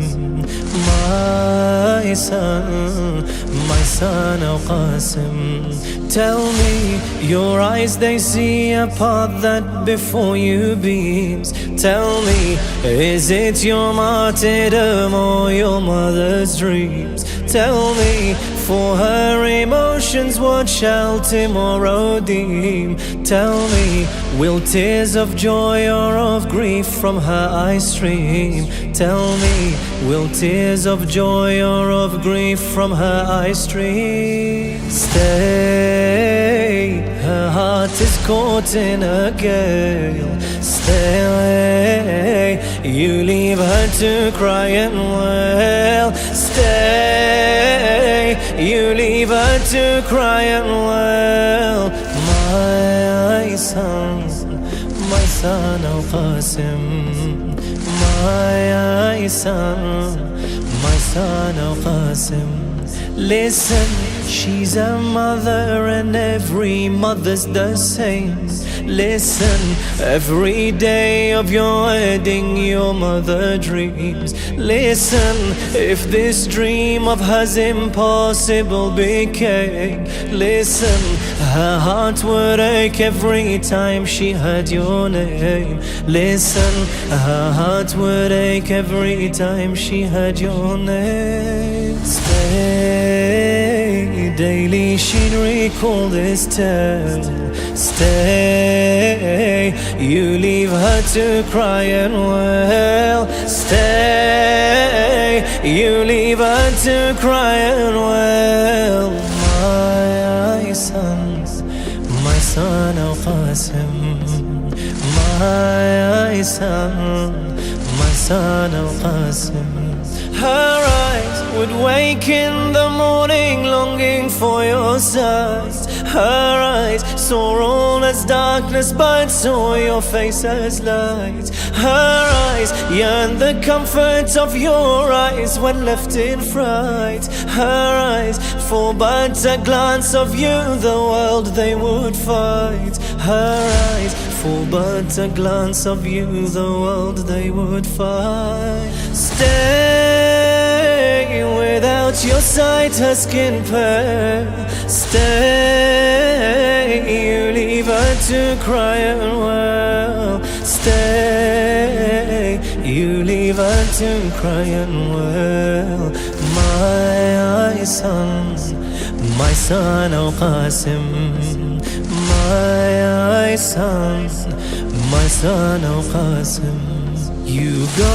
Speaker 2: My son, oh Qasim. Tell me, your eyes they see a path that before you beams. Tell me, is it your martyrdom or your mother's dreams? Tell me, for her emotions what shall tomorrow deem? Tell me, will tears of joy or of grief from her eyes stream? Tell me, will tears of joy or of grief from her eyes stream? Stay, her heart is caught in a gale. Stay, you leave her to cry and wail. Stay, you leave her to cry and wail. My son, oh Qasim. My son, oh Qasim. Listen, she's a mother and every mother's the same. Listen, every day of your wedding your mother dreams. Listen, if this dream of hers impossible became, listen, her heart would ache every time she heard your name. Listen, her heart would ache every time she heard your name. Stay, daily she'd recall this tale. Stay, you leave her to cry and wail. Stay, you leave her to cry and wail. My son, oh Qasim. My son, oh Qasim. Her eyes would wake in the morning longing for your sight. Her eyes saw all as darkness but saw your face as light. Her eyes yearned the comfort of your eyes when left in fright. Her eyes, for but a glance of you the world they would fight. Her eyes, for but a glance of you the world they would fight. Stay, without your sight her skin pale. Stay, you leave her to cry and wail. Stay, you leave her to cry and wail. My son, oh Qasim. My son, oh Qasim. You go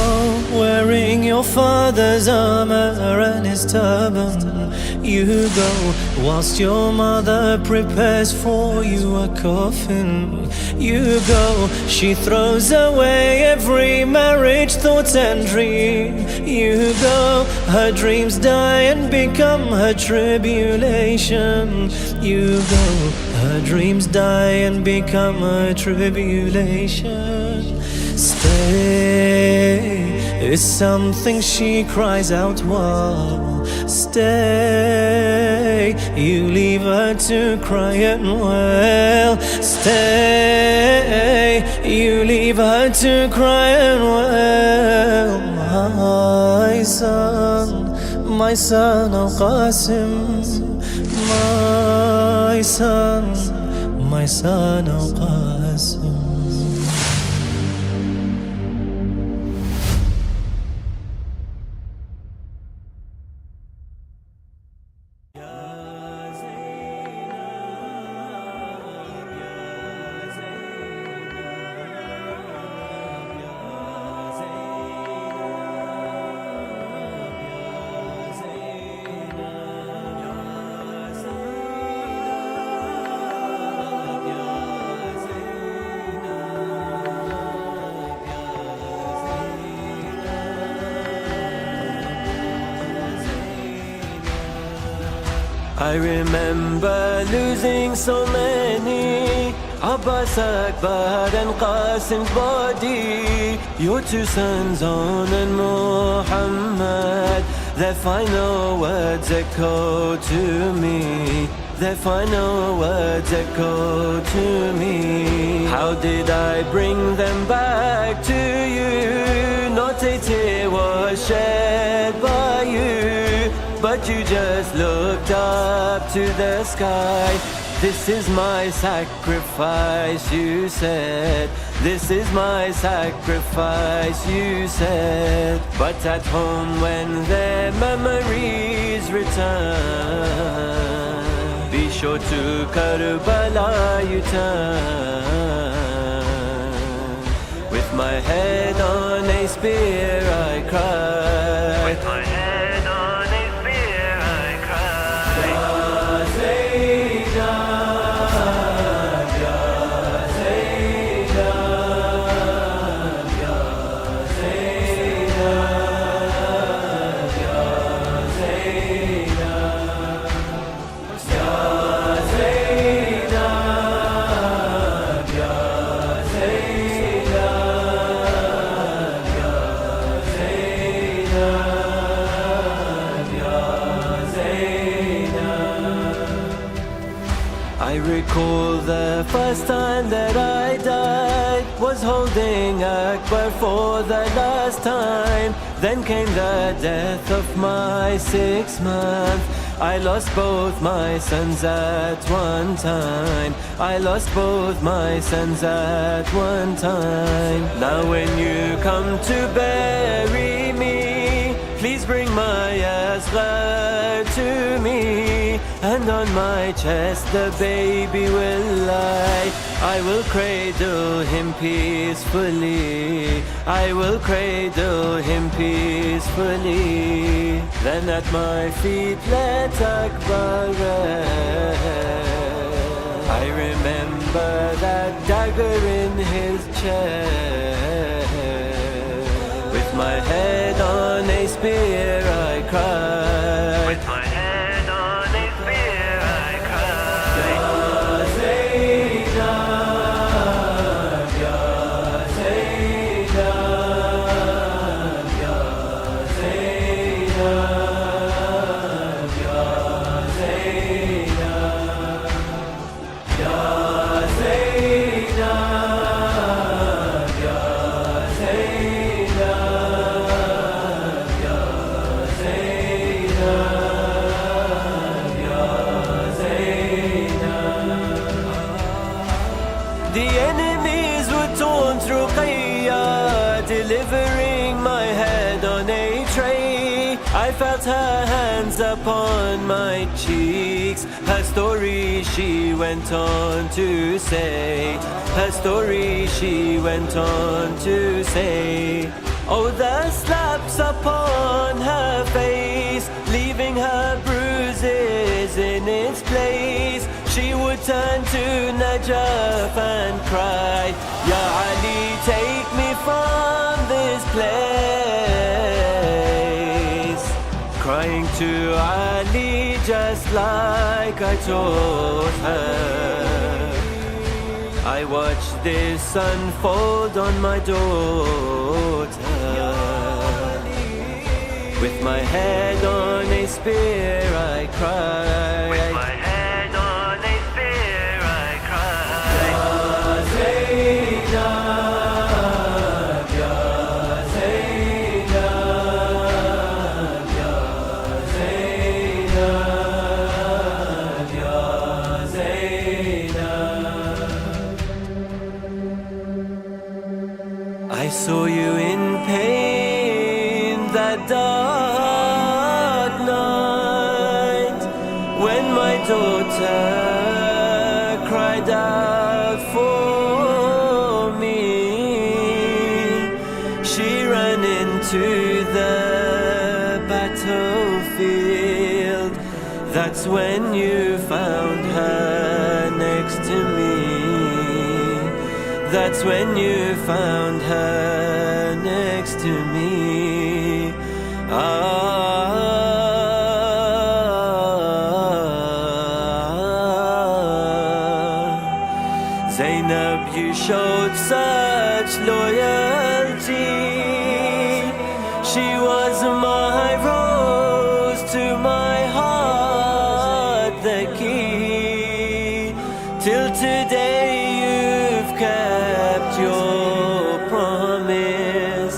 Speaker 2: wearing your father's armor and his turban. You go whilst your mother prepares for you a coffin. You go, she throws away every marriage thought and dream. You go, her dreams die and become her tribulation. You go, her dreams die and become her tribulation. Stay, is something she cries out, whoa. Stay, you leave her to cry and wail. Stay, you leave her to cry and wail. My son, Al Qasim. My son, Al Qasim. I remember losing so many, Abbas, Akbar and Qasim's body. Your two sons, On and Muhammad, their final words echo to me. Their final words echo to me. How did I bring them back to you? Not a tear was shed by you, but you just looked up to the sky. This is my sacrifice, you said. This is my sacrifice, you said. But at home when their memories return, be sure to Karbala you turn. With my head on a spear I cry. With my head on a spear I cry. Ya Zainab, Ya Zainab, Ya Zainab, Ya Zainab, Ya Zainab, Ya I recall the first time that I died was holding Akbar for the last time. Then came the death of my 6th month. I lost both my sons at one time. I lost both my sons at one time. Now when you come to bury me, please bring my asghar to me, and on my chest the baby will lie. I will cradle him peacefully. I will cradle him peacefully. Then at my feet let Akbar rest. I remember that dagger in his chest. With my head on a spear I cried. With my head on a spear I cried. Ya Zainab, Ya Zainab, Ya Zainab, Ya Zainab, Ya Zainab, Ya The enemies were torn through Qiyya, delivering my head on a tray. I felt her hands upon my cheeks. Her story she went on to say. Her story she went on to say. Oh, the slaps upon her face, leaving her bruises in its place. She would turn to Najaf and cry, Ya Ali, take me from this place. Crying to Ali just like I told her. I watched this unfold on my daughter. With my head on a spear I cry.
Speaker 15: With my head on a spear I cry.
Speaker 2: Ya Zainab, Ya Zainab, Ya Zainab, Ya Zainab. I saw you in pain that dark night when my daughter cried out for me. She ran into the battlefield. That's when you found her next to me. That's when you found her next to me. Zainab, you showed such loyalty. She was my rose to my heart, the key. Till today you've kept your promise.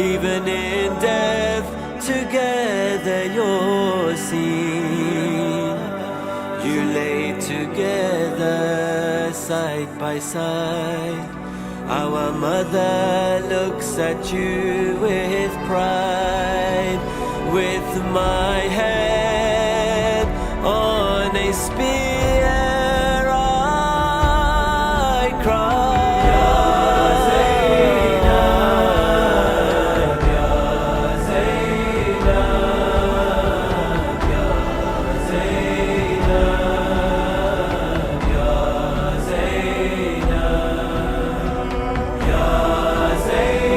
Speaker 2: Even in death together you're seen. You lay together side by side. Our mother looks at you with pride. With my head on a spear I cry. Ya Zainab, Ya Zainab, Ya Zainab, Ya Zainab, Ya Zainab, Ya Zainab, Ya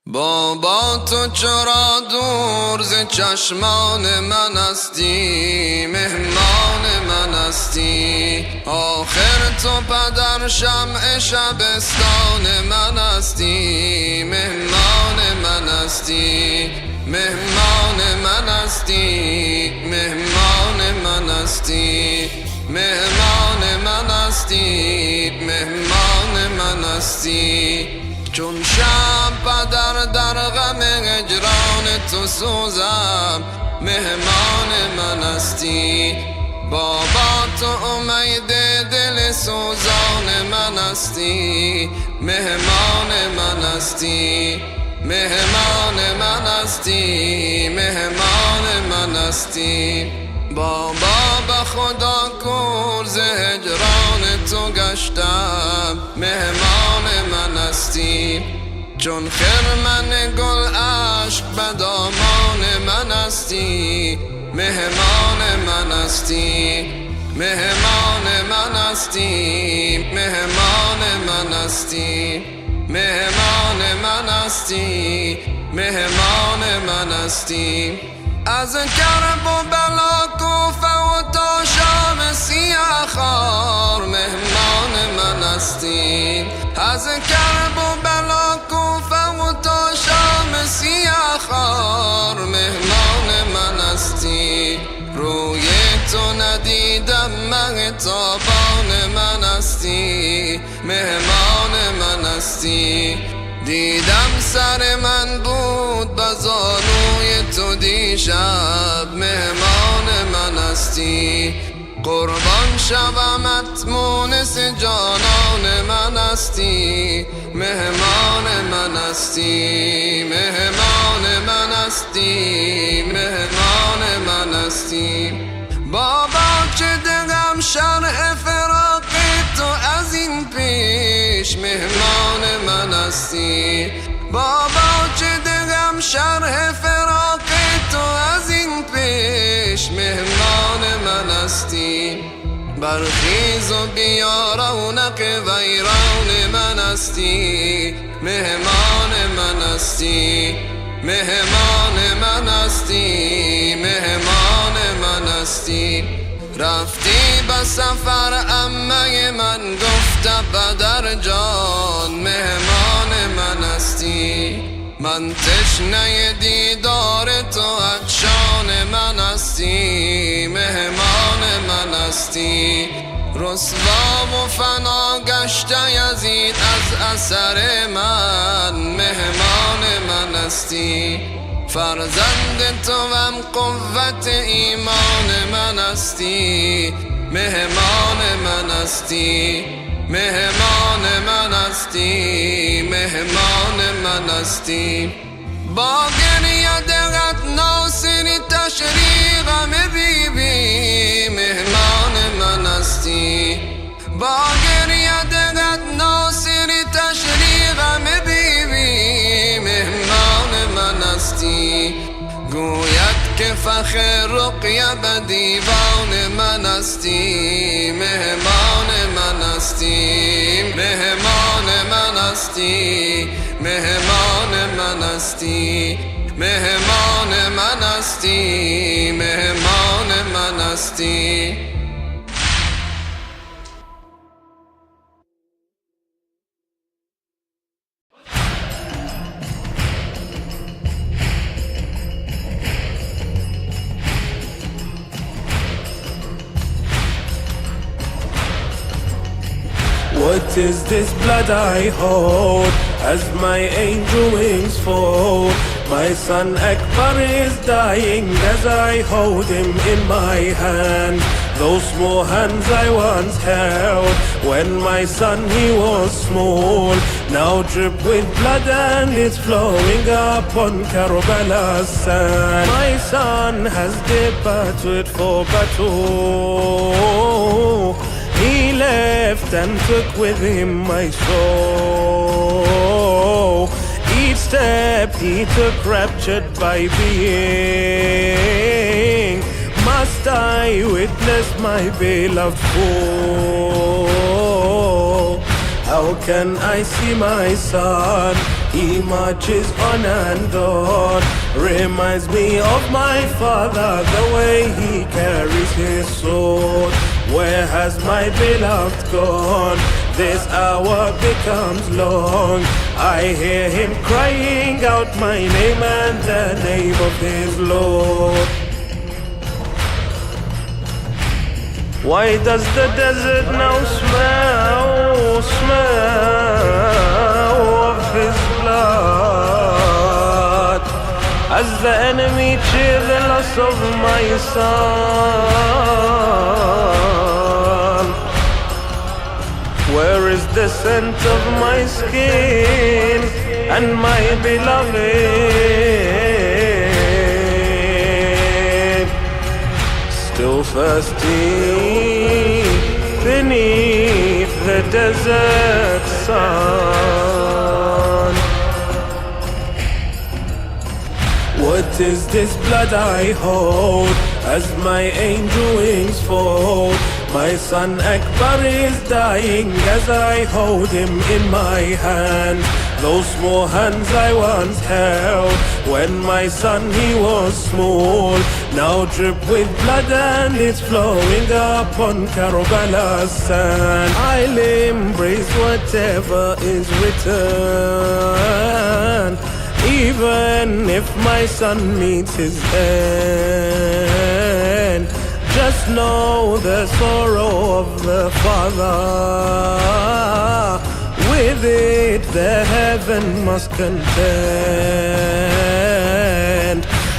Speaker 13: بابا تو چرا دور ز چشمان من هستی، مهمان من هستی. آخر تو پدر شمع شبستان من هستی، مهمان من هستی، مهمان من هستی، مهمان من هستی، مهمان من هستی، مهمان من هستی. چون شب پدر در غم هجران تو سوزم، مهمان من هستی. بابا تو امید دل سوزان من هستی، مهمان من هستی، مهمان من هستی، مهمان من هستی. بابا به خدا کور ز هجران تو گشتم، مهمان من هستی. چون خرمن گل عشق به دامان من هستی، مهمان من هستی، مهمان من هستی، مهمان من هستی، مهمان من هستی، مهمان من هستی. از کرب و بلا کوفه و تا شام سیاه خار، مهمان من هستی. از کرب و بلا کوفه و تا شام سیاه خار، مهمان من هستی. روی تو ندیدم مهتابان من هستی، مهمان من هستی. دیدم سر من بود بزانوی تو دیشب، مهمان من هستی. قربان شومت مونس جانان من هستی، مهمان من هستی، مهمان من هستی، مهمان من هستی. بابا چه دلم شرح فراق تو از این پیش، مهمان من هستی. بابا چه دلم شرح فراق من استی برخیز و بیا رونق ویران من استی مهمان من استی مهمان من استی مهمان من استی رفتی به سفر عمه من گفته بدر جان مهمان من استی من تشنه دیدار تو عطشان من استی مهمان من استی رسوا و فنا گشته یزید از اثر من مهمان من استی فرزند تو هم قوت ایمان من استی مهمان من استی مهمان من استی مهمان من استی با گریه دقت ناصری تشریقم بیبی مهمان من استی با گریه دقت ناصری تشریقم بیبی مهمان من استی گوید که فخر رقیه به دیوان من استی مهمان من استی مهمان من استی مهمان من استی مهمان من استی مهمان من استی
Speaker 14: What is this blood I hold as my angel wings fall? My son Akbar is dying as I hold him in my hand. Those small hands I once held when my son he was small now drip with blood and it's flowing upon Karbala's sand. My son has departed for battle. He left and took with him my soul. Each step he took raptured by being. Must I witness my beloved fall? How can I see my son? He marches on and on. Reminds me of my father, the way he carries his sword. Where has my beloved gone? This hour becomes long. I hear him crying out my name and the name of his Lord. Why does the desert now smell of his blood? As the enemy cheer the loss of my son. Where is the scent of my skin and my beloved? Still thirsty beneath the desert sun. What is this blood I hold as my angel wings fall? My son Akbar is dying as I hold him in my hand. Those small hands I once held when my son he was small now drip with blood and it's flowing upon Karbala's sand. I'll embrace whatever is written, even if my son meets his end. Just know the sorrow of the father. With it the heaven must contend.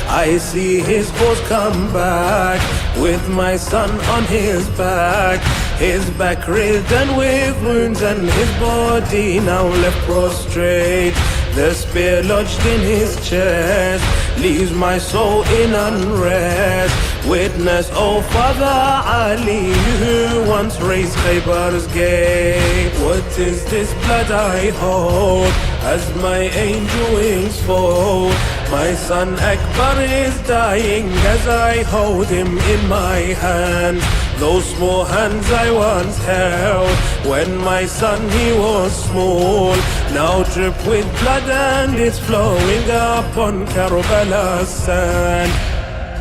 Speaker 14: I see his horse come back with my son on his back. His back ridden with wounds and his body now left prostrate. The spear lodged in his chest leaves my soul in unrest. Witness, oh Father Ali, who once raised Khaybar's gate. What is this blood I hold
Speaker 4: as my angel wings fall. My son Akbar is dying as I hold him in my hand. Those small hands I once held when my son he was small, now drip with blood and it's flowing upon Karbala's sand.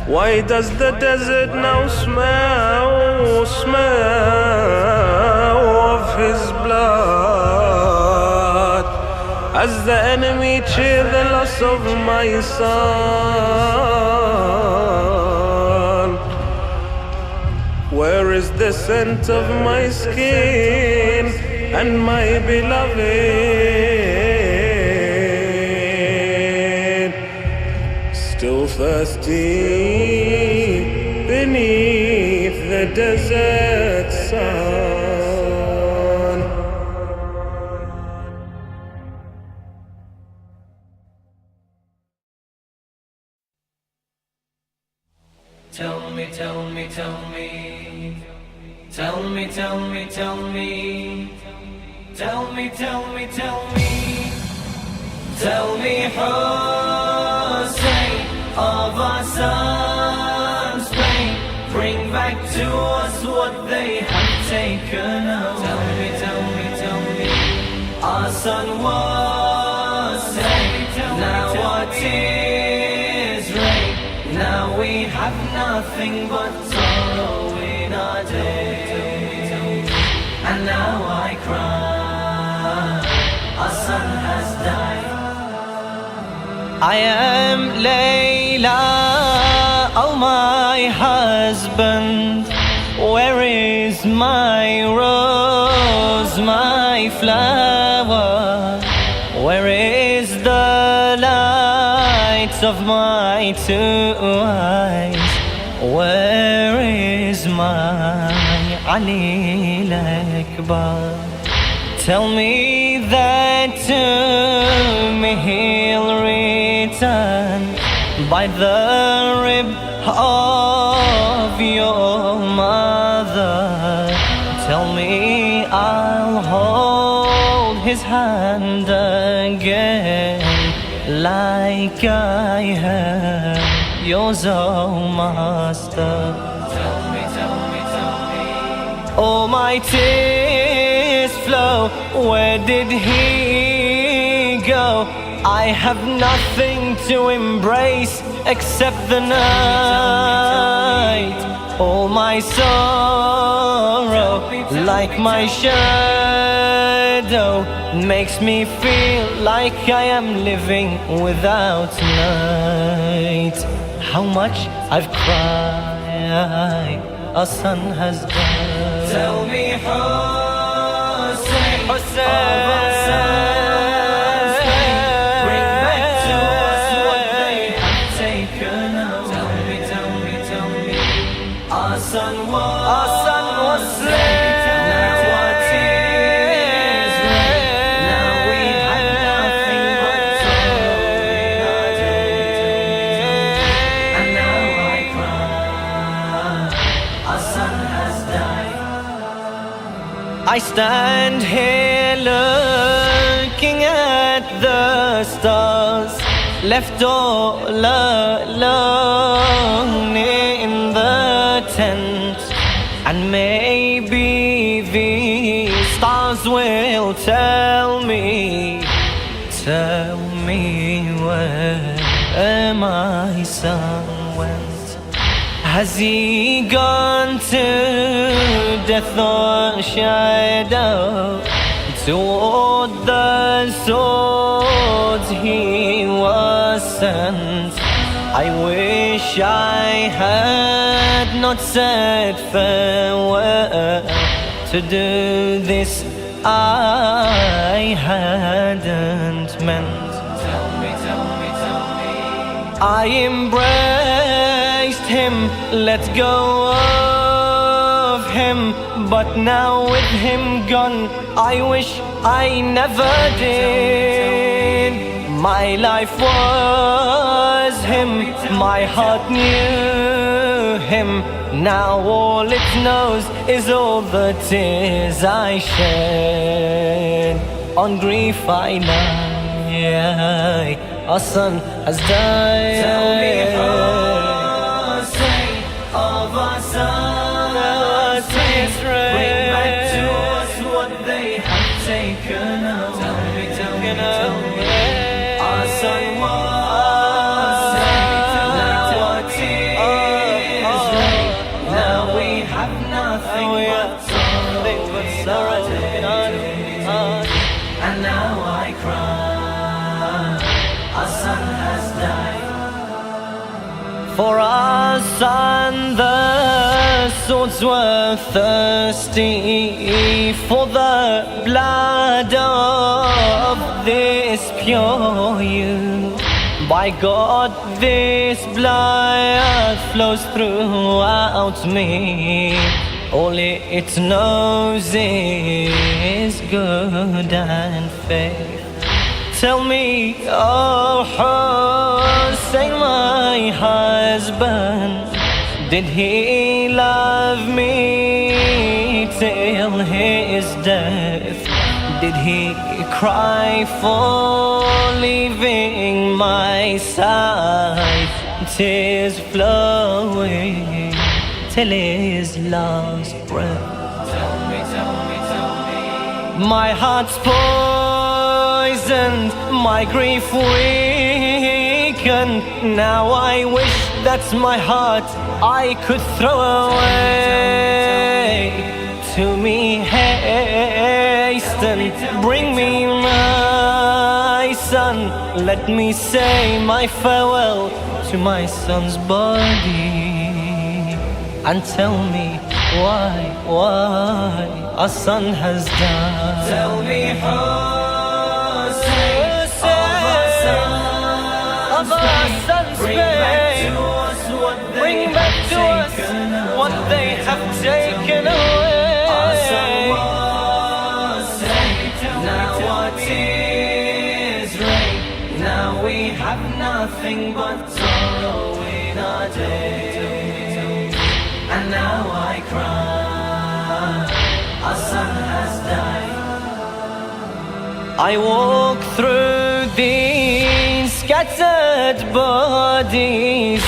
Speaker 4: Why does the desert now smell of his blood, as the enemy cheer the loss of my son? Where is the scent of my skin and my beloved? Still thirsty beneath the desert sun.
Speaker 2: Tell me, tell me, tell me. Tell me, tell me, tell me. Tell me, tell me, tell me. Tell me, Hussein, of our son's pain. Bring back to us what they have taken away. Tell me, tell me, tell me. Our son was saved. Now our tears rain. Now we have nothing but sorrow in our day. And now I cry, our son has died. I am Layla, oh my husband. Where is my rose, my flower? Where is the light of my two eyes? Where is my Ali Akbar? Tell me that to me he'll return by the rib of your mother. Tell me I'll hold his hand again like I have yours, oh master. Tell me, tell me, tell me. Oh, my tears flow, where did he go? I have nothing to embrace except the night. All my sorrow, like my shadow, makes me feel like I am living without night. How much I've cried, a son has died. Tell me, Hussein, Hussein, bring back to us what they have taken away. Tell me, tell me, tell me. Our son was slain. Now our tears rain. Now we have nothing but sorrow in our day. And now I cry, our son has died. I stand here looking at the stars, left all alone in the tent. And maybe these stars will tell me where my son went. Has he gone to death or shadow, toward the swords he was sent? I wish I had not said farewell. To do this I hadn't meant. Tell me, tell me, tell me. I embraced him, let go of him, but now with him gone, I wish I never did. My life was him, my heart knew him. Now all it knows is all the tears I shed. On grief I lie, our son has died.
Speaker 8: Tell me, Hussein, of our sons, please bring back to us what they have taken away. Tell me, our son was saved, now our tears rain. Now we have nothing but sorrow in our hearts. And now I cry, our son has died.
Speaker 2: For our son the swords were thirsty for the blood of this pure youth. By God, this blood flows throughout me. All it knows is good and faith. Tell me, oh Hussein, my husband, did he love me till his death? Did he cry for leaving my side? Tears flowing till his last breath.
Speaker 8: Tell me.
Speaker 2: My heart's poisoned, my grief weakened. Now I wish that my heart I could throw away. To me hasten, bring me my son. Let me say my farewell to my son's body. And tell me why our son has died.
Speaker 8: Tell me, Hussein, of our sons, bring back to us what they have taken away. Our son was saved, now our tears rain. Now we have nothing but sorrow in our days. And now I cry, our son has died.
Speaker 2: I walk through these scattered bodies,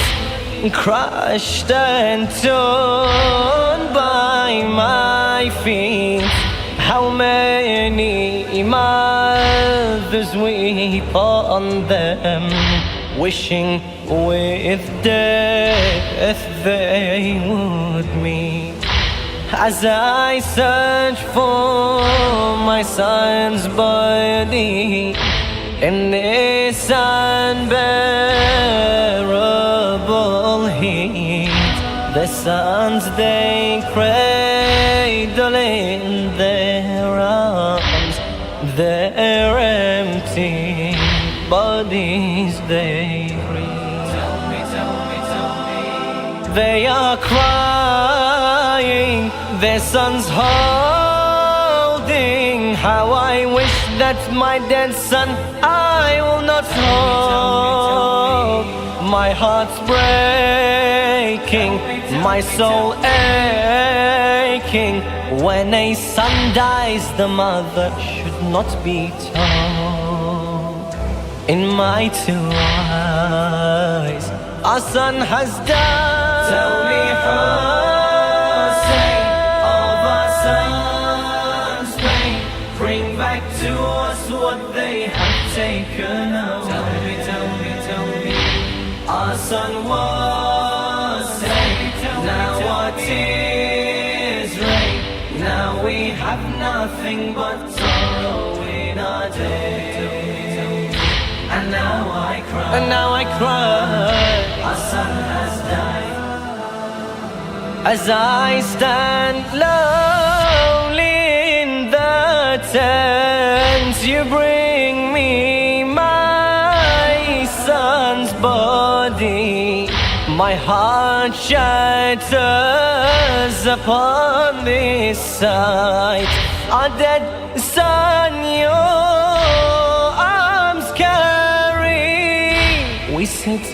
Speaker 2: crushed and torn by my feet. How many mothers weep on them, wishing with death they would meet. As I search for my son's body in this unbearable heat, the sons they cradle in their arms, their empty bodies they breathe.
Speaker 8: Tell me.
Speaker 2: They are crying, their sons holding. How I wish that my dead son I will not hold. My heart's breaking, my soul aching. When a son dies, the mother should not be told. In my two eyes, our son has died.
Speaker 8: Tell me, Hussein, of our sons' pain, bring back to us what they have taken away. Tell me, our son was saved, now our tears rain. Now we have nothing but sorrow in our days. And now I cry, our son has died.
Speaker 2: As I stand lonely in the tent, you bring me my son's body. My heart shatters upon this sight. Our dead son, your arms carry. We sit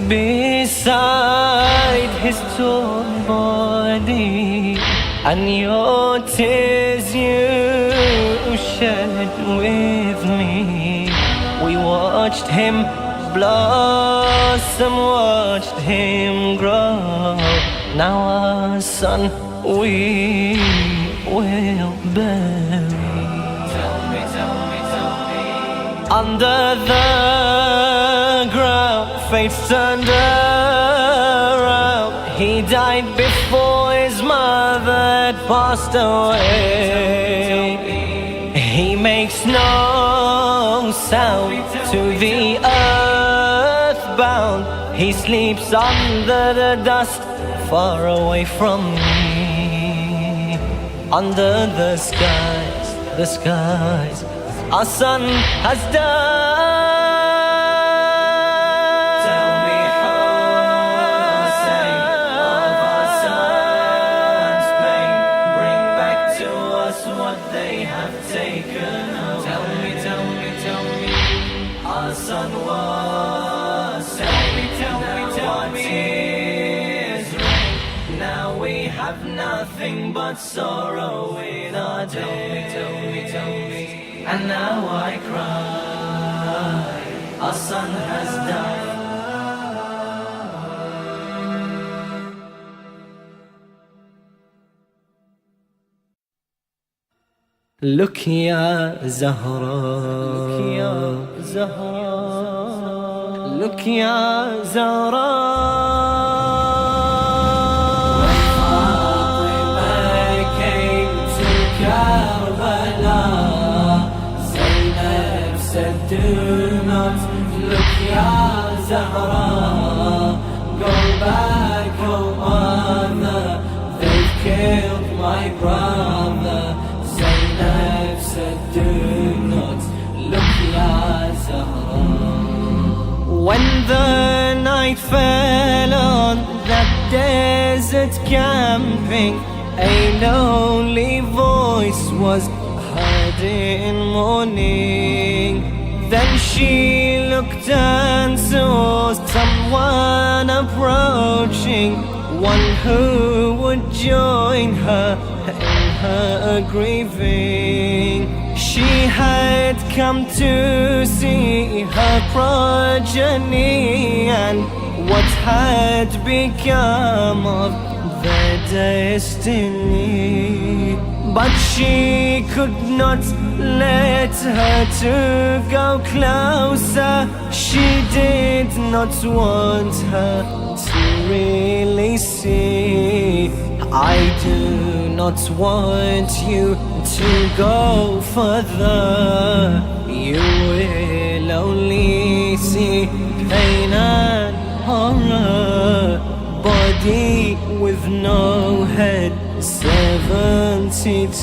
Speaker 2: beside his torn body, and your tears you shed with me. We watched him blossom, watched him grow. Now our son we will bury. Tell me. Under the ground, fate's turned around. He died before his mother had passed away. He makes no sound to the earth bound. He sleeps under the dust, far away from me. Under the skies, our son has died. Tell me, Hussein, of our son's pain. Bring back to us what they have taken away. Tell me, our son was saved. Tell me, tears rain. Now we have nothing but sorrow in our day. Tell me. And now I cry, our son has died. Look ya Zahra, look ya Zahra. Came to Karbala, said do not look ya Zahra, go back oh mother, they've killed my brother. Zainab said do not look ya Zahra. When the night fell on that desert camping, a lonely voice was heard in morning. Then she looked and saw someone approaching, one who would join her in her grieving. She had come to see her progeny and what had become of their destiny. But she could not let her to go closer. She did not want her to really see. I do not want you to go further. You will only see pain and horror. Body with no head, 72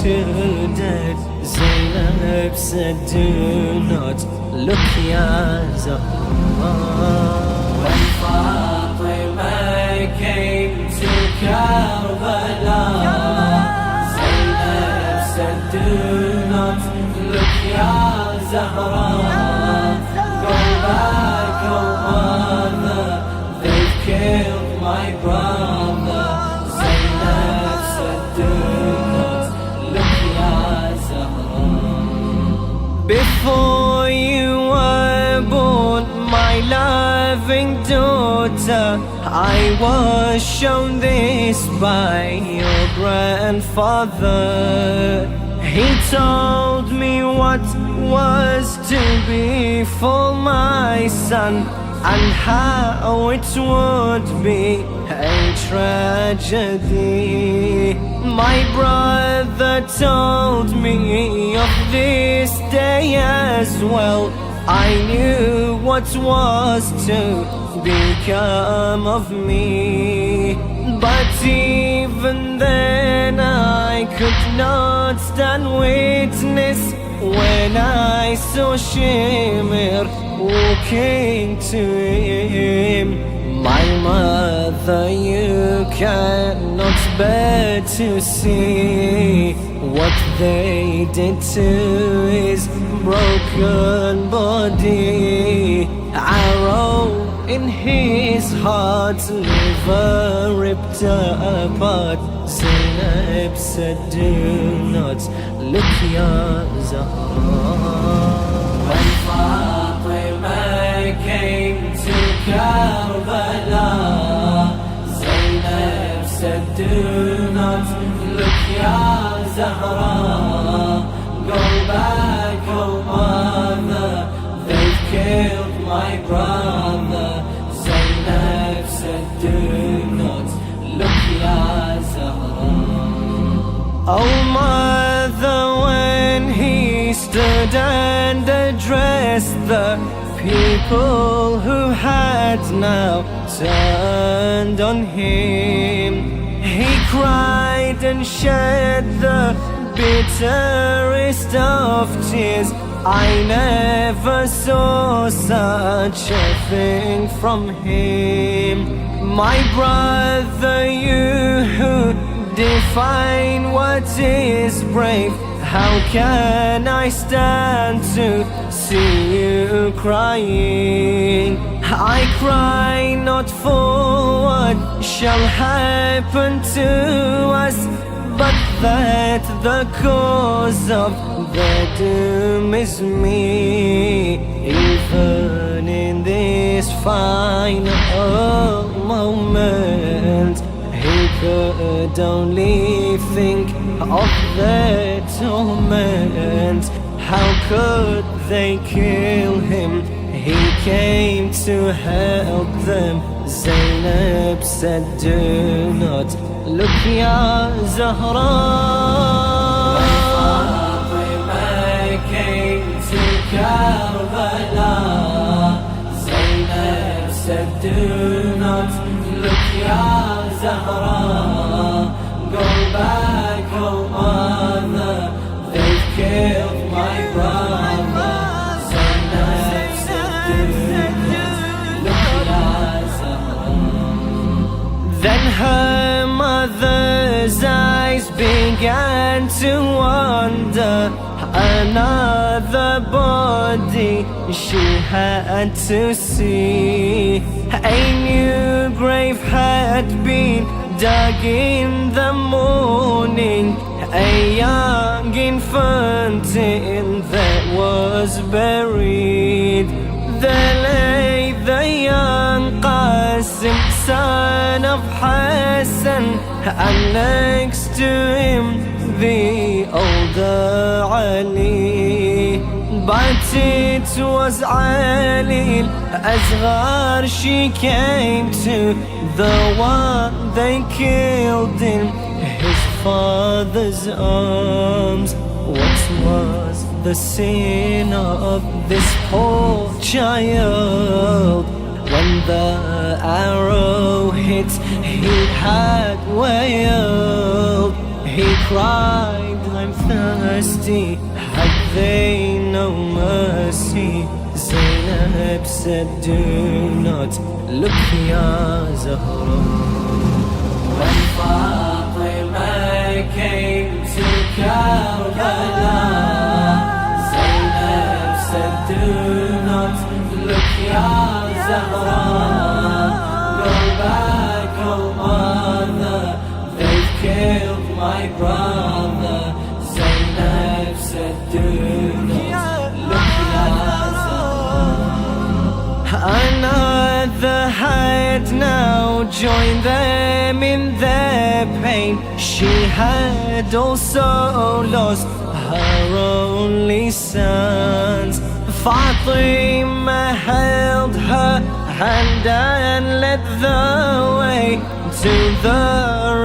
Speaker 2: dead. Zainab said do not look ya Zahra. When Fatima came to Karbala, Zainab said do not look ya Zahra, go back oh mother, they've killed my brother. Zainab said do not look ya Zahra. Before you were born, my loving daughter, I was shown this by your grandfather. He told me what was to befall my son and how it would be a tragedy. My brother told me of this day as well. I knew what was to become of me, but even then I could not stand witness when I saw Shimir walking to him. My mother, you cannot bear to see what they did to his broken body. Arrow in his heart, liver ripped apart. Zainab said do not look ya Zahra. When Fatima do not look, Ya Zahra. Go back, oh mother, they've killed my brother. Zainab said, do not look, Ya Zahra. Oh mother, when he stood and addressed the people who had now turned on him, he cried and shed the bitterest of tears. I never saw such a thing from him. My brother, you who define what is brave, how can I stand to see you crying? I cry not for what shall happen to us, but that the cause of the doom is me. Even in this final moment, he could only think of their torment. How could they kill him? He came to help them. Zainab said, do not look, Ya Zahra. Fatima came to Karbala. Zainab said, do not look, Ya Zahra. Go back, oh mother, they've killed my brother. Zainab said, do not look, Ya Zahra. Then her mother's eyes began to wander. Another body she had to see. A new grave had been dug in the morning. A young infant that was buried. There lay the young Qasim, son of Hassan, and next to him the older Ali. But it was Ali al-Asghar she came to, the one they killed in his father's arms. What was the sin of this poor child? When the arrow hit, he had wailed. He cried, I'm thirsty, had they no mercy? Zainab said, do not look, Ya Zahra. When Fatima came to Karbala, Zainab said, do not look, Ya Zahra. Go back, oh mother, they've killed my brother. Zainab said, do not look, Ya Zahra. Another had now joined them in their pain. She had also lost her only sons. Fatima held her hand and led the way to the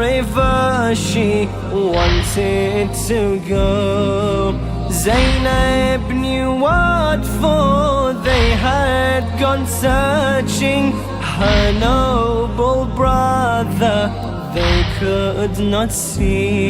Speaker 2: river she wanted to go. Zainab knew what for, they had gone searching her noble brother, they could not see.